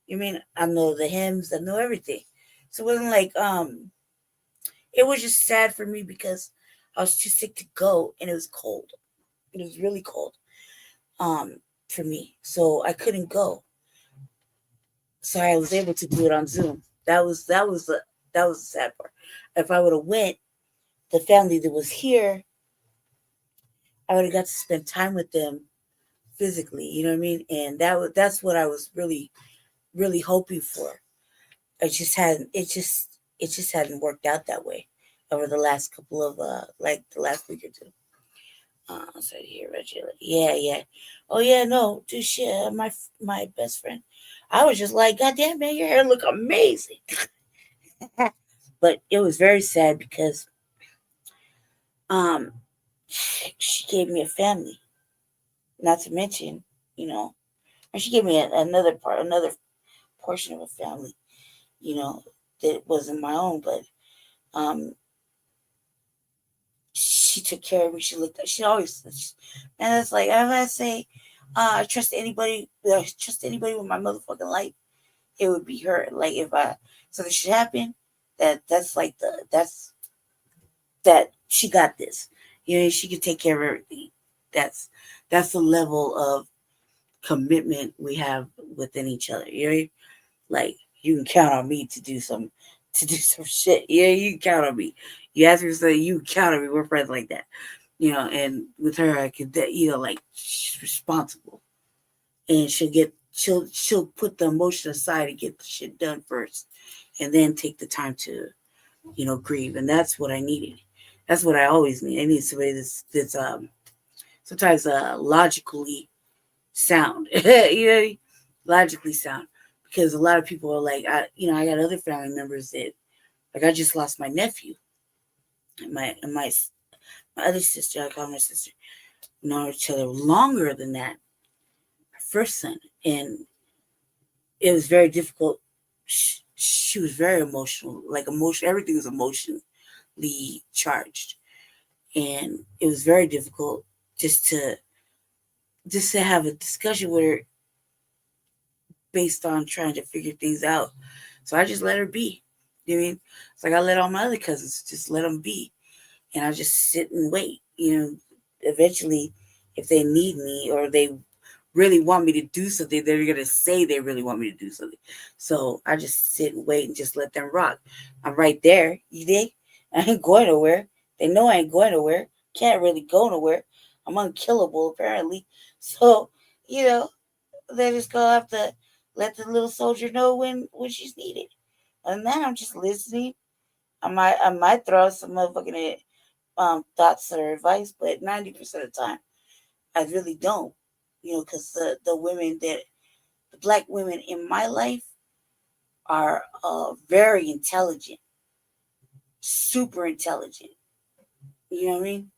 You mean I know the hymns, I know everything. So it wasn't like it was just sad for me because I was too sick to go, and it was cold. It was really cold for me, so I couldn't go. So I was able to do it on Zoom. That was the sad part. If I would have went, the family that was here, I would have got to spend time with them physically. You know what I mean? And that's what I was really, really hoping for. It just hadn't worked out that way over the last couple of like the last week or two. So here, Reggie. Yeah. Oh yeah, no, dude, shit. My best friend. I was just like, God damn, man, your hair look amazing. But it was very sad because she gave me a family. Not to mention, you know, and she gave me another portion of a family, you know, that wasn't my own, but she took care of me. She always, and it's like, if I say, I trust anybody with my motherfucking life, it would be her. Like, if something should happen, that's that she got this. You know, she can take care of everything. That's the level of commitment we have within each other. You know, like, you can count on me to do some shit. Yeah, you can count on me. You ask me to say, you can count on me. We're friends like that. You know, and with her, I could, you know, like, she's responsible, and she'll put the emotion aside and get the shit done first, and then take the time to, you know, grieve. And that's what I needed. That's what I always need. I need somebody that's sometimes logically sound. You know, logically sound. Because a lot of people are like, I got other family members that, like, I just lost my nephew. My other sister, I call my sister, known each other longer than that. My first son. And it was very difficult. She was very emotional. Like, everything was emotionally charged. And it was very difficult just to have a discussion with her based on trying to figure things out. So I just let her be. You know what I mean? It's like I let all my other cousins just let them be. And I just sit and wait. You know, eventually, if they need me or they really want me to do something, they're gonna say they really want me to do something. So I just sit and wait and just let them rock. I'm right there, you dig? I ain't going nowhere. They know I ain't going nowhere. Can't really go nowhere. I'm unkillable apparently. So, you know, they just gonna have to let the little soldier know when she's needed. And then I'm just listening. I might throw out some motherfucking thoughts or advice, but 90% of the time I really don't. You know, because the women the black women in my life are very intelligent, super intelligent. You know what I mean?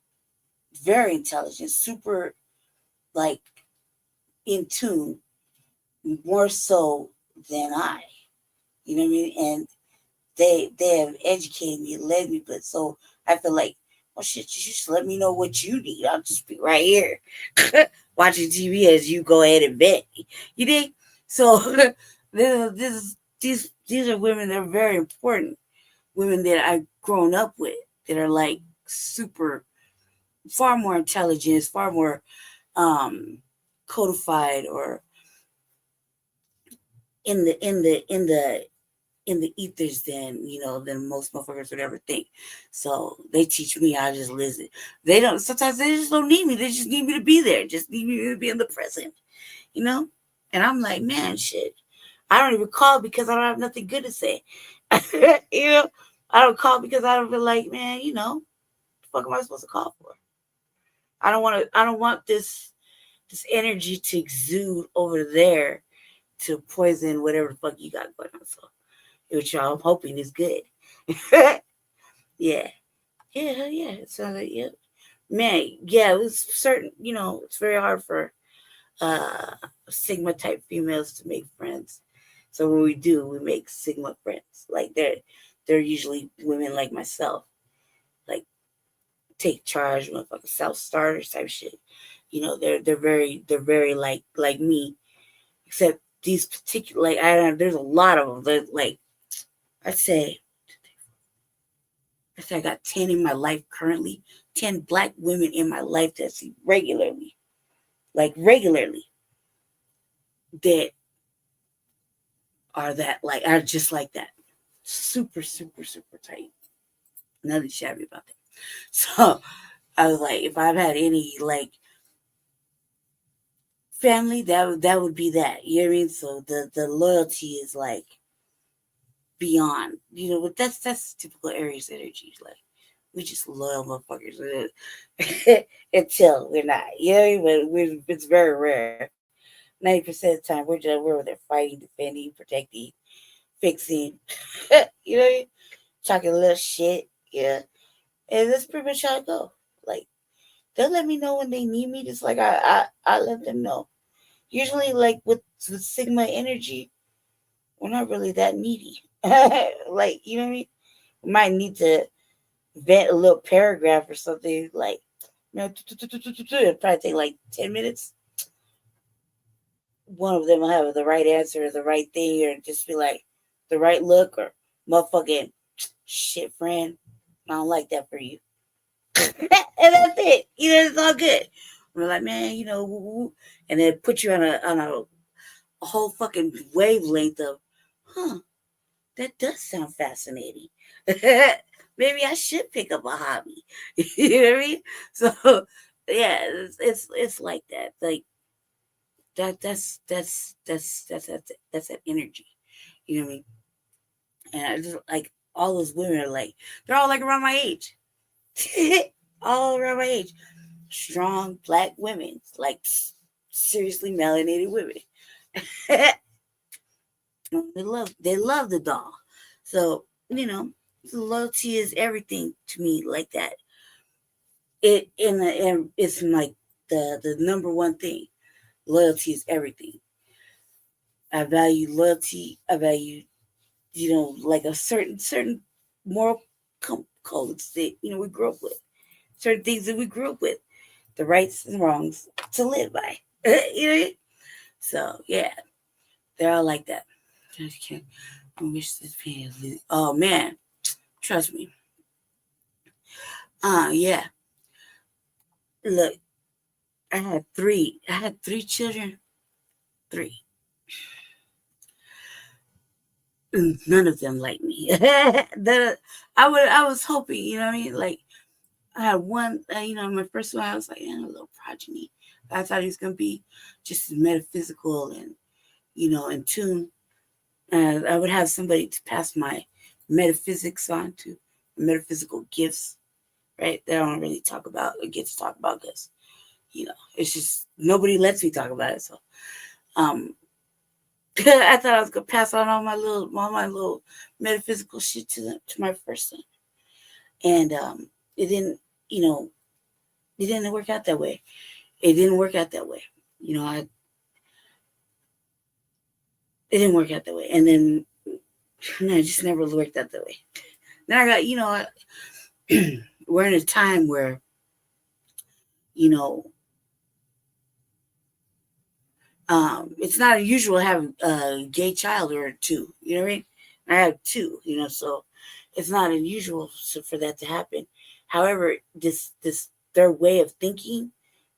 Very intelligent, super like in tune, more so than I. You know what I mean? And they have educated me, led me, but so I feel like, well, shit, you just let me know what you need. I'll just be right here watching TV as you go ahead and vent. You dig? So these are women that are very important, women that I've grown up with that are like super, far more intelligent, far more codified or in the ethers than most motherfuckers would ever think. So they teach me how to just listen. Sometimes they just don't need me. They just need me to be there. Just need me to be in the present, you know? And I'm like, man, shit. I don't even call because I don't have nothing good to say. You know? I don't call because I don't feel like, man, what the fuck am I supposed to call for? I don't want this energy to exude over there to poison whatever the fuck you got going on. So which I'm hoping is good. Yeah. Yeah. So yeah. Man, yeah, it was certain, it's very hard for Sigma type females to make friends. So when we do, we make Sigma friends. Like they're usually women like myself. Like take charge, motherfucking self-starters type shit. They're very like me. Except these particular there's a lot of them. Like I'd say I got 10 in my life currently. 10 black women in my life that I see regularly. Like regularly. That are just like that. Super, super, super tight. Nothing shabby about that. So I was like, if I've had any family, that would be that. You know what I mean? So the loyalty is like beyond. But that's typical Aries energy. Like we just loyal motherfuckers until we're not. You know what I mean? But it's very rare. 90% of the time we're there fighting, defending, protecting, fixing. You know what I mean? Talking a little shit. Yeah. And that's pretty much how it go. Like they'll let me know when they need me, just like I let them know. Usually like with Sigma energy, we're not really that needy. Like, you know what I mean? We might need to vent a little paragraph or something, like, it'll probably take like 10 minutes. One of them will have the right answer or the right thing, or just be like the right look, or motherfucking shit, friend. I don't like that for you. And that's it. It's all good. We're like, man, and then put you on a whole fucking wavelength of, that does sound fascinating. Maybe I should pick up a hobby. You know what I mean? So yeah, it's like that. Like that's that energy. You know what I mean? And I just like all those women are like, they're all like around my age. All around my age. Strong black women, like seriously melanated women. They love the doll. So, loyalty is everything to me, like that. It's like the number one thing. Loyalty is everything. I value loyalty. I value, like a certain moral codes that we grew up with. Certain things that we grew up with. The rights and wrongs to live by. So yeah, they're all like that. I wish this video. Oh man, trust me. Yeah. Look, I had three children 3. None of them like me. I was hoping, you know what I mean? Like, I had one, my first one, I was like, a little progeny. I thought he was going to be just metaphysical and, in tune. I would have somebody to pass my metaphysics on to, metaphysical gifts, right? That I don't really talk about or get to talk about because, it's just nobody lets me talk about it. So, I thought I was gonna pass on all my little metaphysical shit to my first son, and it didn't, it didn't work out that way. It didn't work out that way. It didn't work out that way, and then it just never worked out that way. Then I got, we're in a time where, it's not unusual to have a gay child or 2. You know what I mean? I have 2. So it's not unusual for that to happen. However, this their way of thinking,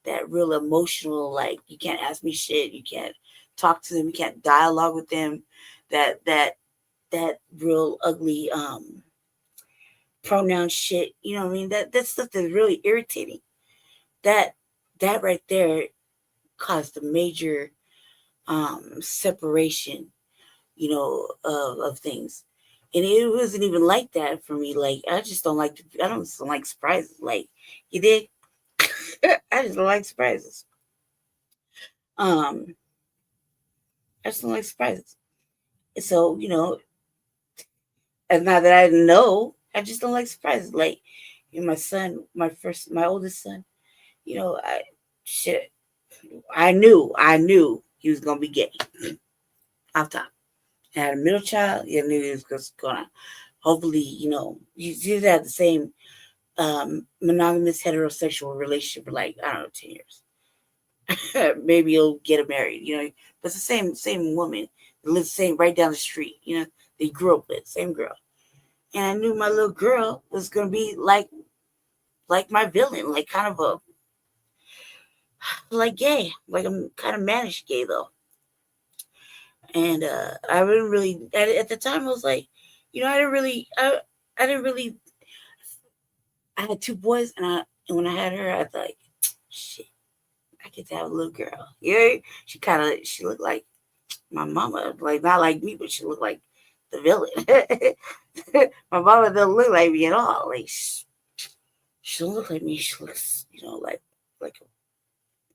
that real emotional, like, you can't ask me shit, you can't talk to them, you can't dialogue with them, that real ugly pronoun shit. You know what I mean? That stuff that's really irritating. That right there caused a major separation, of things. And it wasn't even like that for me. Like, I don't like surprises. Like, you did. I just don't like surprises. I just don't like surprises. So, and now that I know, I just don't like surprises. Like, my son, my oldest son, I knew he was gonna be gay. Off top. I had a middle child, I knew he was gonna hopefully, you have the same monogamous heterosexual relationship for, like, I don't know, 10 years. Maybe you'll get married, but it's the same woman that lives right down the street, they grew up with, same girl. And I knew my little girl was gonna be like my villain, like kind of like gay, like I'm kind of managed gay though. And I didn't really at the time I was like, I didn't really I had 2 boys, and when I had her, I thought, like, shit, I get to have a little girl. Yeah, she looked like my mama, like not like me, but she looked like the villain. My mama doesn't look like me at all. Like, she don't look like me. She looks,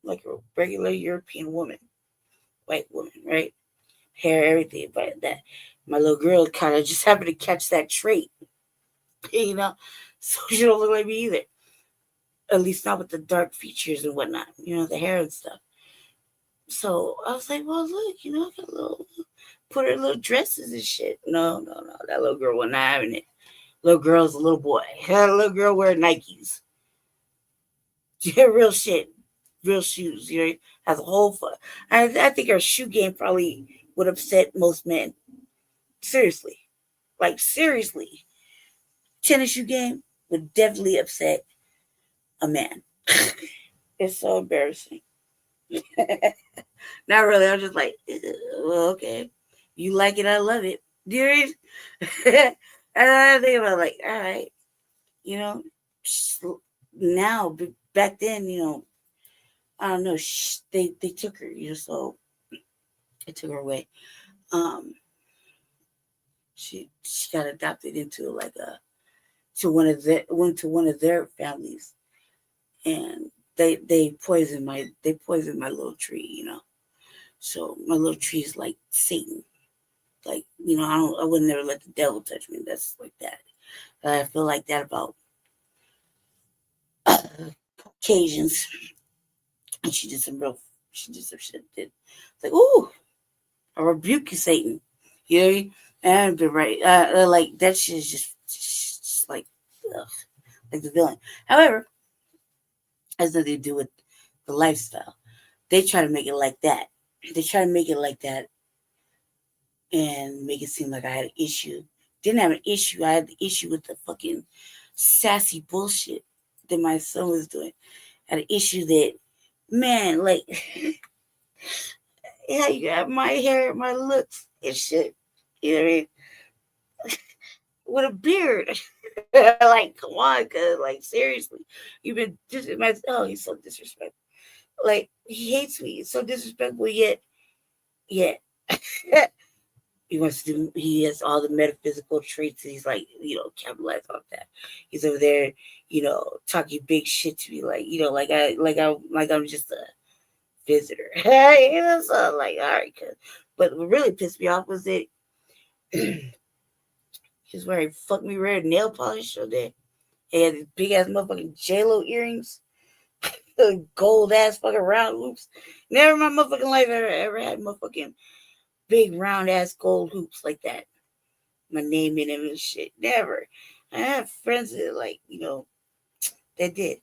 like a regular European woman, white woman, right? Hair, everything, but that my little girl kind of just happened to catch that trait, so she don't look like me either. At least not with the dark features and whatnot, the hair and stuff. So I was like, well, look, I got put her little dresses and shit. No. That little girl wasn't having it. Little girl's a little boy. Had a little girl wearing Nikes. Yeah, real shit. Real shoes. Has a whole fun. I think her shoe game probably would upset most men. Seriously. Like, seriously. Tennis shoe game would definitely upset a man. It's so embarrassing. Not really. I'm just like, well, okay. You like it, I love it. Dude. And I think about, like, all right. Now, back then, I don't know. They took her, so they took her away. She got adopted into one of their families, and they poisoned my little tree, So my little tree is like Satan. Like, I would never let the devil touch me. That's like that. I feel like that about Caucasians. And she did some shit. It's like, ooh, I rebuke you, Satan. You know what I mean? And been right. Like, that shit is just like, ugh, like the villain. However, it has nothing to do with the lifestyle. They try to make it like that. And make it seem like I had an issue. Didn't have an issue. I had the issue with the fucking sassy bullshit that my son was doing. I had an issue that, man, like, how you got my hair, my looks and shit. You know what I mean? With a beard. Like, come on, cuz like seriously. You've been oh, he's so disrespectful. Like, he hates me. He's so disrespectful, yet he wants to do, he has all the metaphysical traits, and he's like, capitalize on that. He's over there, talking big shit to me, like, I'm just a visitor. So like, all right, cuz. But what really pissed me off was that he was wearing fuck me red nail polish on there. He had these big ass motherfucking J-Lo earrings. Gold ass fucking round hoops. Never in my motherfucking life ever had motherfucking big round ass gold hoops like that. My name in them and shit. Never. I have friends that that did.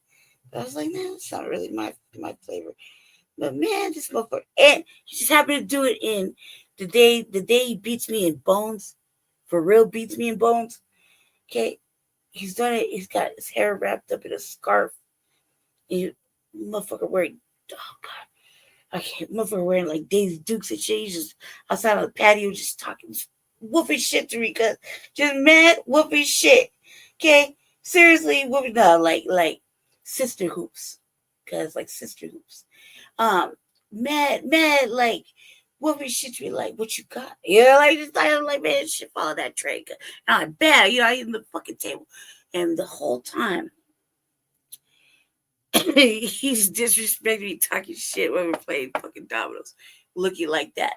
But I was like, man, it's not really my flavor. But man, this motherfucker, and he just happened to do it in the day he beats me in bones. For real, beats me in bones. Okay. He's done it. He's got his hair wrapped up in a scarf. And motherfucker wearing, oh God, I can't. Motherfucker wearing like Daisy Dukes and shit. He's just outside on the patio, just talking, whooping shit to me, cause just mad whooping shit. Okay, seriously, whooping. No, like sister hoops, cause like sister hoops. Mad, like whooping shit to me, like what you got? Like just like man, shit, follow that train. And I'm like, bad, I eat in the fucking table, and the whole time. He's disrespecting me, talking shit when we're playing fucking dominoes, looking like that.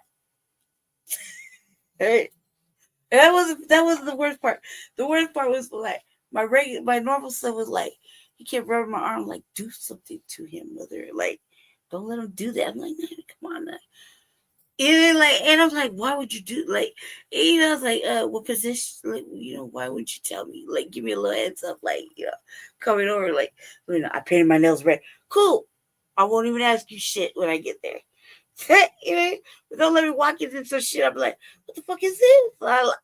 Right? And that wasn't the worst part. The worst part was like my normal self was like, he kept rubbing my arm, like, do something to him, mother. Like, don't let him do that. I'm like, no, come on now. And I'm like, why would you do I was like, what position, like, why wouldn't you tell me? Like, give me a little heads up, like, coming over, like, I painted my nails red. Cool. I won't even ask you shit when I get there. Don't let me walk into some shit. I'm like, what the fuck is this?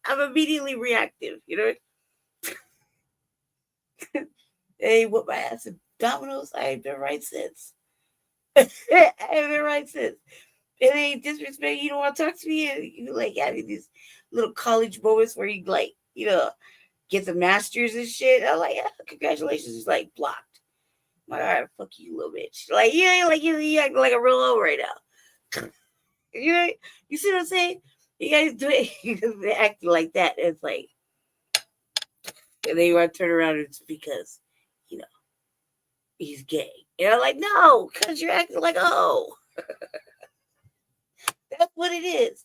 I'm immediately reactive, Hey, what my ass in dominoes? I ain't been right since. I ain't been right since. It ain't disrespect. You don't want to talk to me. And you like having these little college moments where you like, get the masters and shit. I'm like, yeah, congratulations. He's like blocked. I'm like, all right, fuck you, little bitch. Like, you acting like a real old right now. You see what I'm saying? You guys do it acting like that. It's like, and then you want to turn around and it's because, he's gay. And I'm like, no, because you're acting like a hoe. That's what it is.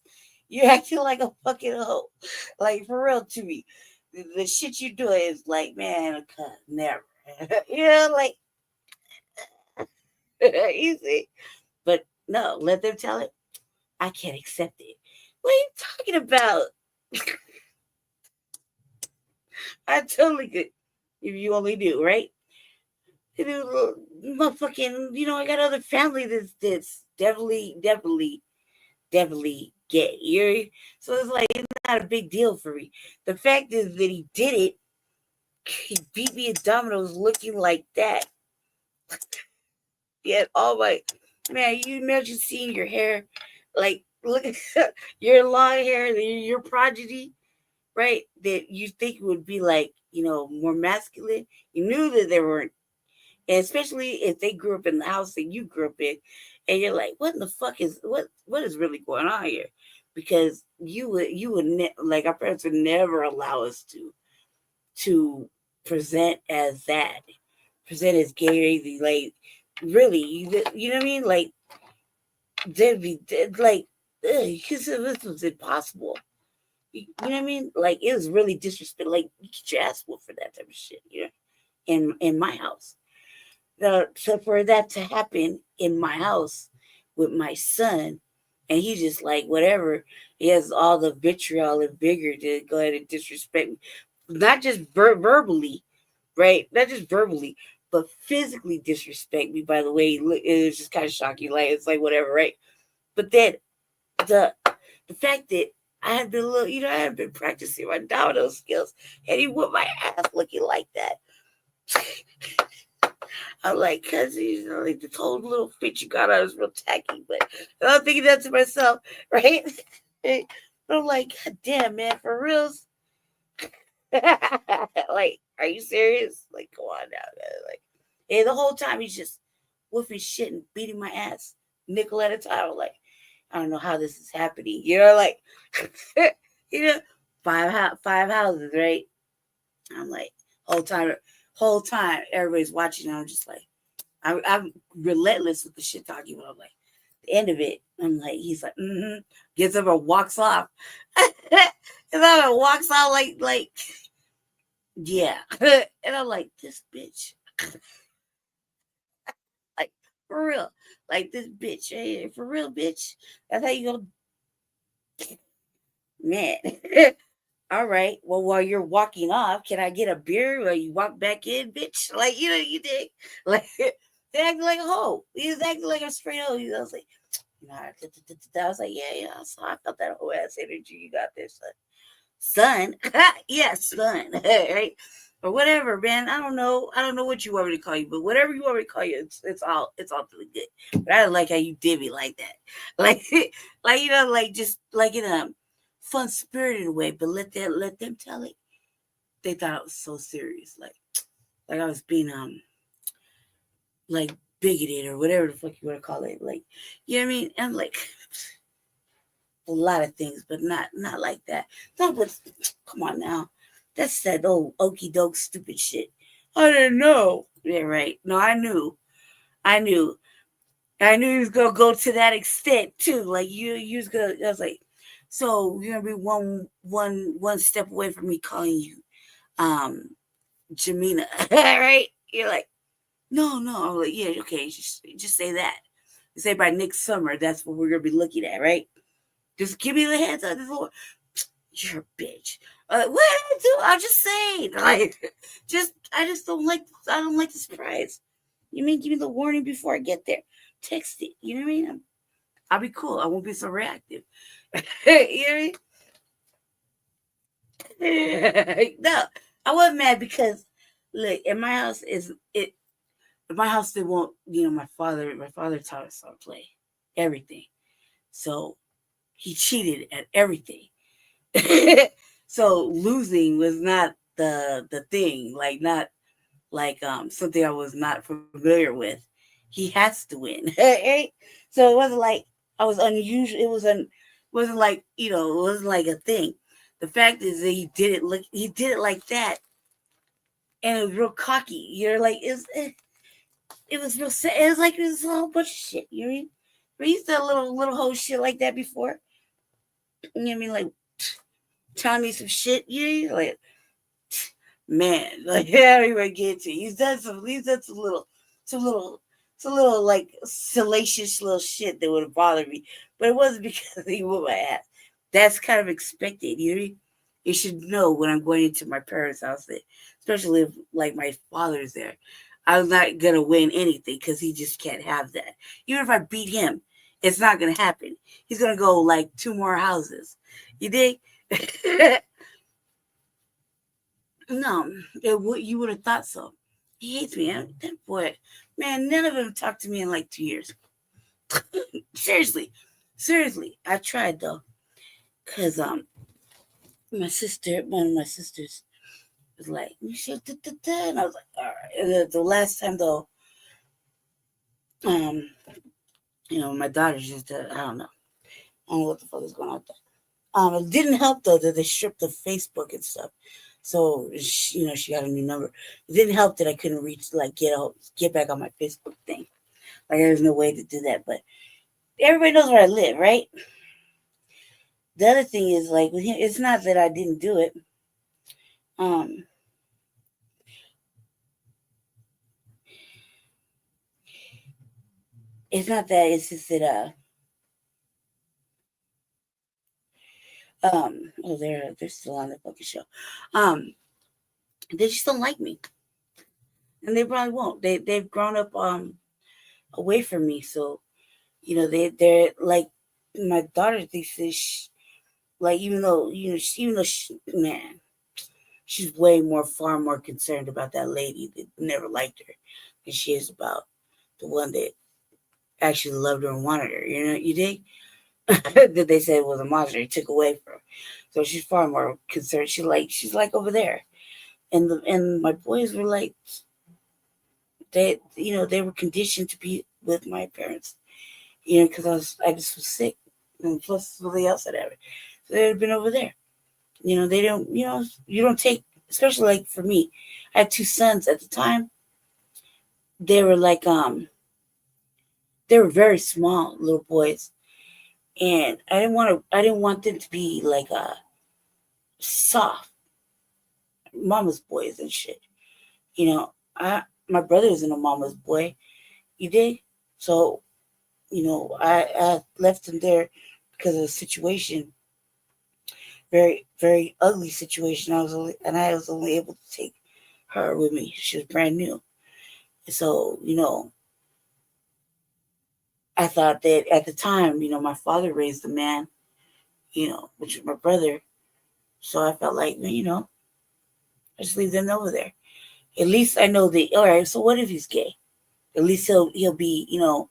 You're acting like a fucking hoe. Like, for real to me. The shit you do is like, man, never. Like, you see? But no, let them tell it. I can't accept it. What are you talking about? I totally could. If you only knew, right? Motherfucking, I got other family that's definitely gay. So it's like, it's not a big deal for me. The fact is that he did it. He beat me at dominoes looking like that. Yeah, all my man, you imagine seeing your hair, like, look at your long hair, your progeny, right? That you think would be like, more masculine. You knew that they weren't. And especially if they grew up in the house that you grew up in, and you're like, what in the fuck is what is really going on here? Because you would like, our parents would never allow us to present as that, present as gay or anything. Like, really, you know what I mean? Like, they'd be like, because this was impossible. You know what I mean? Like, it was really disrespectful. Like, you get your ass whooped for that type of shit, in my house. So for that to happen in my house with my son, and he just like, whatever, he has all the vitriol and vigor to go ahead and disrespect me, not just verbally, right? Not just verbally, but physically disrespect me. By the way, it was just kind of shocking. Like, it's like, whatever, right? But then the fact that I had been I had been practicing my domino skills, and he whooped my ass looking like that. I'm like, cause you know, like this whole little fit you got on is real tacky. But I'm thinking that to myself, right? But I'm like, God damn, man, for reals. Like, are you serious? Like, come on now, man. Like, and the whole time he's just woofing shit and beating my ass, nickel at a time. I'm like, I don't know how this is happening. You know, like, you know, five houses, right? I'm like, whole time, everybody's watching. And I'm just like, I'm relentless with the shit talking. But I'm like, the end of it, I'm like, he's like, gets up and walks off. And then walks out like, yeah. And I'm like, this bitch. Like, for real. Like, this bitch. Hey, for real, bitch. That's how you go. Man. All right. Well, while you're walking off, can I get a beer while you walk back in, bitch? Like, you know, you did. Like, they acting like a hoe. He was acting like a straight hoe. I was like, you know, I was like, yeah. So I felt that whole ass energy you got there, son. Yes, son. Right? Or whatever, man. I don't know what you want me to call you, but whatever you want me to call you, it's all really good. But I like how you did me like that. Like, like, you know, like just like in a fun spirited way, but let them tell it. They thought it was so serious. Like I was being like bigoted or whatever the fuck you want to call it. Like, you know what I mean? I'm like a lot of things, but not like that. Not with, come on now. That's that old okey doke stupid shit. I didn't know. Yeah, right. No, I knew he was gonna go to that extent too. Like you was gonna. I was like, so you're gonna be one step away from me calling you, Jamina, right? You're like, no. I'm like, yeah, okay, just say that. Say by next summer, that's what we're gonna be looking at, right? Just give me the heads up. You're a bitch. What did I do? I'm just saying. Like, I don't like the surprise. You mean give me the warning before I get there? Text it. You know what I mean? I'll be cool. I won't be so reactive. You know what I mean? No, I wasn't mad because look, in my house they won't, you know, my father taught us how to play everything. So he cheated at everything. So losing was not the thing, like not like something I was not familiar with. He has to win. Right? So it wasn't like I was unusual. Wasn't like, you know, it wasn't like a thing. The fact is that he did it like that, and it was real cocky. You're like, it was real sad. It was like it was a whole bunch of shit. You know what I mean? We used to little whole shit like that before. You know what I mean? Like telling me some shit. You know, like, man, like, yeah, everybody get to. He's done some little like salacious little shit that would have bothered me, but it wasn't because he whooped my ass. That's kind of expected. You know what I mean? You should know when I'm going into my parents' house, that, especially if like my father's there, I'm not gonna win anything because he just can't have that. Even if I beat him, it's not gonna happen. He's gonna go like 2 more houses. You dig? No, you would have thought so. He hates me. That boy, man, none of them talked to me in like 2 years. Seriously. I tried though, cause one of my sisters was like, "You should," and I was like, "All right." And the last time though, you know, my daughter's just, I don't know what the fuck is going on there. It didn't help though that they stripped the Facebook and stuff. So she got a new number. It didn't help that I couldn't get back on my Facebook thing. Like there's no way to do that. But everybody knows where I live, right? The other thing is like with him, it's not that I didn't do it. It's not that. It's just that oh, they're still on the fucking show. They just don't like me, and they probably won't. They've grown up away from me, so you know they're like my daughter thinks this. Like even though man, she's far more concerned about that lady that never liked her than she is about the one that actually loved her and wanted her. You dig? That they said was a monster he took away from her. So she's far more concerned. She's like over there. And my boys were like, they were conditioned to be with my parents, because I just was sick, and plus something else had happened. So they had been over there. They don't, you don't take, especially like for me, I had 2 sons at the time. They were like, they were very small little boys, and I didn't want them to be like soft mama's boys and shit. My brother isn't a mama's boy. You dig? So, I left him there because of the situation. Very, very ugly situation. I was only able to take her with me. She was brand new. So, I thought that at the time, my father raised a man, which was my brother. So I felt like, I just leave them over there. At least I know that, all right, so what if he's gay? At least he'll be, ain't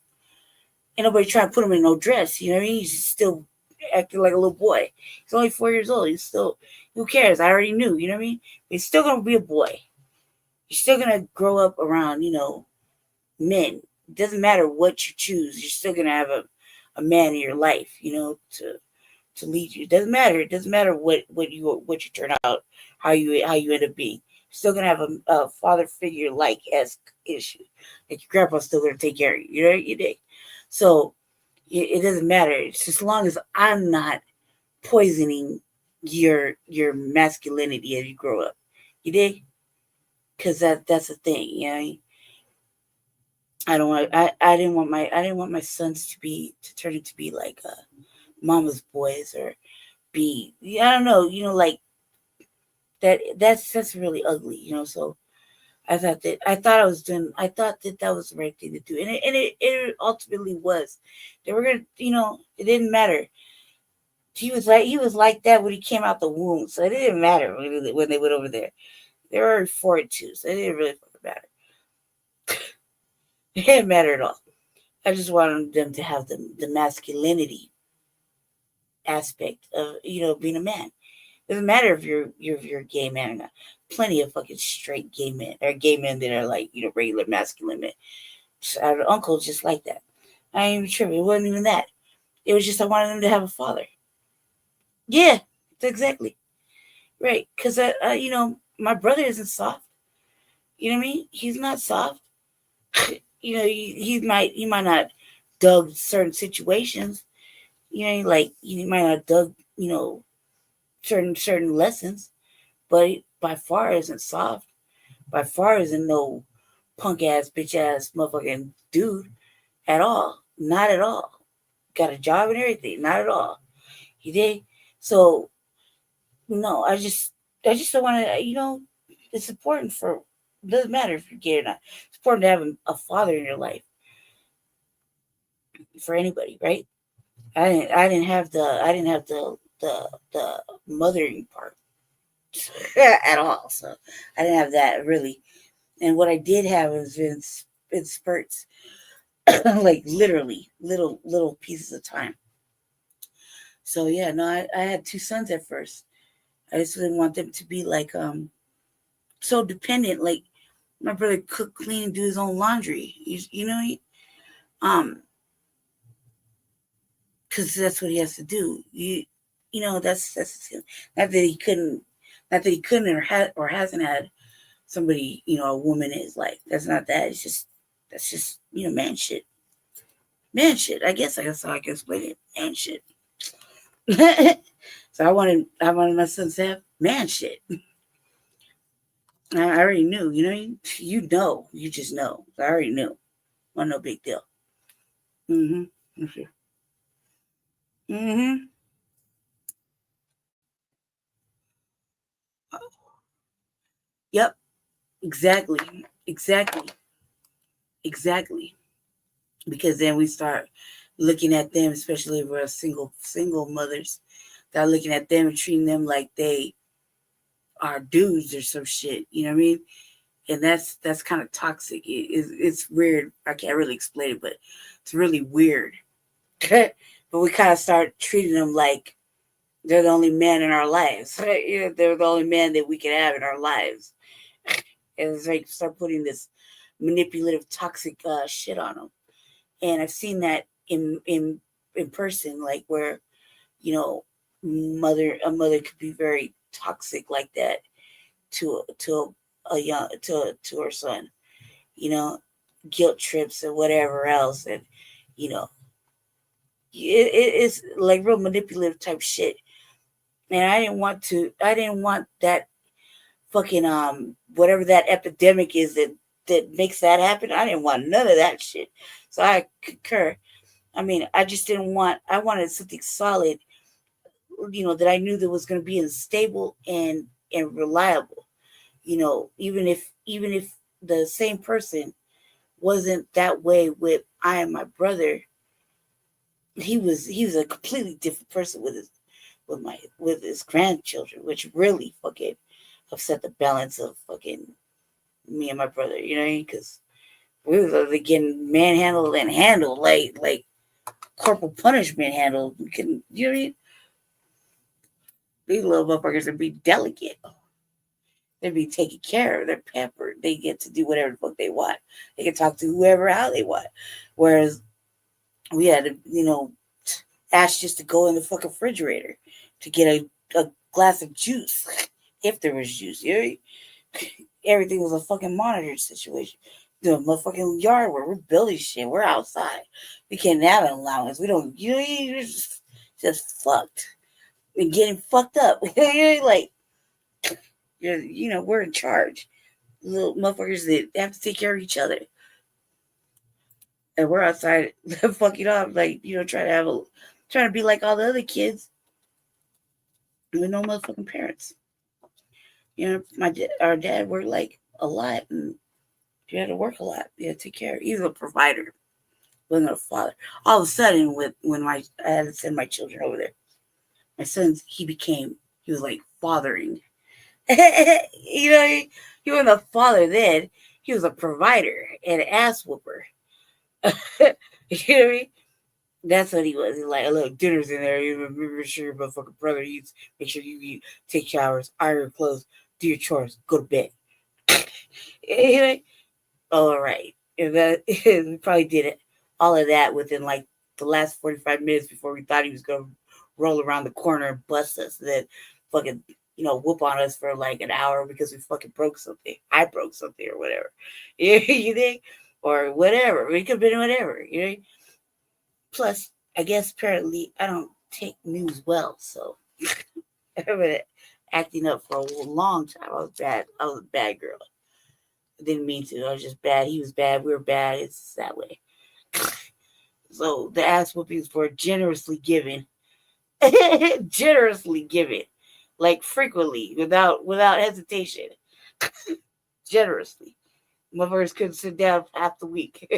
nobody trying to put him in no dress. You know what I mean? He's still acting like a little boy. He's only 4 years old. He's still, who cares? I already knew, you know what I mean? He's still going to be a boy. He's still going to grow up around, men. It doesn't matter what you choose. You're still going to have a man in your life, to lead you. It doesn't matter. It doesn't matter what you turn out, how you end up being. You're still going to have a father figure like issue. Like your grandpa's still going to take care of you. You dig? So it doesn't matter. It's as long as I'm not poisoning your masculinity as you grow up. You dig? Because that's the thing. I didn't want my sons to turn into be like mama's boys or be, I don't know, like that's really ugly. So I thought that was the right thing to do, and it ultimately was. They were gonna, it didn't matter. He was like that when he came out the womb, so it didn't matter when they went over there. They were for it too, so it didn't really matter. It didn't matter at all. I just wanted them to have the masculinity aspect of being a man. It doesn't matter if you're a gay man or not. Plenty of fucking straight gay men or gay men that are like regular masculine men. I have an uncle just like that. I ain't even tripping. It wasn't even that. It was just I wanted them to have a father. Yeah, exactly. Right. Because my brother isn't soft. You know what I mean? He's not soft. He might not dug certain situations. Like he might not dug, certain lessons, but he by far isn't soft. By far isn't no punk ass, bitch ass motherfucking dude at all. Not at all. Got a job and everything. Not at all. He did. So no, I just don't want to. It's important it doesn't matter if you're gay or not. It's important to have a father in your life for anybody, right? I didn't have the mothering part at all. So I didn't have that really. And what I did have was in spurts, like literally little pieces of time. So yeah, no, I had 2 sons at first. I just didn't want them to be like so dependent. Like my brother cook, clean, and do his own laundry. Because that's what he has to do. That's not that he couldn't, or hasn't had somebody, a woman in his life. That's not that. That's just man shit. Man shit. I guess that's how I can explain it. Man shit. So I wanted my sons to have man shit. I already knew, you just know. I already knew. Wasn't no big deal. Mm-hmm. Mm-hmm. Yep. Exactly. Because then we start looking at them, especially if we're single mothers, start looking at them and treating them like they are dudes or some shit. You know what I mean? And that's kind of toxic. It's weird. I can't really explain it, but it's really weird. But we kind of start treating them like they're the only man in our lives. Right? You know, they're the only man that we can have in our lives. And it's like start putting this manipulative, toxic shit on them. And I've seen that in person, like where, you know, a mother could be very toxic like that to a young to her son, you know, guilt trips and whatever else, and you know, it's like real manipulative type shit. And I didn't want that fucking whatever that epidemic is that makes that happen. I didn't want none of that shit. So I concur. I mean, I just didn't want. I wanted something solid, you know, that I knew that was going to be stable and reliable. You know, even if the same person wasn't that way with I and my brother, he was a completely different person with his grandchildren, which really fucking upset the balance of fucking me and my brother. You know what I mean? Because we were getting manhandled and handled like corporal punishment handled. We couldn't, you know what I mean? These little motherfuckers would be delicate. They'd be taken care of. They're pampered. They get to do whatever the fuck they want. They can talk to whoever how they want. Whereas we had to, you know, ask just to go in the fucking refrigerator to get a glass of juice, if there was juice. You know? Everything was a fucking monitored situation. The motherfucking yard where we're building shit. We're outside. We can't have an allowance. We don't. You know, you're just fucked and getting fucked up. Like, you know, we're in charge. Little motherfuckers that have to take care of each other. And we're outside fucking up, like, you know, trying to be like all the other kids with no motherfucking parents. You know, our dad worked like a lot, and he had to work a lot. He had to take care. He was a provider, wasn't a father. All of a sudden, when I had to send my children over there, my sons, he was like fathering. You know, he wasn't a father then. He was a provider and an ass whooper. You know what I mean? That's what he was. He's like, look, dinner's in there. You make sure your motherfucking brother eats. Make sure you eat. Take showers. Iron your clothes. Do your chores. Go to bed. You know? All right. And that we probably did it. All of that within like the last 45 minutes before we thought he was going to roll around the corner and bust us. And then fucking, you know, whoop on us for like an hour because we fucking broke something. I broke something or whatever. You think? Or whatever. It could have been whatever. You know? Plus, I guess apparently I don't take news well, so I've been acting up for a long time. I was bad. I was a bad girl. I didn't mean to. I was just bad. He was bad. We were bad. It's that way. So the ass whoopings were generously given. Generously given. Like frequently, without hesitation. Generously. Motherfuckers couldn't sit down half the week.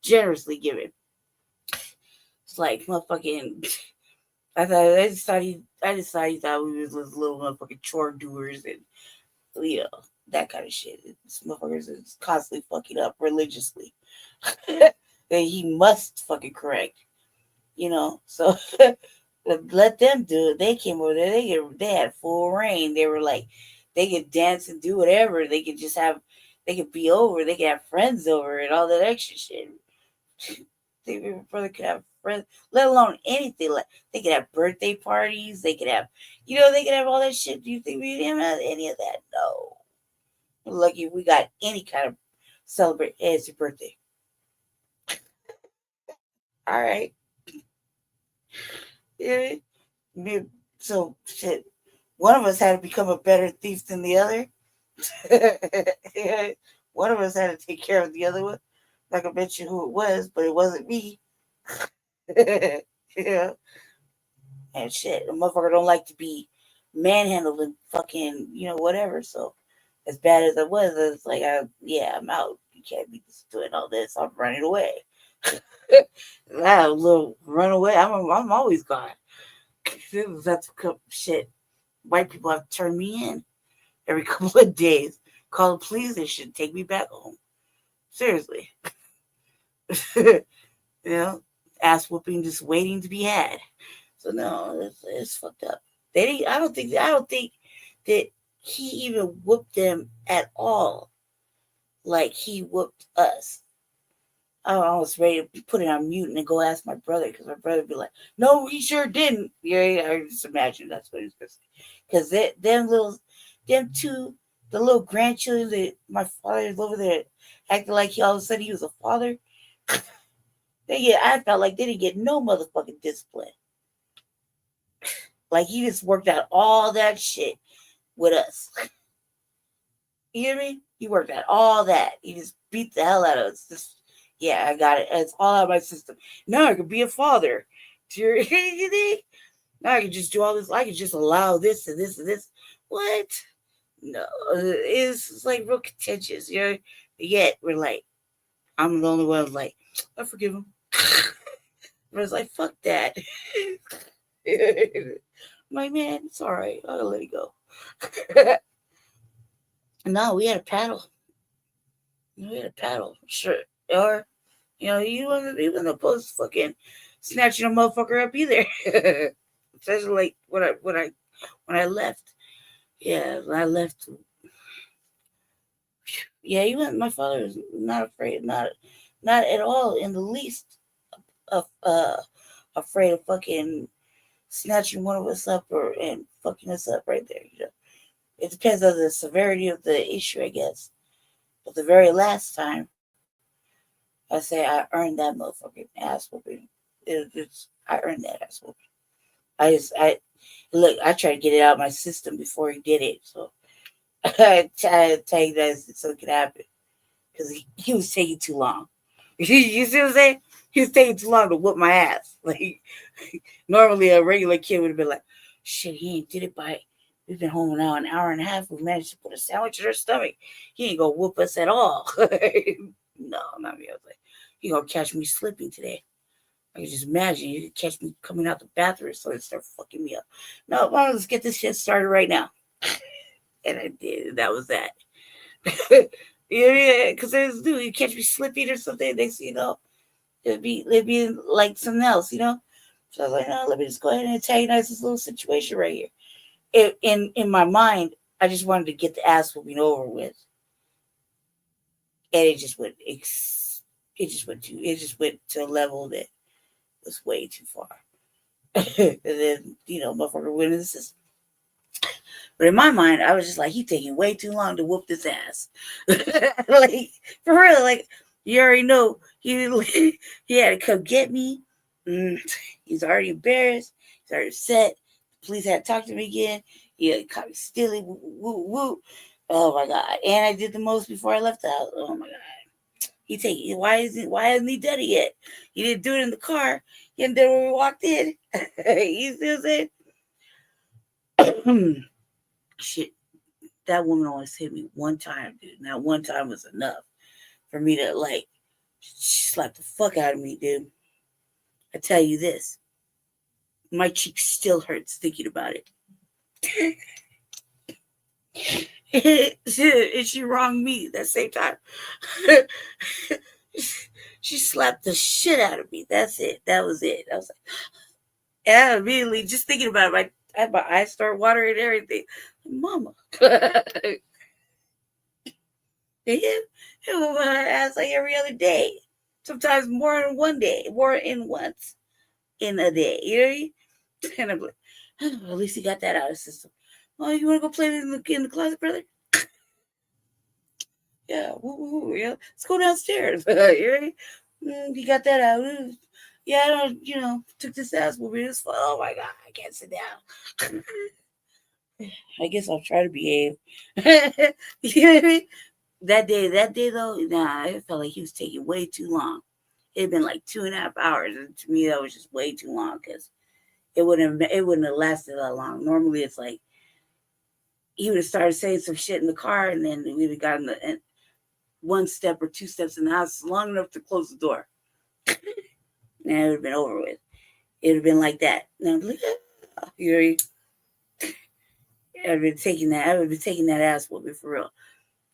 Generously given. It's like motherfucking. I just thought he thought we was little motherfucking chore doers and, you know, that kind of shit. This motherfuckers is constantly fucking up religiously. That he must fucking correct. You know, so let them do it. They came over there. They had full reign. They were like, they could dance and do whatever. They could just have. They could be over. They could have friends over and all that extra shit. They brother could have friends, let alone anything. Like they could have birthday parties. They could have, you know, they could have all that shit. Do you think we didn't have any of that? No. We're lucky if we got any kind of celebrate. Hey, it's your birthday. All right. Yeah. So shit. One of us had to become a better thief than the other. One of us had to take care of the other one. Like I mentioned who it was, but it wasn't me. Yeah. And shit, a motherfucker don't like to be manhandled and fucking, you know, whatever. So as bad as I was, it's like, I'm out. You can't be doing all this. I'm running away. I have a little run away. I'm always gone. That's shit. white people have to turn me in every couple of days. Call the police and shit, take me back home. Seriously. Ass whooping just waiting to be had. So no, it's fucked up. I don't think that he even whooped them at all. Like he whooped us. I was ready to put it on mute and go ask my brother, because my brother would be like, "No, he sure didn't." Yeah, I just imagine that's what he's going to say. Because the little grandchildren that my father is over there acting like he all of a sudden he was a father. I felt like they didn't get no motherfucking discipline. Like he just worked out all that shit with us. You hear me? He worked out all that. He just beat the hell out of us. I got it. It's all out of my system. Now I could be a father. Now I can just do all this. I can just allow this and this and this. What? No, it's like real contentious. But yet we're like, I'm the only one who's like, I forgive him. But it's like, fuck that. I'm like, man, it's all right. I'll let it go. No, we had a paddle. Sure. Or, you wasn't opposed to fucking snatching a motherfucker up either. Especially like when I left. Yeah, when I left. Yeah, my father was not afraid, not at all in the least of afraid of fucking snatching one of us up and fucking us up right there. It depends on the severity of the issue, I guess. But the very last time, I say I earned that motherfucking ass whooping. I earned that ass whooping. I tried to get it out of my system before he did it. So I tried to tell you that so it could happen. Because he was taking too long. You see what I'm saying? He was taking too long to whoop my ass. Like, normally a regular kid would have been like, shit, he ain't did it by, we've been home now an hour and a half. We managed to put a sandwich in our stomach. He ain't gonna whoop us at all. No, not me. I was like, he gonna catch me slipping today. I can just imagine you could catch me coming out the bathroom so it start fucking me up. No, let's get this shit started right now. And I did. That was that. Yeah, because you catch me slipping or something, next it'd be like something else, So I was like, no, let me just go ahead and antagonize this little situation right here. In my mind, I just wanted to get the ass whooping over with, and it just went to a level that was way too far. And then motherfucker went in the system. But in my mind, I was just like, he's taking way too long to whoop this ass. Like, for real, like, you already know he had to come get me. He's already embarrassed. He's already upset. The police had to talk to me again. He caught me stealing. Woo. Oh my God. And I did the most before I left the house. Oh my God. Why hasn't he done it yet? He didn't do it in the car. He didn't do it when we walked in. You see what I'm saying? Shit, that woman always hit me one time, dude. And that one time was enough for me to she slapped the fuck out of me, dude. I tell you this, my cheek still hurts thinking about it. And she wronged me that same time. She slapped the shit out of me. That's it. That was it. I was like, and I immediately, just thinking about it, my eyes start watering and everything. Mama. He will my ass like every other day. Sometimes more in one day. More in once in a day. You know what I mean? And I'm like, oh, at least he got that out of his system. Oh, you want to go play in the closet, brother? Yeah. Yeah. Let's go downstairs. You ready? He got that out. Yeah, I don't, took this ass movie. Oh my God, I can't sit down. I guess I'll try to behave. You know what I mean? That day though, it felt like he was taking way too long. It had been like 2.5 hours, and to me that was just way too long because it wouldn't have lasted that long. Normally it's like he would have started saying some shit in the car, and then we'd have gotten one step or 2 steps in the house long enough to close the door, and it would have been over with. It would have been like that. And I'm like, you know, I've been taking that ass whooping for real.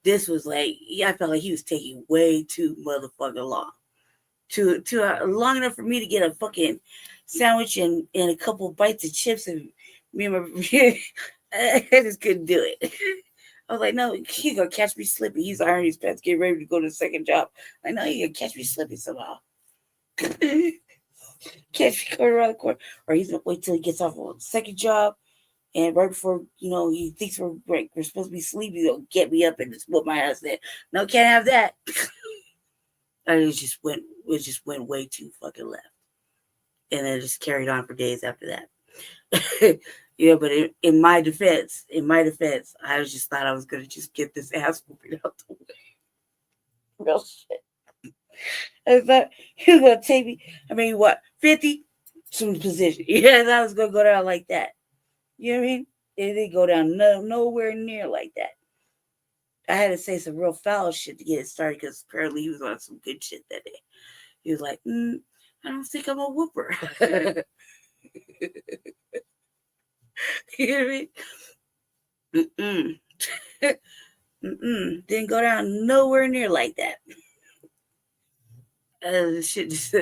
This was like, I felt like he was taking way too motherfucking long. Too long enough for me to get a fucking sandwich and a couple of bites of chips, and me and my I just couldn't do it. I was like, no, he's gonna catch me slipping. He's ironing his pants, getting ready to go to the second job. I know he's gonna catch me slipping somehow. Catch me going around the corner, or he's gonna wait till he gets off on the second job, and right before he thinks we're supposed to be sleeping, he'll get me up and just whoop my ass. There, no, can't have that. And it just went way too fucking left, and then it just carried on for days after that. Yeah, but in my defense, I just thought I was gonna just get this ass whooping out the way. Real shit. I thought he was gonna take me. I mean, what, 50? Some position. Yeah, I was gonna go down like that. You know what I mean? It didn't go down nowhere near like that. I had to say some real foul shit to get it started because apparently he was on some good shit that day. He was like, I don't think I'm a whooper. You know what I mean? Didn't go down nowhere near like that. Shit just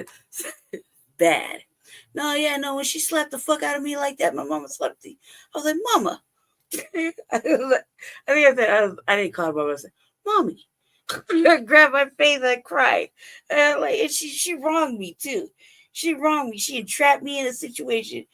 bad. No, when she slapped the fuck out of me like that, my mama slapped me. I was like, Mama. I didn't call her mama. I said, Mommy. I grabbed my face and I cried. And she wronged me too. She wronged me. She entrapped me in a situation.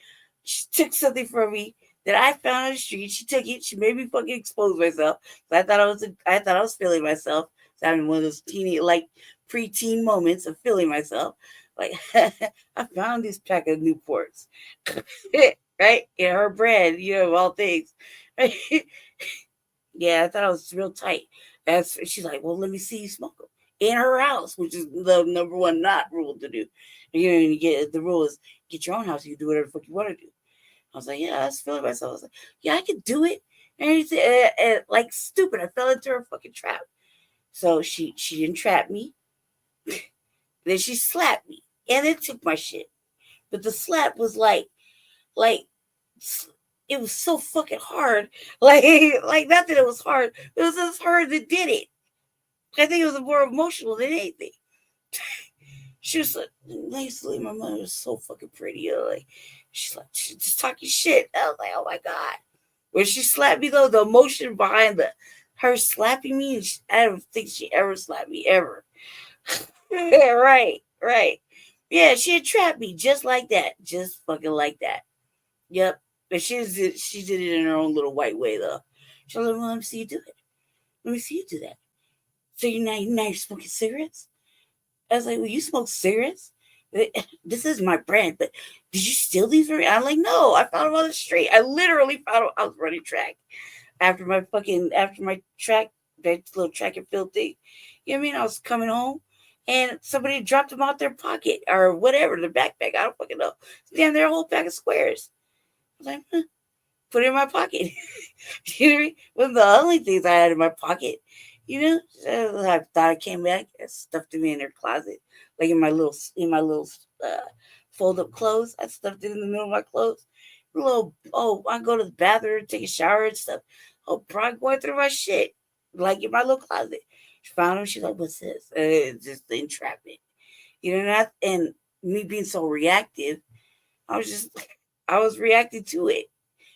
She took something from me that I found on the street. She took it. She made me fucking expose myself. I thought I was feeling myself. So having one of those preteen moments of feeling myself. Like, I found this pack of Newports, right? In her brand, of all things. Yeah, I thought I was real tight. She's like, well, let me see you smoke them in her house, which is the number one not rule to do. The rule is get your own house. You can do whatever the fuck you want to do. I was like, yeah, I was feeling myself. I was like, yeah, I could do it. And like stupid, I fell into her fucking trap. So she entrapped me. Then she slapped me, and then took my shit. But the slap was like it was so fucking hard. Like not that it was hard. It was just her that did it. I think it was more emotional than anything. She was like, nicely, my mother was so fucking pretty. She's just talking shit. I was like, oh my God. When she slapped me though, the emotion behind her slapping me, I don't think she ever slapped me ever. Yeah, right. Yeah, she entrapped me just like that. Just fucking like that. Yep. But she did it in her own little white way though. She was like, well, let me see you do it. Let me see you do that. So you're smoking cigarettes? I was like, well, you smoke cigarettes? This is my brand, but did you steal these from me? I'm like, no, I found them on the street. I literally found them. I was running track after my track, that little track and field thing. You know what I mean? I was coming home and somebody dropped them out their pocket or whatever, their backpack. I don't fucking know. Damn, they're a whole pack of squares. I was like, put it in my pocket. You know what I mean? One of the only things I had in my pocket. I thought I came back, I stuffed them in their closet, like in my little fold up clothes. I stuffed it in the middle of my clothes. I go to the bathroom, take a shower and stuff. Oh, probably going through my shit, like in my little closet. She found them. She's like, "What's this?" Just the entrapment, and me being so reactive, I was reacting to it.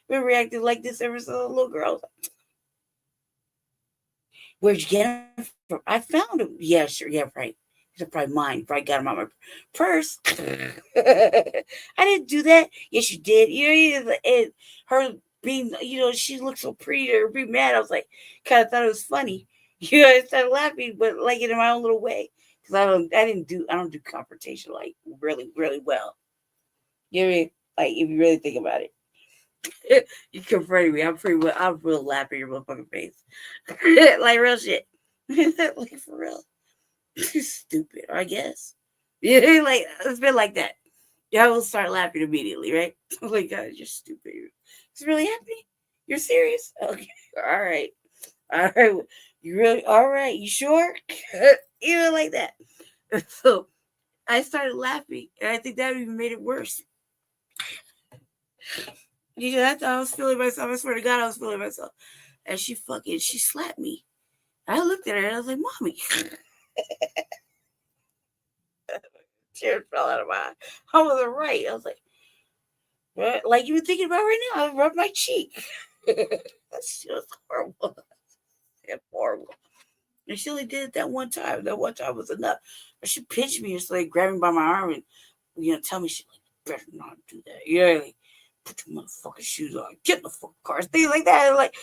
Been reacting like this ever since I was a little girl. Where'd you get them from? I found them. Yeah, sure. Yeah, right. These are probably mine. Probably got them out my purse. I didn't do that. Yes, you did. And her being, she looked so pretty to be mad. I was like, kind of thought it was funny. I started laughing, but like in my own little way. Because I don't do confrontation like really, really well. You know what I mean? Like if you really think about it. You confronted me. I'm real laughing in your motherfucking face. Like real shit. Like for real. Stupid, I guess. Yeah, like it's been like that. Yeah, I will start laughing immediately, right? Oh my God, you're stupid. It's really happening? You're serious? Okay. All right. You really all right, you sure? Like that. So I started laughing, and I think that even made it worse. Yeah, I thought I was feeling myself. I swear to God, I was feeling myself. And she slapped me. I looked at her and I was like, Mommy. Tears fell out of my eye. I wasn't right. I was like, what? Like you were thinking about right now, I rubbed my cheek. That shit was horrible. It's horrible. And she only did it that one time. That one time was enough. But she pinched me and she like grabbed me by my arm and tell me she like better not do that. Yeah, like put your motherfucking shoes on. Get in the fucking car. Things like that. And like,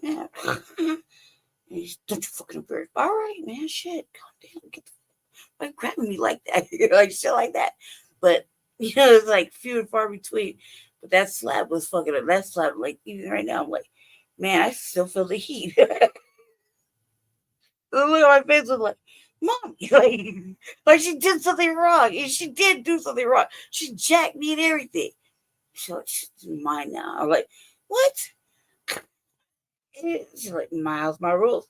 man. And don't you fucking embarrass. All right, man. Shit. God damn. Get the like grabbing me like that. Like shit like that. But it's like few and far between. But that slap was fucking that slap, like even right now, I'm like, man, I still feel the heat. The look at my face was like, Mom, like she did something wrong. And she did do something wrong. She jacked me and everything. She's like, she's mine now. I'm like, what? She's like, my house, my rules.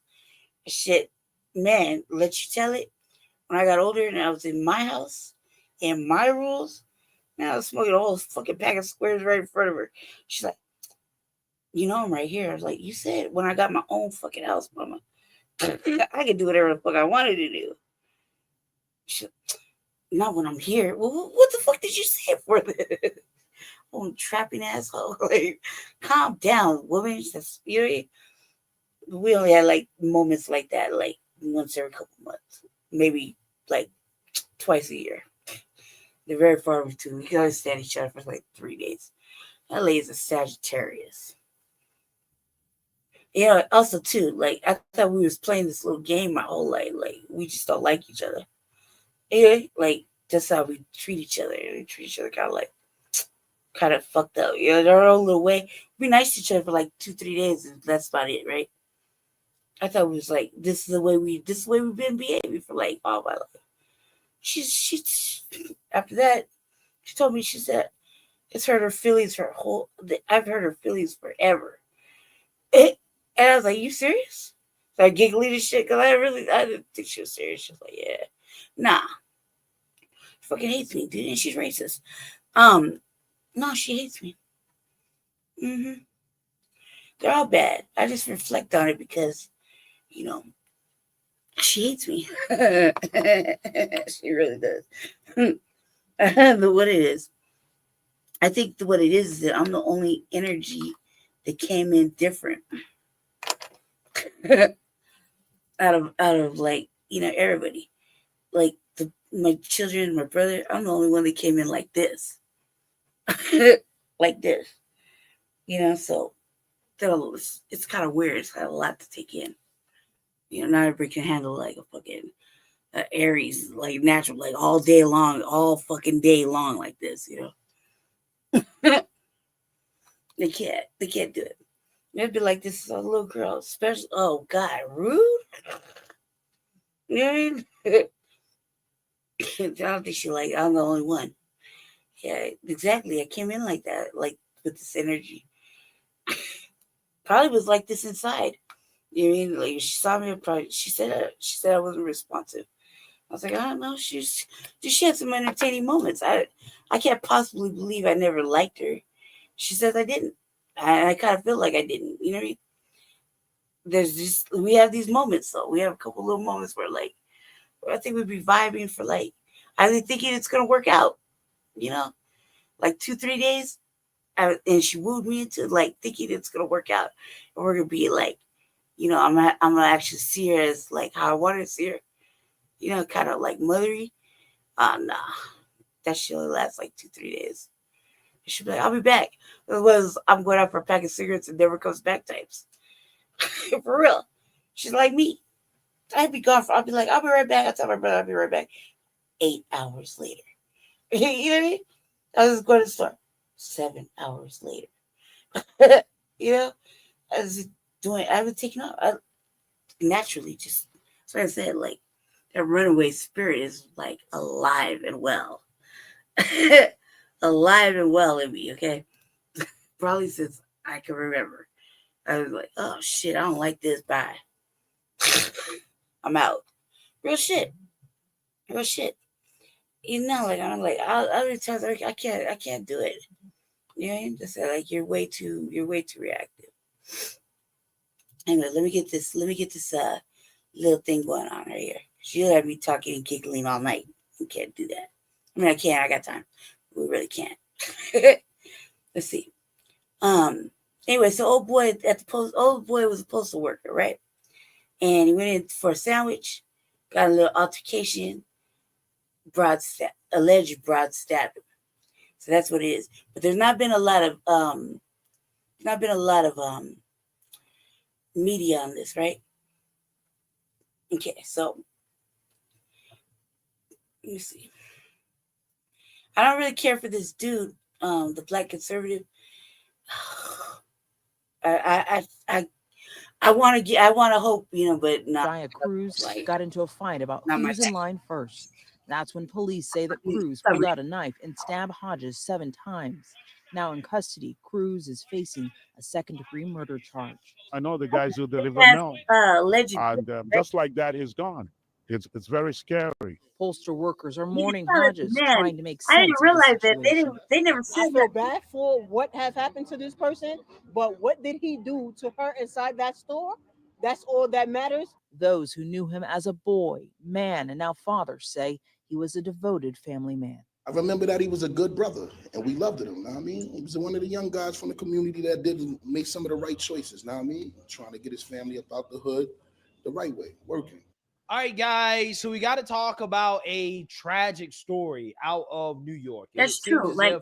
Shit, man, let you tell it. When I got older and I was in my house and my rules, man, I was smoking a whole fucking pack of squares right in front of her. She's like, I'm right here. I was like, you said when I got my own fucking house, Mama, I could do whatever the fuck I wanted to do. She's like, not when I'm here. Well, what the fuck did you say it for this? Oh, trapping asshole. Like, calm down, woman. That's we only had like moments like that, like once every couple months, maybe like twice a year. They're very far between. We can only stand each other for like 3 days. That lady's a Sagittarius. Also too, like I thought we was playing this little game my whole life. Like we just don't like each other. Yeah, like that's how we treat each other. We treat each other kind of fucked up. Our own little way. Be nice to each other for like 2-3 days, and that's about it, right? I thought it was like this is the way we've been behaving for like all my life. She after that, she told me, she said it's hurt her feelings I've hurt her feelings forever. And I was like, you serious? So I giggly and shit because I didn't think she was serious. She was like, yeah, nah, she fucking hates me, dude, and she's racist. No, she hates me. They're all bad. I just reflect on it because, she hates me. She really does. But what it is, I think what it is that I'm the only energy that came in different out of like everybody, like my children, my brother. I'm the only one that came in like this, like this. So it's kind of weird. It's got a lot to take in. Not everybody can handle like a fucking Aries, like natural, like all day long, all fucking day long, like this. They can't do it. They'd be like, this is a little girl, special. Oh God, rude. You know what I mean? I don't think she like, I'm the only one. Yeah, exactly. I came in like that, like with this energy. Probably was like this inside. You know what I mean? Like she saw me, she said I wasn't responsive. I was like, I don't know. She had some entertaining moments. I can't possibly believe I never liked her. She says I didn't. I kind of feel like I didn't. You know what I mean? We have these moments though. We have a couple little moments where like I think we'd be vibing for like I was thinking it's gonna work out. Like 2-3 days, and she wooed me into like thinking it's gonna work out, and we're gonna be like, I'm gonna actually see her as like how I want to see her. Kind of like mothery. Nah, that shit only lasts like 2-3 days. She'll be like, I'll be back. It was I'm going out for a pack of cigarettes and never comes back types. For real. She's like me. I'd be gone I'll be like, I'll be right back. I tell my brother I'll be right back. 8 hours later. You know what I mean? I was going to the store. 7 hours later. I was taking off. Naturally, just so I said, like, that runaway spirit is like alive and well. Alive and well in me, okay? Probably since I can remember. I was like, oh shit, I don't like this. Bye. I'm out. Real shit. Like I'm like, other times I can't do it. Yeah, just like you're way too reactive. Anyway, let me get this little thing going on right here. She'll have me talking and giggling all night. We can't do that. I mean, I can. I got time. We really can't. Let's see. Anyway, so old boy was a postal worker, right? And he went in for a sandwich, got a little altercation, alleged broad stabbing. So that's what it is. But there's not been a lot of media on this, right? Okay, so let me see. I don't really care for this dude, the black conservative. I want to hope, but not. Jaya Cruz got into a fight about not my who's in thing. line first. That's when police say that Cruz pulled out a knife and stabbed Hodges 7 times. Now in custody, Cruz is facing a second-degree murder charge. I know the guys who deliver That's, milk, alleged. and just like that, he's gone. It's very scary. Postal workers are You mourning tell it, Hodges, man, trying to make I sense didn't of the realize that situation. they never I said feel that. bad for what has happened to this person, but what did he do to her inside that store? That's all that matters. Those who knew him as a boy, man, and now father say he was a devoted family man. I remember that he was a good brother, and we loved him. Know what I mean, he was one of the young guys from the community that did make some of the right choices. Know what I mean, trying to get his family up out the hood the right way, working. All right, guys. So we got to talk about a tragic story out of New York. And That's it seems true. as Like, if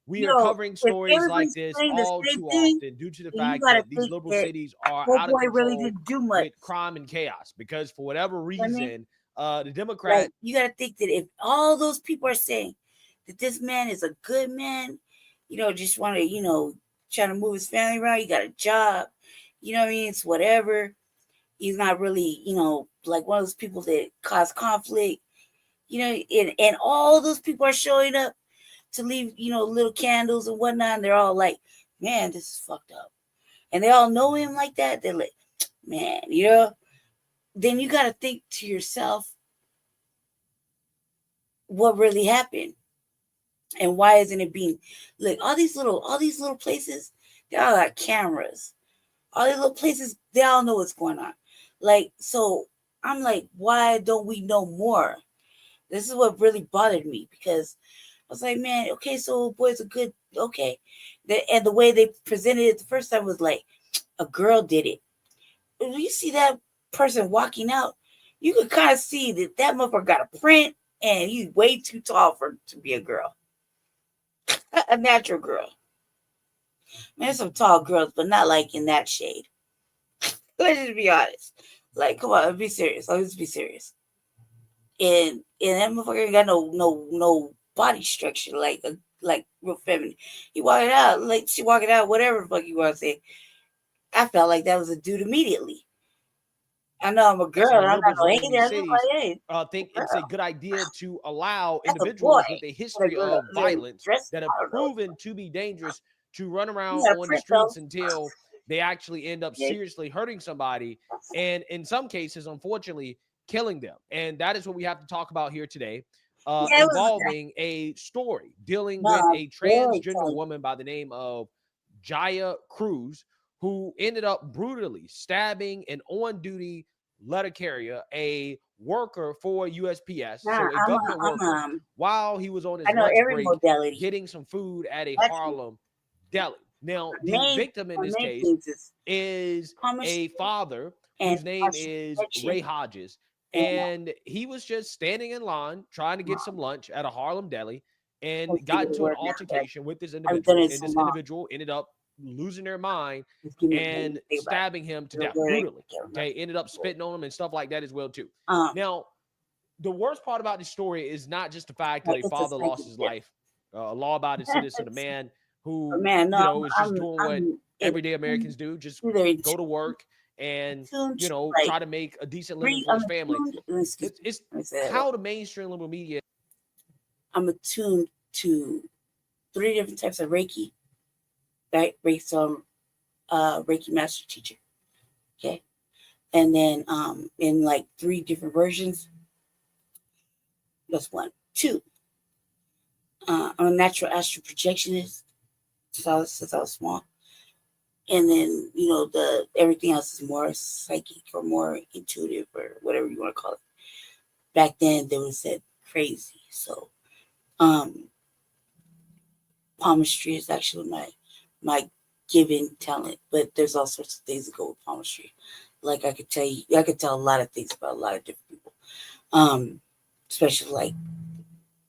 we are covering stories like this all too often due to the fact that these liberal cities are out of control really didn't do much. with crime and chaos. Because for whatever reason, the Democrat. Like, you got to think that if all those people are saying that this man is a good man, just want to, trying to move his family around, he got a job, you know what I mean? It's whatever. He's not really, like one of those people that cause conflict, and all those people are showing up to leave, little candles and whatnot. And they're all like, man, this is fucked up. And they all know him like that. They're like, man, then you got to think to yourself, what really happened? And why isn't it being, look, all these little places, they all got cameras. All these little places, they all know what's going on. Like, so I'm like, why don't we know more? This is what really bothered me, because I was like, man, okay, so boys are good, okay. And the way they presented it the first time was like, a girl did it. When you see that person walking out, you could kind of see that motherfucker got a print, and he's way too tall to be a girl. A natural girl. Man, there's some tall girls, but not like in that shade. Let's just be honest. Like, come on, be serious. Let's be serious. And that motherfucker ain't got no body structure like real feminine. He walking out like she walking out, whatever the fuck you want to say. I felt like that was a dude immediately. I know I'm a girl. So I'm not liberals gonna in hate these it. cities think it's a good idea to allow individuals with a history of violence that have proven to be dangerous to run around on the streets until they actually end up seriously hurting somebody, and in some cases, unfortunately, killing them. And that is what we have to talk about here today, involving a story dealing with a transgender woman by the name of Jaya Cruz, who ended up brutally stabbing an on-duty letter carrier, a worker for USPS, so a government worker, while he was on his lunch break getting some food at a Harlem deli. Now, the victim in this case is a father whose name is Ray Hodges, and he was just standing in line trying to get some lunch at a Harlem deli and got into an altercation with this individual, and this individual ended up losing their mind and stabbing him to death brutally. Okay, ended up spitting on him and stuff like that as well too. Now, the worst part about this story is not just the fact that a father lost his life, a law-abiding citizen, a man who is just doing what everyday Americans do, just go to work and try to make a decent living for his family. It's how the mainstream liberal media. I'm attuned to 3 different types of Reiki. Right, based on Reiki master teacher. Okay. And then in like 3 different versions. That's 1. 2. I'm a natural astral projectionist. since I was small. And then, you know, everything else is more psychic or more intuitive or whatever you want to call it. Back then they would have said crazy. So palmistry is actually my given talent, but there's all sorts of things that go with palmistry. Like I could tell a lot of things about a lot of different people. Especially like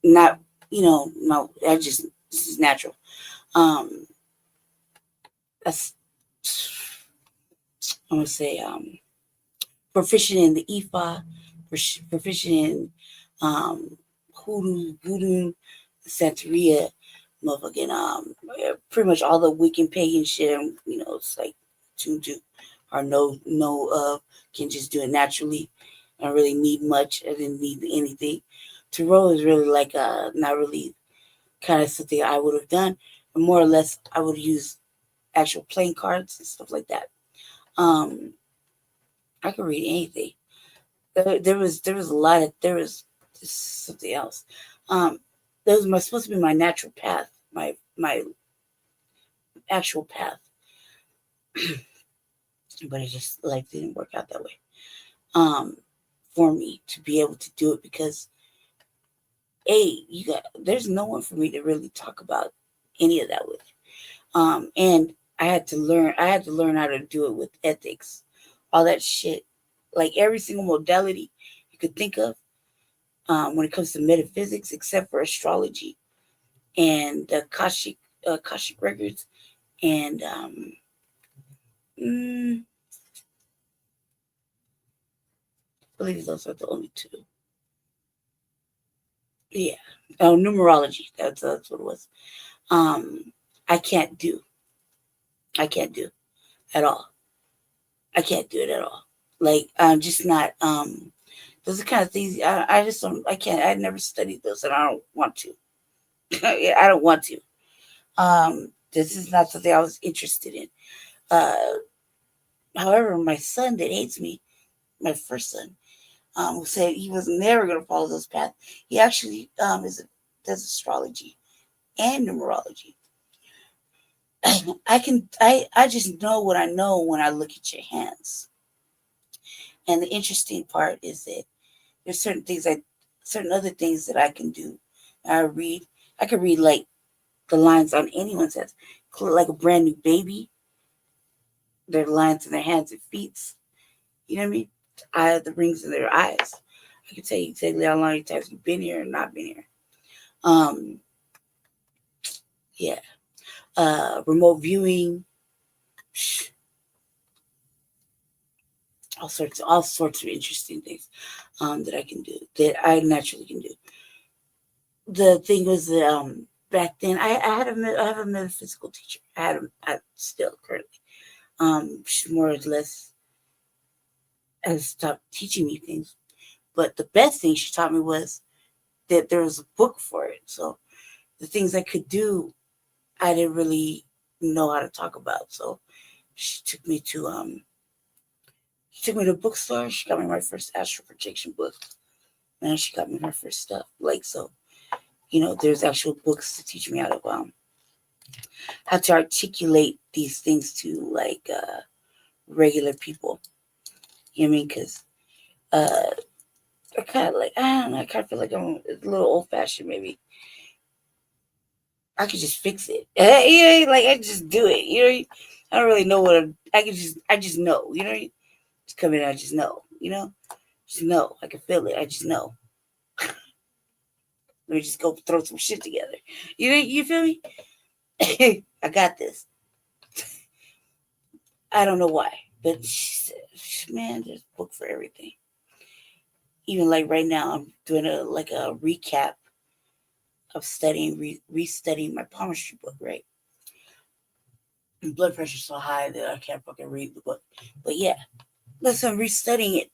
not, you know, no, this is natural. That's I'm gonna say proficient in the Ifa, proficient in hoodoo, voodoo, Santeria, motherfucking pretty much all the Wiccan pagan shit. You know, it's like to or no can just do it naturally. I don't really need much. I didn't need anything. Tarot is really like not really kind of something I would have done, but more or less I would use actual playing cards and stuff like that. I could read anything. There was something else. That was supposed to be my natural path, my actual path, but it just like didn't work out that way. For me to be able to do it because there's no one for me to really talk about any of that with. And I had to learn how to do it with ethics, all that shit, like every single modality you could think of when it comes to metaphysics, except for astrology and the Akashic records and I believe those are the only two. Yeah. Oh, numerology. That's what it was. I can't do at all. I can't do it at all. Like I'm just not. Those are the kind of things I just don't. I can't. I never studied those, and I don't want to. I don't want to. This is not something I was interested in. However, my son that hates me, my first son, who said he was never going to follow those paths, he actually does astrology and numerology. I just know what I know when I look at your hands. And the interesting part is that there's certain other things that I can do. I can read like the lines on anyone's head, like a brand new baby. Their lines in their hands and feet. You know what I mean? The rings in their eyes. I can tell you exactly how long times you've been here and not been here. Yeah. Remote viewing. All sorts of interesting things that I can do, that I naturally can do. The thing was that back then I have a metaphysical teacher. I still currently. She more or less has stopped teaching me things. But the best thing she taught me was that there was a book for it. So the things I could do, I didn't really know how to talk about. So she took me to a bookstore. She got me my first astral projection book. And she got me my first stuff. Like, so, you know, there's actual books to teach me how to articulate these things to like regular people. You know what I mean? Because I kind of like, I don't know, I kind of feel like I'm a little old fashioned maybe. I could just fix it. Yeah, like I just do it. You know, I don't really know I just know. You know, just come in. I just know. You know, just know. I can feel it. I just know. Let me just go throw some shit together. You feel me? I got this. I don't know why, but man, there's a book for everything. Even like right now, I'm doing a recap of studying, restudying my palmistry book, right? And blood pressure's so high that I can't fucking read the book. But yeah, listen, I'm restudying it.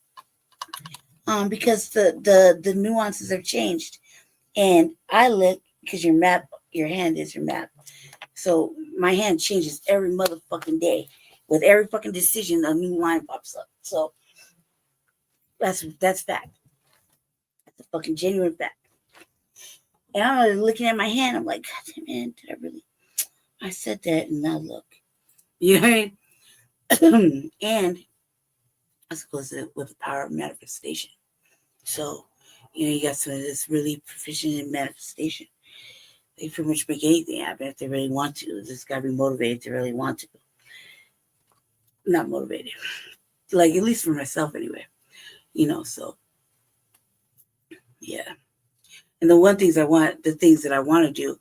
Because the nuances have changed. And I look, because your hand is your map. So my hand changes every motherfucking day. With every fucking decision, a new line pops up. So that's fact. That's a fucking genuine fact. And I'm looking at my hand. I'm like, God damn, man, I said that and now look. You know what I mean? And I suppose with the power of manifestation. So, you got someone that's really proficient in manifestation. They pretty much make anything happen if they really want to. They just gotta be motivated to really want to. Not motivated. Like, at least for myself anyway. So yeah. And the things that I want to do,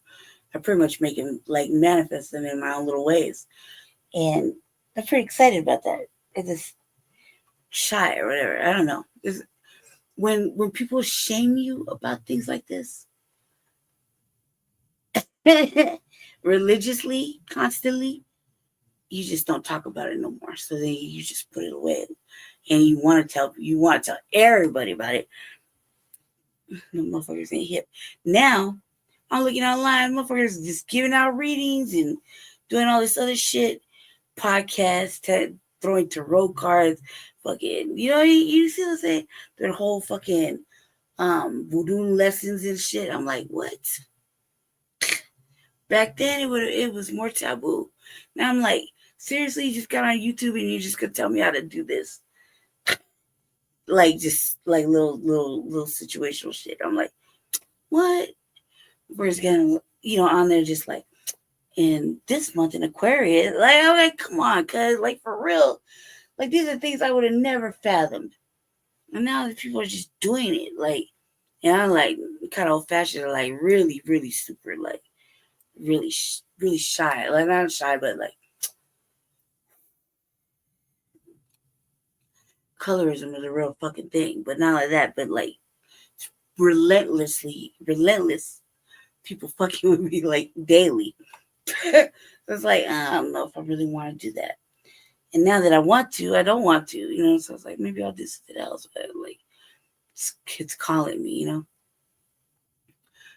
I pretty much make them like manifest them in my own little ways. And I'm pretty excited about that. It's just shy or whatever. I don't know. When people shame you about things like this, religiously, constantly, you just don't talk about it no more. So then you just put it away, and you want to tell everybody about it. No motherfuckers ain't hip. Now I'm looking online, motherfuckers just giving out readings and doing all this other shit, podcasts, throwing tarot cards, fucking, you see what I'm saying? Their whole fucking voodoo lessons and shit. I'm like, what? Back then it was more taboo. Now I'm like, seriously, you just got on YouTube and you just gonna tell me how to do this? Like, just like little situational shit. I'm like, what? Where's getting on there just like, in this month in Aquarius, like, I'm like, come on, cuz, like, for real, like, these are things I would have never fathomed, and now the people are just doing it, like, and I'm like kind of old fashioned, like really, really super, like really, really shy, like not shy, but like colorism is a real fucking thing, but not like that, but like relentless people fucking with me like daily. So it's like, I don't know if I really want to do that. And now that I want to, I don't want to, so it's like, maybe I'll do something else, but like, it's calling me,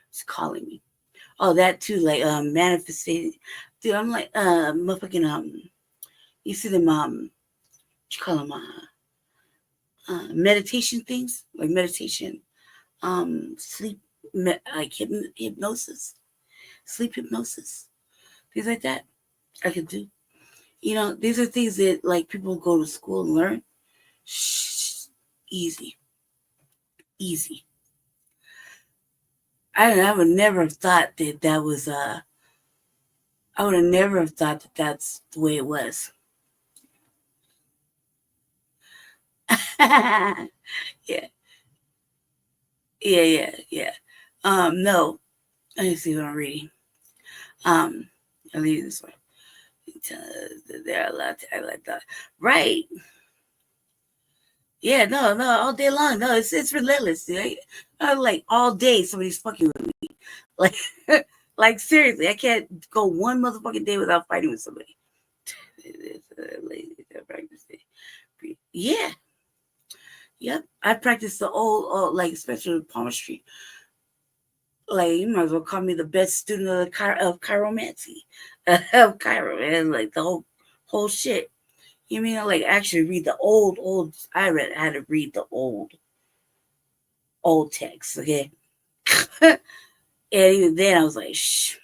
it's calling me. Oh, that too, like, manifesting. Dude, I'm like, motherfucking, you see them, what you call them, meditation things, like meditation, sleep, like hypnosis, sleep hypnosis, things like that I could do. These are things that like people go to school and learn. Easy. I would never have thought that was I would have never have thought that that's the way it was. Yeah. No. Let me see what I'm reading. I'll leave this one. They're allowed to act like that. Right. Yeah, no, all day long. No, it's relentless. Right? Like all day somebody's fucking with me. Like, like seriously, I can't go one motherfucking day without fighting with somebody. Yeah. Yep. I practice the old, like, especially with palmistry. Like, you might as well call me the best student of chiromancy, of Cairo, and like the whole shit. You mean I like actually read the old? I had to read the old text, okay? And even then, I was like, shh.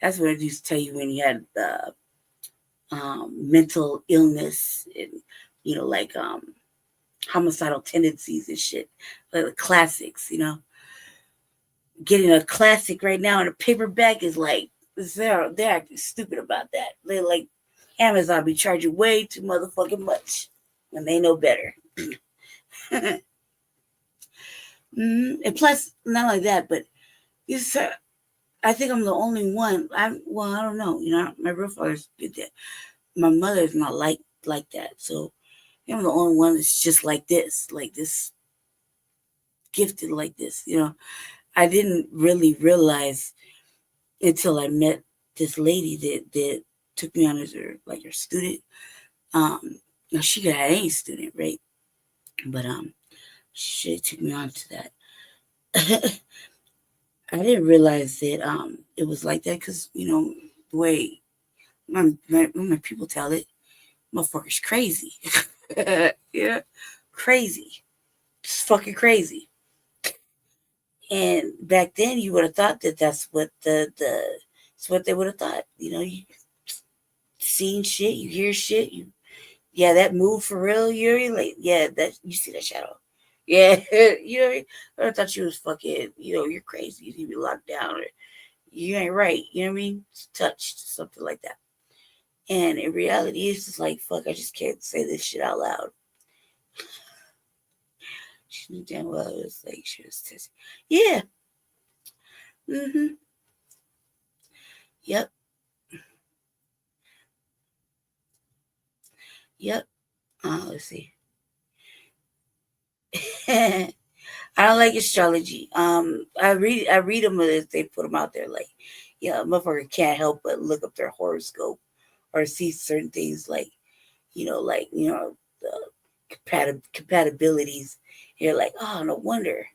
That's what I used to tell you when you had mental illness and like homicidal tendencies and shit, like the classics. Getting a classic right now in a paperback is like they're acting stupid about that. They're like, Amazon be charging way too motherfucking much when they know better. And plus, not like that, but I think I'm the only one. I don't know. My real father's did that. My mother's not like that. So I'm the only one that's just like this, gifted like this. I didn't really realize until I met this lady that took me on as her student. Now she could have any student, right? But she took me on to that. I didn't realize that it was like that because the way my people tell it, motherfucker's crazy. Yeah, crazy, just fucking crazy. And back then, you would have thought that that's what the It's what they would have thought. You seen shit, you hear shit, yeah, that move for real, Yuri. Like, yeah, that you see that shadow. Yeah, Yuri. I thought you was fucking, you're crazy. You need to be locked down, or you ain't right. You know what I mean? Touched, something like that. And in reality, it's just like, fuck, I just can't say this shit out loud. She knew damn well it was like she was testing. Yeah. Mm-hmm. Yep. Yep. Let's see. I don't like astrology. I read them as they put them out there. Like, motherfucker can't help but look up their horoscope or see certain things like, the compatibilities. You're like, oh, no wonder.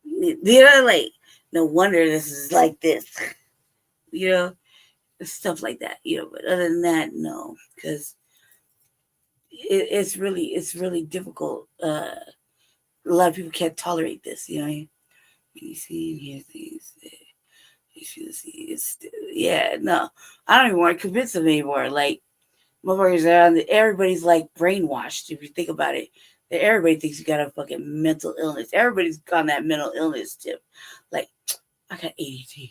Like, no wonder this is like this. Stuff like that. But other than that, no, because it's really difficult. A lot of people can't tolerate this. You see and hear things. Yeah, no, I don't even want to convince them anymore. Like, motherfuckers everybody's like brainwashed. If you think about it, everybody thinks you got a fucking mental illness. Everybody's on that mental illness tip. Like, I got ADD.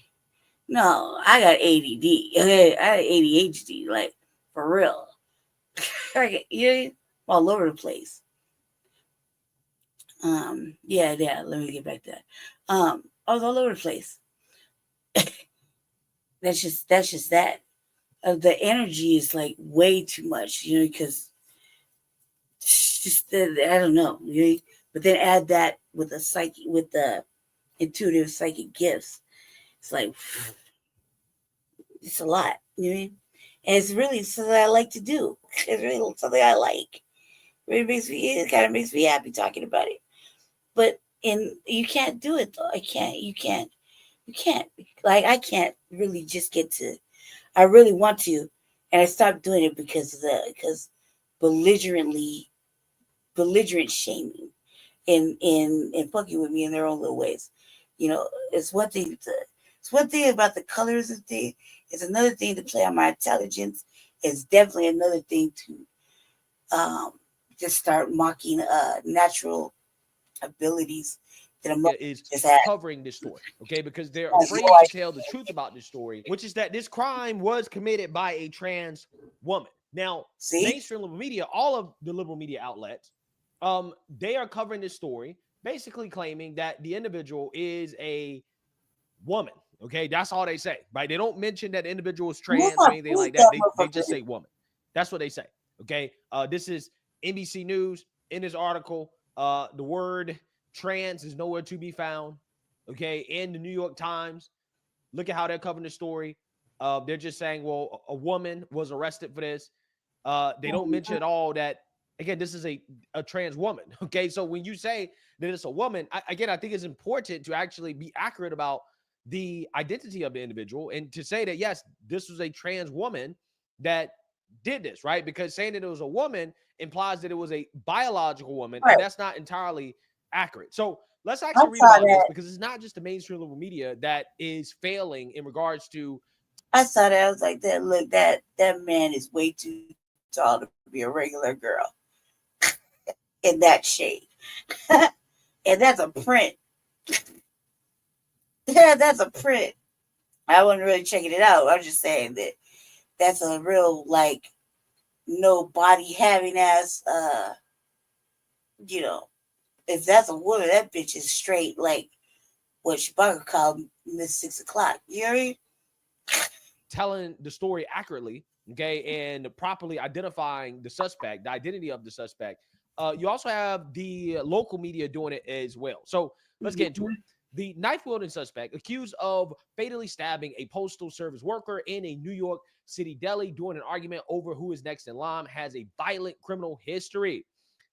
No, I got ADD. Okay, I got ADHD. Like, for real. All over the place. Yeah. Let me get back to that. I was all over the place. That's just that. The energy is like way too much, because I don't know, but then add that with the intuitive psychic gifts. It's like, it's a lot, you know what I mean? And it's really something I like to do. It's really something I like. It kind of makes me happy talking about it. But you can't do it though. You can't. Like, I can't really just get to. I really want to, and I stopped doing it because belligerent shaming and fucking with me in their own little ways. It's one thing about the colors of things. It's another thing to play on my intelligence. It's definitely another thing to just start mocking natural abilities that is just have. covering this story, okay? Because they're That's afraid right. to tell the truth about this story, which is that this crime was committed by a trans woman. Now, mainstream liberal media, all of the liberal media outlets, they are covering this story, basically claiming that the individual is a woman. Okay, that's all they say, right? They don't mention that the individual is trans or anything like that. They just say woman. That's what they say. Okay, this is NBC News. In this article, the word trans is nowhere to be found. Okay, in the New York Times, look at how they're covering the story. They're just saying, well, a woman was arrested for this. They don't mention at all that, again, this is a trans woman. Okay, so when you say that it's a woman, I think it's important to actually be accurate about the identity of the individual and to say that, yes, this was a trans woman that did this, right? Because saying that it was a woman implies that it was a biological woman, Right. and that's not entirely accurate. So let's actually read about this, because it's not just the mainstream liberal media that is failing in regards to. I saw that. I was like, look, that man is way too tall to be a regular girl in that shade. And that's a print. Yeah, that's a print. I wasn't really checking it out. I was just saying that that's a real, like, no body having ass, if that's a woman, that bitch is straight, like what Chewbacca called Miss 6 o'clock. You know what I mean? Telling the story accurately, okay, and properly identifying the suspect, the identity of the suspect. You also have the local media doing it as well. So let's get into it. The knife-wielding suspect accused of fatally stabbing a postal service worker in a New York City deli during an argument over who is next in line has a violent criminal history.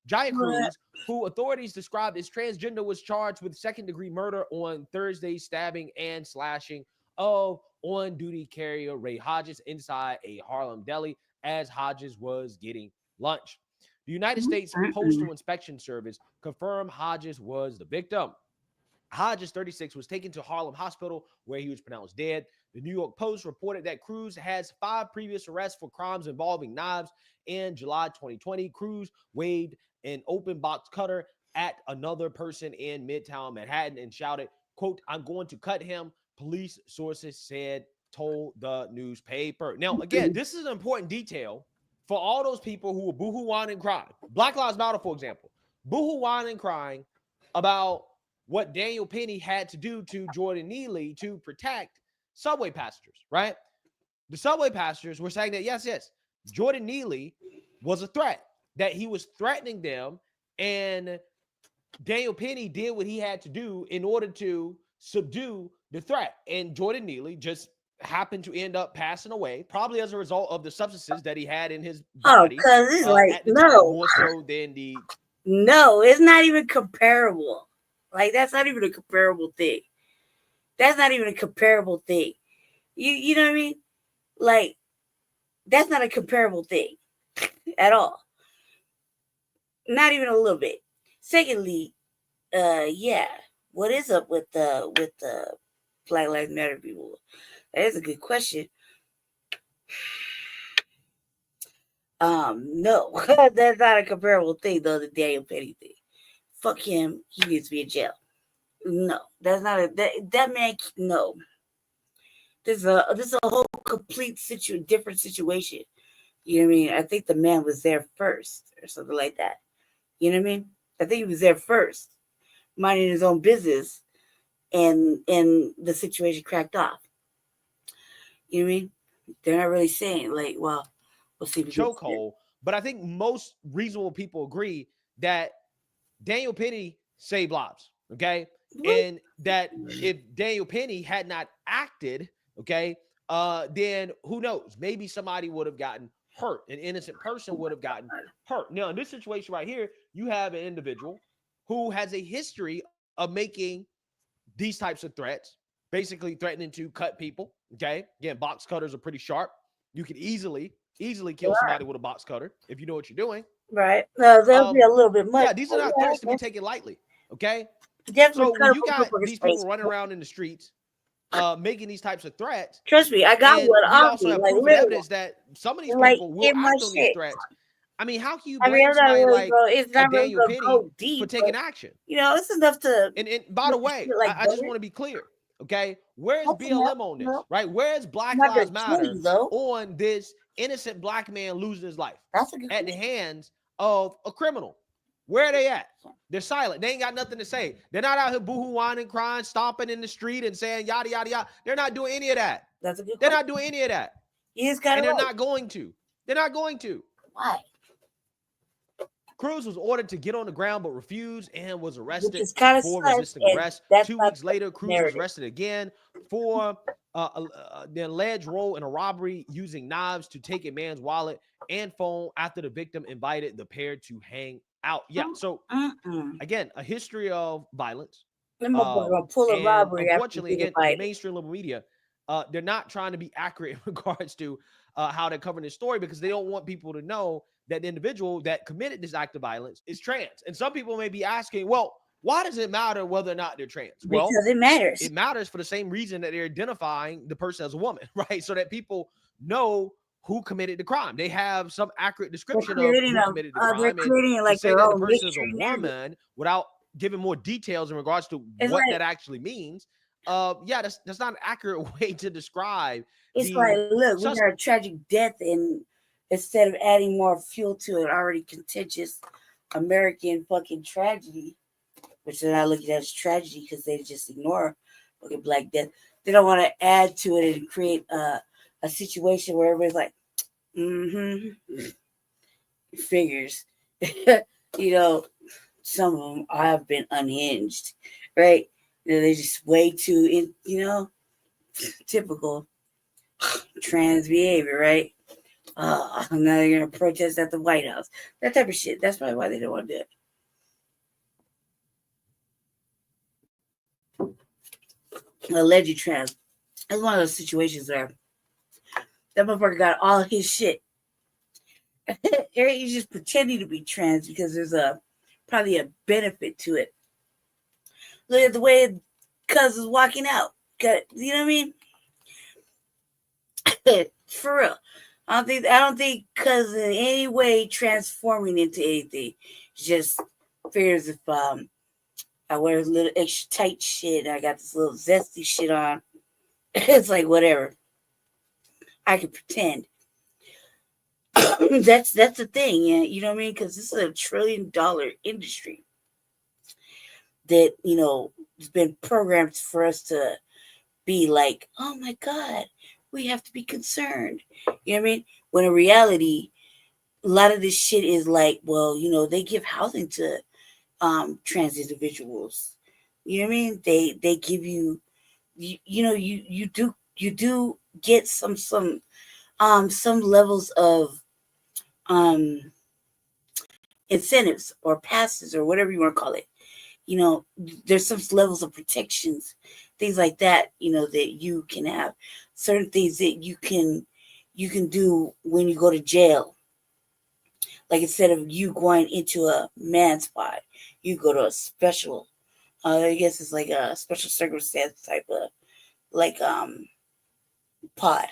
Jaya Cruz, who authorities described as transgender, was charged with second-degree murder on Thursday, stabbing and slashing of on-duty carrier Ray Hodges inside a Harlem deli as Hodges was getting lunch. The United States Postal Inspection Service confirmed Hodges was the victim. Hodges, 36, was taken to Harlem Hospital where he was pronounced dead. The New York Post reported that Cruz has 5 previous arrests for crimes involving knives. In July 2020, Cruz waved an open box cutter at another person in Midtown Manhattan and shouted, quote, "I'm going to cut him," police sources told the newspaper. Now, again, this is an important detail for all those people who were boohoo whining and crying. Black Lives Matter, for example, boohoo whining and crying about what Daniel Penny had to do to Jordan Neely to protect subway passengers, right? The subway passengers were saying that, yes, Jordan Neely was a threat, that he was threatening them, and Daniel Penny did what he had to do in order to subdue the threat. And Jordan Neely just happened to end up passing away, probably as a result of the substances that he had in his body. Because it's like, at the time, more so than the... No, it's not even comparable. Like, that's not even a comparable thing. That's not even a comparable thing. You know what I mean? Like, that's not a comparable thing at all. Not even a little bit. Secondly, yeah, what is up with the Black Lives Matter people? That is a good question. No, that's not a comparable thing though. The Daniel Penny thing. Fuck him. He needs to be in jail. No, that's not that man. No, this is a whole complete different situation. You know what I mean? I think the man was there first or something like that. You know what I mean? I think he was there first, minding his own business, and the situation cracked off. You know what I mean? They're not really saying like, well, we'll see. Chokehold, but I think most reasonable people agree that Daniel Penny saved lives. Okay. And that if Daniel Penny had not acted, okay, then who knows? Maybe somebody would have gotten hurt. An innocent person would have gotten hurt. Now, in this situation right here, you have an individual who has a history of making these types of threats, basically threatening to cut people. Okay. Again, box cutters are pretty sharp. You can easily kill somebody with a box cutter if you know what you're doing. Right. No, that'll be a little bit much. Yeah, these are not threats to be taken lightly. Okay. Definitely. So when you got these people running around in the streets, making these types of threats. Trust me, I got one. We also have proof and evidence that some of these people will act on these threats. I mean, how can you blame somebody like Daniel Penny for taking action? You know, it's enough to. And by the way, I just want to be clear. Okay, where's BLM on this? Right? Where's Black Lives Matter on this innocent black man losing his life at the hands of a criminal? Where are they at? They're silent. They ain't got nothing to say. They're not out here boohoo whining, crying, stomping in the street and saying yada yada yada. They're not doing any of that. That's a good. They're not doing any of that. And they're not going to. They're not going to. Why? Cruz was ordered to get on the ground but refused and was arrested for sus, resisting arrest. 2 weeks later, Cruz was arrested again for the alleged role in a robbery using knives to take a man's wallet and phone after the victim invited the pair to hang out. Yeah, so again, a history of violence. Unfortunately, again, the mainstream liberal media, they're not trying to be accurate in regards to how they're covering this story because they don't want people to know that the individual that committed this act of violence is trans. And some people may be asking, well, why does it matter whether or not they're trans? Well, because it matters. It matters for the same reason that they're identifying the person as a woman, right? So that people know who committed the crime. They have some accurate description of who committed the crime. They're creating and like say their that own the person is a woman without giving more details in regards to what that actually means. Yeah, that's not an accurate way to describe. It's like, look, we got a tragic death, and instead of adding more fuel to an already contentious American fucking tragedy, which they're not looking at as tragedy because they just ignore fucking Black death. They don't want to add to it and create a situation where everybody's like, figures. You know, some of them have been unhinged, right? You know, they're just way too, typical trans behavior, right? Now they're going to protest at the White House. That type of shit. That's probably why they don't want to do it. Alleged trans. It's one of those situations where that motherfucker got all his shit. He's just pretending to be trans because there's probably a benefit to it. Look at the way Cuz is walking out. You know what I mean? For real. I don't think Cuz in any way transforming into anything. Just figures if I wear a little extra tight shit, I got this little zesty shit on. It's like whatever. I can pretend. that's the thing, yeah. You know what I mean? Because this is $1 trillion industry that, you know, has been programmed for us to be like, oh my God, we have to be concerned. You know what I mean? When in reality, a lot of this shit is like, well, you know, they give housing to trans individuals. You know what I mean? They give you, you know, you do get some levels of incentives or passes or whatever you want to call it. You know, there's some levels of protections, things like that, you know, that you can have. Certain things that you can do when you go to jail. Like instead of you going into a man spot, you go to a special, I guess it's like a special circumstance type of like pod.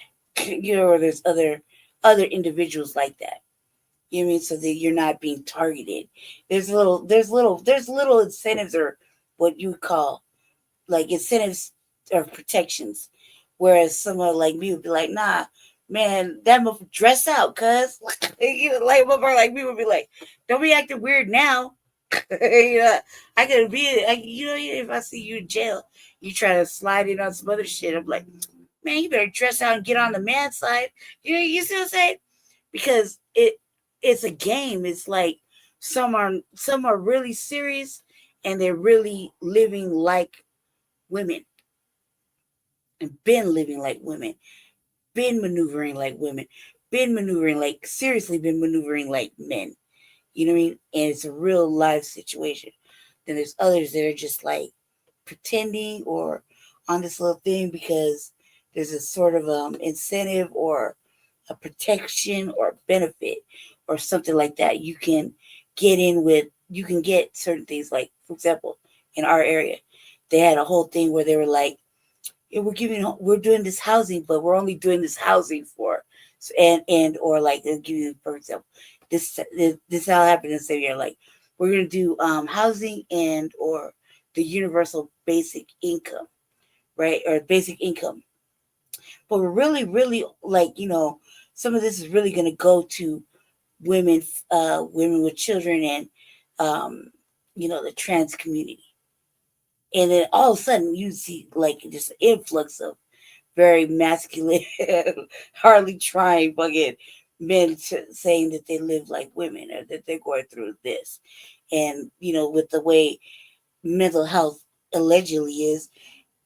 You know, or there's other individuals like that. You know what I mean? So that you're not being targeted. There's little incentives, or what you call like incentives or protections. Whereas someone like me would be like, nah, man, that motherfucker dress out, cuz. You know, like motherfucker like me would be like, don't be acting weird now. You know, I could be, you know, if I see you in jail, you try to slide in on some other shit. I'm like, man, you better dress out and get on the man side. You know, you see what I'm saying? Because it's a game. It's like some are really serious and they're really living like women and been living like women, been maneuvering like women, been maneuvering like seriously been maneuvering like men. You know what I mean? And it's a real life situation. Then there's others that are just like pretending or on this little thing because there's a sort of incentive or a protection or a benefit or something like that. You can get in with, you can get certain things. Like, for example, in our area, they had a whole thing where they were like, yeah, we're doing this housing, but we're only doing this housing for, and or like, they'll give you, for example, this how happened in the same year. Like, we're going to do housing and or the universal basic income, right? Or basic income. But we're really like, you know, some of this is really going to go to women with children and you know, the trans community. And then all of a sudden you see like just an influx of very masculine, hardly trying fucking men saying that they live like women or that they're going through this. And, you know, with the way mental health allegedly is,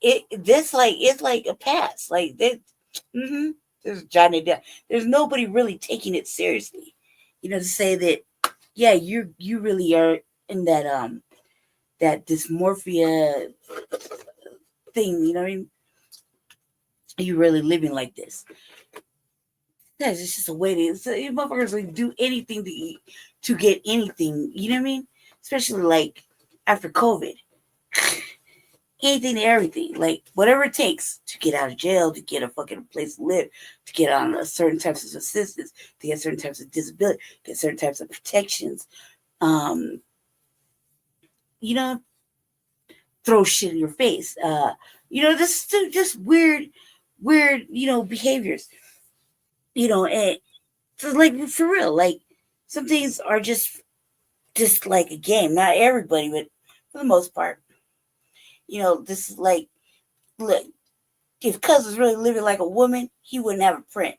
it's like a pass. Like that, there's Johnny Depp. There's nobody really taking it seriously. You know, to say that, yeah, you really are in that dysmorphia thing, you know what I mean? You really living like this. That's just a way to, so motherfuckers like do anything to get anything, you know what I mean? Especially like after COVID. Anything and everything, like whatever it takes to get out of jail, to get a fucking place to live, to get on a certain types of assistance, to get certain types of disability, get certain types of protections. You know, throw shit in your face. You know, this is just weird, you know, behaviors. You know, and so like for real, like some things are just like a game. Not everybody, but for the most part. You know, this is like, look, if Cuz was really living like a woman, he wouldn't have a print.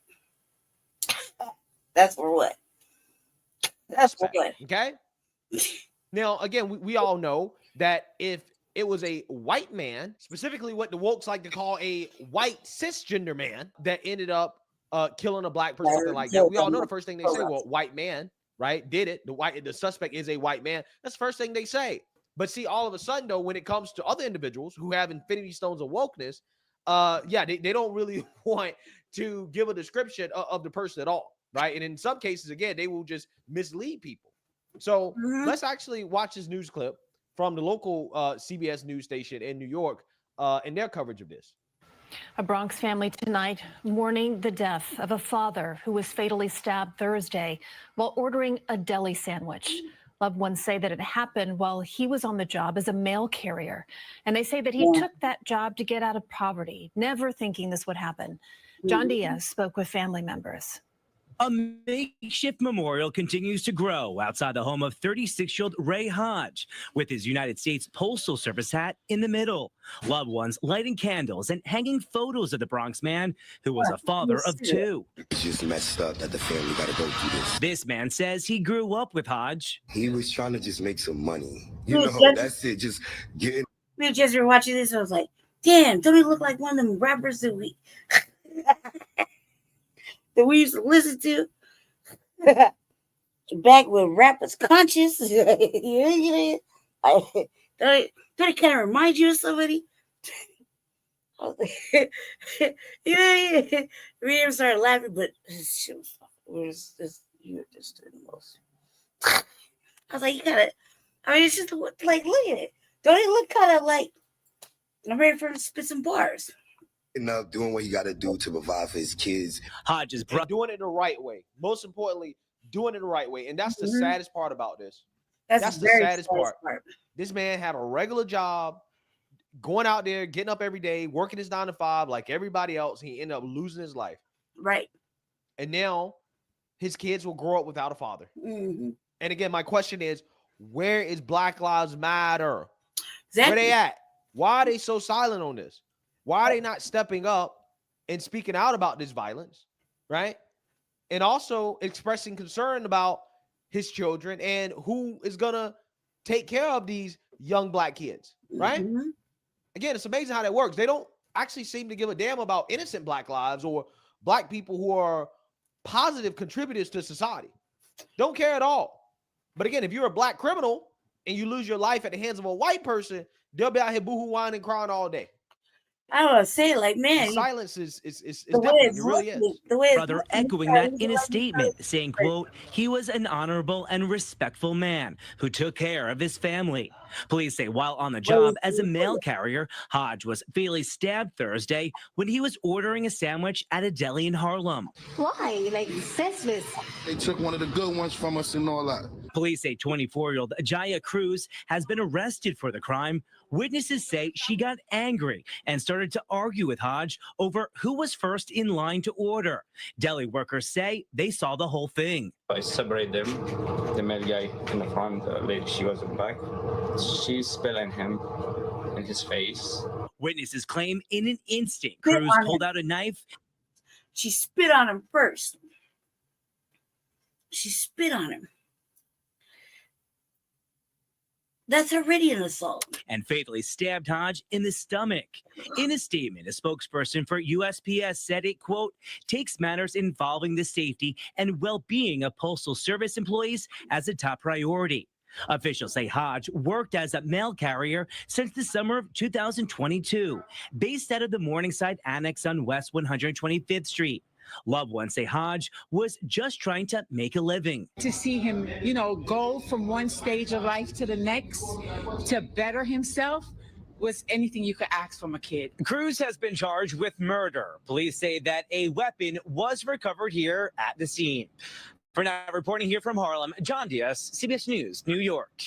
That's for what? That's for what? Okay. Now, again, we all know that if it was a white man, specifically what the wokes like to call a white cisgender man, that ended up killing a black person, something like that, we all know the first thing they say, well, white man, right, did it. The suspect is a white man. That's the first thing they say. But see, all of a sudden, though, when it comes to other individuals who have infinity stones of wokeness, yeah, they don't really want to give a description of the person at all, right? And in some cases, again, they will just mislead people. So let's actually watch this news clip from the local CBS news station in New York in their coverage of this. A Bronx family tonight mourning the death of a father who was fatally stabbed Thursday while ordering a deli sandwich. Loved ones say that it happened while he was on the job as a mail carrier. And they say that he took that job to get out of poverty, never thinking this would happen. John Diaz spoke with family members. A makeshift memorial continues to grow outside the home of 36-year-old Ray Hodge with his United States Postal Service hat in the middle. Loved ones lighting candles and hanging photos of the Bronx man who was a father of two. It's just messed up that the family got to go through this. This man says he grew up with Hodge. He was trying to just make some money. You know, that's it. Just getting. Me and Jesse were watching this. I was like, damn, don't he look like one of them rappers that we used to listen to back when rap was conscious? Don't it kind of remind you of somebody? We started laughing, but you were just doing the most. I was like, you gotta. I mean, it's just like, look at it. Don't it look kind of like I'm ready for him to spit some bars? Up doing what he got to do to provide for his kids. Hodge's doing it the right way. Most importantly, doing it the right way. And that's the saddest part about this. That's the saddest part. This man had a regular job, going out there, getting up every day, working his 9 to 5 like everybody else. He ended up losing his life. Right. And now his kids will grow up without a father. And again, my question is, where is Black Lives Matter? Where they at? Why are they so silent on this? Why are they not stepping up and speaking out about this violence, right? And also expressing concern about his children and who is going to take care of these young Black kids, right? Again, it's amazing how that works. They don't actually seem to give a damn about innocent Black lives or Black people who are positive contributors to society. Don't care at all. But again, if you're a Black criminal and you lose your life at the hands of a white person, they'll be out here boohoo whining and crying all day. I don't want to say, like, man, silence is different. It really is. Brother echoing that in a statement, saying, quote, he was an honorable and respectful man who took care of his family. Police say while on the job as a mail carrier, Hodge was fatally stabbed Thursday when he was ordering a sandwich at a deli in Harlem. Why? Like, senseless. They took one of the good ones from us and all that. Police say 24-year-old Jaya Cruz has been arrested for the crime. Witnesses say she got angry and started to argue with Hodge over who was first in line to order. Deli workers say they saw the whole thing. I separate them. The male guy in the front, the lady, she was in the back. She's spilling him in his face. Witnesses claim in an instant, Cruz pulled out a knife. She spit on him first. She spit on him. That's already an assault. And fatally stabbed Hodge in the stomach. In a statement, a spokesperson for USPS said it, quote, takes matters involving the safety and well-being of Postal Service employees as a top priority. Officials say Hodge worked as a mail carrier since the summer of 2022, based out of the Morningside Annex on West 125th Street. Loved ones say Hodge was just trying to make a living. To see him, go from one stage of life to the next to better himself was anything you could ask from a kid. Cruz has been charged with murder. Police say that a weapon was recovered here at the scene. For now, reporting here from Harlem, John Diaz, CBS News, New York.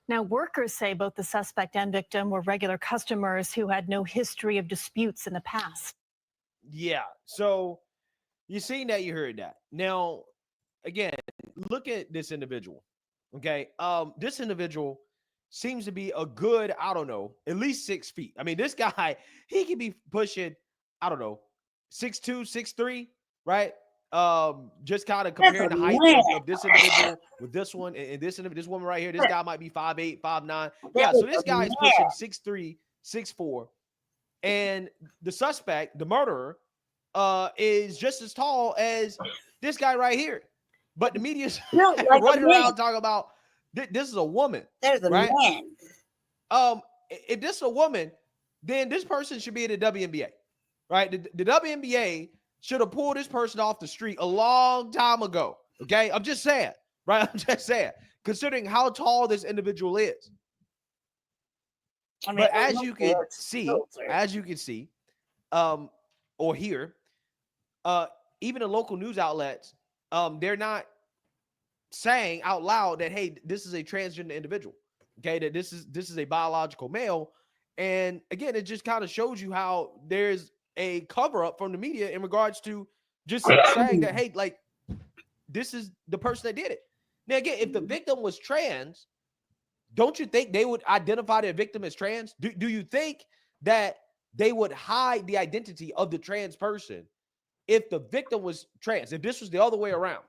Now, workers say both the suspect and victim were regular customers who had no history of disputes in the past. Yeah, so you seen that, you heard that. Now, again, look at this individual, okay? This individual seems to be a good, I don't know, at least 6 feet. I mean, this guy, he could be pushing, I don't know, 6'2", 6'3", right? Just kind of comparing the height of this individual with this one and this woman right here. This guy might be 5'8", 5'9". Yeah, so this guy is pushing 6'3", 6'4". And the suspect, the murderer, is just as tall as this guy right here. But the media's running around talking about this is a woman. There's a right? man. If this is a woman, then this person should be in the WNBA, right? The WNBA should have pulled this person off the street a long time ago. Okay, I'm just saying, right? I'm just saying, considering how tall this individual is. I mean, But as you can see, or hear, even the local news outlets, they're not saying out loud that, hey, this is a transgender individual, okay, that this is a biological male. And again, it just kind of shows you how there's a cover up from the media in regards to just saying that, hey, like, this is the person that did it. Now, again, if the victim was trans, don't you think they would identify their victim as trans? Do you think that they would hide the identity of the trans person if the victim was trans, if this was the other way around?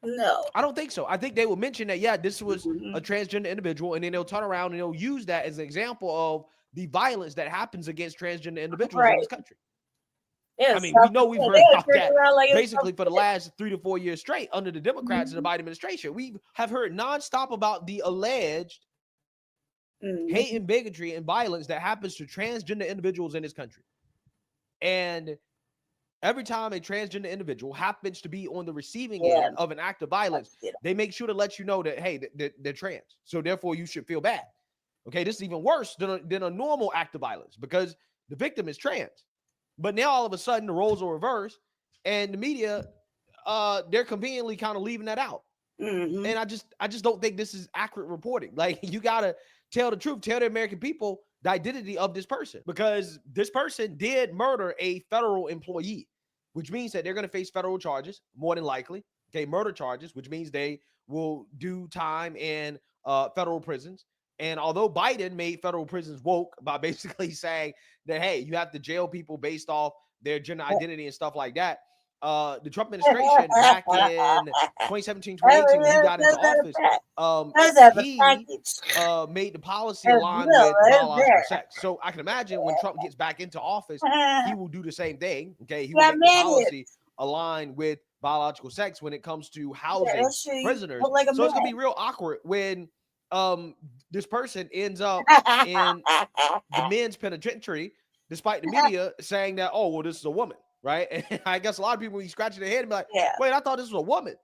No, I don't think so. I think they will mention that, yeah, this was a transgender individual, and then they'll turn around and they'll use that as an example of the violence that happens against transgender individuals in this country. Yeah, I mean, we know we've heard about that basically for the last 3 to 4 years straight under the Democrats in the Biden administration. We have heard nonstop about the alleged hate and bigotry and violence that happens to transgender individuals in this country. And every time a transgender individual happens to be on the receiving end of an act of violence, they make sure to let you know that, hey, they're trans. So therefore, you should feel bad. Okay, this is even worse than a normal act of violence because the victim is trans. But now all of a sudden the roles are reversed, and the media, they're conveniently kind of leaving that out. And I just don't think this is accurate reporting. Like, you gotta tell the truth, tell the American people the identity of this person, because this person did murder a federal employee, which means that they're going to face federal charges, more than likely. Okay, murder charges, which means they will do time in federal prisons. And although Biden made federal prisons woke by basically saying that, hey, you have to jail people based off their gender identity and stuff like that, the Trump administration back in 2017, 2018, when he got into office, he made the policy align with biological sex. So I can imagine when Trump gets back into office, he will do the same thing. Okay, he will make the policy align with biological sex when it comes to housing prisoners. So it's gonna be real awkward when this person ends up in the men's penitentiary, despite the media saying that, oh, well, this is a woman, right? And I guess a lot of people be scratching their head and be like, wait, I thought this was a woman,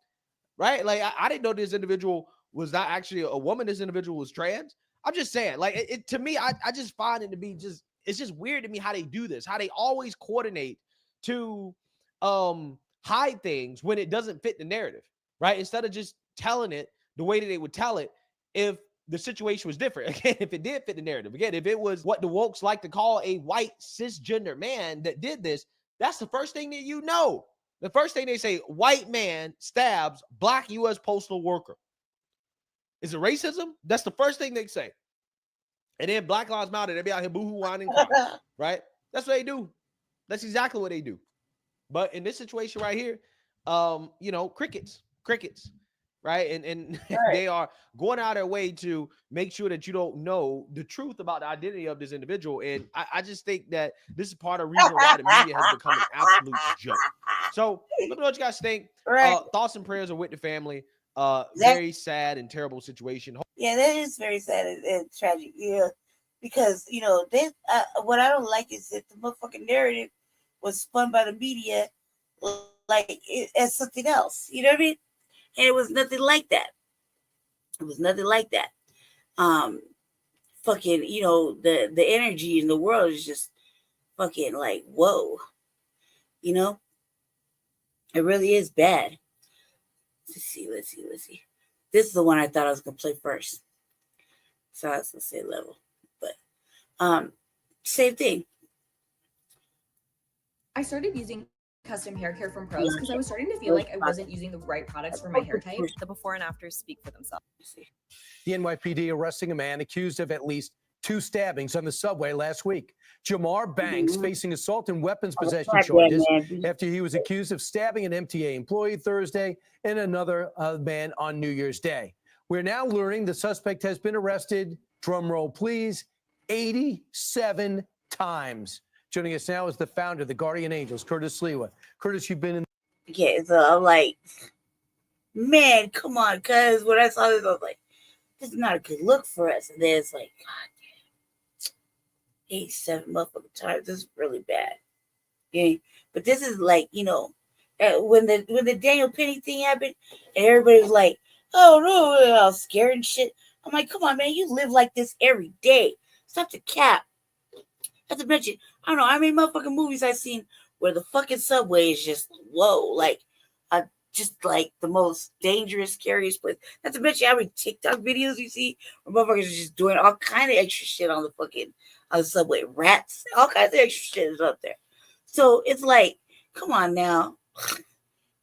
right? Like, I didn't know this individual was not actually a woman. This individual was trans. I'm just saying, like, it to me, I just find it to be it's just weird to me how they do this, how they always coordinate to hide things when it doesn't fit the narrative, right? Instead of just telling it the way that they would tell it if the situation was different. Again, if it did fit the narrative. Again, if it was what the wokes like to call a white cisgender man that did this, that's the first thing that you know. The first thing they say, white man stabs black U.S. postal worker. Is it racism? That's the first thing they say. And then Black Lives Matter, they be out here boohoo whining, right? That's what they do. That's exactly what they do. But in this situation right here, crickets, right? And they are going out of their way to make sure that you don't know the truth about the identity of this individual. And I just think that this is part of the reason why the media has become an absolute joke. So let me know what you guys think. Thoughts and prayers are with the family. Very sad and terrible situation. Yeah, that is very sad and tragic. Yeah, because this. What I don't like is that the motherfucking narrative was spun by the media like as something else. You know what I mean? And it was nothing like that. It was nothing like that. Fucking, the energy in the world is just fucking like, whoa. It really is bad. Let's see. This is the one I thought I was gonna play first. So I was gonna say level. But same thing. I started using custom hair care from Pros because I was starting to feel like I wasn't using the right products for my hair type. The before and afters speak for themselves. The NYPD arresting a man accused of at least 2 stabbings on the subway last week. Jamar Banks facing assault and weapons possession charges after he was accused of stabbing an MTA employee Thursday and another man on New Year's Day. We're now learning the suspect has been arrested, drum roll please, 87 times. Joining us now is the founder of the Guardian Angels, Curtis Sliwa. Curtis, you've been in. Okay, so I'm like, man, come on, because when I saw this, I was like, this is not a good look for us. And then it's like, God damn, 87 motherfucking times. This is really bad. Yeah, but this is like, when the Daniel Penny thing happened, and everybody was like, oh no, I was scared and shit. I'm like, come on, man, you live like this every day. Stop the cap. Not to mention, I don't know how many motherfucking movies I've seen where the fucking subway is just whoa, like just like the most dangerous, scariest place. Not to mention how many TikTok videos you see where motherfuckers are just doing all kind of extra shit on the subway. Rats, all kinds of extra shit is up there. So it's like, come on now.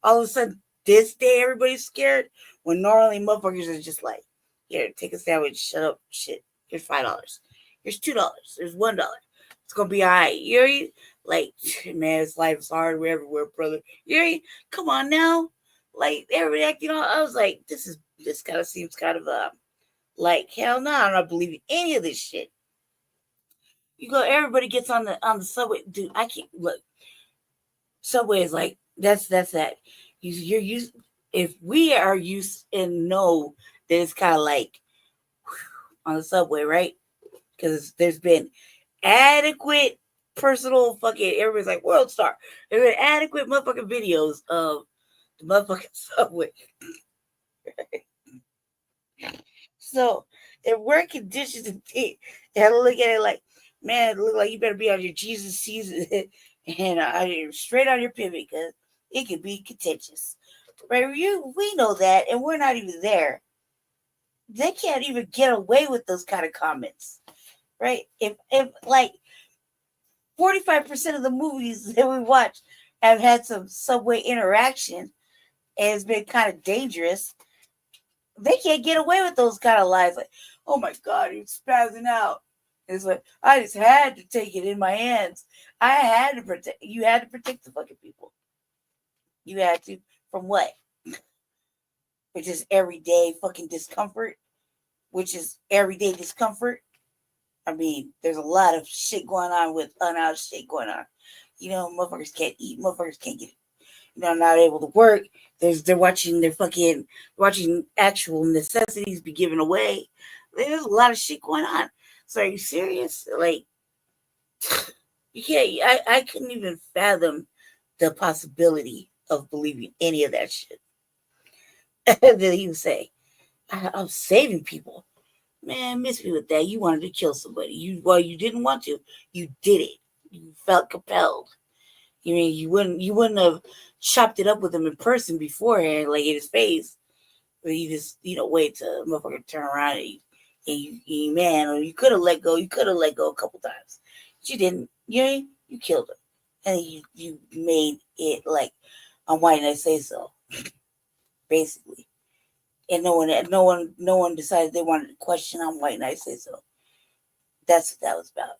All of a sudden, this day everybody's scared when normally motherfuckers are just like, here, take a sandwich, shut up, shit. Here's $5. Here's $2. Here's $1. It's gonna be all right. You know, like, man, this life is hard. We're everywhere, brother. You know, come on now. Like, everybody acting all, I was like, this kind of seems kind of like, hell no, I'm not believing any of this shit. You go, everybody gets on the subway. Dude, I can't look. Subway is like, that's that. You're used, if we are used and know that it's kind of like on the subway, right? Because there's been adequate personal fucking, everybody's like World Star. There's been adequate motherfucking videos of the motherfucking subway. So if we're conditioned to look at it like, man, it look like you better be on your Jesus season and straight on your pivot because it could be contentious. Right? We know that, and we're not even there. They can't even get away with those kind of comments. Right? If like 45% of the movies that we watch have had some subway interaction and it's been kind of dangerous, they can't get away with those kind of lies. Like, oh my God, he's spazzing out. It's like, I just had to take it in my hands. I had to protect. You had to protect the fucking people. You had to. From what? Which is everyday fucking discomfort. Which is everyday discomfort. I mean, there's a lot of shit going on with unhoused shit going on. You know, motherfuckers can't eat. Motherfuckers can't get, not able to work. They're watching actual necessities be given away. There's a lot of shit going on. So are you serious? Like, you can't. I couldn't even fathom the possibility of believing any of that shit. That he would say, I'm saving people. Man, miss me with that. You wanted to kill somebody. You didn't want to. You did it. You felt compelled. You mean you wouldn't have chopped it up with him in person beforehand, like in his face, but you just wait till motherfucker turn around and you man, or you could have let go. You could have let go a couple times, but you didn't. You killed him, and you made it like, I'm white and I say so, basically. And no one decided they wanted to question, I'm white and I say so. That's what that was about.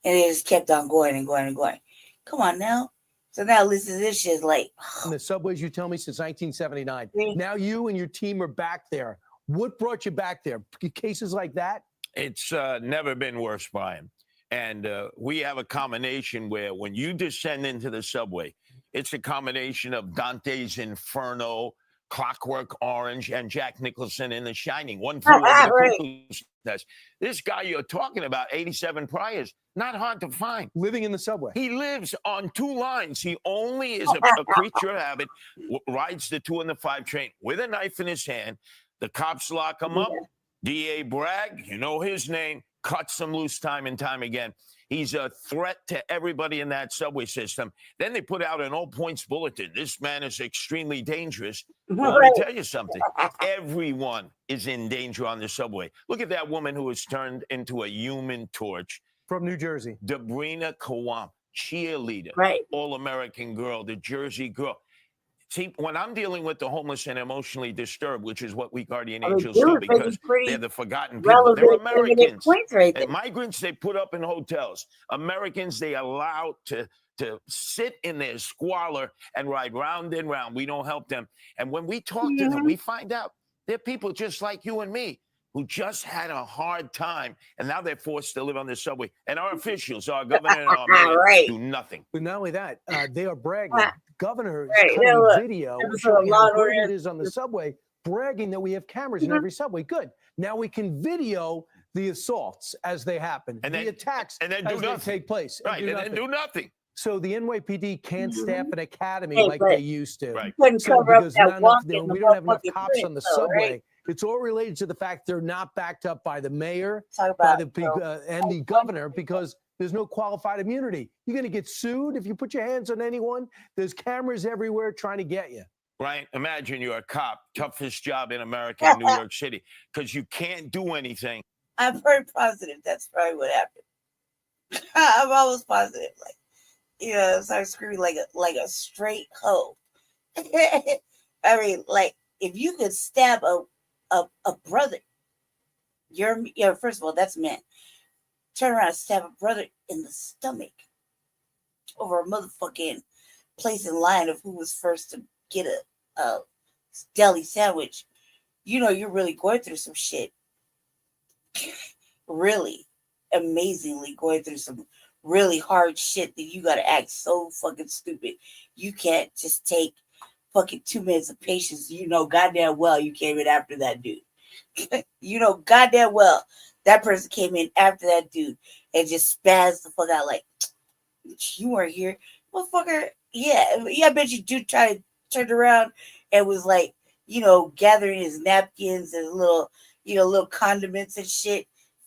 And it just kept on going and going and going. Come on now. So now listen to this shit like. In the subways, you tell me, since 1979. Now you and your team are back there. What brought you back there? Cases like that? It's never been worse, Brian. And we have a combination where when you descend into the subway, it's a combination of Dante's Inferno, Clockwork Orange, and Jack Nicholson in The Shining. One flew over the cuckoo's nest. This guy you're talking about, 87 priors, not hard to find. Living in the subway. He lives on 2 lines. He only is a creature of habit, rides the 2 and the 5 train with a knife in his hand. The cops lock him up. D.A. Bragg, you know his name, cuts him loose time and time again. He's a threat to everybody in that subway system. Then they put out an all-points bulletin. This man is extremely dangerous. Well, let me tell you something. Everyone is in danger on the subway. Look at that woman who was turned into a human torch. From New Jersey. Debrina Kawam, cheerleader, all-American girl, the Jersey girl. See, when I'm dealing with the homeless and emotionally disturbed, which is what we guardian angels do, because they're the forgotten people. They're Americans. And migrants, they put up in hotels. Americans, they allow to sit in their squalor and ride round and round. We don't help them. And when we talk to them, we find out they're people just like you and me who just had a hard time, and now they're forced to live on the subway. And our officials, our governor and our mayor, do nothing. But not only that, they are bragging. Governor is cutting video showing how great it is on the subway, bragging that we have cameras in every subway. Good. Now we can video the assaults as they happen, the attacks and then as they take place. Right, and then do nothing. So the NYPD can't staff an academy like they used to. Couldn't cover up that we don't have enough cops on the subway. It's all related to the fact they're not backed up by the mayor, by the and the governor, because there's no qualified immunity. You're going to get sued if you put your hands on anyone. There's cameras everywhere trying to get you. Right? Imagine you're a cop, toughest job in America, in New York City, because you can't do anything. I'm very positive that's probably what happened. I'm always positive. Like, you know, so I was screaming like a straight hoe. I mean, like, if you could stab a brother, first of all, that's man. Turn around and stab a brother in the stomach over a motherfucking place in line of who was first to get a deli sandwich. You know, you're really going through some shit. Really, amazingly going through some really hard shit that you gotta act so fucking stupid. You can't just take fucking 2 minutes of patience. You know goddamn well you came in after that dude. You know goddamn well that person came in after that dude and just spazzed the fuck out like, you weren't here, motherfucker. Yeah, I bet you do try to turn around and was like, you know, gathering his napkins and little condiments and shit,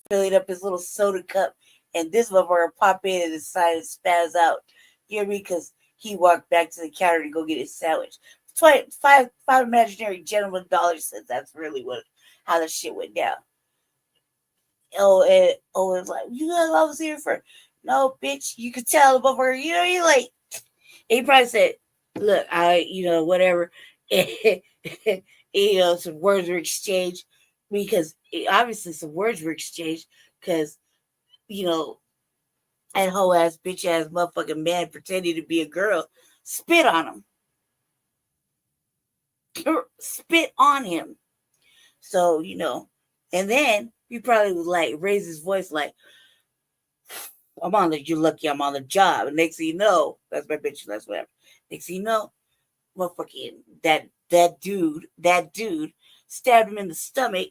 filling up his little soda cup, and this motherfucker pop in and decided to spaz out. You know what I mean? Because he walked back to the counter to go get his sandwich. Five imaginary gentleman dollars says that's really how the shit went down. It's like, you guys always here for no, bitch. You could tell the motherfucker, you know, he like, he probably said, look, whatever. Some words were exchanged because obviously some words were exchanged because, that whole ass bitch ass motherfucking man pretending to be a girl spit on him. Spit on him. So, and then he probably was like, raise his voice like, you're lucky I'm on the job. And next thing you know, that's my bitch, that's whatever. Next thing you know, motherfucking that dude stabbed him in the stomach.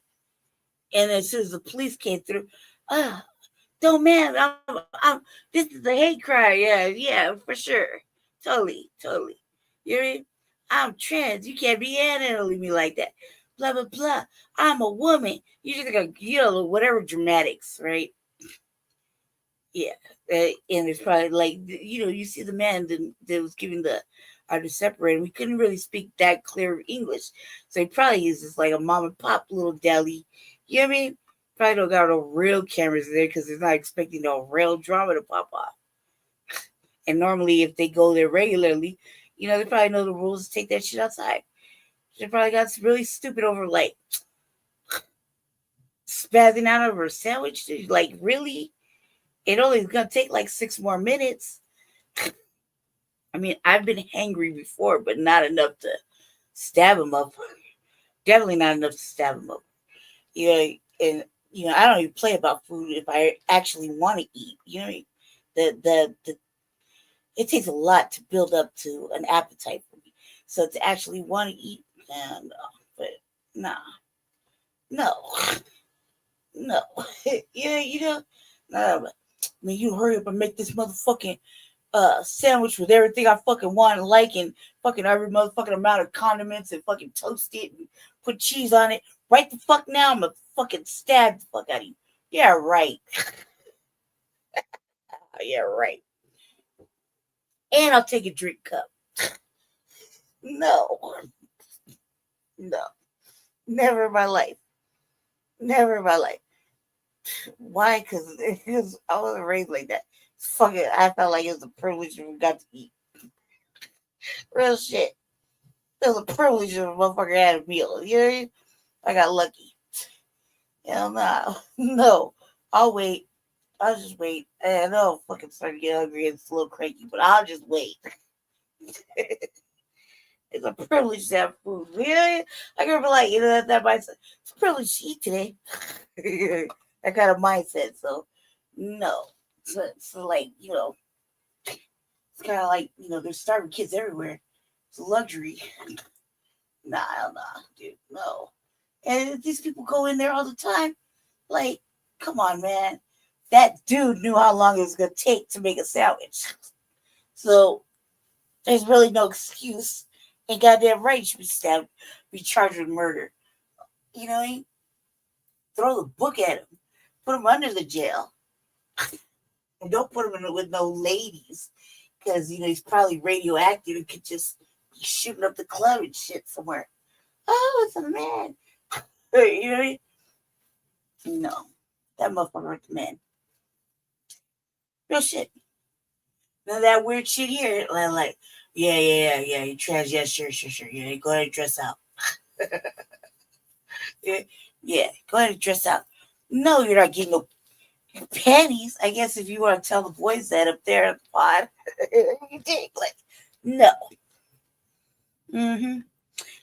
And as soon as the police came through, don't man, this is a hate crime. Yeah, for sure. Totally. You know what I mean? I'm trans. You can't be handling me like that. Blah, blah, blah. I'm a woman. You just got, whatever dramatics, right? Yeah. And it's probably like, you see the man that was giving the to separate. We couldn't really speak that clear English. So he probably uses like a mom and pop little deli. You know what I mean? Probably don't got no real cameras there because they're not expecting no real drama to pop off. And normally if they go there regularly, they probably know the rules to take that shit outside. They probably got really stupid over like spazzing out over a sandwich. Like, really? It only is going to take like 6 more minutes. I mean, I've been hangry before, but not enough to stab him up. Definitely not enough to stab him up. And I don't even play about food if I actually want to eat. It takes a lot to build up to an appetite for me. So to actually want to eat, but nah. No. No. Nah, but, you hurry up and make this motherfucking sandwich with everything I fucking want and like, and fucking every motherfucking amount of condiments, and fucking toast it and put cheese on it. Right the fuck now, I'm gonna fucking stab the fuck out of you. Yeah, right. Yeah, right. And I'll take a drink cup. No. Never in my life. Why? Because I wasn't raised like that. I felt like it was a privilege when we got to eat. Real shit. It was a privilege if a motherfucker had a meal. You know what I mean? I got lucky. Hell no. No. I'll wait. I'll just wait. I know I'm fucking starting to get hungry and it's a little cranky, but I'll just wait. It's a privilege to have food. Really? I can be like, that mindset. It's a privilege to eat today. That kind of mindset. So, no. So like, it's kind of like, there's starving kids everywhere. It's a luxury. Nah, dude, no. And these people go in there all the time. Like, come on, man. That dude knew how long it was going to take to make a sandwich. So, there's really no excuse. And goddamn right you should be charged with murder. You know, throw the book at him, put him under the jail, and don't put him in with no ladies, because he's probably radioactive and could just be shooting up the club and shit somewhere. Oh, it's a man. You know what I mean? No, that motherfucker with the man. Real shit. None of that weird shit here. Like, yeah, you trans, yeah, sure. Yeah, go ahead and dress out. Yeah, go ahead and dress out. No, you're not getting no panties. I guess if you want to tell the boys that up there at the pod, you dig. Like, no.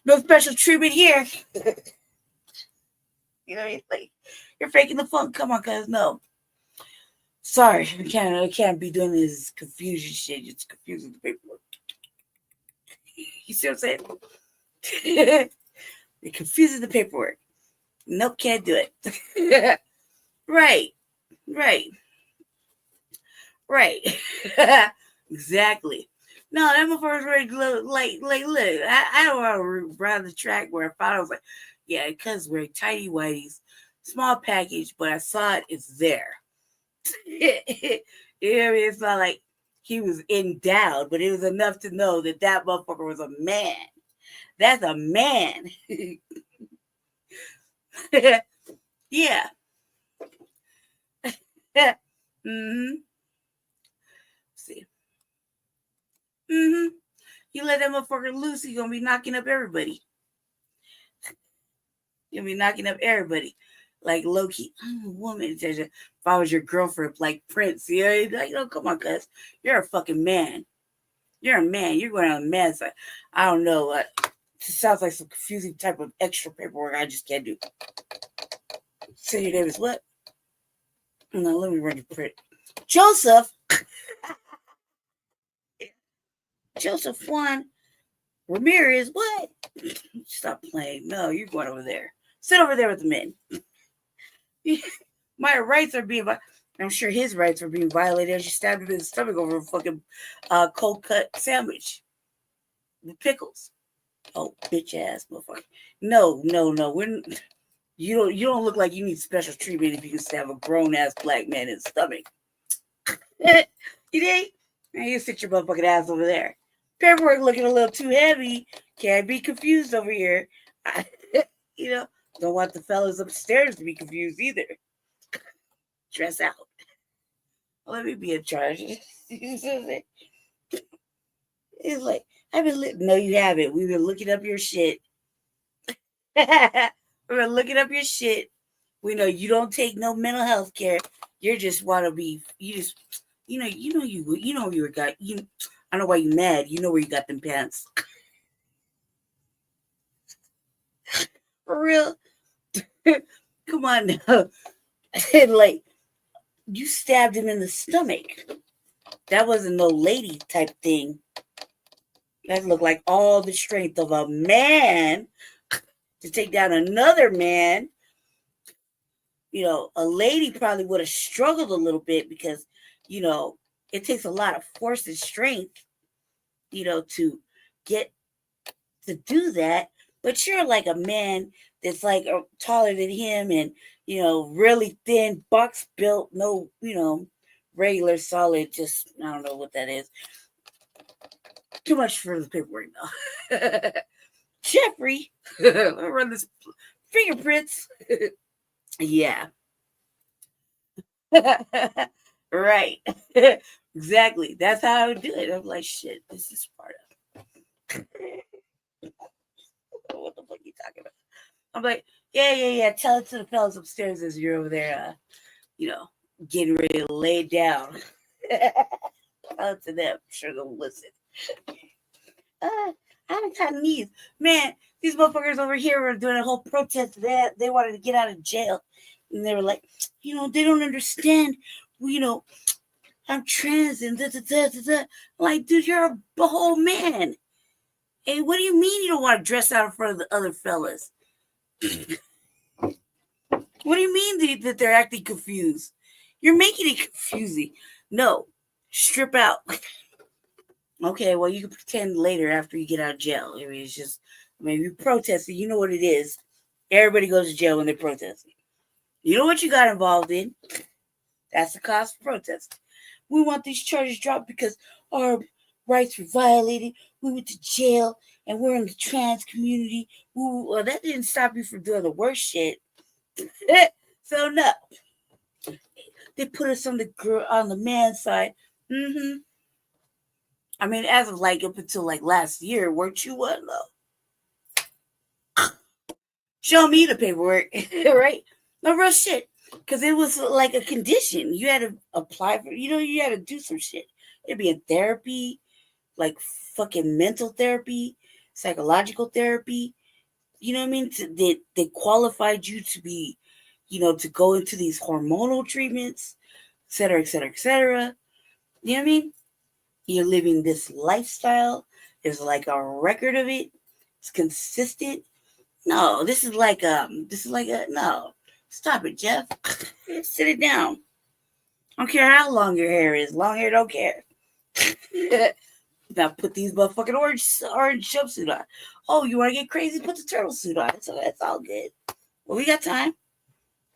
No special treatment here. You know what I mean? Like, you're faking the funk. Come on, cuz. No. Sorry, I can't be doing this confusion shit. It's confusing the paperwork. You see what I'm saying? It confuses the paperwork. Nope, can't do it. Right. Exactly. No, that motherfucker's ready to look. I don't want to run the track where I found I was like, yeah, because we're tidy whities, small package, but I saw it, it's there. You know what I mean? It's not like he was endowed, but it was enough to know that motherfucker was a man. That's a man. Yeah. See. You let that motherfucker loose, he's gonna be knocking up everybody. Like low-key, I'm a woman. If I was your girlfriend, like Prince, come on, cuz. You're a fucking man. You're a man. You're going on the man side. I don't know. It sounds like some confusing type of extra paperwork I just can't do. Say your name is what? No, let me run your print. Joseph Juan Ramirez, what? Stop playing. No, you're going over there. Sit over there with the men. My rights are being violated. I'm sure his rights are being violated as you stabbed him in the stomach over a fucking cold cut sandwich with pickles. Oh, bitch ass motherfucker. No. You don't look like you need special treatment if you can stab a grown ass black man in the stomach. You think? Now you sit your motherfucking ass over there. Paperwork looking a little too heavy. Can't be confused over here. Don't want the fellas upstairs to be confused either. Dress out. Let me be in charge. It's like, no, you haven't. We've been looking up your shit. We know you don't take no mental health care. You just want to be, you know you got, I know why you mad. You know where you got them pants. For real. Come on now. Like, you stabbed him in the stomach. That wasn't no lady type thing. That looked like all the strength of a man to take down another man. A lady probably would have struggled a little bit because, it takes a lot of force and strength, to get to do that. But you're like a man that's like taller than him and, really thin, box built, no, regular solid, just, I don't know what that is. Too much for the paperwork, though. Jeffrey, I'll run this fingerprints. Yeah. Right. Exactly. That's how I would do it. I'm like, shit, this is part of it. What the fuck are you talking about? I'm like, yeah. Tell it to the fellas upstairs as you're over there, getting ready to lay down. Tell it to them. I'm sure they'll listen. I haven't had knees. Man, these motherfuckers over here were doing a whole protest that they wanted to get out of jail. And they were like, they don't understand. I'm trans and da. Like, dude, you're a whole man. Hey, what do you mean you don't want to dress out in front of the other fellas? What do you mean that they're acting confused? You're making it confusing. No, strip out. Okay, well, you can pretend later after you get out of jail. I mean, it's just, you protested. You know what it is. Everybody goes to jail when they're protesting. You know what you got involved in? That's the cost of protesting. We want these charges dropped because our rights were violated. We went to jail and we're in the trans community. Well, that didn't stop you from doing the worst shit. So no. They put us on the man's side. Mm-hmm. I mean, as of like up until like last year, weren't you one though? Show me the paperwork, right? No real shit. Because it was like a condition. You had to apply for, you had to do some shit. It'd be in therapy, like fucking mental therapy, psychological therapy. You know what I mean? They qualified you to be, to go into these hormonal treatments, et cetera, et cetera, et cetera. You know what I mean? You're living this lifestyle. There's like a record of it. It's consistent. No, this is like no. Stop it, Jeff. Sit it down. I don't care how long your hair is. Long hair don't care. Now put these motherfucking orange jumpsuit on. Oh, you want to get crazy? Put the turtle suit on. So that's all good. Well, we got time.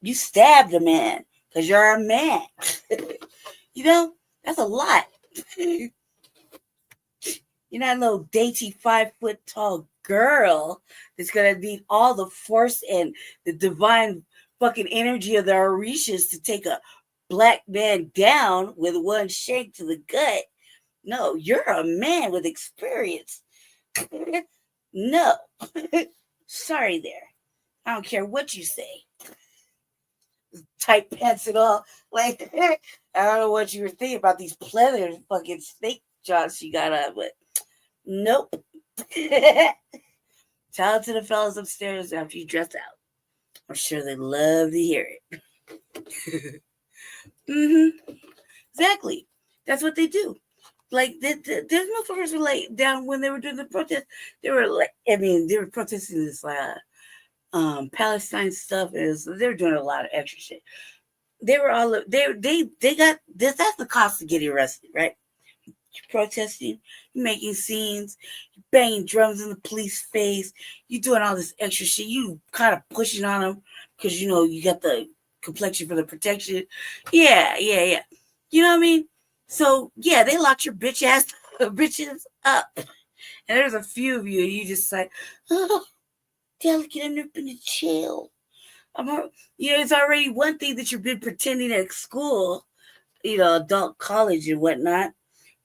You stabbed a man because you're a man. That's a lot. You're not a little dainty 5 foot tall girl that's gonna need all the force and the divine fucking energy of the Orishas to take a black man down with one shake to the gut. No, you're a man with experience. No. Sorry there. I don't care what you say. Tight pants and all. Like, I don't know what you were thinking about these pleather fucking snake jaws you got on, but nope. Tell it to the fellas upstairs after you dress out. I'm sure they love to hear it. Mm-hmm. Exactly. That's what they do. Like, these motherfuckers were like down when they were doing the protest. They were like, they were protesting this Palestine stuff. They were doing a lot of extra shit. They were all they got this. That's the cost of getting arrested, right? You're protesting, you're making scenes, you're banging drums in the police face, you're doing all this extra shit. You kind of pushing on them because you got the complexion for the protection. Yeah. You know what I mean? So yeah, they locked your bitches up, and there's a few of you. You just like, oh, delicate, I've never been to jail. It's already one thing that you've been pretending at school, adult college and whatnot.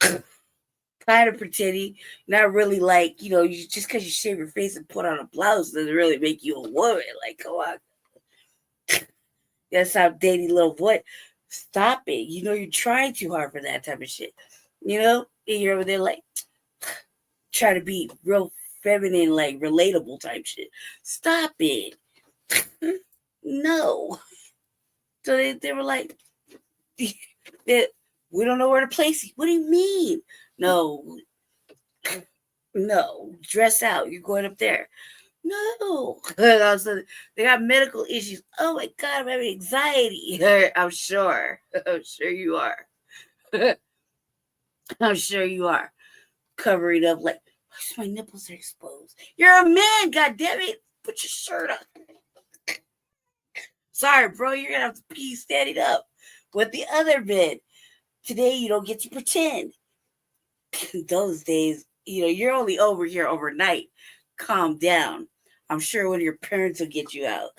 Kind of pretending, not really like, you just because you shave your face and put on a blouse doesn't really make you a woman. Like, come on. That's how dating little boy. Stop it. You're trying too hard for that type of shit. And you're over there like trying to be real feminine, like relatable type shit. Stop it. No. So they were like, we don't know where to place you. What do you mean? No, dress out. You're going up there. No. They got medical issues. Oh my God, I'm having anxiety. I'm sure you are. I'm sure you are. Covering up like, my nipples are exposed. You're a man, goddammit. Put your shirt on. Sorry, bro, you're gonna have to pee standing up with the other men. Today you don't get to pretend. Those days, you're only over here overnight. Calm down. I'm sure one of your parents will get you out.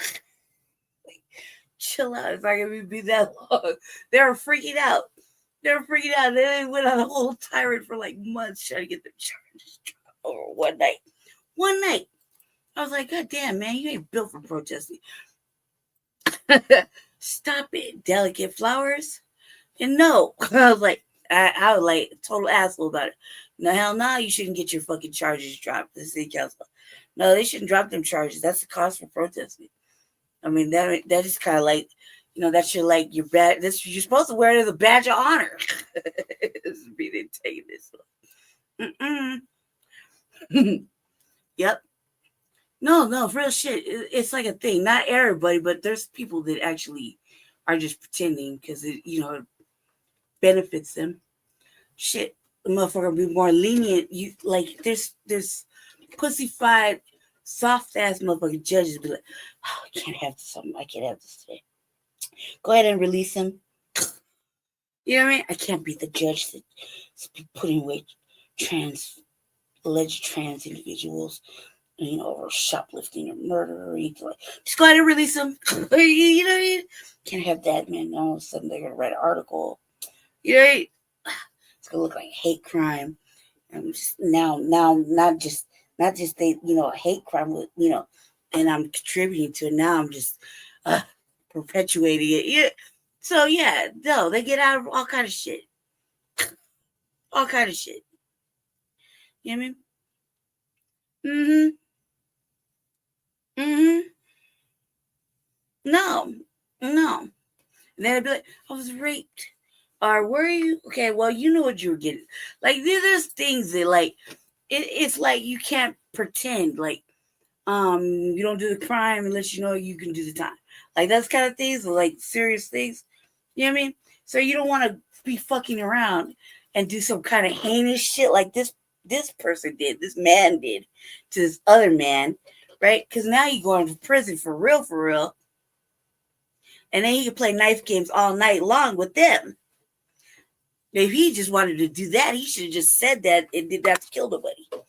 Like, chill out. It's not gonna be that long. They were freaking out. They went on a whole tirade for like months trying to get the charges dropped over one night. I was like, God damn, man, you ain't built for protesting. Stop it, delicate flowers. And no, I was like a total asshole about it. No, hell no, you shouldn't get your fucking charges dropped. The city council. No, they shouldn't drop them charges. That's the cost for protesting. I mean, that is kind of like, that's your badge. You're supposed to wear it as a badge of honor. This is me taking this one. Yep. No, for real shit. It's like a thing. Not everybody, but there's people that actually are just pretending because it benefits them. Shit, the motherfucker be more lenient. You like there's pussified soft ass motherfucking judges be like, oh, I can't have this. I can't have this today. Go ahead and release him. You know what I mean? I can't be the judge that's putting away alleged trans individuals, or shoplifting or murder or anything. Just go ahead and release them. You know what I mean? Can't have that, man. All of a sudden they're gonna write an article. You know, it's gonna look like hate crime. And just now, not just they, hate crime with, and I'm contributing to it. Now I'm just perpetuating it. Yeah. So yeah, no, they get out of all kind of shit. All kind of shit. You know what I mean? No. And then I'd be like, I was raped. Or were you? Okay, well, you know what you were getting. Like, there's things that, like, it's like you can't pretend. Like, you don't do the crime unless you know you can do the time. Like, that's kind of things, like serious things. You know what I mean? So you don't want to be fucking around and do some kind of heinous shit like this person did, this man did to this other man, right? Because now you're going to prison for real. And then he can play knife games all night long with them. If he just wanted to do that, he should have just said that and did not kill nobody. You know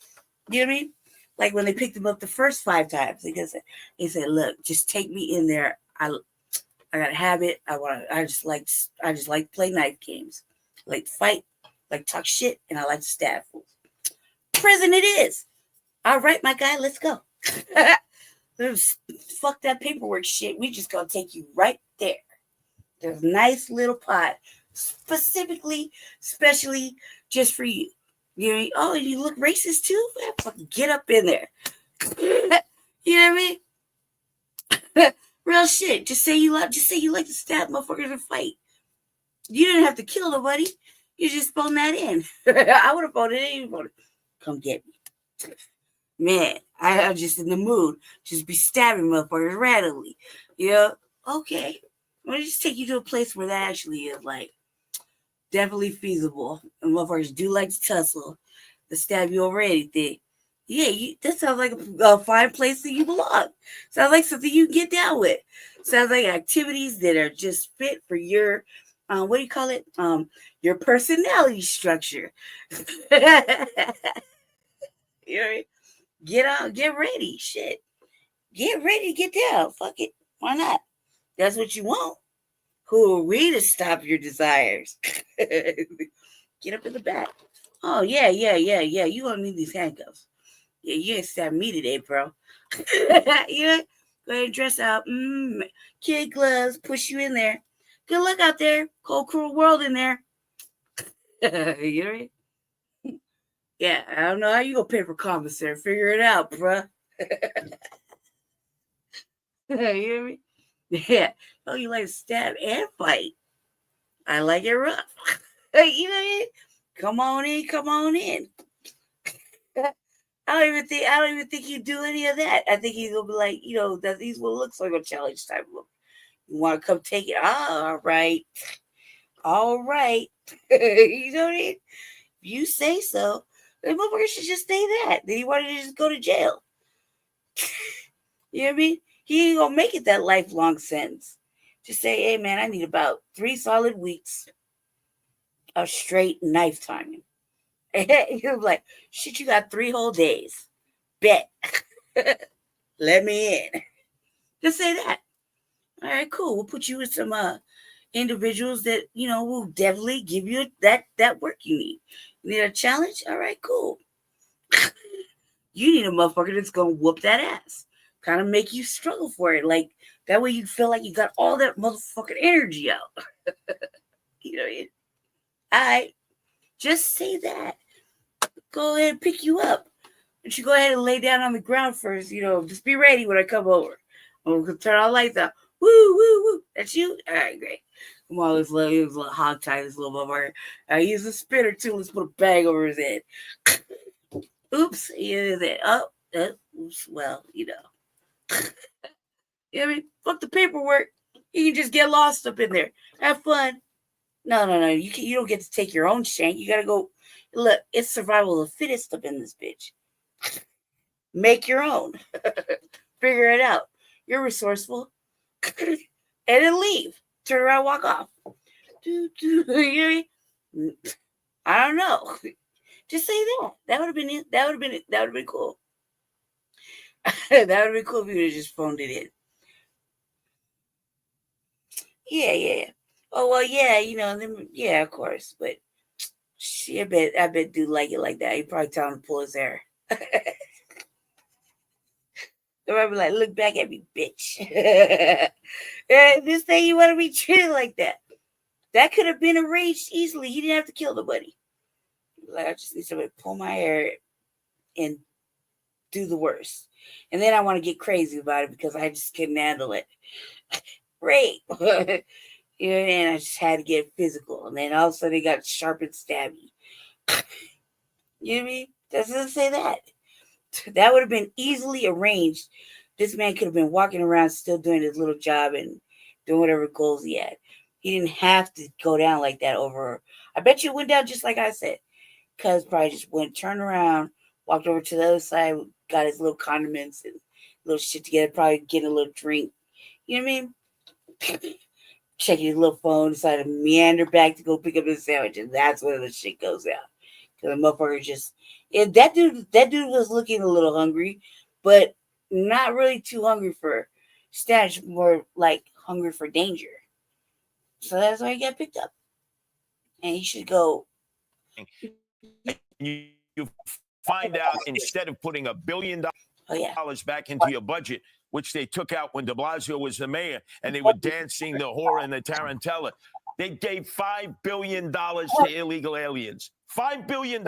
what I mean? Like when they picked him up the first 5 times, he said, "Look, just take me in there. I got a habit. I just like to play knife games, I like to fight, like talk shit, and I like to stab fools. Prison it is. All right, my guy, let's go. Fuck that paperwork shit. We just gonna take you right there. There's a nice little pot, specially just for you. Oh, you look racist too? Fucking get up in there. You know what I mean? Real shit. Just say you like to stab motherfuckers and fight. You didn't have to kill nobody. You just phoned that in. I would have phoned it in. Come get me. Man, I'm just in the mood. Just be stabbing motherfuckers randomly. Okay. Let me just take you to a place where that actually is like definitely feasible. And motherfuckers do like to tussle, to stab you over anything. Yeah, that sounds like a fine place that you belong. Sounds like something you can get down with. Sounds like activities that are just fit for your, what do you call it? Your personality structure. You know what I mean? Get out, get ready. Shit. Get ready to get down. Fuck it. Why not? That's what you want. Who are we to stop your desires? Get up in the back. Oh, yeah. You gonna need these handcuffs. Yeah, you ain't stab me today, bro. Yeah. Go ahead and dress out. Kid gloves, push you in there. Good luck out there. Cold, cruel world in there. You know what I mean? Yeah, I don't know how you gonna pay for commissary. Figure it out, bro. You know what I mean? Yeah. Oh, you like to stab and fight. I like it rough. You know what I mean? Come on in. I don't even think he'd do any of that. I think he's gonna be like, that these will look like a challenge type of. You want to come take it? All right. You know what I mean? If you say so, the motherfucker should just say that. Then he wanted to just go to jail. You know what I mean? He ain't gonna make it that lifelong sentence. Just say, hey man, I need about 3 solid weeks of straight knife timing. You're like, shit, you got 3 whole days. Bet. Let me in. Just say that. All right, cool. We'll put you with some individuals that, will definitely give you that work you need. You need a challenge? All right, cool. You need a motherfucker that's going to whoop that ass. Kind of make you struggle for it. Like, that way you feel like you got all that motherfucking energy out. You know what I mean? All right. Just say that. Go ahead and pick you up. And you go ahead and lay down on the ground first. Just be ready when I come over. I'm going to turn all the lights out. Woo. That's you? All right, great. Come on, let's let him hog tie this little motherfucker. Use a spinner too. Let's put a bag over his head. Oops. He is it. Oh, oops. Well, You know what I mean? Fuck the paperwork. You can just get lost up in there. Have fun. No. You don't get to take your own shank. You gotta go. Look, it's survival of the fittest up in this bitch. Make your own. Figure it out. You're resourceful. And then leave. Turn around, walk off. I don't know. Just say that. That would have been it. That would have been cool. That would have been cool if you would have just phoned it in. Yeah. Oh well, yeah, yeah, of course. But I bet dude like it like that. He probably tell him to pull his hair. They might be like, look back at me, bitch. This thing you want to be treated like that. That could have been arranged easily. He didn't have to kill nobody. Like, I just need somebody to pull my hair and do the worst. And then I want to get crazy about it because I just couldn't handle it. Rape. And I just had to get physical. And then all of a sudden it got sharp and stabby. You know what I mean? Doesn't say that. That would have been easily arranged. This man could have been walking around still doing his little job and doing whatever goals he had. He didn't have to go down like that over. I bet you it went down just like I said. Cuz probably just turned around, walked over to the other side, got his little condiments and little shit together, probably getting a little drink. You know what I mean? Checking his little phone, decided to meander back to go pick up his sandwich, and that's where the shit goes out. Because the motherfucker just, that dude was looking a little hungry, but not really too hungry for stash, more like hungry for danger. So that's why he got picked up, and he should go. You find out instead of putting $1 billion back into your budget, which they took out when de Blasio was the mayor, and they were dancing the whore and the tarantella. They gave $5 billion to illegal aliens. $5 billion,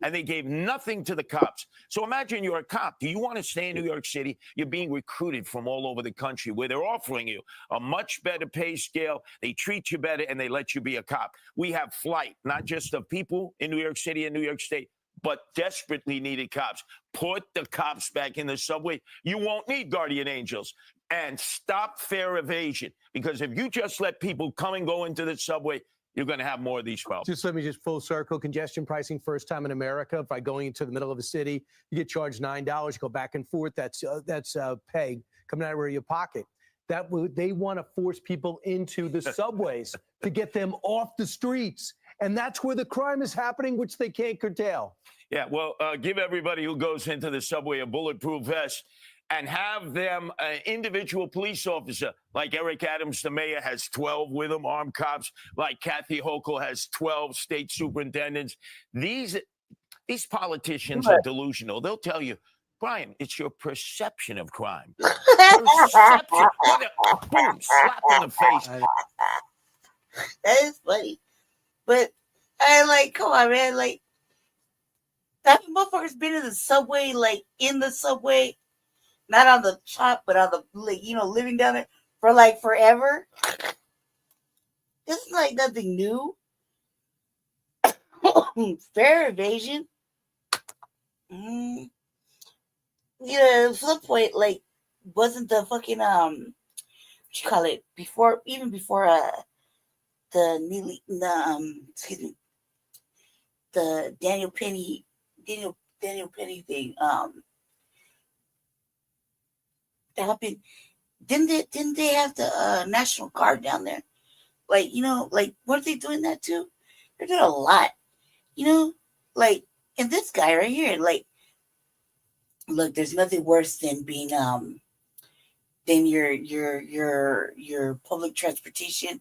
and they gave nothing to the cops. So imagine you're a cop. Do you want to stay in New York City? You're being recruited from all over the country where they're offering you a much better pay scale. They treat you better, and they let you be a cop. We have flight, not just of people in New York City and New York State, but desperately needed cops. Put the cops back in the subway. You won't need guardian angels. And stop fare evasion. Because if you just let people come and go into the subway, you're going to have more of these problems. Just let me full circle. Congestion pricing, first time in America. By going into the middle of the city, you get charged $9. You go back and forth. That's pay coming out of your pocket. They want to force people into the subways to get them off the streets. And that's where the crime is happening, which they can't curtail. Yeah, well, give everybody who goes into the subway a bulletproof vest and have them an individual police officer. Like Eric Adams, the mayor, has 12 with him, armed cops. Like Kathy Hochul has 12 state superintendents. These politicians are delusional. They'll tell you, Brian, it's your perception of crime. Perception. Boom, slap in the face. That is funny. But come on, man. Like, that motherfucker's been in the subway, in the subway, not on the top, but on the, living down there for forever. This is nothing new. Fare evasion. Flip point, wasn't the fucking, what you call it, before the Daniel Penny thing, that happened. Didn't they have the National Guard down there? Weren't they doing that too? They're doing a lot, and this guy right here, look, there's nothing worse than being than your public transportation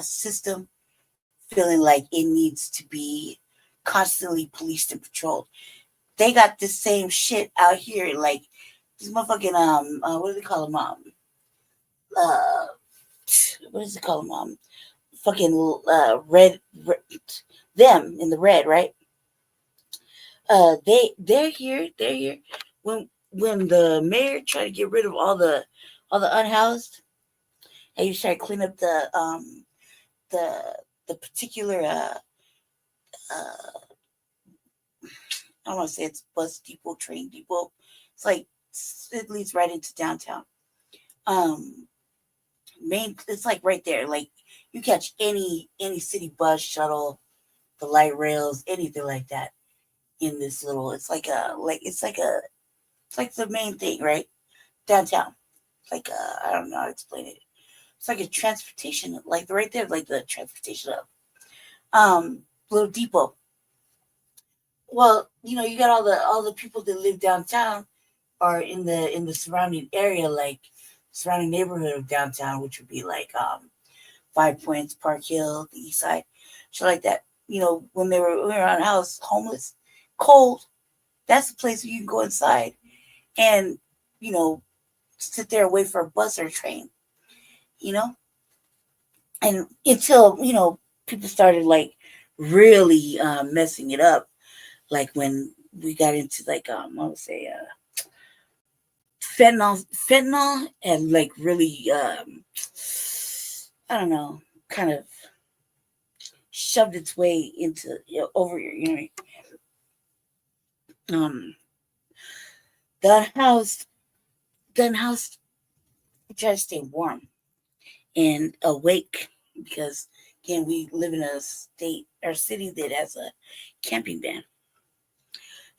system feeling like it needs to be constantly policed and patrolled. They got this same shit out here, this motherfucking what do they call them? What does it call them? Fucking red, them in the red, right? They're here. When the mayor tried to get rid of all the unhoused, and you try to clean up the particular I don't want to say it's bus depot, train depot. It's it leads right into downtown. It's right there. You catch any city bus, shuttle, the light rails, anything like that in this little. It's like a It's like the main thing, right? Downtown. Like I don't know how to explain it. It's like a transportation, like right there, like the transportation hub. Little depot. Well, you got all the people that live downtown are in the surrounding area, like surrounding neighborhood of downtown, which would be like 5 Points, Park Hill, the East Side, shit like that. When they were around the house, homeless, cold, that's the place where you can go inside and sit there and wait for a bus or a train. And until people started like really messing it up, like when we got into like I would say fentanyl and like really I don't know, kind of shoved its way into over here, the unhoused try to stay warm and awake, because again, we live in a state or city that has a camping ban.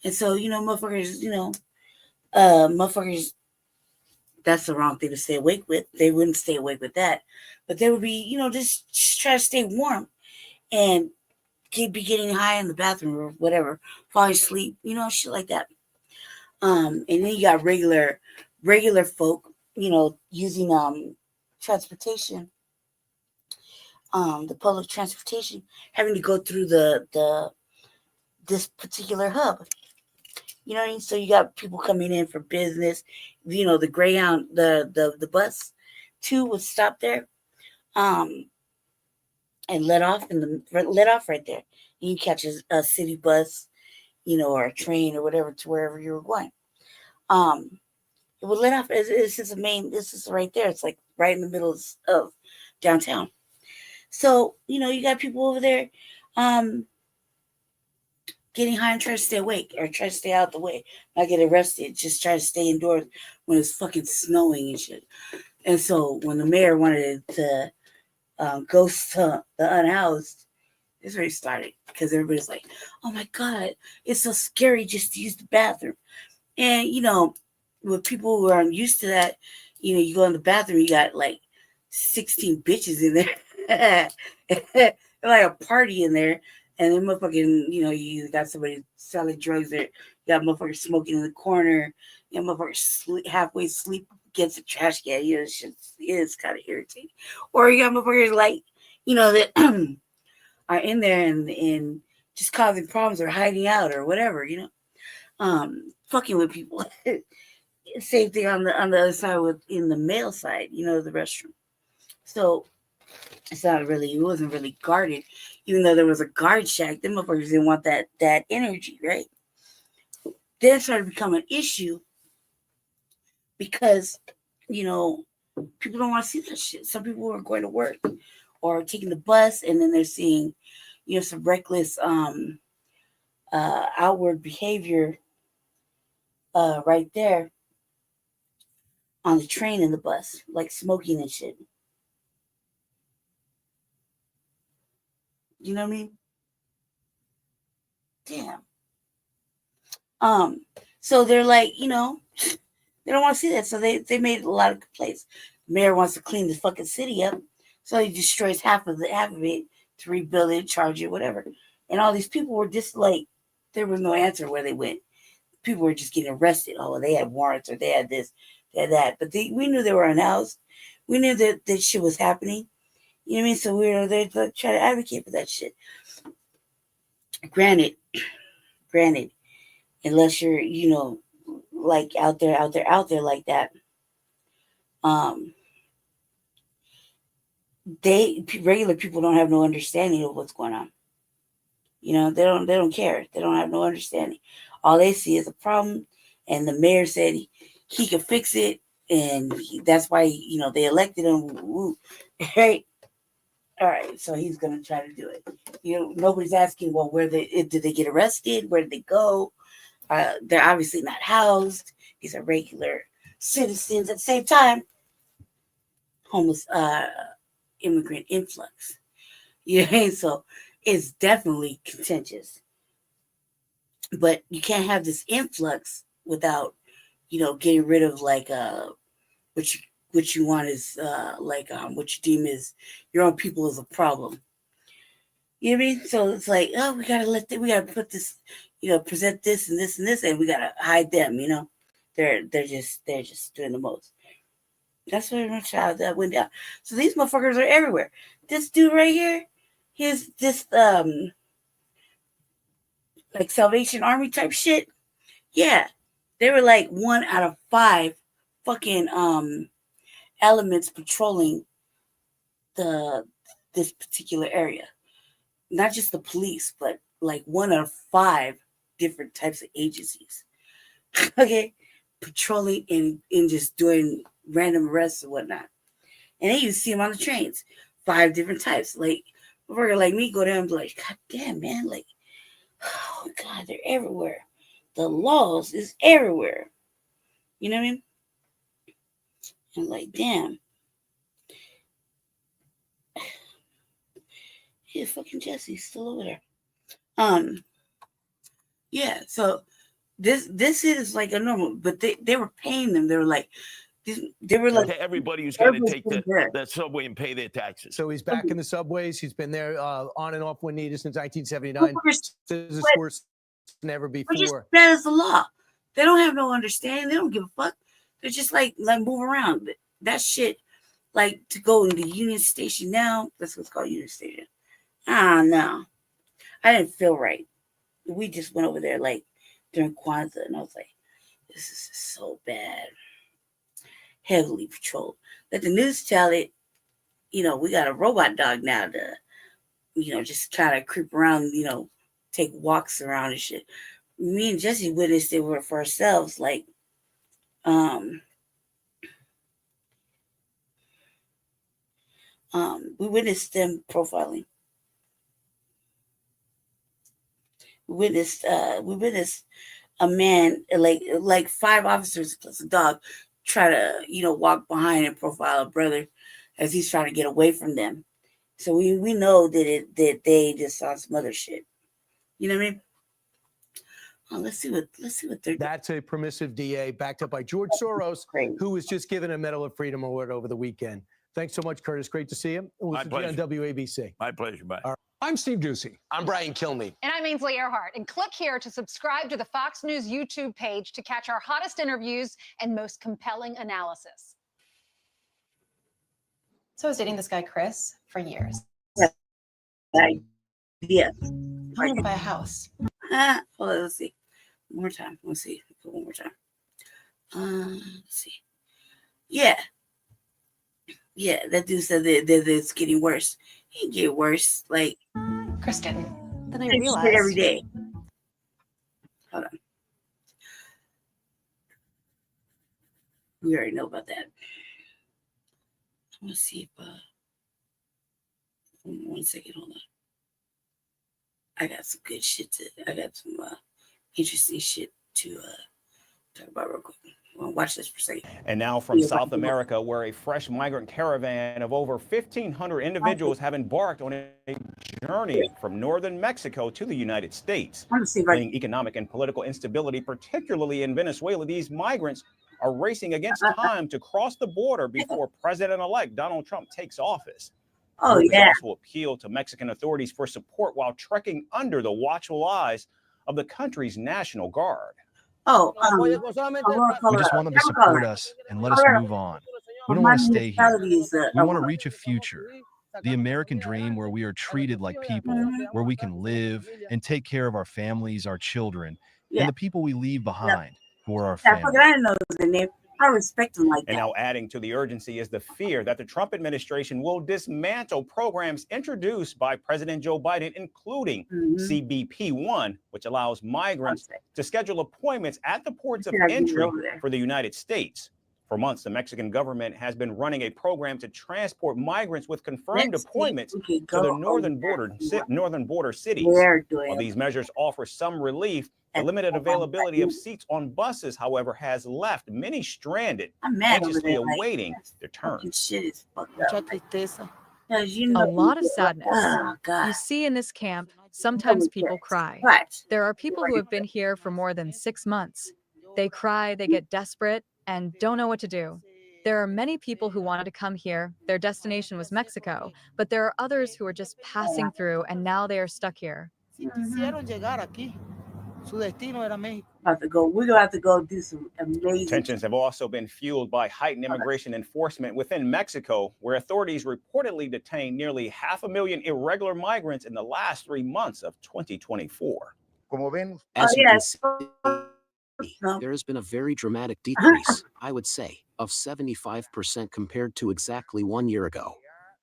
And so, motherfuckers, that's the wrong thing to stay awake with. They wouldn't stay awake with that. But they would be, just try to stay warm and be getting high in the bathroom or whatever, falling asleep, shit like that. And then you got regular folk, using transportation, the public transportation, having to go through this particular hub. You know what I mean? So you got people coming in for business. The Greyhound, the bus too would stop there, and let off right there. And you catch a city bus, or a train or whatever to wherever you were going. It would let off. This is right there. It's like right in the middle of downtown. So you got people over there, getting high and trying to stay awake or try to stay out the way, not get arrested, just try to stay indoors when it's fucking snowing and shit. And so when the mayor wanted to ghost the unhoused, this where it started, because everybody's like, oh my God, it's so scary just to use the bathroom. And, with people who aren't used to that, you go in the bathroom, you got like 16 bitches in there, like a party in there. And then motherfucking, you got somebody selling drugs there. You got motherfuckers smoking in the corner. You got motherfuckers halfway asleep against the trash can. It's kind of irritating. Or you got motherfuckers like, that are in there and just causing problems or hiding out or whatever, fucking with people. Same thing on the other side in the male side, the restroom. So it wasn't really guarded, even though there was a guard shack. Them motherfuckers didn't want that energy, right? Then it started to become an issue because, people don't want to see that shit. Some people are going to work or taking the bus, and then they're seeing, some reckless outward behavior right there on the train and the bus, like smoking and shit. You know what I mean? Damn. So they're like, they don't want to see that. So they made a lot of complaints. The mayor wants to clean the fucking city up, so he destroys half of it to rebuild it, charge it, whatever. And all these people were just like, there was no answer where they went. People were just getting arrested. Oh, they had warrants, or they had this, they had that. But we knew they were unhoused. We knew that shit was happening. You know what I mean? So we were there to try to advocate for that shit. Granted, unless you're, like out there like that, regular people don't have no understanding of what's going on. They don't care. They don't have no understanding. All they see is a problem, and the mayor said he could fix it, and that's why they elected him. Right? All right, so he's gonna try to do it. Nobody's asking, well, did they get arrested? Where did they go? They're obviously not housed. These are regular citizens. At the same time, homeless immigrant influx. So it's definitely contentious. But you can't have this influx without, getting rid of like what you want is what you deem is your own people is a problem. You know what I mean? So it's like, oh, we gotta put this, present this and this and this, and we gotta hide them. They're just doing the most. That's what that went down. So these motherfuckers are everywhere. This dude right here, he's this like Salvation Army type shit. Yeah, they were like 1 out of 5 fucking elements patrolling this particular area. Not just the police, but like 1 out of 5 different types of agencies. Okay, patrolling and just doing random arrests and whatnot. And then you see them on the trains, 5 different types. Like a worker like me go down and be like, God damn, man, like, oh God, they're everywhere. The laws is everywhere. You know what I mean? And like, damn. Yeah, fucking Jesse's still over there. Yeah, so this is like a normal, but they were paying them. They were like, everybody who's got to take that subway and pay their taxes. So he's back in the subways. He's been there on and off when needed since 1979. This is worse than ever before. That is the law. They don't have no understanding. They don't give a fuck. They're just like move around. That shit, like to go in the Union Station now. That's what's called Union Station. No, I didn't feel right. We just went over there like during Kwanzaa, and I was like, this is so bad. Heavily patrolled. Let the news tell it. We got a robot dog now to, just kind of creep around, take walks around and shit. Me and Jesse witnessed it for ourselves. Like, we witnessed them profiling. We witnessed a man, like 5 officers plus a dog, try to, walk behind and profile a brother as he's trying to get away from them. So we know that they just saw some other shit. You know what I mean? Oh, let's see what they're. That's a permissive DA backed up by George Soros, who was just given a Medal of Freedom award over the weekend. Thanks so much, Curtis. Great to see you. We'll see you on WABC. My pleasure. Bye. I'm Steve Ducey. I'm Brian Kilmeade. And I'm Ainsley Earhart. And click here to subscribe to the Fox News YouTube page to catch our hottest interviews and most compelling analysis. So I was dating this guy, Chris, for years. Yeah. I wanted to buy a house. Hold on, let's see. One more time. Let's see. One more time. Let's see. Yeah. Yeah, that dude said that it's getting worse. It didn't get worse. Like, Chris didn't. Then I shit realized every day. Hold on. We already know about that. I'm gonna see if 1 second, hold on. I got some good shit I got some interesting shit to talk about real quick. Watch this for a second. And now from South America, where a fresh migrant caravan of over 1,500 individuals have embarked on a journey from northern Mexico to the United States. Fleeing economic and political instability, particularly in Venezuela, these migrants are racing against time to cross the border before President-elect Donald Trump takes office. Oh, yeah. Also appeal to Mexican authorities for support while trekking under the watchful eyes of the country's National Guard. We just want them to support us and let us move on. We don't want to stay here. We want to reach a future, the American dream, where we are treated like people, where we can live and take care of our families, our children, and the people we leave behind, who are our family. I didn't know his name. I respect him like that. And now adding to the urgency is the fear that the Trump administration will dismantle programs introduced by President Joe Biden, including CBP-1, which allows migrants to schedule appointments at the ports of entry for the United States. For months, the Mexican government has been running a program to transport migrants with confirmed appointments to the northern border cities. While these measures offer some relief, the limited availability of seats on buses, however, has left many stranded, anxiously awaiting their turn. A lot of sadness. You see in this camp, sometimes people cry. There are people who have been here for more than 6 months. They cry, they get desperate, and don't know what to do. There are many people who wanted to come here. Their destination was Mexico, but there are others who are just passing through, and now they are stuck here. We're gonna have to go do some amazing. Tensions have also been fueled by heightened immigration enforcement within Mexico, where authorities reportedly detained nearly 500,000 irregular migrants in the last 3 months of 2024. As you can see, there has been a very dramatic decrease, I would say, of 75% compared to exactly 1 year ago.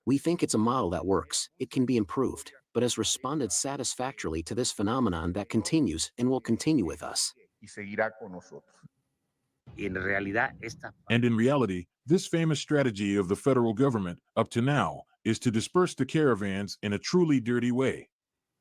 We think it's a model that works, it can be improved, but has responded satisfactorily to this phenomenon that continues and will continue with us. And in reality, this famous strategy of the federal government up to now is to disperse the caravans in a truly dirty way,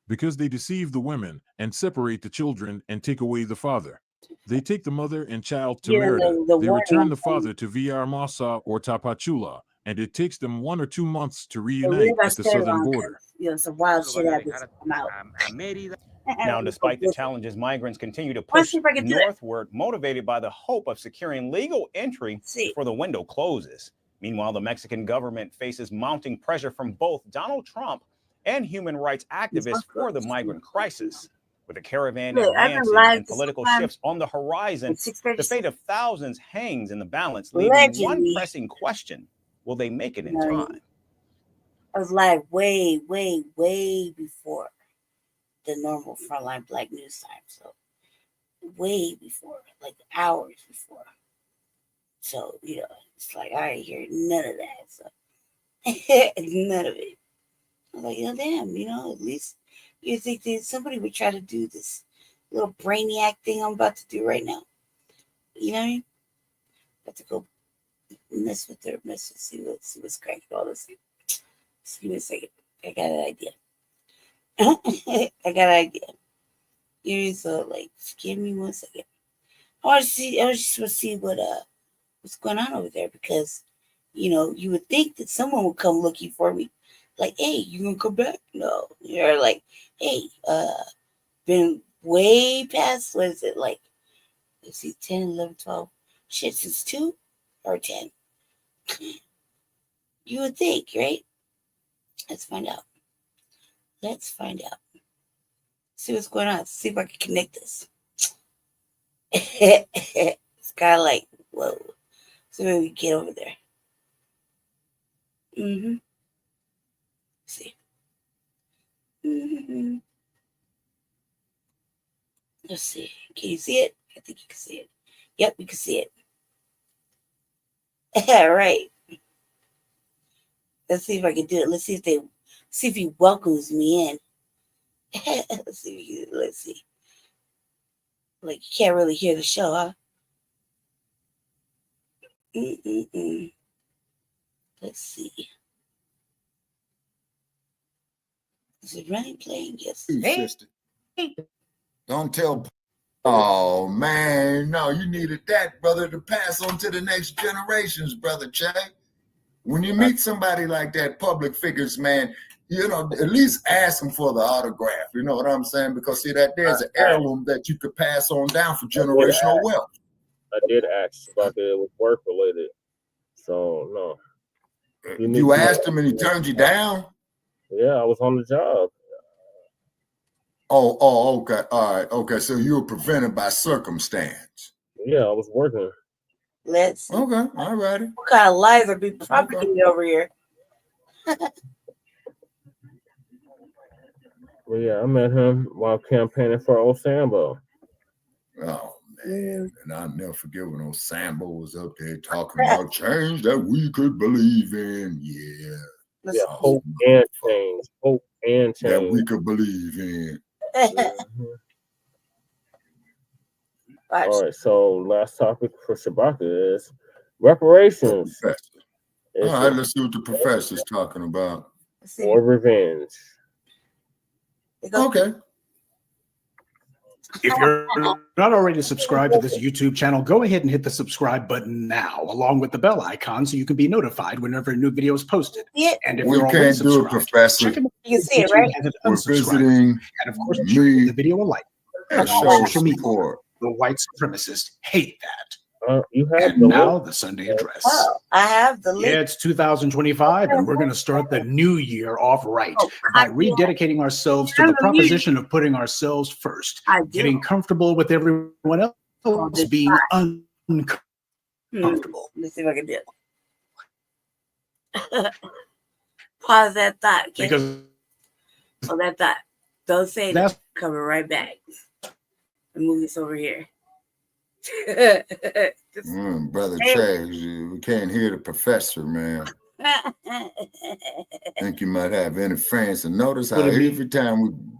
because they deceive the women and separate the children and take away the father. They take the mother and child to Merida. They return the father to Villahermosa or Tapachula, and it takes them 1 or 2 months to reunite at the southern border. Some wild shit happens to come out. Now, despite the challenges, migrants continue to push northward, motivated by the hope of securing legal entry before the window closes. Meanwhile, the Mexican government faces mounting pressure from both Donald Trump and human rights activists for the migrant crisis. With the caravan advancing and political shifts on the horizon, the fate of thousands hangs in the balance, leaving one pressing question: will they make it in time? I was like way before the normal Frontline Black news time. So way before, like hours before. So, it's like, I ain't hear none of that. So none of it. I'm like, damn, at least you think that somebody would try to do this little brainiac thing I'm about to do right now. You know what I mean? About to go mess with see what's cracking all this. Just give me a second. I got an idea. So give me 1 second. I just want to see what's going on over there, because you would think that someone would come looking for me. Like, hey, you gonna come back? No. You're like, hey, been way past, what is it, like, let's see, 10, 11, 12, shit, since 2 or 10. You would think, right? Let's find out. See what's going on. See if I can connect this. It's kind of like, whoa. So maybe we get over there. See. Let's see. Can you see it? I think you can see it. Yep, you can see it. All right. Let's see if I can do it. Let's see if he welcomes me in. Let's see. Like, you can't really hear the show, huh? Let's see. Is it running, playing? Yes. Hey, sister. Don't tell. Oh, man. No, you needed that, brother, to pass on to the next generations, Brother Che. When you meet somebody like that, public figures, man, at least ask them for the autograph. You know what I'm saying? Because, see, that there's an heirloom that you could pass on down for generational wealth. I did ask about it. It was work related. So, no. You asked him and he turned you down? Yeah, I was on the job. Oh, okay. All right. Okay, so you were prevented by circumstance. Yeah, I was working. Let's see. Okay, all righty. What kind of lies are being propagated over here? Well, yeah, I met him while campaigning for Osambo. Oh, man. And I'll never forget when Osambo was up there talking about change that we could believe in. Yeah. Yeah, hope and change. Hope and change. That we could believe in. All right, so last topic for Shabaka is reparations. All right, let's see what the professor's talking about. Or revenge. Okay. If you're not already subscribed to this YouTube channel, go ahead and hit the subscribe button now, along with the bell icon, so you can be notified whenever a new video is posted. And if you're already subscribed, check him out. You can see it, right? We're visiting and of course, the video a like. Social media. The white supremacists hate that. You have And now the Sunday address. Oh, I have the link. Yeah, it's 2025, and we're going to start the new year off right by rededicating ourselves to the proposition of putting ourselves first, getting comfortable with everyone else being uncomfortable. Let's see if I can do it. Pause that thought. Okay? Because that thought. Don't say that. That's Coming right back. And move this over here. Brother Chaz, we can't hear the professor, man. Think you might have interference. And notice how every time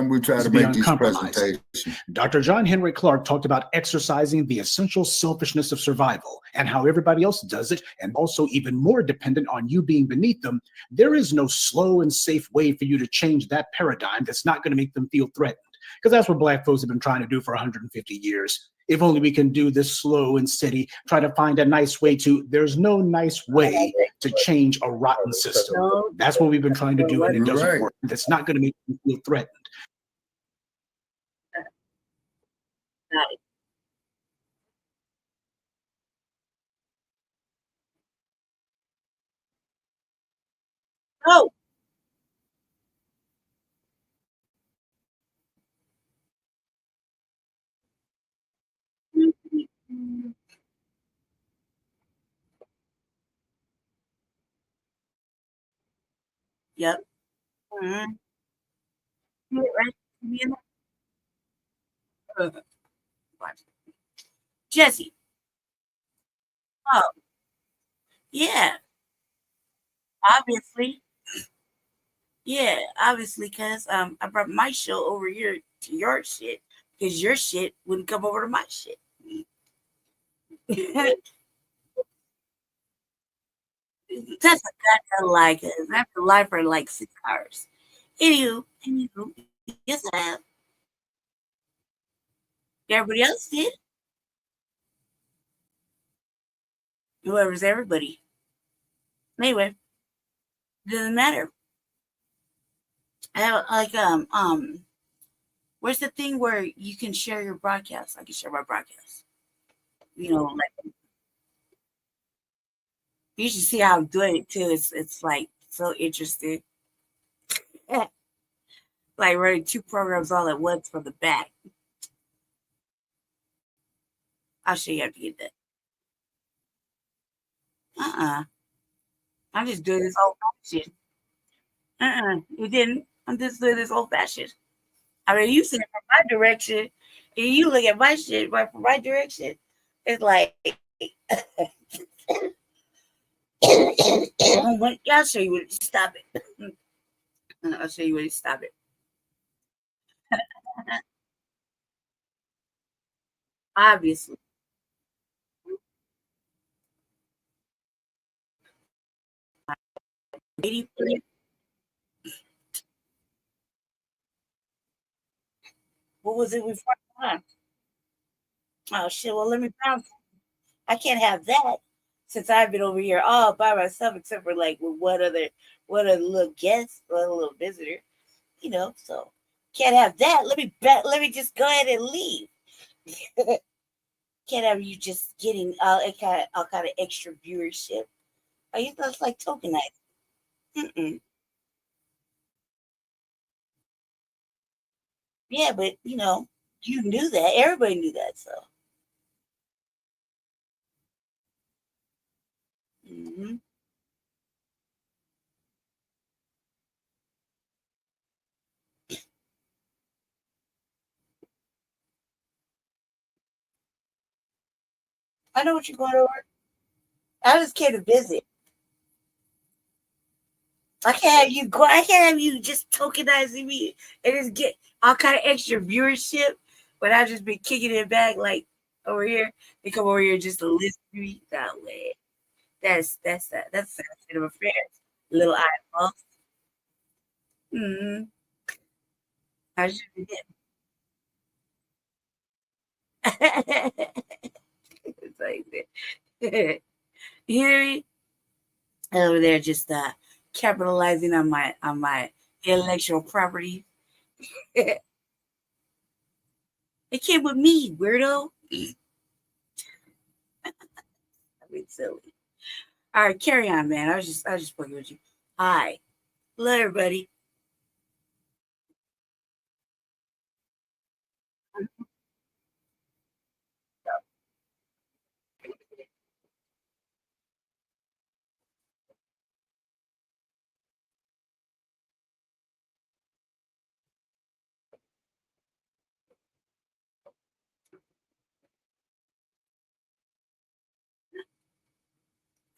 we try to make these presentations. Dr. John Henrik Clarke talked about exercising the essential selfishness of survival and how everybody else does it, and also even more dependent on you being beneath them. There is no slow and safe way for you to change that paradigm that's not going to make them feel threatened. Because that's what Black folks have been trying to do for 150 years. If only we can do this slow and steady, try to find a nice way to, there's no nice way to change a rotten system. That's what we've been trying to do, and it doesn't work. That's not going to make them feel threatened. Oh. Yep. Jesse. Oh. Yeah. Obviously. Yeah, obviously, because I brought my show over here to your shit because your shit wouldn't come over to my shit. That's a goddamn lie, because I have to lie for like 6 hours. Anywho, yes, I have. Everybody else did. Whoever's everybody. Anyway, doesn't matter. I have like where's the thing where you can share your broadcast? I can share my broadcast. You know, like you should see how I'm doing it too. It's like so interesting. Like running 2 programs all at once from the back. I'll show you how to get that. I'm just doing this old fashioned. You didn't. I'm just doing this old fashioned. I mean, you see it from my direction, and you look at my shit right from my direction. It's like, I'll show you what. Stop it. I'll show you what. Stop it. Obviously. What was it before? Oh shit! Well, let me bounce. I can't have that since I've been over here all by myself, except for like with one other little guest, one little visitor. You know, so can't have that. Let me just go ahead and leave. Can't have you just getting all kind of extra viewership. Are you just like tokenized? Yeah, but you know, you knew that. Everybody knew that, so. I know what you're going over. I just came to visit. I can't have you go. I can't have you just tokenizing me and just get all kind of extra viewership, but I've just been kicking it back like over here. They come over here just to listen to me that way. That's that state of affairs. Little eyeballs. I should be It's like that. You hear me? Over there just capitalizing on my intellectual property. It came with me, weirdo. I mean, silly. All right, carry on, man. I was just fucking with you. Hi. Hello, everybody.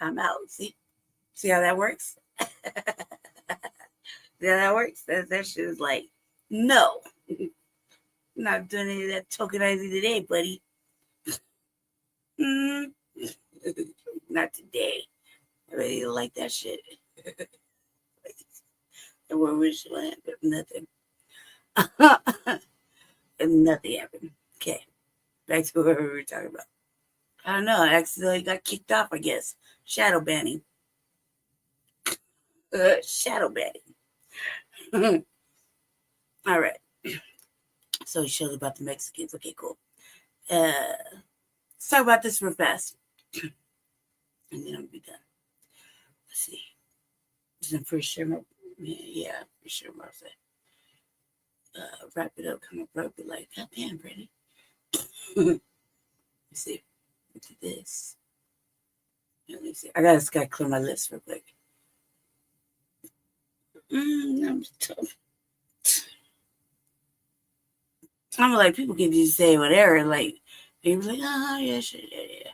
I'm out. See how that works? See how that works? That shit is like, no. Not doing any of that tokenizing today, buddy. Not today. I really don't like that shit. And what was what happened? Nothing. And nothing happened. Okay. Back to what we were talking about. I don't know. I accidentally got kicked off, I guess. Shadow banning. Shadow banning. All right. So he showed about the Mexicans. Okay, cool. Let's talk about this real fast. And then I'll be done. Let's see. Is I'm pretty sure yeah, pretty sure Martha. Wrap it up, come up, wrap it like, God damn, Brittany. Let's see. Look at this. Let me see. I gotta clear my lips real quick. I'm tough. I'm like, people can just say whatever. Like, people like, oh, yeah, shit, yeah.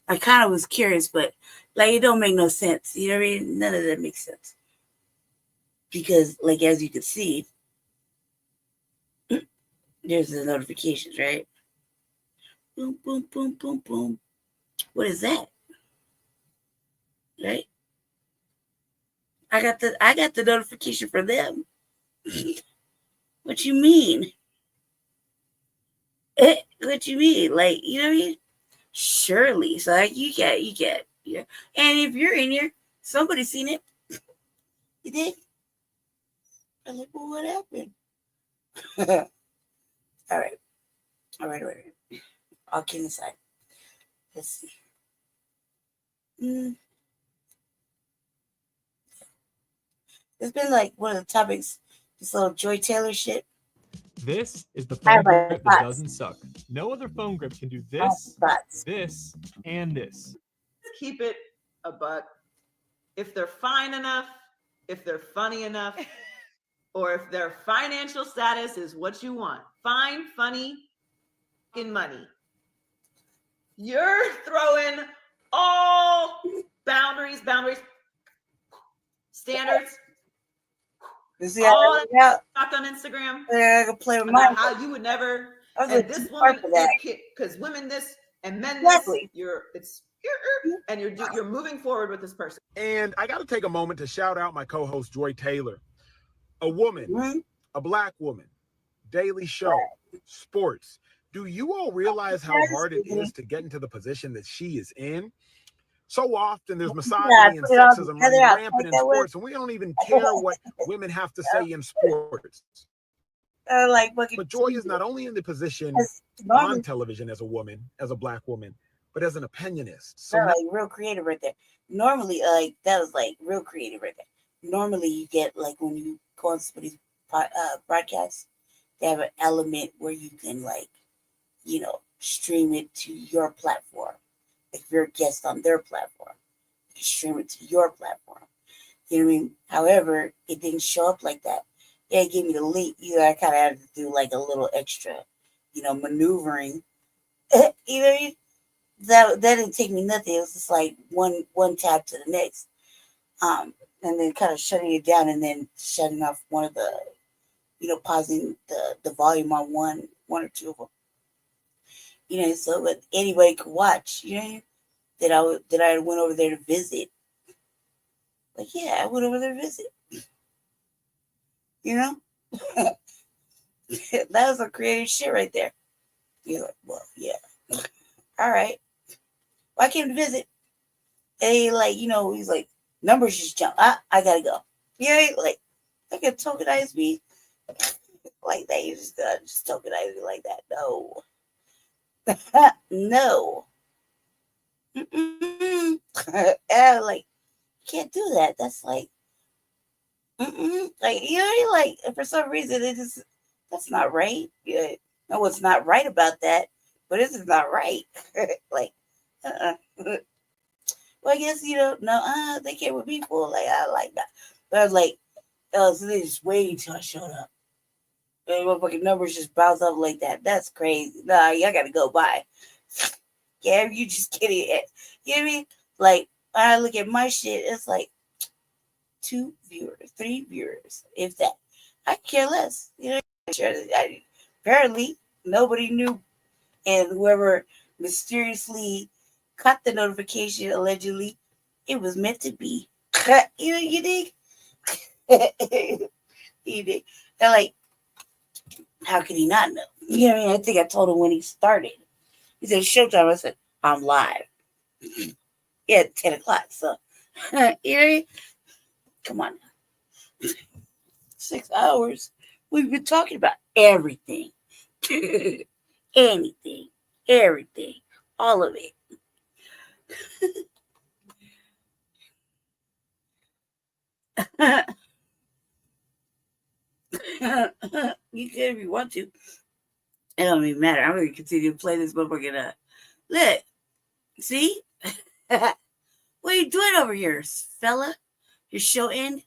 I kind of was curious, but like, it don't make no sense. You know what I mean? None of that makes sense. Because, like, as you can see, there's the notifications, right? Boom, boom, boom, boom, boom. What is that? Right? I got the notification for them. What you mean? What you mean? Like, you know what I mean? Surely. So like you get. Yeah. And if you're in here, somebody's seen it. You did? I'm like, well, what happened? All right. All kidding aside. Let's see. It's been like one of the topics, this little Joy Taylor shit. This is the phone grip that doesn't suck. No other phone grip can do this, this, and this. Keep it a buck. If they're fine enough, if they're funny enough, or if their financial status is what you want, fine, funny, in money, you're throwing all boundaries, standards. You see all how that talk on Instagram. I can play with about mine. how you would never. I was And like, this too hard woman, for that. because women this and men Exactly. this, you're moving forward with this person. And I got to take a moment to shout out my co-host Joy Taylor, a woman, a Black woman, Daily Show, sports. Do you all realize how hard it is to get into the position that she is in? So often there's misogyny and sexism running rampant in sports, and we don't even care what women have to say in sports. But Joy is not only in the position on television as a woman, as a Black woman, but as an opinionist. So like real creative right there. Normally, like that was like real creative right there. Normally, you get like when you go on somebody's broadcast, they have an element where you can like, you know, stream it to your platform. If you're a guest on their platform, you stream it to your platform. You know what I mean? However, it didn't show up like that. Yeah, it gave me the link. I kind of had to do like a little extra, you know, maneuvering. You know what I mean? That didn't take me nothing. It was just like one tab to the next, and then kind of shutting it down and then shutting off one of the, you know, pausing the volume on one or two of them. You know, so but anybody could watch. You know, that I went over there to visit. Like, yeah, I went over there to visit. You know, that was some creative shit right there. You're like, well, yeah, all right. Well, I came to visit. And he like, you know, he's like, numbers just jump. I gotta go. Yeah, like, I can tokenize me. like that. You just tokenize me like that. No. No. Like, you can't do that. That's like, like, you know, like, for some reason, that's not right. Yeah. No, what's not right about that, but this is not right. Like, well, I guess, you know, no, they can't with people. Like, I like that. But I was like, oh, so they just waiting until I showed up. The motherfucking numbers just bounce up like that. That's crazy. Nah, y'all gotta go by. Yeah, you just kidding. You know what I mean? Like, when I look at my shit, it's like 2 viewers, 3 viewers, if that. I care less. You know, apparently nobody knew, and whoever mysteriously cut the notification, allegedly, it was meant to be. You know, you dig? You dig? And like, how could he not know? You know what I mean? I think I told him when he started. He said, showtime. I said, I'm live. Yeah, 10 o'clock. So, you know what I mean? Come on now. 6 hours. We've been talking about everything. Anything. Everything. All of it. You can if you want to. It don't even matter. I'm going to continue to play this motherfucking look. See? What are you doing over here, fella? Your show end?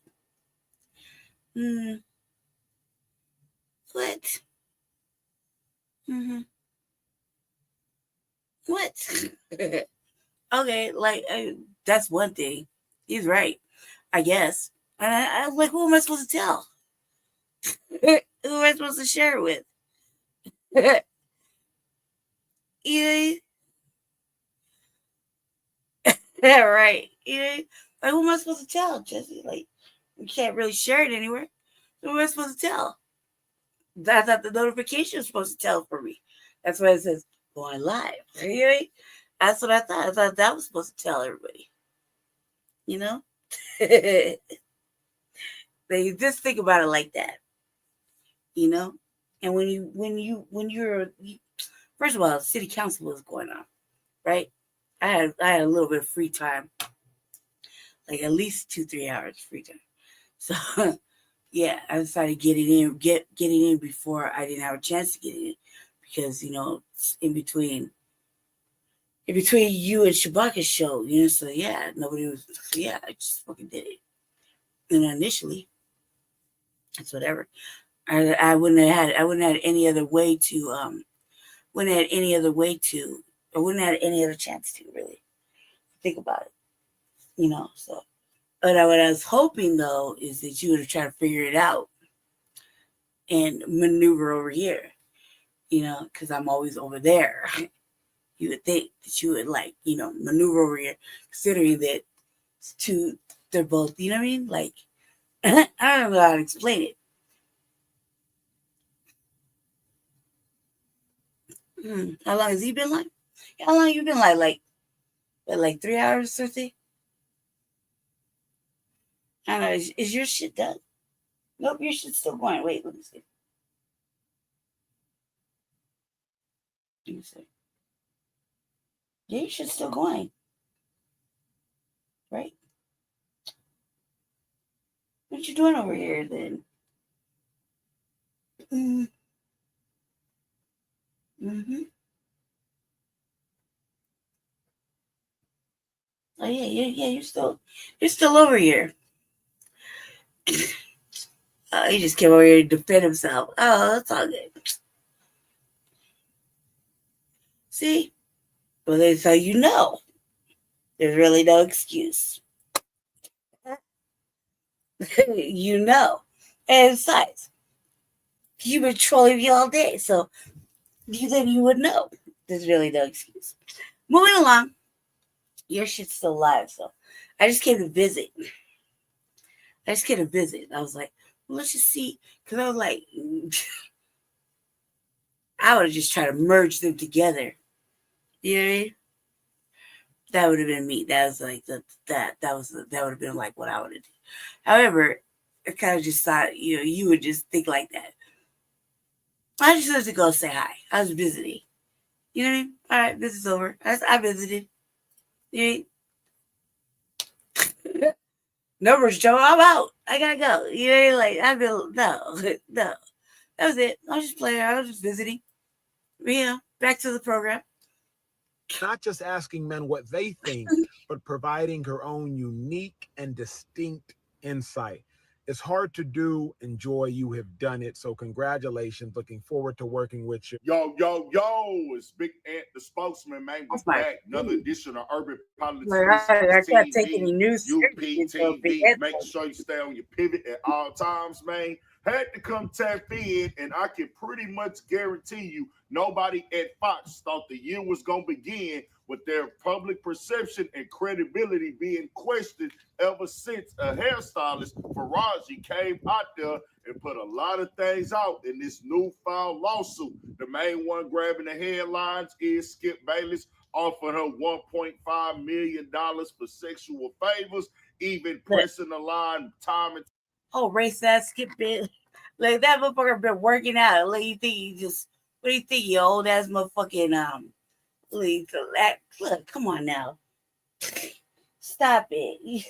What? What? Okay, like, that's one thing. He's right, I guess. And I was like, who am I supposed to tell? Who am I supposed to share it with? You know? Yeah, right. You know? Like, who am I supposed to tell, Jesse? Like, we can't really share it anywhere. Who am I supposed to tell? I thought the notification was supposed to tell for me. That's why it says going live. You know? That's what I thought. I thought that was supposed to tell everybody. You know? They just think about it like that. You know? And when you're first of all, city council was going on, right? I had a little bit of free time. Like at least 2-3 hours free time. So yeah, I decided to get it in before I didn't have a chance to get it in. Because, you know, it's in between you and Shabaka's show, you know, so yeah, I just fucking did it. And initially, it's whatever. I wouldn't have had any other way to I wouldn't have had any other chance to really think about it. You know, so but what I was hoping though is that you would have tried to figure it out and maneuver over here. You know, because I'm always over there. You would think that you would like, you know, maneuver over here, considering that they're both, you know what I mean? Like, I don't know how to explain it. How long has he been like? How long have you been like 3 hours or something? I don't know. Is your shit done? Nope, your shit's still going. Wait, let me see. Let me see. Yeah, your shit's still going. Right? What you doing over here then? Oh yeah, you're still over here. He just came over here to defend himself. Oh, that's all good. See? Well, that's how you know. There's really no excuse. You know. And besides, you've been trolling me all day, so then you would know. There's really no excuse. Moving along. Your shit's still live, so I just came to visit. I was like, well, let's just see. Because I was like, I would have just tried to merge them together. You know what I mean? That would have been me. That was like that would have been like what I would have done. However, I kind of just thought, you know, you would just think like that. I just wanted to go say hi. I was visiting. You know what I mean? All right, this is over. I visited. You know? Numbers, Joe. I'm out. I gotta go. You know, like I feel no. That was it. I was just playing. I was just visiting. Yeah, back to the program. Not just asking men what they think, but providing her own unique and distinct insight. It's hard to do, and Joy, you have done it. So congratulations. Looking forward to working with you. Yo, it's Big Ant, the spokesman, man. We're back. Another edition of Urban Politics. I can't take any news. UPTV. Make sure you stay on your pivot at all times, man. Had to come tap in, and I can pretty much guarantee you nobody at Fox thought the year was going to begin with their public perception and credibility being questioned ever since a hairstylist, Faraji, came out there and put a lot of things out in this newfound lawsuit. The main one grabbing the headlines is Skip Bayless offering her $1.5 million for sexual favors, even pressing the line time and oh, race that Skip Bayless. Like that motherfucker been working out. Like you think you just what do you think, you old ass motherfucking look, come on now. Stop it. You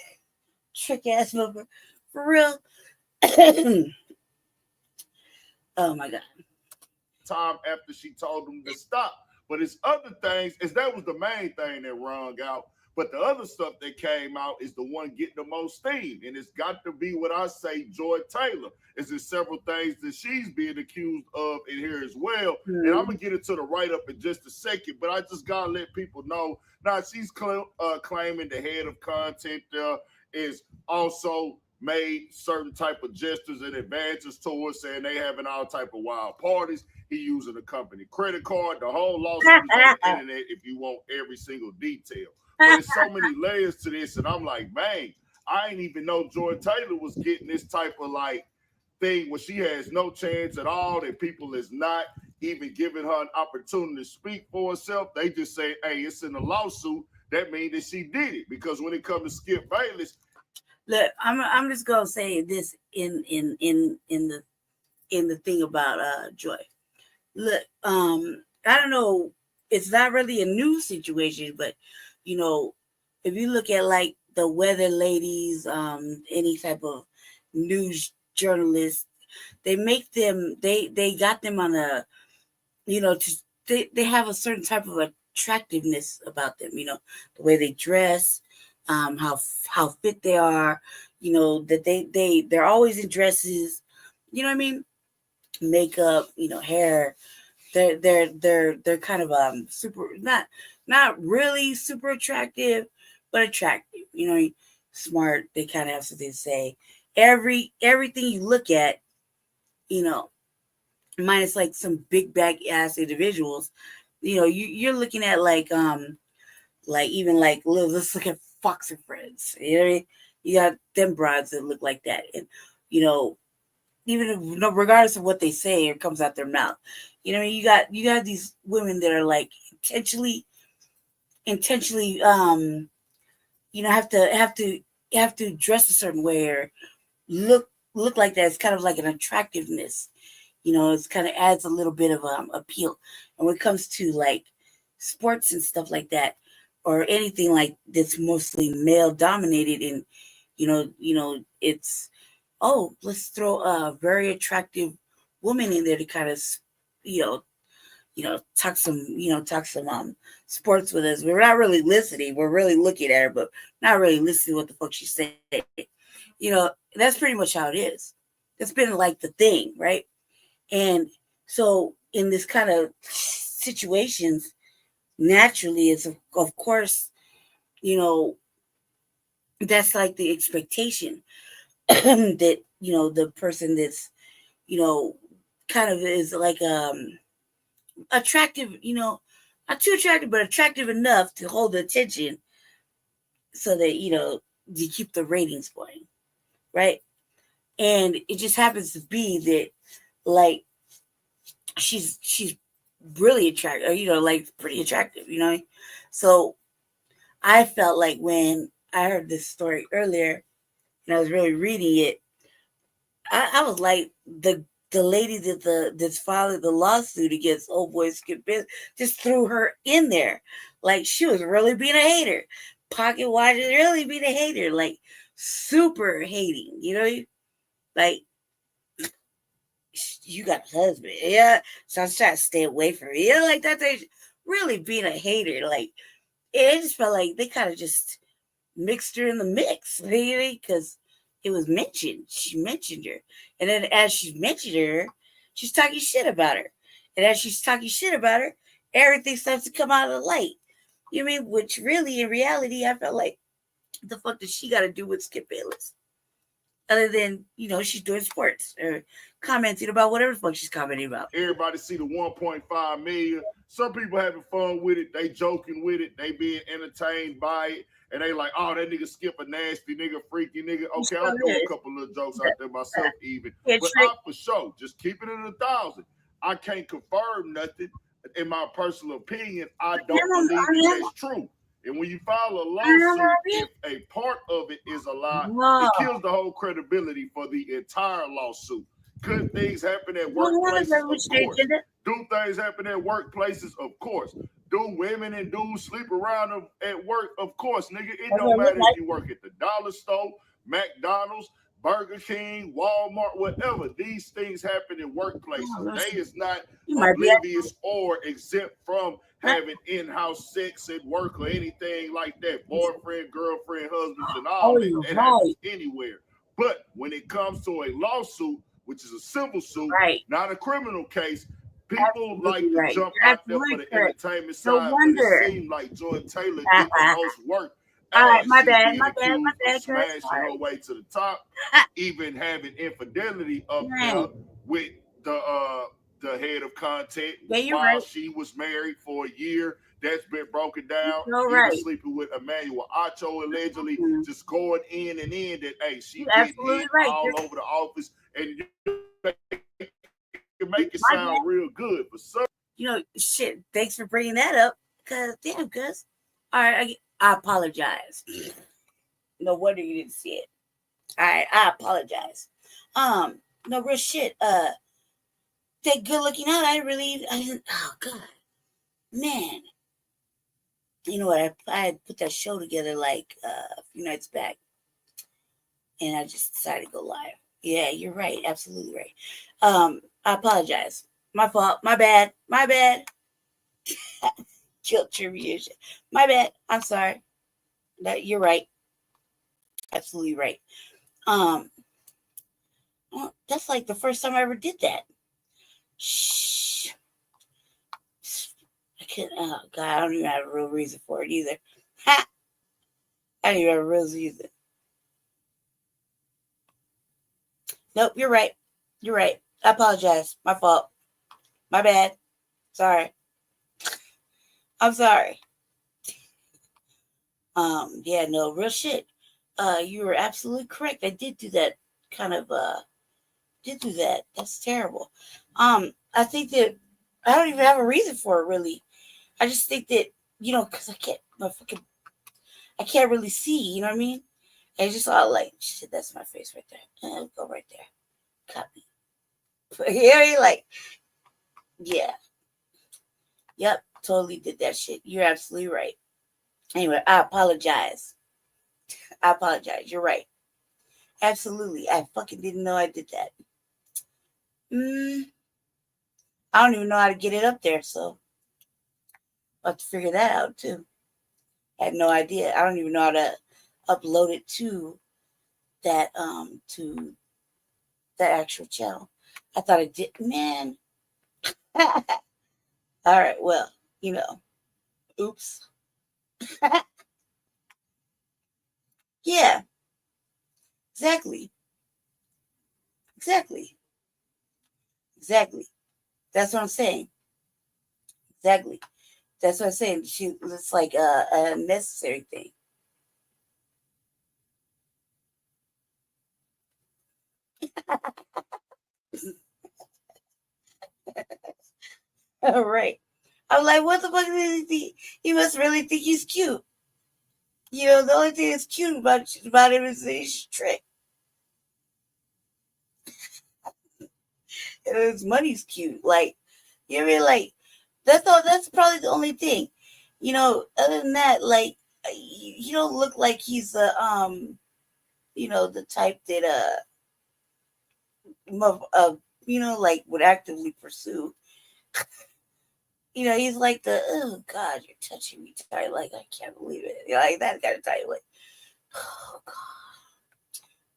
trick ass motherfucker. For real. Oh my God. Time after she told him to stop. But it's other things, as that was the main thing that rung out. But the other stuff that came out is the one getting the most steam. And it's got to be what I say, Joy Taylor. Is there several things that she's being accused of in here as well. And I'm going to get into the write-up in just a second. But I just got to let people know. Now, she's claiming the head of content is also made certain type of gestures and advances towards, saying they having all type of wild parties. He using a company credit card. The whole lawsuit is on the internet if you want every single detail. But there's so many layers to this, and I'm like, man, I ain't even know Joy Taylor was getting this type of like thing where she has no chance at all, that people is not even giving her an opportunity to speak for herself. They just say, hey, it's in the lawsuit. That means that she did it. Because when it comes to Skip Bayless, look, I'm just gonna say this in the thing about Joy. Look, I don't know, it's not really a new situation, but you know, if you look at like the weather ladies, any type of news journalists, they make them, they got them on a, you know, they have a certain type of attractiveness about them, you know, the way they dress, how fit they are, you know, that they're always in dresses, you know what I mean? Makeup, you know, hair. They're kind of super, not really super attractive, but attractive, you know, smart. They kind of have something to say. Everything you look at, you know, minus like some big back ass individuals, you know, you're looking at like even like, let's look at Fox and Friends. You know what I mean? You got them broads that look like that, and you know, even if, no, regardless of what they say or comes out their mouth, you know, you got these women that are like intentionally, you know, have to dress a certain way or look like that. It's kind of like an attractiveness, you know. It's kind of adds a little bit of appeal. And when it comes to like sports and stuff like that, or anything like that's mostly male dominated, and you know, it's, oh, let's throw a very attractive woman in there to kind of, you know, talk some sports with us. We're not really listening. We're really looking at her, but not really listening to what the fuck she's saying. You know, that's pretty much how it is. It's been like the thing, right? And so in this kind of situations, naturally, it's of course, you know, that's like the expectation that, you know, the person that's, you know, kind of is like attractive, you know, not too attractive, but attractive enough to hold the attention so that, you know, you keep the ratings going, right? And it just happens to be that like she's really attractive, you know, like pretty attractive, you know. So I felt like when I heard this story earlier and I was really reading it, I was like, the the lady that's filed the lawsuit against old boy Skip Bayless just threw her in there. Like she was really being a hater. Pocket Watch is really being a hater, like super hating, you know? Like, you got a husband, yeah. So I was trying to stay away from it. You know, like that they really being a hater. Like it just felt like they kind of just mixed her in the mix, maybe, because it was mentioned. She mentioned her. And then as she mentioned her, she's talking shit about her. And as she's talking shit about her, everything starts to come out of the light. You know what I mean? Which really, in reality, I felt like, the fuck does she got to do with Skip Bayless? Other than, you know, she's doing sports or commenting about whatever the fuck she's commenting about. Everybody see the 1.5 million. Some people having fun with it. They joking with it. They being entertained by it. And they like, oh, that nigga Skip a nasty nigga, freaky nigga. Okay, I'll do a couple little jokes out there myself even. But I for sure, just keep it in 1,000. I can't confirm nothing. In my personal opinion, I don't believe that's true. And when you file a lawsuit, if a part of it is a lie, it kills the whole credibility for the entire lawsuit. Could things happen at workplaces? Of course. Do things happen at workplaces? Of course. Do women and dudes sleep around them at work? Of course, nigga. It don't matter if you work at the dollar store, McDonald's, Burger King, Walmart, whatever. These things happen in workplaces. They is not oblivious or exempt from having in-house sex at work or anything like that. Boyfriend, girlfriend, husbands, and all that. It happens anywhere. But when it comes to a lawsuit, which is a civil suit, not a criminal case, people like to jump out there for the entertainment side, but it seems like Joy Taylor did the most work. All right, my bad. Smashing her way to the top, even having infidelity up there with the head of content while she was married for a year. That's been broken down. Even sleeping with Emmanuel Acho allegedly, just going in and in that, hey, she getting hit all over the office, and you make it sound real good for some. You know, shit. Thanks for bringing that up. Cause damn, cuz. All right, I apologize. No wonder you didn't see it. All right, I apologize. No real shit. That good looking out. I didn't. Oh God, man. You know what? I had put that show together like a few nights back, and I just decided to go live. Yeah, you're right. Absolutely right. I apologize. My fault. My bad. My bad. Guilt tribute. My bad. I'm sorry. You're right. Absolutely right. That's like the first time I ever did that. Shh. I can't. Oh God, I don't even have a real reason for it either. Ha! I don't even have a real reason. Nope, you're right. You're right. I apologize. My fault. My bad. Sorry. I'm sorry. Yeah, no, real shit. You were absolutely correct. I did do that did do that. That's terrible. I think that I don't even have a reason for it really. I just think that, you know, because I can't really see, you know what I mean? And just all like, shit, that's my face right there. Go right there. Copy. Yeah, you're like, yeah. Yep, totally did that shit. You're absolutely right. Anyway, I apologize. I apologize. You're right. Absolutely. I fucking didn't know I did that. I don't even know how to get it up there, so I'll have to figure that out too. I had no idea. I don't even know how to upload it to that actual channel. I thought I did, man. All right, well, you know. Oops. Yeah. Exactly. That's what I'm saying. Exactly. That's what I'm saying. It's like a necessary thing. All right. I'm like, what the fuck did he think? He must really think he's cute. You know, the only thing that's cute about him is his trick. And his money's cute. Like, you mean, like, that's all. That's probably the only thing. You know, other than that, like, you don't look like he's the type that like would actively pursue. He's like oh God, you're touching me tight. Like, I can't believe it. Like that kind of type. Like, oh God.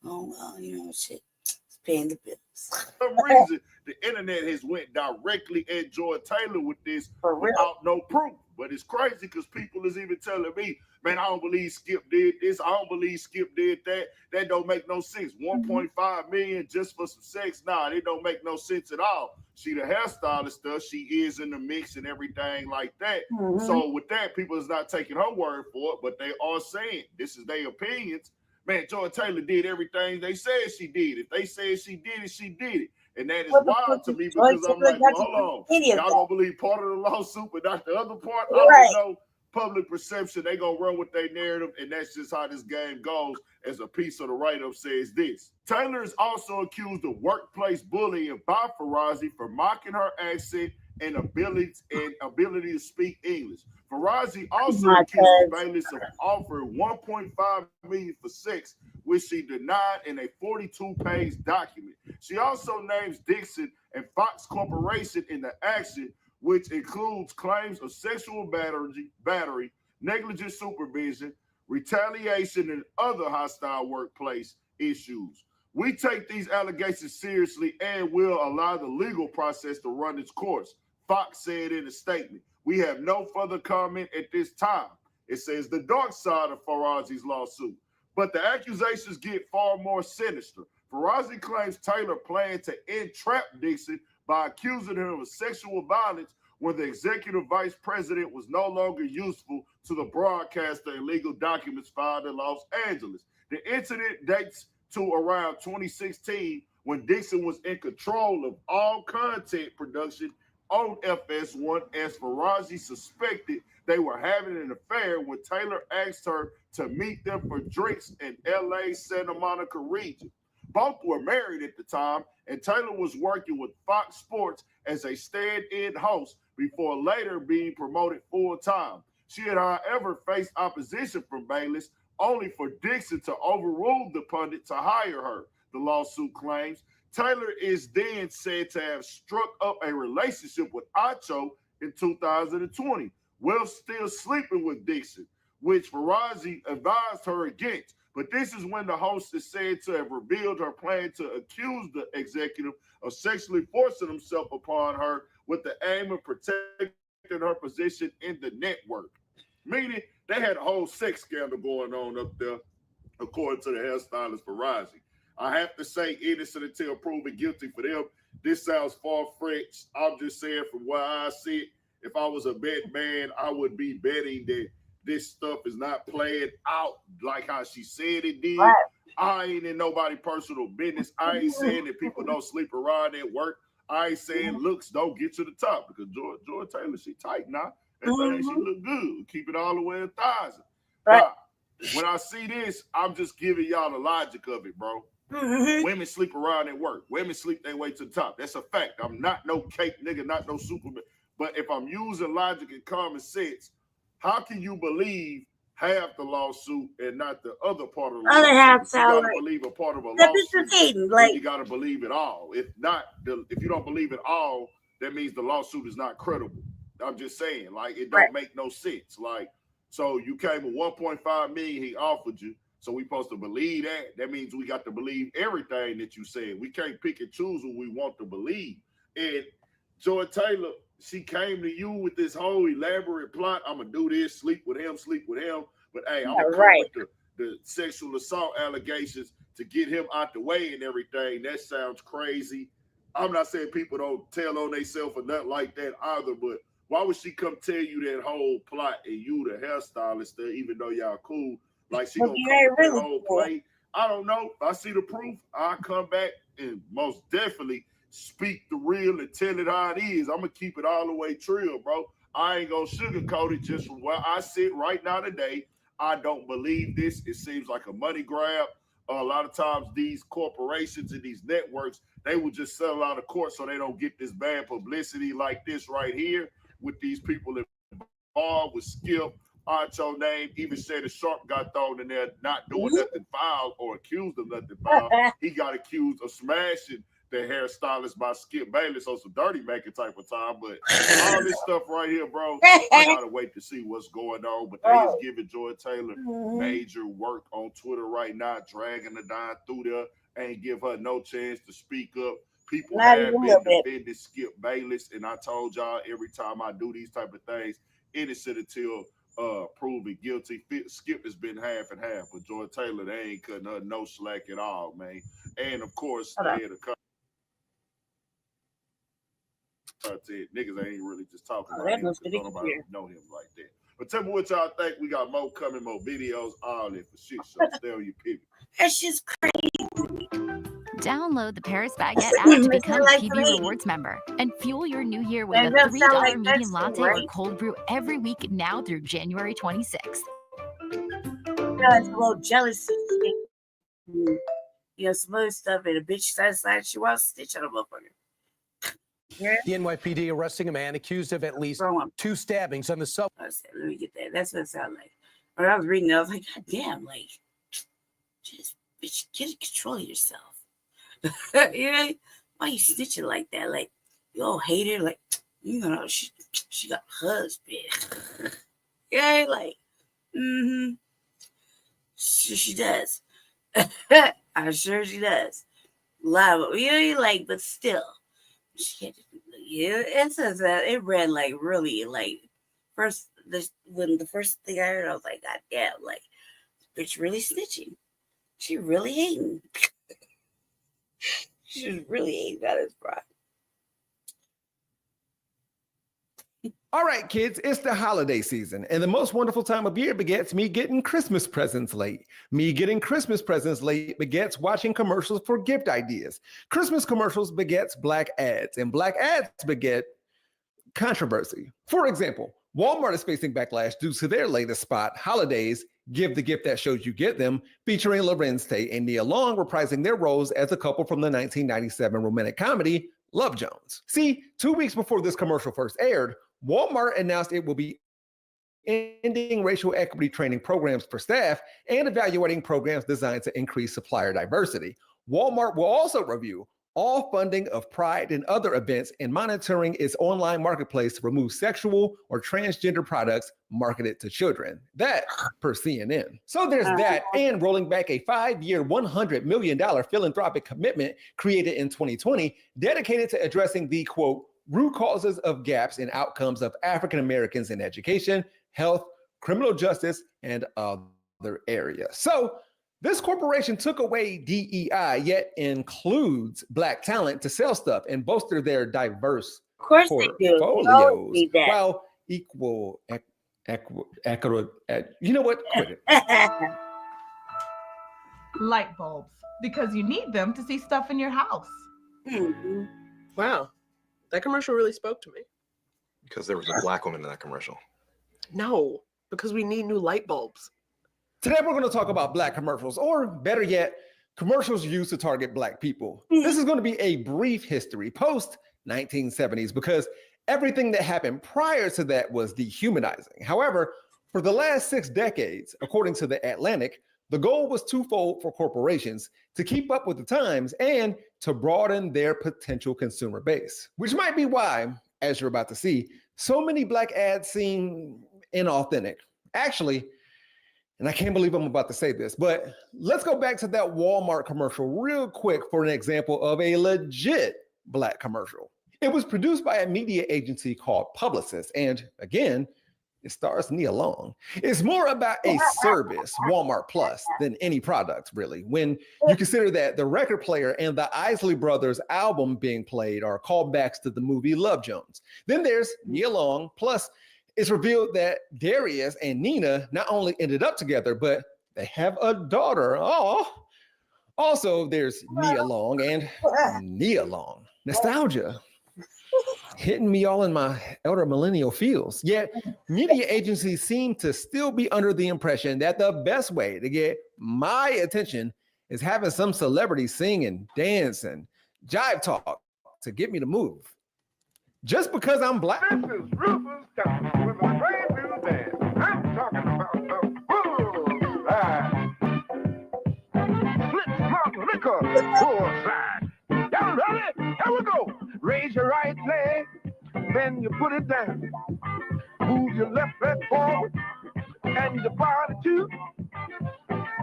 Oh well, shit. It's paying the bills. For some reason, the internet has went directly at Joy Taylor with this without no proof. But it's crazy because people is even telling me, man, I don't believe Skip did this. I don't believe Skip did that. That don't make no sense. 1.5 million just for some sex. Nah, it don't make no sense at all. She the hairstylist stuff. She is in the mix and everything like that. So with that, people is not taking her word for it, but they are saying this is their opinions. Man, Joy Taylor did everything they said she did. If they said she did it, she did it. And that is wild to me because I'm like, well, hold on. Y'all gonna believe part of the lawsuit, but not the other part? I don't know. Public perception, they gonna run with their narrative, and that's just how this game goes. As a piece of the write-up says this. Taylor is also accused of workplace bullying by Farazi for mocking her accent and ability to speak English. Farazi also accused Bayless of offering $1.5 million for sex, which she denied in a 42-page document. She also names Dixon and Fox Corporation in the action, which includes claims of sexual battery, negligent supervision, retaliation, and other hostile workplace issues. We take these allegations seriously and will allow the legal process to run its course, Fox said in a statement. We have no further comment at this time. It says the dark side of Farazi's lawsuit. But the accusations get far more sinister. Farazi claims Taylor planned to entrap Dixon by accusing him of sexual violence when the executive vice president was no longer useful to the broadcaster and legal documents filed in Los Angeles. The incident dates to around 2016 when Dixon was in control of all content production on FS1 as Farazi suspected they were having an affair when Taylor asked her to meet them for drinks in LA Santa Monica region. Both were married at the time, and Taylor was working with Fox Sports as a stand-in host before later being promoted full-time. She had, however, faced opposition from Bayless, only for Dixon to overrule the pundit to hire her, the lawsuit claims. Taylor is then said to have struck up a relationship with Acho in 2020, while still sleeping with Dixon, which Farazi advised her against. But this is when the host is said to have revealed her plan to accuse the executive of sexually forcing himself upon her with the aim of protecting her position in the network. Meaning they had a whole sex scandal going on up there, according to the hairstylist Farazi. I have to say innocent until proven guilty for them. This sounds far-fetched. I'm just saying from where I sit, if I was a bet man, I would be betting that this stuff is not playing out like how she said it did. Right. I ain't in nobody's personal business. I ain't saying that people don't sleep around at work. I ain't saying looks don't get to the top because Joy Taylor, she tight now. And thing she look good. Keep it all the way 1,000. Right. Now, when I see this, I'm just giving y'all the logic of it, bro. Women sleep around at work. Women sleep their way to the top. That's a fact. I'm not no cake nigga, not no Superman. But if I'm using logic and common sense, how can you believe half the lawsuit and not the other part of the lawsuit? You gotta believe a part of a lawsuit. Like, you gotta believe it all. If not, if you don't believe it all, that means the lawsuit is not credible. I'm just saying, like, it don't make no sense. Like, so you came with 1.5 million he offered you. So we supposed to believe that. That means we got to believe everything that you said. We can't pick and choose what we want to believe. And Joy Taylor, she came to you with this whole elaborate plot. I'm gonna do this, sleep with him. But hey, I'm gonna come with the sexual assault allegations to get him out the way and everything. That sounds crazy. I'm not saying people don't tell on themselves or nothing like that either, but why would she come tell you that whole plot and you the hairstylist there, even though y'all cool? Like, she gonna come with that whole play. I don't know. If I see the proof, I'll come back and most definitely speak the real and tell it how it is. I'm gonna keep it all the way trill, bro. I ain't gonna sugarcoat it. Just from where I sit right now today, I don't believe this. It seems like a money grab. A lot of times these corporations and these networks, they will just settle out of court so they don't get this bad publicity like this right here with these people involved with Skip, Archo name, even Shannon Sharp got thrown in there not doing nothing foul or accused of nothing foul. He got accused of smashing the hairstylist by Skip Bayless on some dirty making type of time. But all this stuff right here, bro, I gotta wait to see what's going on. But they is giving Joy Taylor major work on Twitter right now, dragging her down through there, ain't give her no chance to speak up. People have been defending Skip Bayless, and I told y'all every time I do these type of things, innocent until proven guilty. Skip has been half and half, but Joy Taylor, they ain't cutting her no slack at all, man. And of course, they had a niggas ain't really just talking about him because nobody know him like that. But tell me what y'all think. We got more coming, more videos, all that for shit. So stay on your pivot. That's just crazy. Download the Paris Baguette app to become a PB Rewards member and fuel your new year with a $3 medium latte or cold brew every week now through January 26th. It's a little jealousy. You know, some other stuff, and a bitch satisfied she wants to stitch on a motherfucker. Yeah. The NYPD arresting a man accused of at least 2 stabbings on the subway. Let me get that. That's what it sounded like. When I was reading it, I was like, God damn, like, just bitch, get control of yourself. You know, why you stitching like that? Like, you all hate her, like, you know, she got a husband. Yeah, like, she does. I'm sure she does. A lot of them, you know, like, but still. Yeah, it says that it read like really like when the first thing I heard, I was like, God damn, like bitch really snitching. She really hating. She's really hating about his bride. All right, kids, it's the holiday season, and the most wonderful time of year begets me getting Christmas presents late. Me getting Christmas presents late begets watching commercials for gift ideas. Christmas commercials begets black ads, and black ads beget controversy. For example, Walmart is facing backlash due to their latest spot, Holidays, Give the Gift That Shows You Get Them, featuring Lorenz Tate and Nia Long reprising their roles as a couple from the 1997 romantic comedy, Love Jones. See, 2 weeks before this commercial first aired, Walmart announced it will be ending racial equity training programs for staff and evaluating programs designed to increase supplier diversity. Walmart will also review all funding of Pride and other events and monitoring its online marketplace to remove sexual or transgender products marketed to children. That per CNN. So there's that, and rolling back a 5-year, $100 million philanthropic commitment created in 2020 dedicated to addressing the, quote, root causes of gaps in outcomes of African Americans in education, health, criminal justice, and other areas. So this corporation took away DEI, yet includes black talent to sell stuff and bolster their diverse portfolios. While equal, you know what? Quit it. Light bulbs, because you need them to see stuff in your house. Wow. That commercial really spoke to me. Because there was a black woman in that commercial. No, because we need new light bulbs. Today, we're going to talk about black commercials, or better yet, commercials used to target black people. This is going to be a brief history post-1970s because everything that happened prior to that was dehumanizing. However, for the last 6 decades, according to The Atlantic, the goal was twofold for corporations: to keep up with the times and to broaden their potential consumer base, which might be why, as you're about to see, so many black ads seem inauthentic. Actually, and I can't believe I'm about to say this, but let's go back to that Walmart commercial real quick for an example of a legit black commercial. It was produced by a media agency called Publicis, and again, it stars Nia Long. It's more about a service, Walmart Plus, than any product, really, when you consider that the record player and the Isley Brothers album being played are callbacks to the movie Love Jones. Then there's Nia Long, plus it's revealed that Darius and Nina not only ended up together, but they have a daughter. Oh, also there's Nia Long and Nia Long. Nostalgia. Hitting me all in my elder millennial feels. Yet media agencies seem to still be under the impression that the best way to get my attention is having some celebrity sing and dance and jive talk to get me to move. Just because I'm black. This is Rufus Thompson with a brand new dance. I'm talking about the bullseye. Flip flop liquor, bullseye. Y'all ready? Here we go. Raise your right leg, then you put it down. Move your left leg forward and your body too.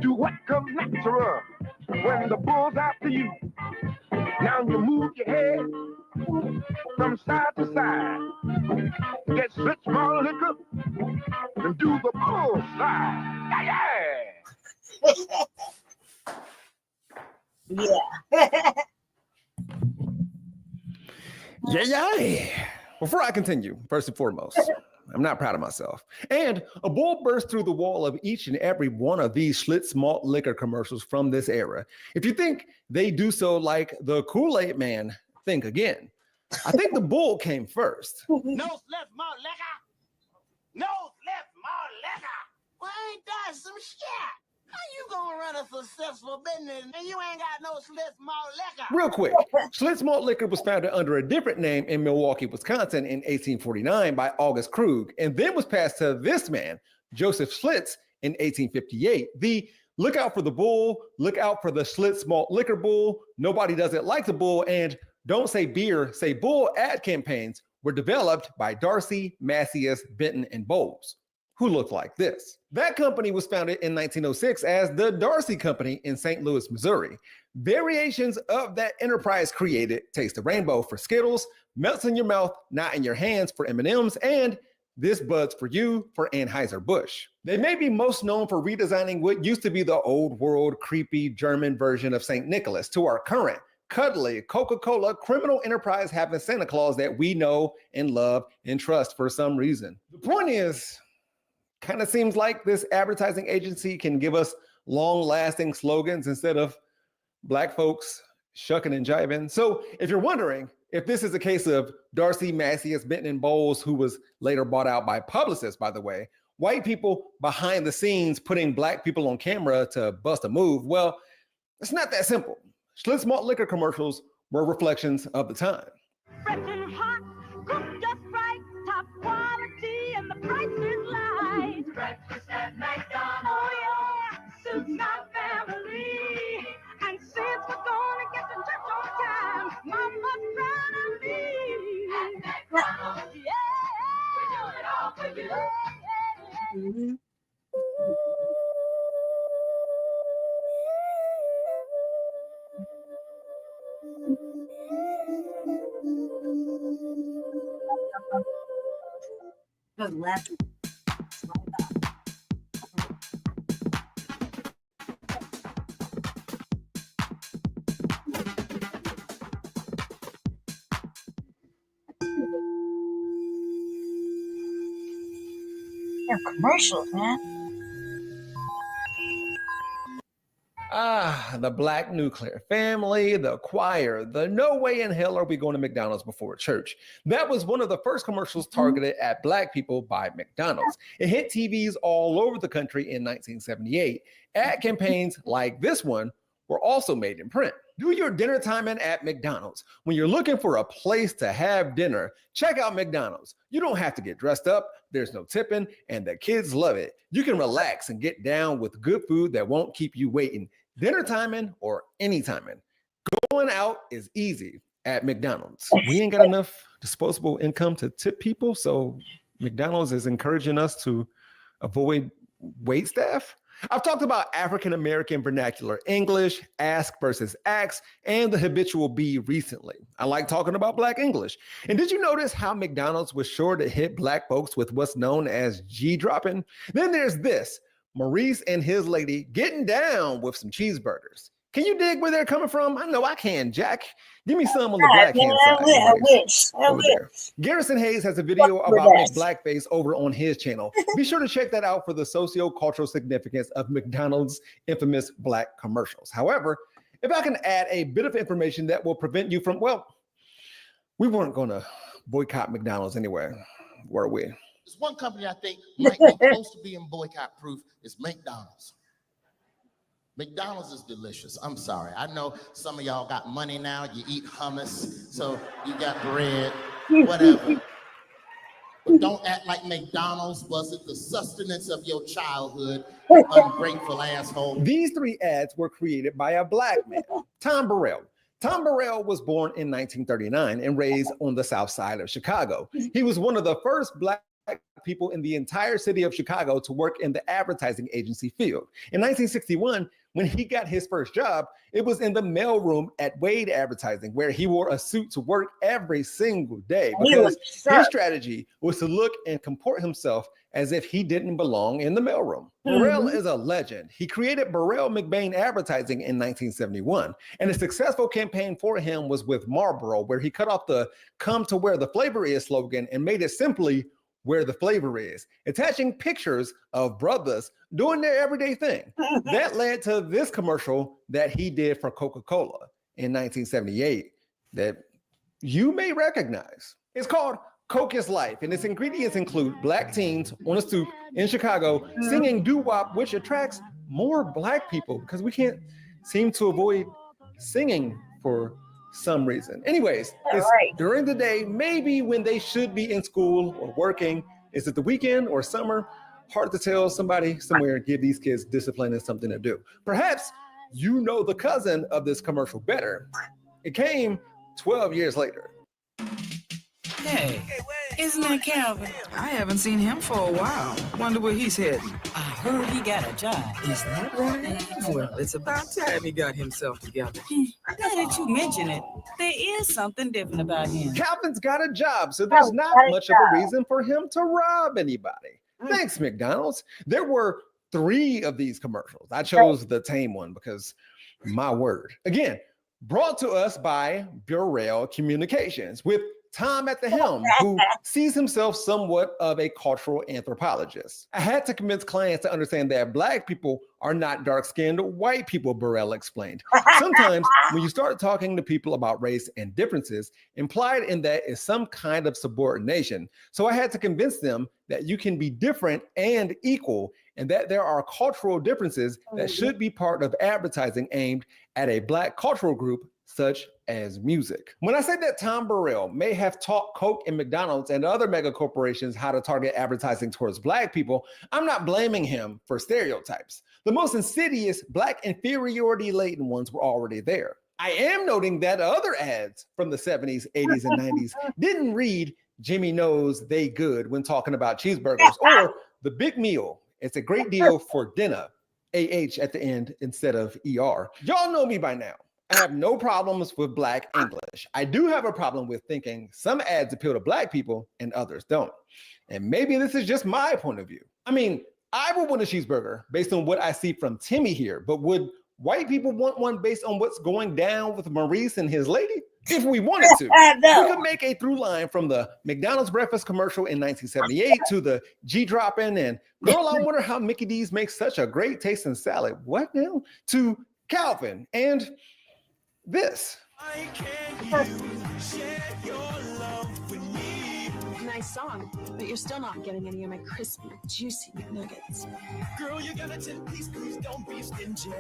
Do what comes natural when the bull's after you. Now you move your head from side to side. Get slit small liquor and do the bullseye. Yeah. Before I continue, first and foremost, I'm not proud of myself. And a bull burst through the wall of each and every one of these Schlitz malt liquor commercials from this era. If you think they do so like the Kool-Aid Man, think again. I think the bull came first. No Schlitz malt liquor. No Schlitz malt liquor. Well, ain't that some shit? How you gonna run a successful business and you ain't got no Schlitz malt liquor? Real quick, Schlitz malt liquor was founded under a different name in Milwaukee, Wisconsin in 1849 by August Krug, and then was passed to this man, Joseph Schlitz, in 1858. The look out for the bull, look out for the Schlitz malt liquor bull, nobody does it like the bull, and don't say beer, say bull ad campaigns were developed by Darcy, Macias, Benton, and Bowles, who looked like this. That company was founded in 1906 as the Darcy Company in St. Louis, Missouri. Variations of that enterprise created Taste the Rainbow for Skittles, Melts in Your Mouth, Not in Your Hands for M&Ms, and This Bud's for You for Anheuser-Busch. They may be most known for redesigning what used to be the old world, creepy German version of St. Nicholas to our current, cuddly Coca-Cola criminal enterprise having Santa Claus that we know and love and trust for some reason. The point is, kind of seems like this advertising agency can give us long-lasting slogans instead of black folks shucking and jiving. So if you're wondering if this is a case of Darcy, Macias, Benton, and Bowles, who was later bought out by Publicis, by the way, white people behind the scenes putting black people on camera to bust a move, well, it's not that simple. Schlitz malt liquor commercials were reflections of the time. Fresh and hot, cooked just right, top quality, and the price is light. Breakfast at McDonald's. Oh yeah, suits my family. And since we're gonna get to church on time, Mama's proud of me. At McDonald's, yeah, we do it all for you. Yeah. Just laughing. They're commercials, man. The black nuclear family, the choir, the no way in hell are we going to McDonald's before church. That was one of the first commercials targeted at black people by McDonald's. It hit TVs all over the country in 1978. Ad campaigns like this one were also made in print. Do your dinner timing at McDonald's. When you're looking for a place to have dinner, check out McDonald's. You don't have to get dressed up, there's no tipping, and the kids love it. You can relax and get down with good food that won't keep you waiting. Dinner timing or any timing. Going out is easy at McDonald's. We ain't got enough disposable income to tip people, so McDonald's is encouraging us to avoid wait staff. I've talked about African-American vernacular English, ask versus ax, and the habitual be recently. I like talking about Black English. And did you notice how McDonald's was sure to hit Black folks with what's known as G-dropping? Then there's this, Maurice and his lady getting down with some cheeseburgers. Can you dig where they're coming from? I know I can, Jack. Give me some on the black hand side. I wish. Garrison Hayes has a video about McBlackface over on his channel. Be sure to check that out for the socio-cultural significance of McDonald's infamous black commercials. However, if I can add a bit of information that will prevent you from, well, we weren't going to boycott McDonald's anyway, were we? There's one company I think might be close to being boycott proof is McDonald's. McDonald's is delicious. I'm sorry. I know some of y'all got money now. You eat hummus, so you got bread, whatever. But don't act like McDonald's wasn't the sustenance of your childhood, you ungrateful asshole. These 3 ads were created by a black man, Tom Burrell. Tom Burrell was born in 1939 and raised on the south side of Chicago. He was one of the first black people in the entire city of Chicago to work in the advertising agency field. In 1961, when he got his first job, it was in the mailroom at Wade Advertising, where he wore a suit to work every single day because his strategy was to look and comport himself as if he didn't belong in the mailroom. Burrell is a legend. He created Burrell McBain Advertising in 1971, and a successful campaign for him was with Marlboro, where he cut off the "Come to where the flavor is" slogan and made it simply "Where the flavor is," attaching pictures of brothers doing their everyday thing. That led to this commercial that he did for Coca-Cola in 1978 that you may recognize. It's called Coke is Life, and its ingredients include black teens on a stoop in Chicago singing doo-wop, which attracts more black people because we can't seem to avoid singing for some reason. Anyways, it's during the day, maybe when they should be in school or working. Is it the weekend or summer? Hard to tell. Somebody somewhere give these kids discipline and something to do. Perhaps you know the cousin of this commercial better. It came 12 years later. Hey, isn't that Calvin? I haven't seen him for a while. Wonder where he's heading. I heard he got a job. Is that right? Well, it's about time he got himself together. Now that you mention it, there is something different about him. Calvin's got a job, so there's not much of a reason for him to rob anybody. Thanks, McDonald's. There were 3 of these commercials. I chose the tame one because, my word. Again, brought to us by Burrell Communications with Tom at the helm, who sees himself somewhat of a cultural anthropologist. I had to convince clients to understand that black people are not dark-skinned white people, Burrell explained. Sometimes when you start talking to people about race and differences, implied in that is some kind of subordination. So I had to convince them that you can be different and equal, and that there are cultural differences that should be part of advertising aimed at a black cultural group such as music. When I say that Tom Burrell may have taught Coke and McDonald's and other mega corporations how to target advertising towards black people, I'm not blaming him for stereotypes. The most insidious black inferiority-laden ones were already there. I am noting that other ads from the 70s, 80s, and 90s didn't read "Jimmy knows they good" when talking about cheeseburgers, or "the big meal. It's a great deal for dinner." AH at the end instead of ER. Y'all know me by now. I have no problems with black English. I do have a problem with thinking some ads appeal to black people and others don't. And maybe this is just my point of view. I mean, I would want a cheeseburger based on what I see from Timmy here, but would white people want one based on what's going down with Maurice and his lady? If we wanted to, we could make a through line from the McDonald's breakfast commercial in 1978 to the G-dropping and "Girl, I wonder how Mickey D's makes such a great tasting salad." What now? To Calvin and this. Nice song, but you're still not getting any of my crispy, juicy nuggets. Girl, you gotta take these clues, don't be stingy.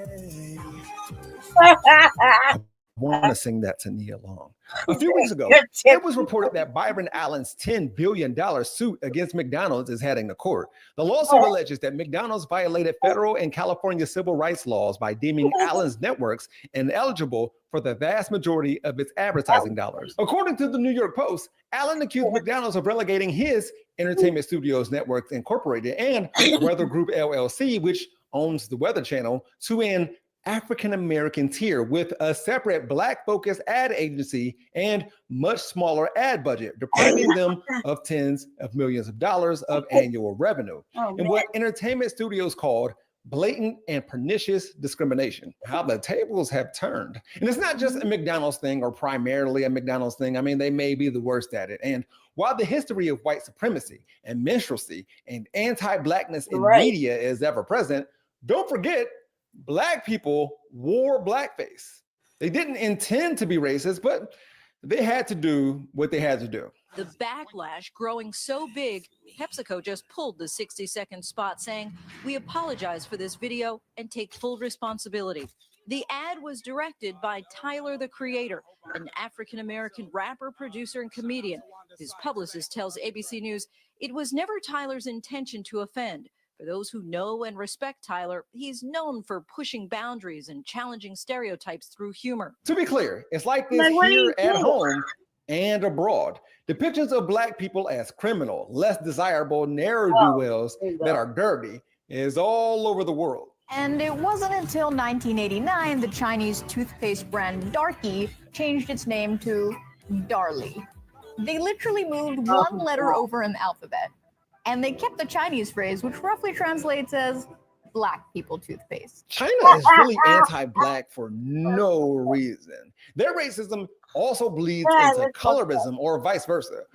I want to sing that to Nia Long. A few weeks ago, it was reported that Byron Allen's $10 billion suit against McDonald's is heading to court. The lawsuit alleges that McDonald's violated federal and California civil rights laws by deeming Allen's networks ineligible for the vast majority of its advertising dollars. According to the New York Post, Allen accused McDonald's of relegating his Entertainment Studios Networks Incorporated and Weather Group LLC, which owns the Weather Channel, to an African-American tier with a separate black-focused ad agency and much smaller ad budget, depriving them of tens of millions of dollars of annual revenue. And what Entertainment Studios called blatant and pernicious discrimination. How the tables have turned. And it's not just a McDonald's thing or primarily a McDonald's thing. I mean, they may be the worst at it. And while the history of white supremacy and minstrelsy and anti-blackness in media is ever present, don't forget, black people wore blackface. They didn't intend to be racist, but they had to do what they had to do. The backlash growing so big, PepsiCo just pulled the 60-second spot saying, "We apologize for this video and take full responsibility." The ad was directed by Tyler, the Creator, an African-American rapper, producer, and comedian. His publicist tells ABC News it was never Tyler's intention to offend. For those who know and respect Tyler, he's known for pushing boundaries and challenging stereotypes through humor. To be clear, it's like this here at home and abroad. Depictions of Black people as criminal, less desirable, ne'er-do-wells that are dirty is all over the world. And it wasn't until 1989 the Chinese toothpaste brand Darky changed its name to Darlie. They literally moved one letter over in the alphabet. And they kept the Chinese phrase, which roughly translates as Black people toothpaste. China is really anti-Black for no reason. Their racism also bleeds into colorism or vice versa.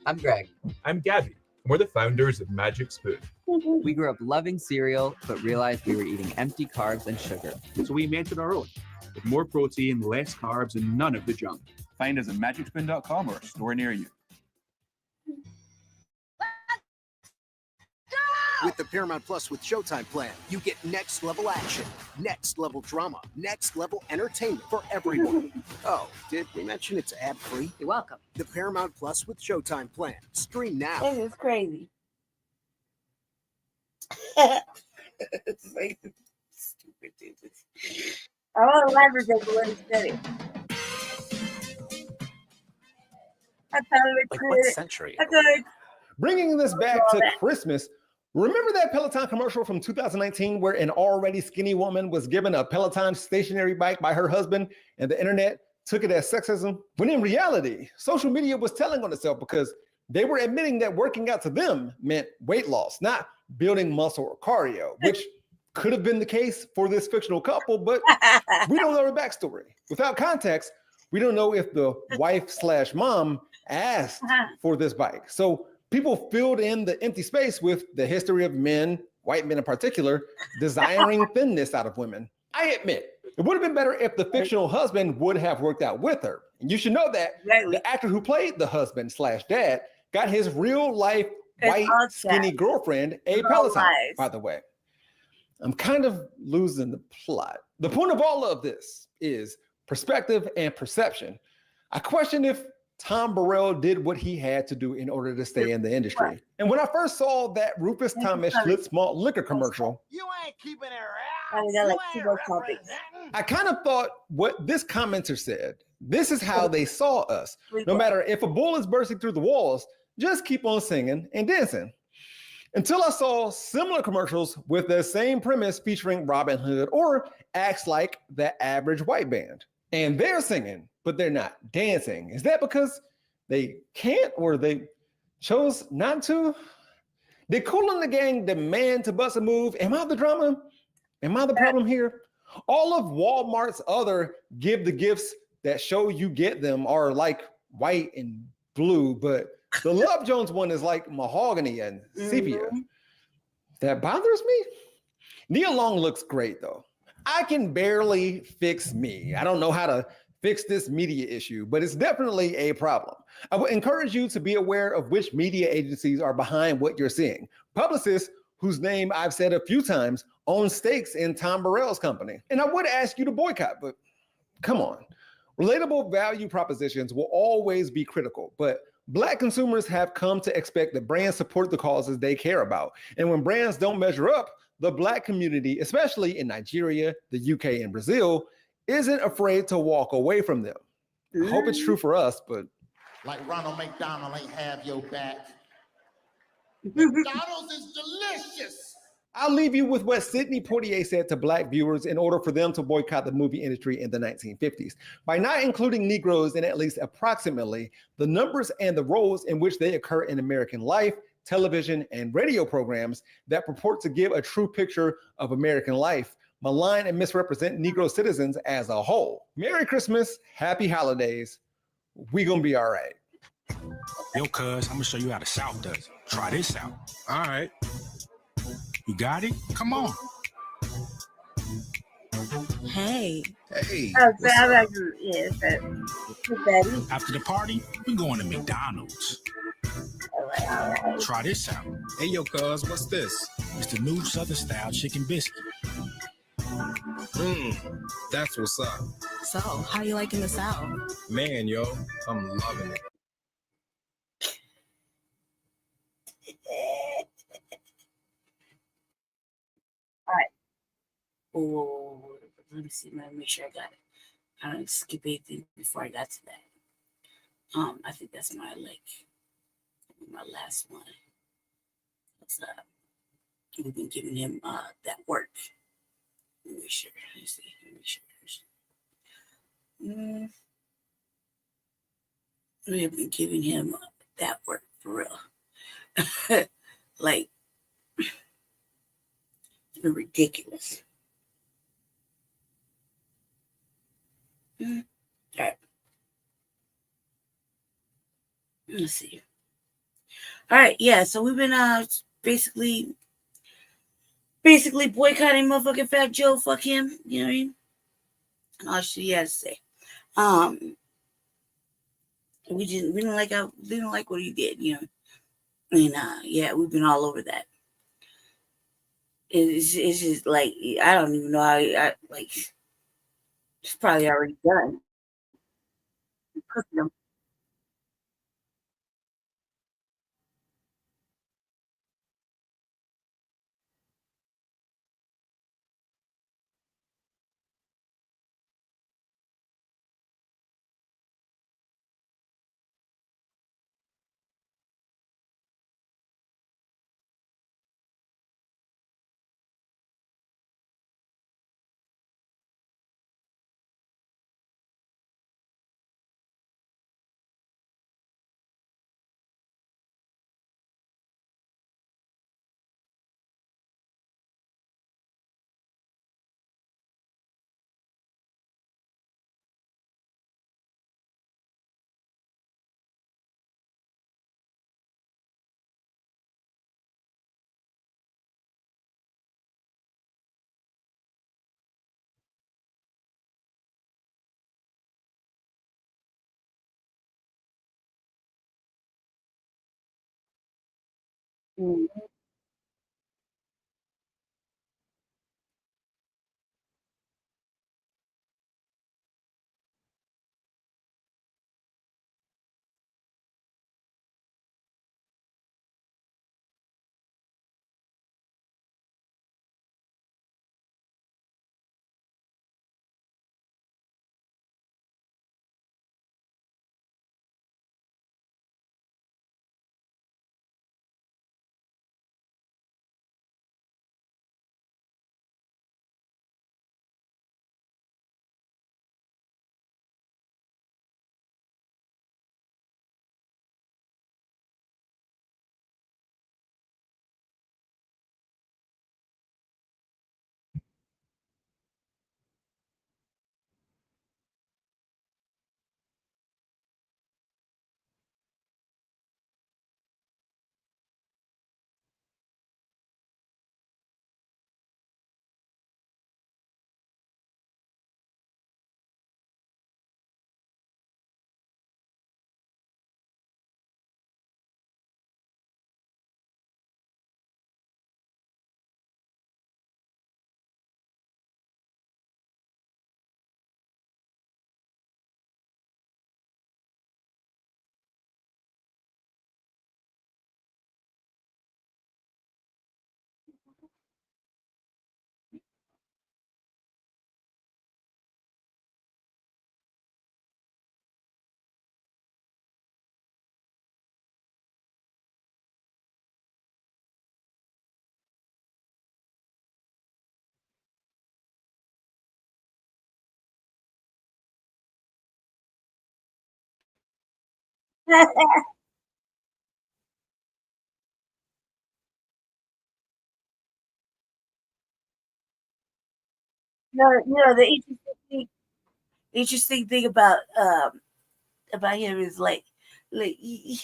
I'm Greg. I'm Gabby. We're the founders of Magic Spoon. We grew up loving cereal, but realized we were eating empty carbs and sugar. So we invented our own, with more protein, less carbs, and none of the junk. Find us at magicspoon.com or a store near you. With the Paramount Plus with Showtime plan, you get next level action, next level drama, next level entertainment for everyone. Oh, did we mention it's ad free? You're welcome. The Paramount Plus with Showtime plan. Stream now. This is crazy. It's like stupid, dude. I want to leverage it the way he said it. I thought it was what century? Bringing this back to Christmas, remember that Peloton commercial from 2019 where an already skinny woman was given a Peloton stationary bike by her husband and the internet took it as sexism? When in reality, social media was telling on itself because they were admitting that working out to them meant weight loss, not building muscle or cardio, which could have been the case for this fictional couple, but we don't know their backstory. Without context, we don't know if the wife/mom asked for this bike. So people filled in the empty space with the history of men, white men in particular, desiring thinness out of women. I admit, it would have been better if the fictional husband would have worked out with her. And you should know that the actor who played the husband/dad got his real life white skinny girlfriend a Peloton, by the way. I'm kind of losing the plot. The point of all of this is perspective and perception. I question if Tom Burrell did what he had to do in order to stay in the industry. And when I first saw that Rufus Thomas Schlitz malt liquor commercial, You ain't keeping it around. I kind of thought what this commenter said, this is how they saw us. No matter if a bull is bursting through the walls, just keep on singing and dancing. Until I saw similar commercials with the same premise featuring Robin Hood or acts like the average white band. And they're singing, but they're not dancing. Is that because they can't or they chose not to? Did Kool and the Gang demand to bust a move? Am I the drama? Am I the problem here? All of Walmart's other give the gifts that show you get them are like white and blue, but the Love Jones one is like mahogany and sepia. That bothers me. Nia Long looks great though. I can barely fix me. I don't know how to fix this media issue, but it's definitely a problem. I would encourage you to be aware of which media agencies are behind what you're seeing. Publicists, whose name I've said a few times, own stakes in Tom Burrell's company. And I would ask you to boycott, but come on. Relatable value propositions will always be critical, but Black consumers have come to expect that brands support the causes they care about. And when brands don't measure up, the Black community, especially in Nigeria, the UK, and Brazil, isn't afraid to walk away from them. I hope it's true for us, but... Like Ronald McDonald ain't have your back. McDonald's is delicious. I'll leave you with what Sidney Poitier said to Black viewers in order for them to boycott the movie industry in the 1950s. By not including Negroes in at least approximately the numbers and the roles in which they occur in American life, television, and radio programs that purport to give a true picture of American life, malign and misrepresent Negro citizens as a whole. Merry Christmas, happy holidays. We gonna be all right. Yo, cuz, I'm gonna show you how the South does it. Try this out. All right. You got it? Come on. Hey. Hey. Oh, so What's I'm up? like, yeah, that. After the party, we going to McDonald's. All right. Try this out. Hey, yo, cuz, what's this? It's the new Southern style chicken biscuit. That's what's up. So, how you liking the South? Man, yo, I'm loving it. All right. Oh, let me see. Let me make sure I got it. I don't skip anything before I got to that. I think that's my last one. What's up? We've been giving him that work. Let me make sure. Let's see. Let me make sure. We have been giving him that work for real. Like, it's been ridiculous. All right. Let's see. All right, yeah. So we've been basically boycotting motherfucking Fat Joe. Fuck him. You know what I mean? All shit he had to say. We didn't like what he did. You know. And yeah, we've been all over that. It's just like I don't even know how I like. It's probably already done. Cooking them. Mm-hmm. The interesting thing about him is like like you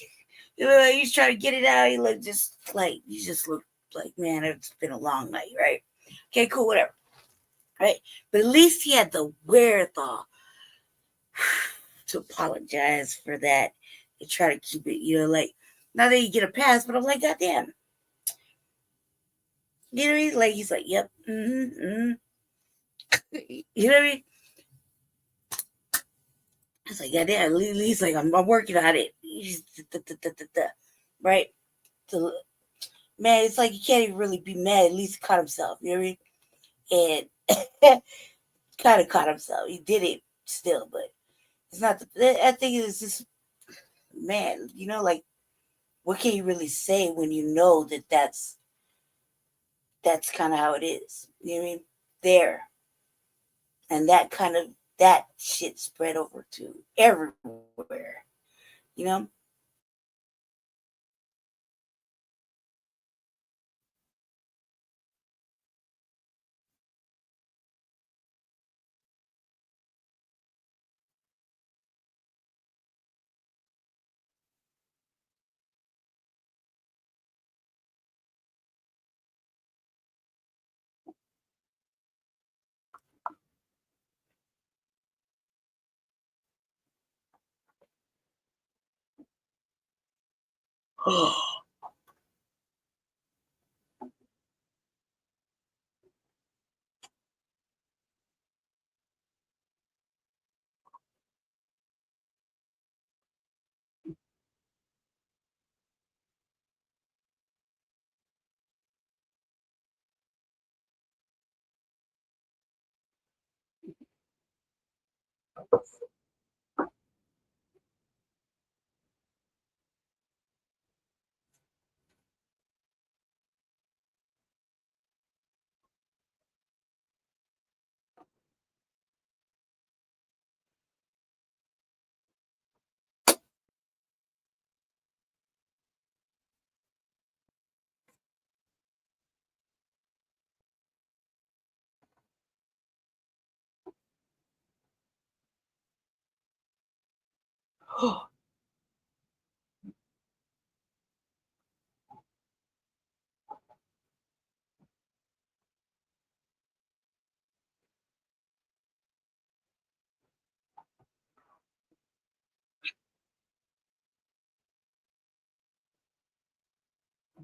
know, like he's trying to get it out. You just look like, man, it's been a long night, right? Okay, cool, whatever. Right? But at least he had the wherewithal to apologize for that and try to keep it, you know, like, not that you get a pass, but I'm like, goddamn. You know what I mean? Like, he's like, yep, You know what I mean? It's like, goddamn, at least, like, I'm working on it. Right? So, man, it's like you can't even really be mad. At least he caught himself. You know what I mean? And kind of caught himself. He did it still, but it's not. I think it's just, man, you know, like, what can you really say when you know that that's kind of how it is? You know what I mean? There. And that shit spread over to everywhere. You know?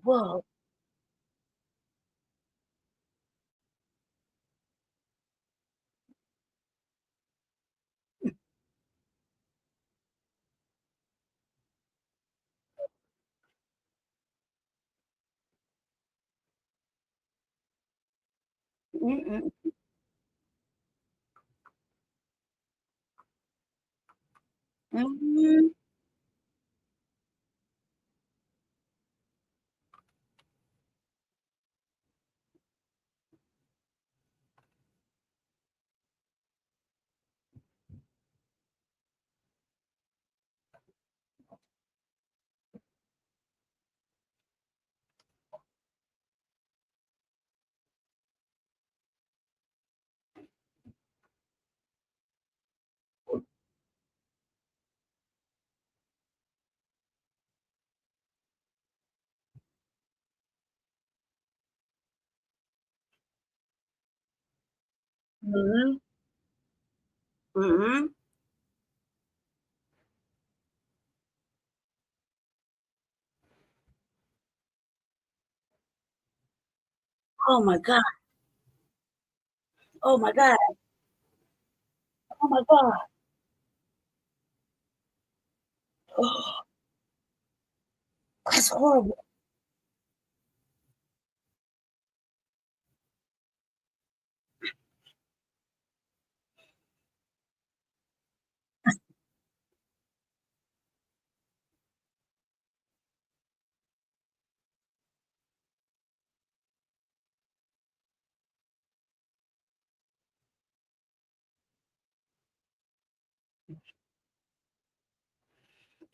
Whoa. Mm-mm. Mm-hmm. Mm-hmm. Mm-hmm. Oh my God. Oh my God. Oh my God. Oh, that's horrible.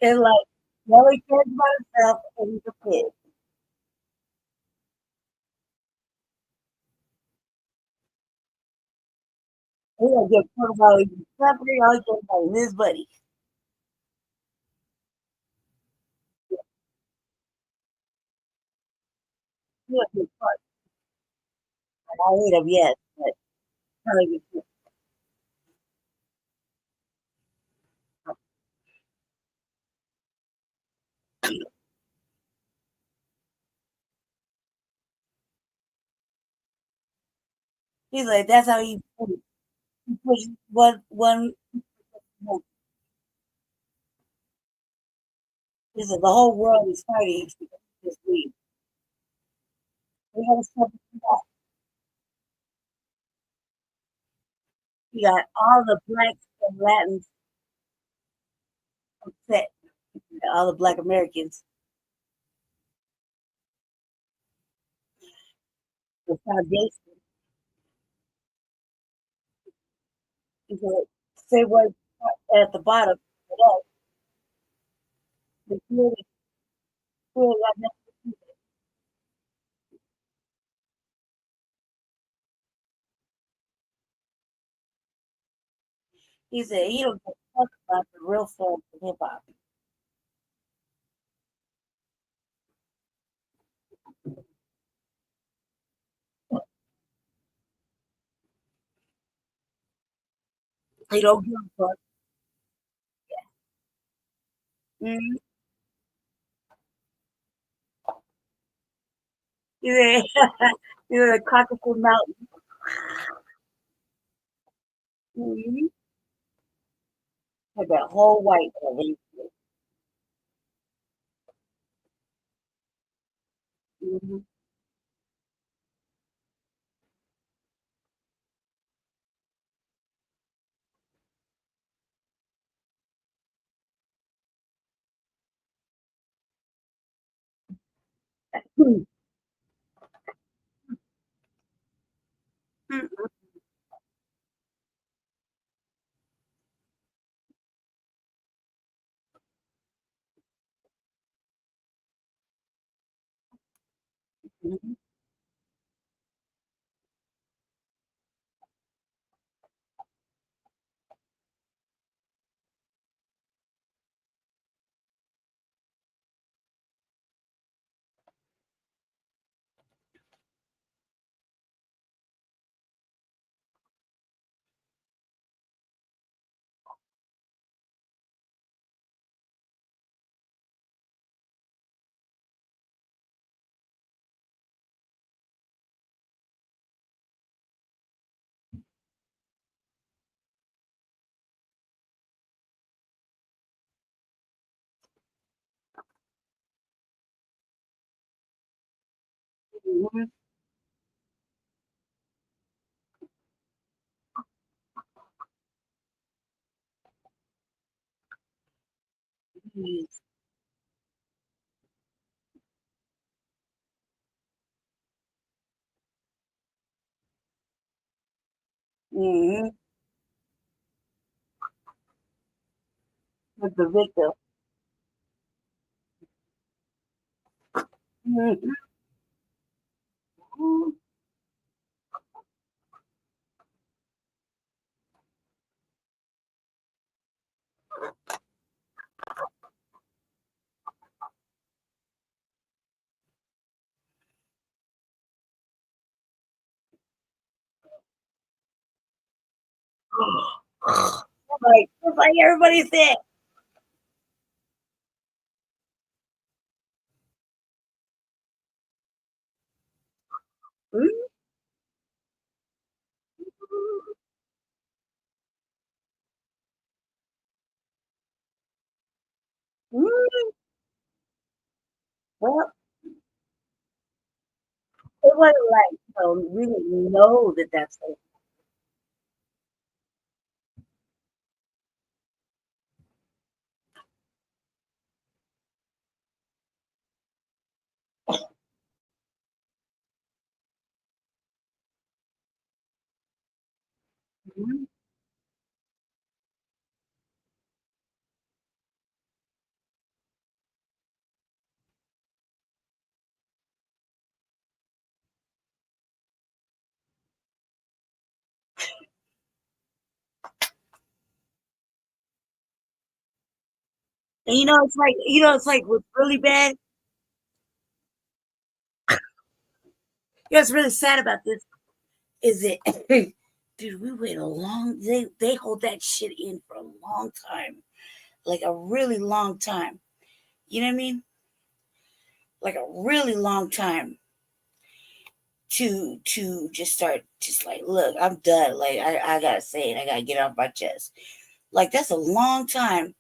It's like, he only cares about himself and he's a kid. He don't give a fuck about his company, all he cares about is his buddy. a good part. I hate him, yes, but really good. He's like, that's how he pushed one. He said, the whole world is fighting this week. We gotta stop that. You got all the blacks and Latins upset, all the Black Americans. The foundation. He said, say what at the bottom. They clearly got nothing to do with it. He said he don't give a fuck about the real form of hip hop. He don't give a fuck. Mm-hmm. He said, he said Cockapoo Mountain. Mm-hmm. Had that whole white over. Mm-hmm. Mm-hmm. Mm-hmm. Mm-hmm. With the victim. Mm-hmm. Like everybody said. Mm-hmm. Well, it wasn't like, we didn't know that that's what. Mm-hmm. And it's like what's really bad. You know what's really sad about this is that, dude, we wait a long. They hold that shit in for a long time, like a really long time. You know what I mean? Like a really long time to just start just like, look, I'm done. Like I gotta say it. I gotta get it off my chest. Like that's a long time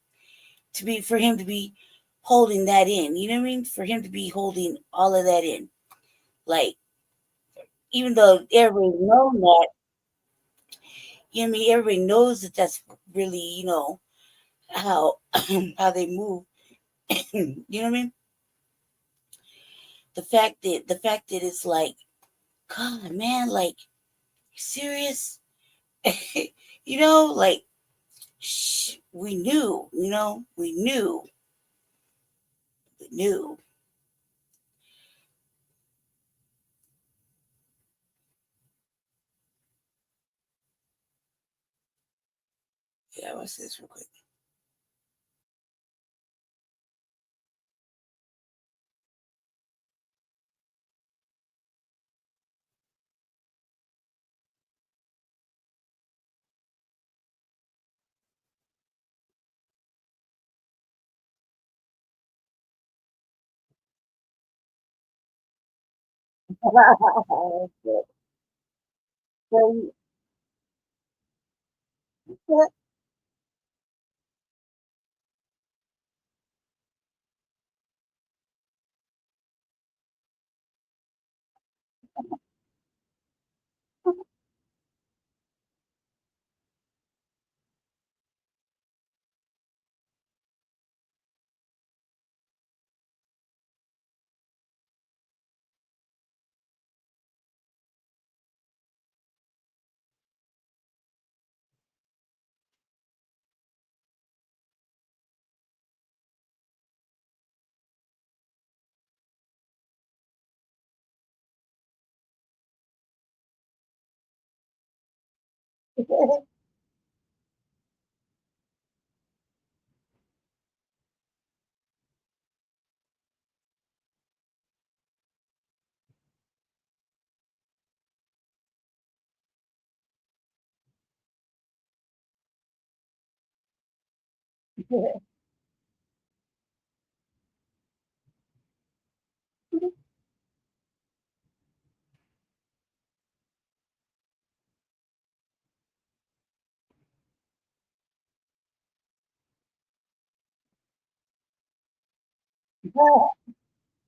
for him to be holding that in. You know what I mean? For him to be holding all of that in. Like, even though everybody knows that, you know what I mean? Everybody knows that that's really, you know, how how they move. You know what I mean? The fact that it's like, God, man, like, you serious? You know, like, we knew, you know, we knew. Yeah, what's this real quick?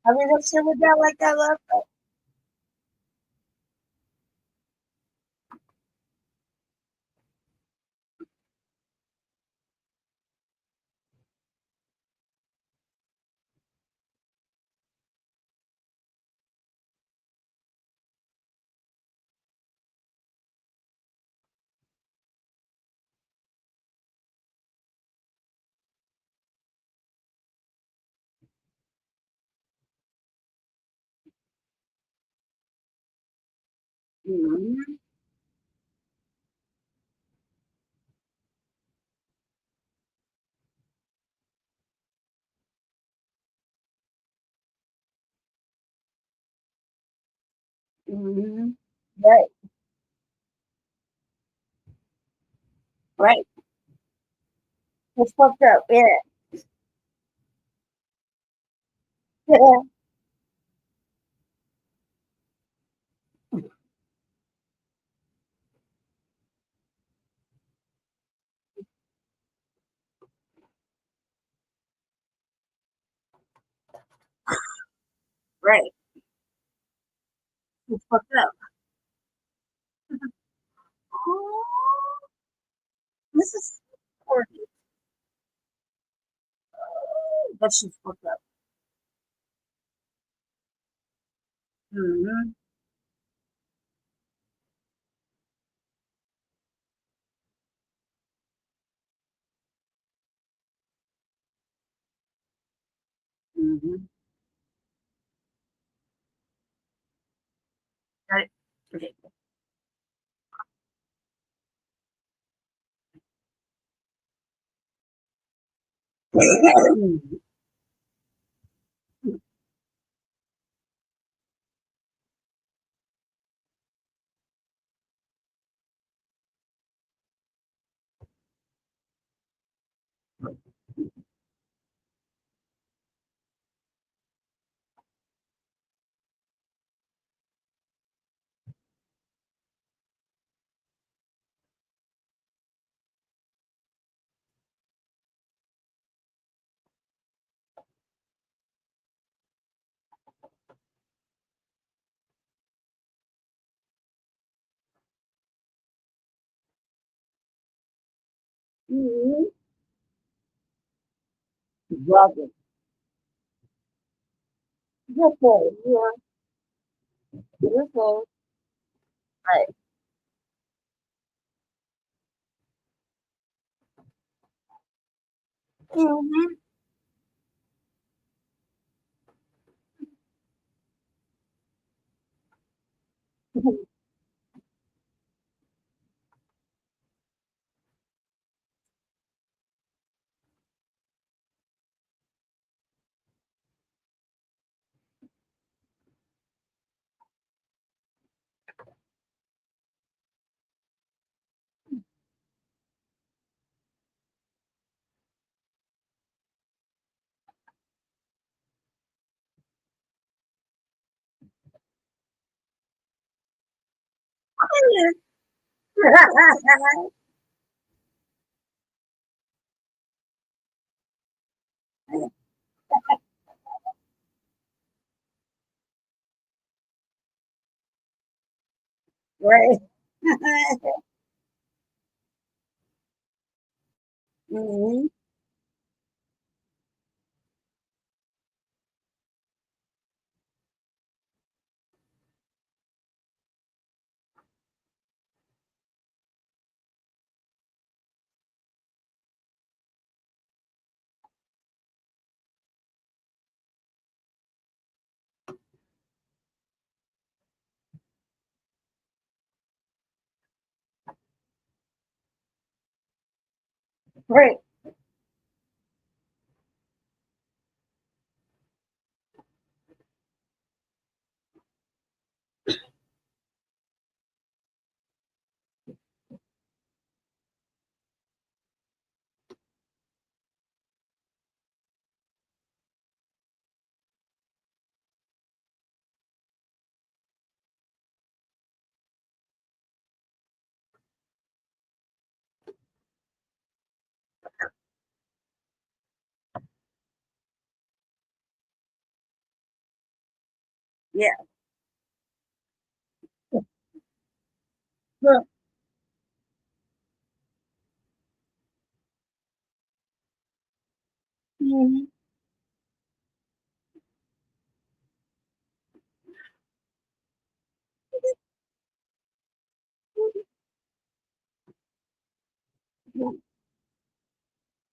I mean, that shit with that like that love. Mm-hmm. Mm-hmm. Right. Right. It's fucked up. Yeah. Yeah. Right. It's fucked up. Oh, this is horrible. That shit's fucked up. Mm-hmm. Mm-hmm. Right. Okay. Mm-hmm. Exactly. Beautiful. Yeah. Beautiful. Right. Mm-hmm. Right. Mm-hmm. Right. Yeah. Huh. Mhm.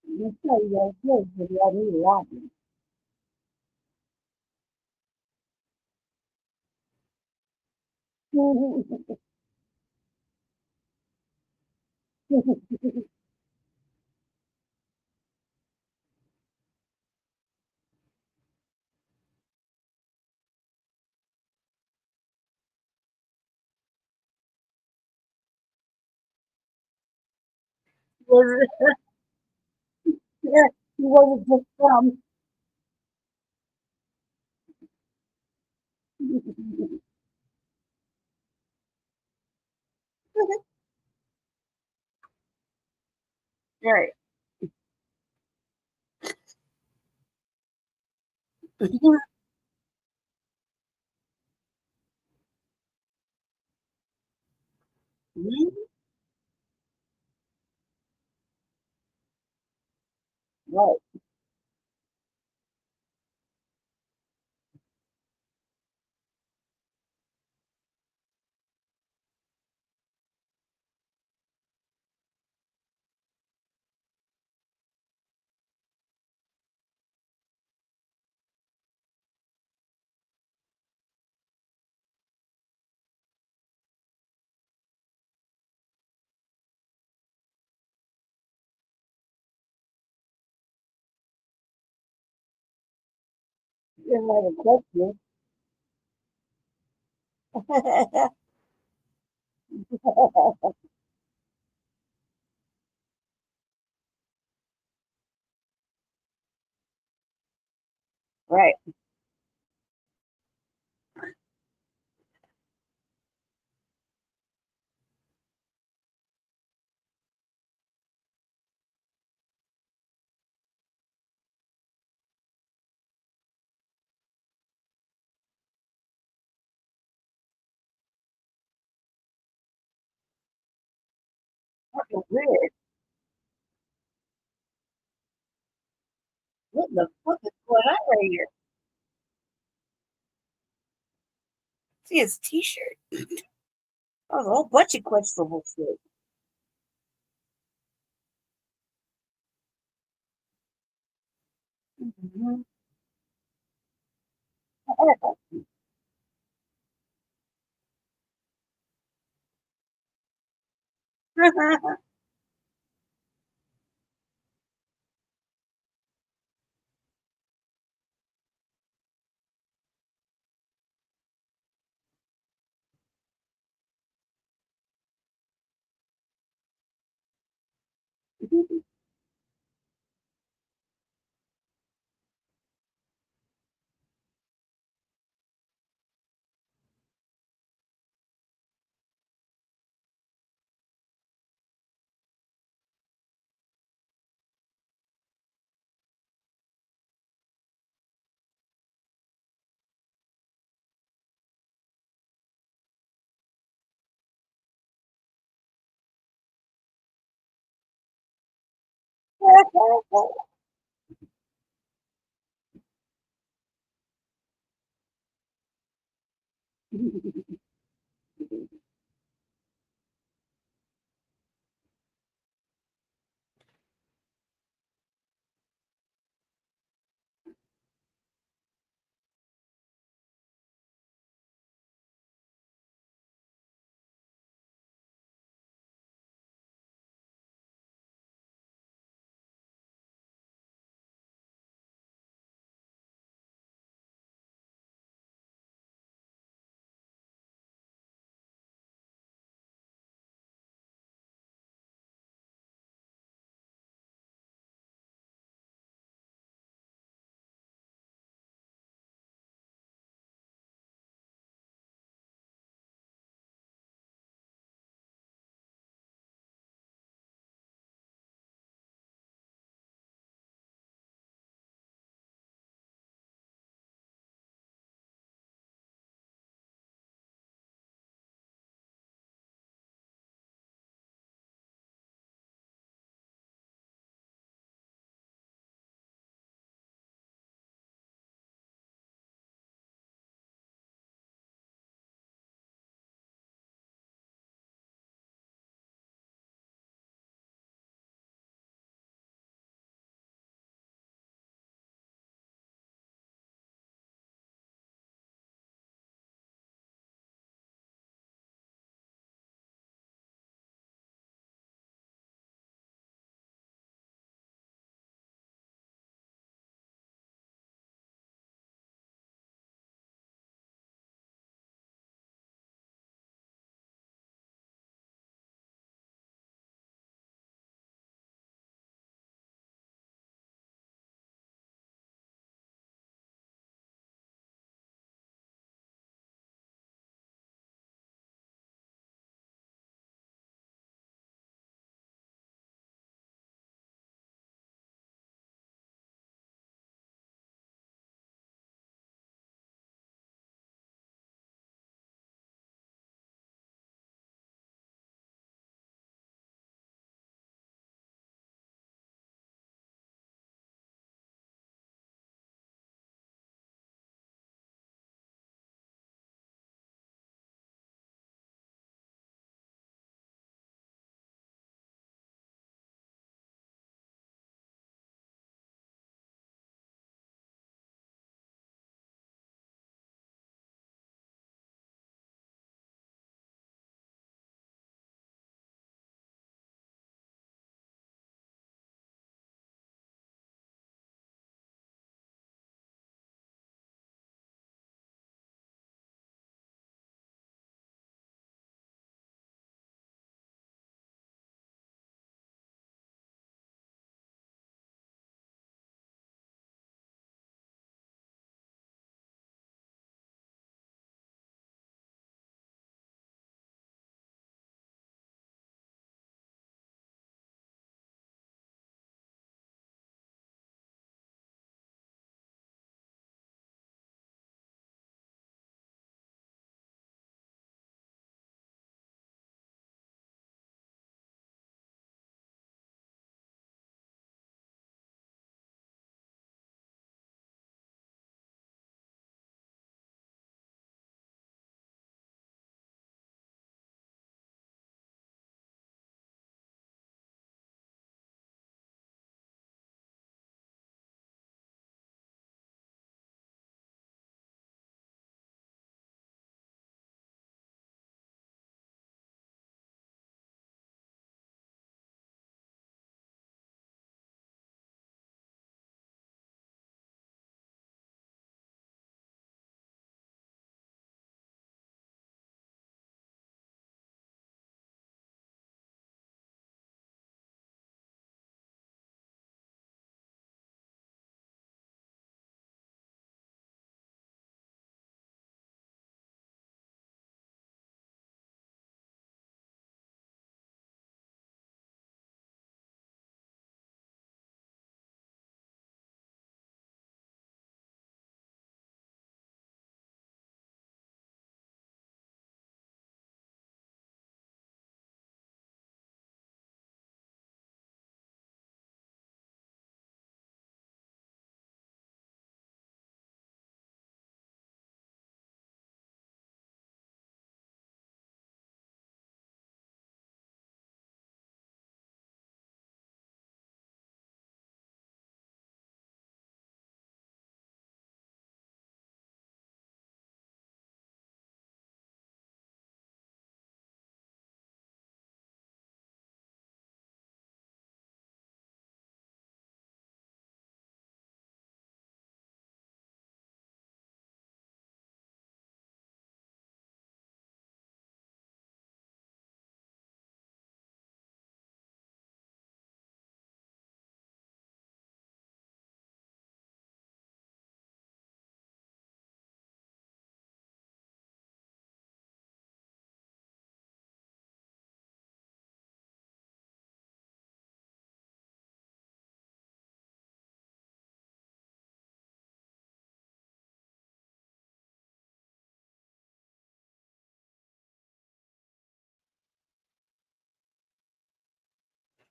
You say your kids would let me laugh. Yeah, he wasn't just from. Right. Mhm. Right. You might have touched me. Right. Fucking weird. the fuck is going on right here? See his T-shirt. Oh, a whole bunch of questionable shit. Mm-hmm.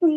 No.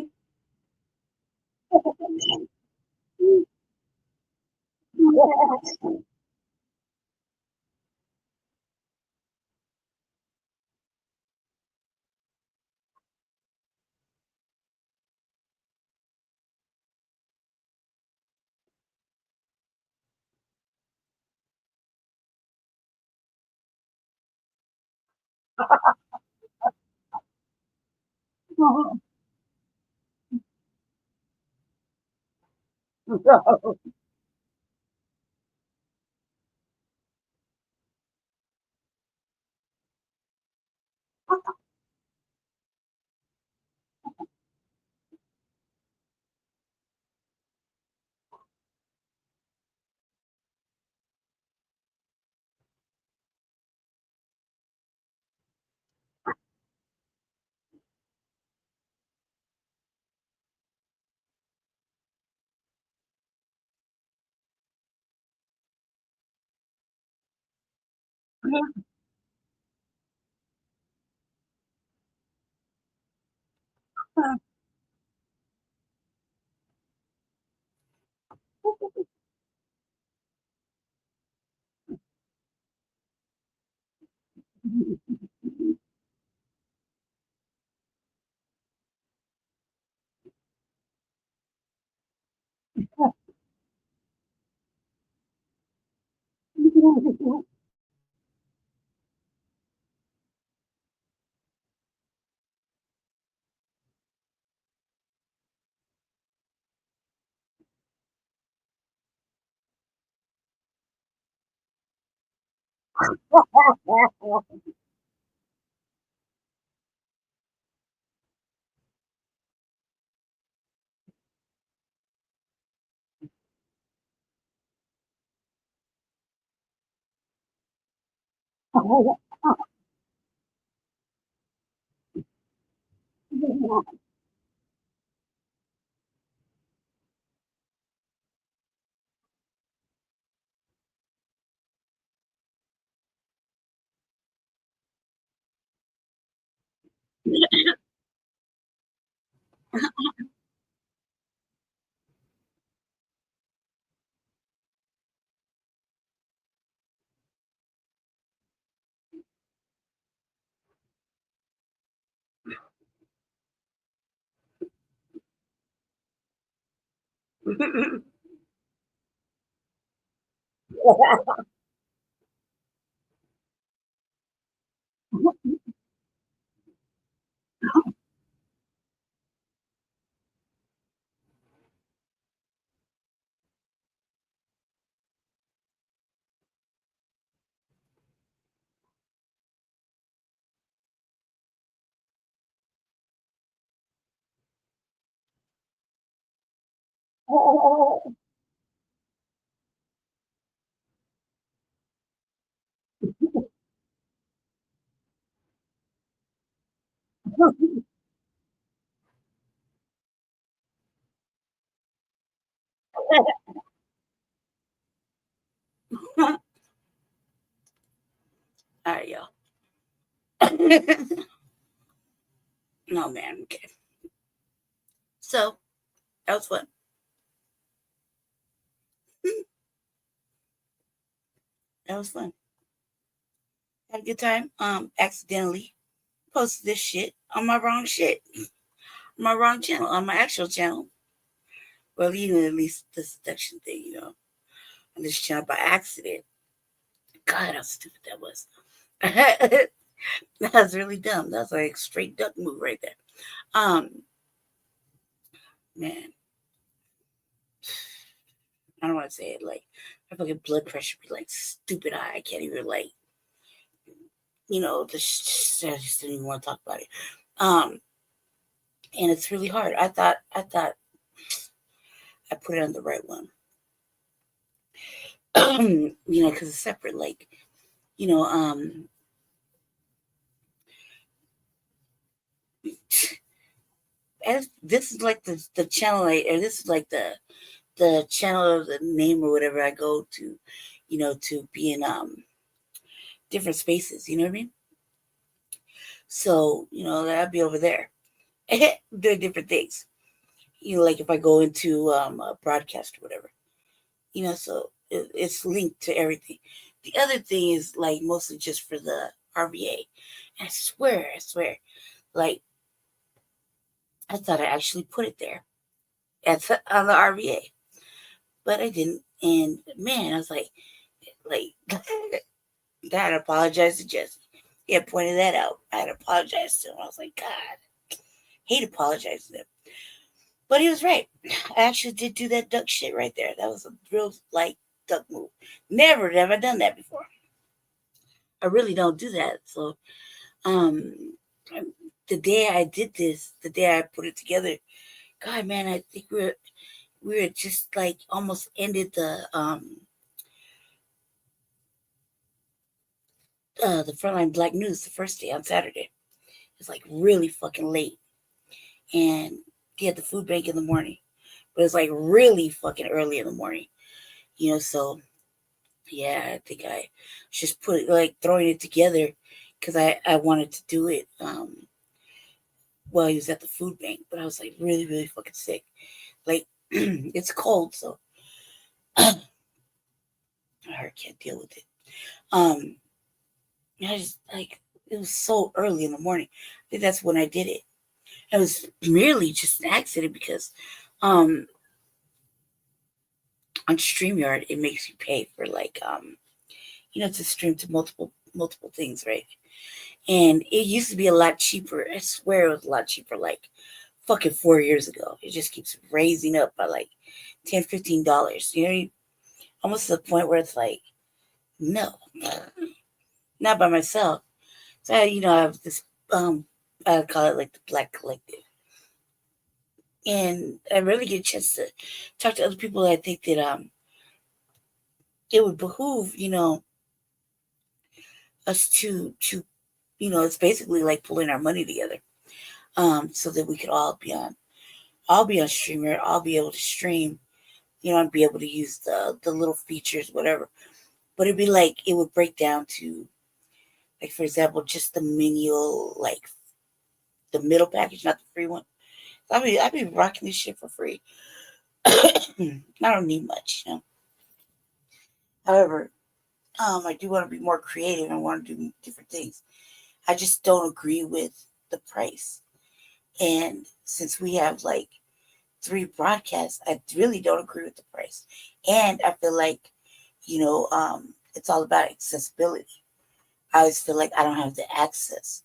All right, y'all. No, man. Okay. So that was fun. That was fun. Had a good time. Accidentally posted this shit on my wrong shit. On my wrong channel, on my actual channel. Well, at least the seduction thing, on this channel by accident. God, how stupid that was. That was really dumb. That's like a straight duck move right there. Man. I don't want to say it like my fucking blood pressure be like stupid high. I can't even like, I just didn't even want to talk about it. And it's really hard. I thought I put it on the right one. Because it's separate. Like, as this is like the channel, or this is like the channel or the name or whatever I go to, to be in different spaces. You know what I mean? So that'd be over there. doing different things. Like if I go into a broadcast or whatever, so it's linked to everything. The other thing is like mostly just for the RVA. And I swear, like I thought I actually put it there on the RVA, but I didn't. And man, I was like, I had to apologize to Jesse. He had pointed that out. I had to apologize to him. I was like, God, hate apologizing to him. But he was right. I actually did do that duck shit right there. That was a real duck move. Never have I done that before. I really don't do that. So the day I did this, the day I put it together, God man, I think we were just like almost ended the Frontline Black News the first day on Saturday. It's like really fucking late. And he had the food bank in the morning. But it's like really fucking early in the morning. So yeah, I think I just put it like throwing it together because I wanted to do it while he was at the food bank. But I was like really, really fucking sick. Like it's cold, so I can't deal with it. I just like it was so early in the morning. I think that's when I did it. It was merely just an accident because on StreamYard it makes you pay for to stream to multiple things, right? And it used to be a lot cheaper. I swear it was a lot cheaper like fucking 4 years ago. It just keeps raising up by like $10, $15. Almost to the point where it's like, no, not by myself. So I have this I call it like the Black Collective. And I really get a chance to talk to other people. I think that it would behoove, us to it's basically like pulling our money together. So that we could all be on StreamYard, I'll be able to stream, and be able to use the little features, whatever. But it'd be like it would break down to like, for example, just the menial, like the middle package, not the free one. I'd be rocking this shit for free. I don't need much, However, I do want to be more creative and want to do different things. I just don't agree with the price. And since we have like 3 broadcasts, I really don't agree with the price. And I feel like, it's all about accessibility. I always feel like I don't have the access,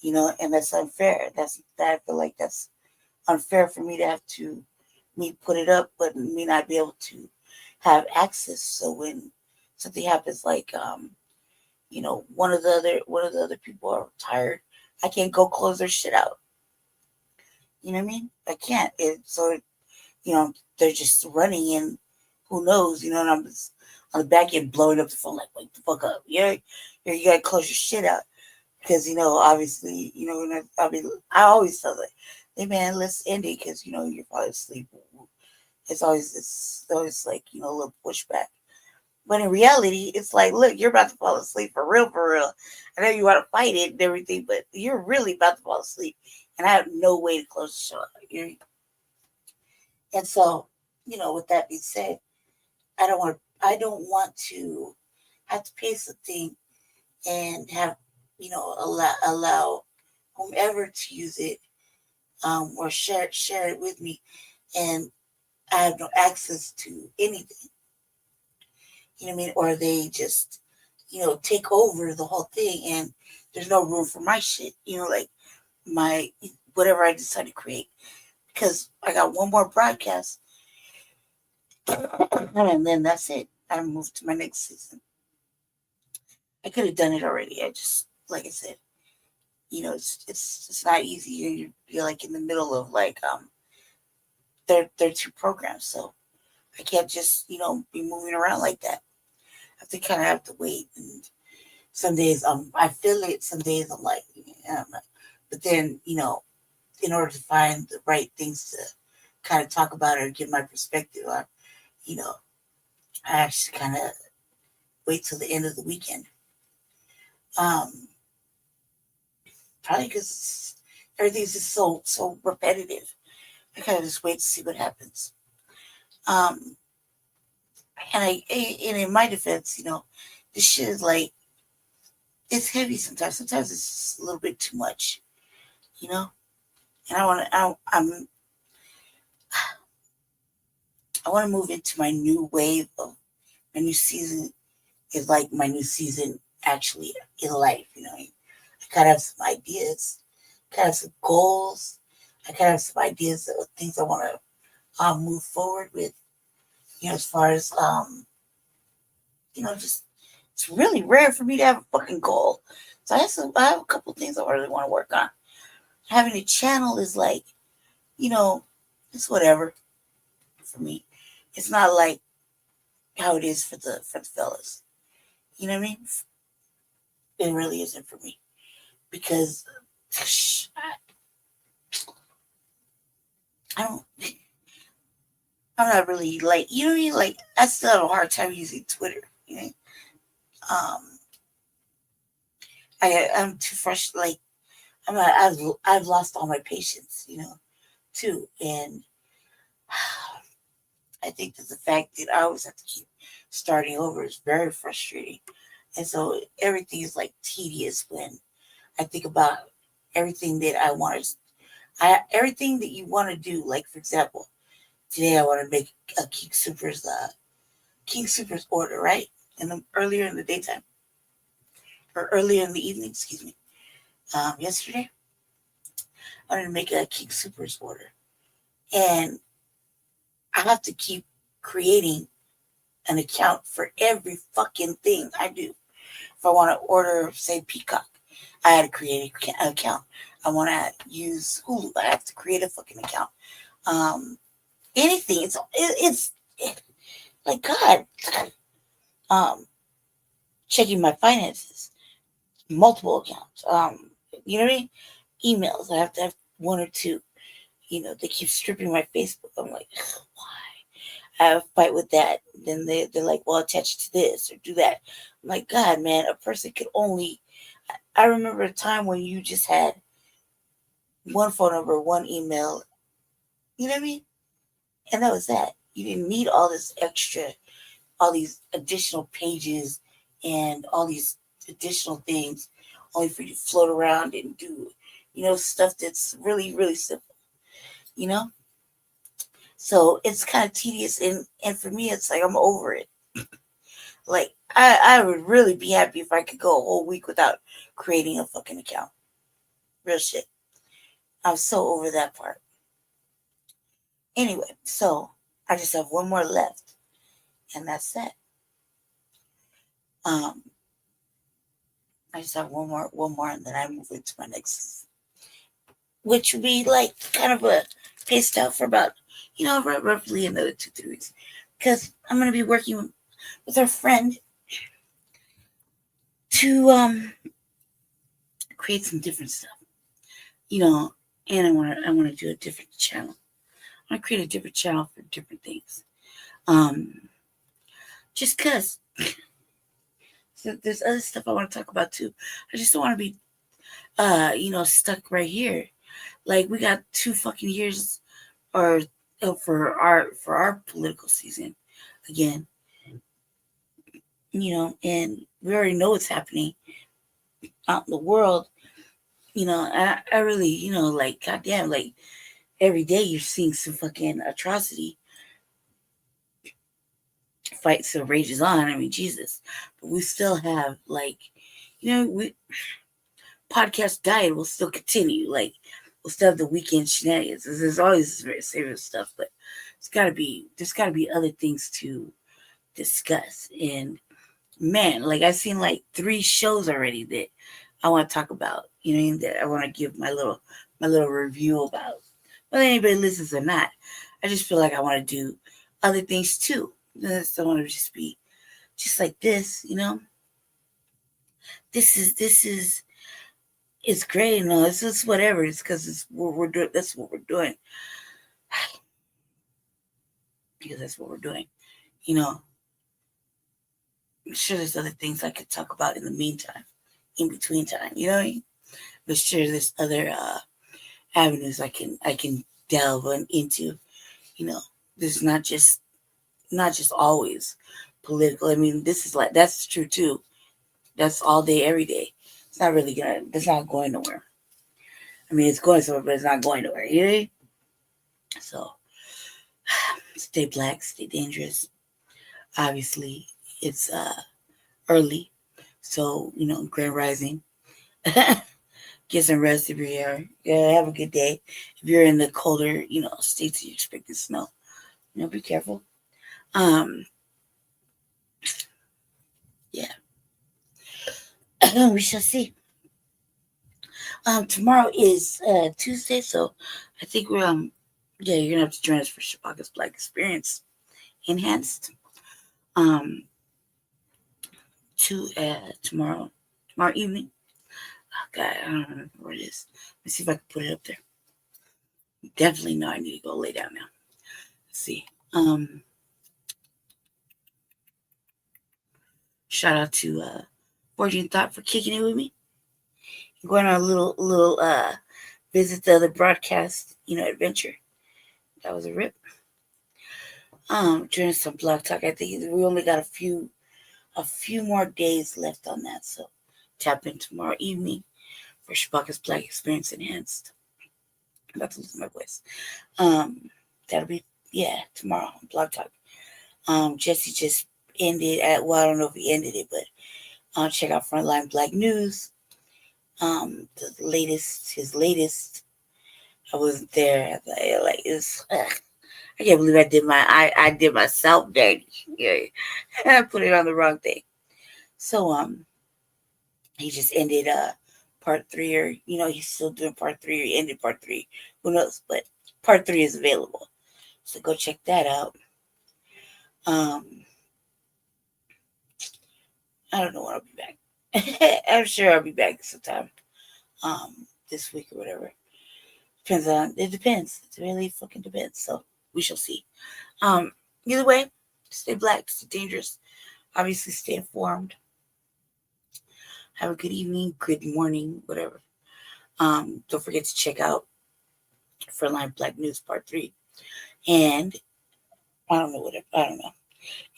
and that's unfair. I feel like that's unfair for me to have to put it up, but me not be able to have access. So when something happens, like one of the other people are tired, I can't go close their shit out. You know what I mean? I can't. They're just running, and who knows? And I'm just on the back end blowing up the phone like, wake the fuck up. Yeah, you gotta close your shit out. Because, obviously, I always tell them, hey man, let's end it because, you're probably asleep. It's always like, a little pushback. But in reality, it's like, look, you're about to fall asleep for real, for real. I know you want to fight it and everything, but you're really about to fall asleep. And I have no way to close the show out. And so, with that being said, I don't want to have to pay something and have, allow whomever to use it or share it with me, and I have no access to anything. You know what I mean? Or they just, take over the whole thing, and there's no room for my shit. Like my whatever I decide to create, because I got one more broadcast, and then that's it. I moved to my next season. I could have done it already. I just, like I said, it's not easy. You're like in the middle of like they're 2 programs, so I can't just be moving around like that. I have to wait, and some days I feel it, some days I'm like, yeah, but then in order to find the right things to kind of talk about or give my perspective on, I actually kind of wait till the end of the weekend. Probably because everything's just so repetitive. I kind of just wait to see what happens. And in my defense, this shit is like, it's heavy sometimes. Sometimes it's just a little bit too much, And I want to move into my new wave of my new season. Is like my new season actually in life. I kind of have some ideas, kind of some goals. I kind of have some ideas of things I want to move forward with. As far as just it's really rare for me to have a fucking goal. So I have a couple things I really want to work on. Having a channel is like, it's whatever for me. It's not like how it is for the fellas. You know what I mean? It really isn't for me because I'm not really like, you know what I mean? Like, I still have a hard time using Twitter. I'm too frustrated. Like, I've lost all my patience, too. And I think that the fact that I always have to keep starting over is very frustrating. And so everything is like tedious when I think about everything that I want to, everything that you want to do. Like, for example, today I want to make a King Supers order, right? And earlier in the daytime, or earlier in the evening, excuse me. Yesterday, I wanted to make a King Supers order. And I have to keep creating an account for every fucking thing I do. If I want to order, say, Peacock, I had to create an account. I want to use Hulu, I have to create a fucking account. Anything. It's like, God. Checking my finances, multiple accounts. You know what I mean? Emails. I have to have one or two. They keep stripping my Facebook. I'm like, why? I have a fight with that. Then they're like, well, attach it to this or do that. I'm like, God, man, a person could only. I remember a time when you just had one phone number, one email. You know what I mean? And that was that. You didn't need all this extra, all these additional pages and all these additional things only for you to float around and do, stuff that's really, really simple, So it's kind of tedious. And for me, it's like, I'm over it. Like, I would really be happy if I could go a whole week without creating a fucking account. Real shit. I'm so over that part. Anyway, so I just have one more left. And that's it. I just have one more, and then I move into my next, which would be like kind of a paced out for about, roughly another 2-3 weeks, because I'm going to be working with our friend to create some different stuff, and I want to do a different channel. I want to create a different channel for different things, just because. So there's other stuff I want to talk about too. I just don't want to be, stuck right here. Like, we got 2 fucking years, or for our political season again. And we already know what's happening out in the world. I really, like, goddamn, like, every day you're seeing some fucking atrocity. Fight still rages on. I mean, Jesus. But we still have, like, podcast diet will still continue. Like, we'll still have the weekend shenanigans. There's always very serious stuff, but there's gotta be other things to discuss. And man, like, I've seen like 3 shows already that I want to talk about, that I want to give my little review about. Whether anybody listens or not, I just feel like I want to do other things too. I don't want to just be just like this, This is it's great, it's just whatever. It's because it's what we're doing. That's what we're doing. Because that's what we're doing. I'm sure there's other things I could talk about in the meantime, in between time. You know what I mean? I'm sure there's other avenues I can delve into. You know, this is not just always political. I mean, that's true too. That's all day, every day. It's not really that's not going nowhere. I mean, it's going somewhere, but it's not going nowhere. You know? So stay black, stay dangerous. Obviously, it's early, so Grand Rising. Get some rest if you're here. Yeah, have a good day. If you're in the colder, states you expect snow, be careful. Yeah. We shall see. Tomorrow is Tuesday, so I think we're you're gonna have to join us for Shabaka's Black Experience Enhanced. Tomorrow evening. Oh God, I don't remember where it is. Let's see if I can put it up there. Definitely know I need to go lay down now. Let's see. Shout out to Fortune Thought for kicking it with me. Going on a little visit the other broadcast, adventure. That was a rip. During some blog talk, I think we only got a few more days left on that. So tap in tomorrow evening for Shabaka's Black Experience Enhanced. I'm about to lose my voice. That'll be tomorrow on Blog Talk. Jesse just ended I don't know if he ended it, but check out Frontline Black News. His latest. I wasn't there. I can't believe I did myself dirty. Yeah. I put it on the wrong thing. So he just ended part 3, or he's still doing part 3, or he ended part 3. Who knows? But part 3 is available. So go check that out. I don't know when I'll be back. I'm sure I'll be back sometime this week or whatever. It depends. It really fucking depends. So we shall see. Either way, stay black, stay dangerous. Obviously, stay informed. Have a good evening, good morning, whatever. Don't forget to check out Frontline Black News Part 3. And I don't know.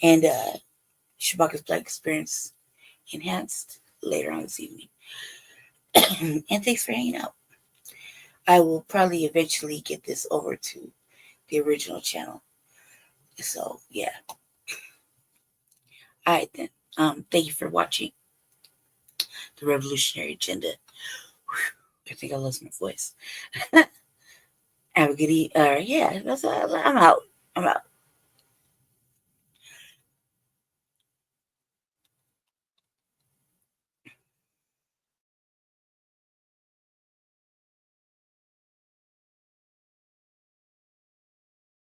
And Shabaka's Black Experience Enhanced later on this evening. And thanks for hanging out. I will probably eventually get this over to the original channel. So, yeah. All right, then. Thank you for watching The Revolutionary Agenda. I think I lost my voice. Have a good evening. I'm out.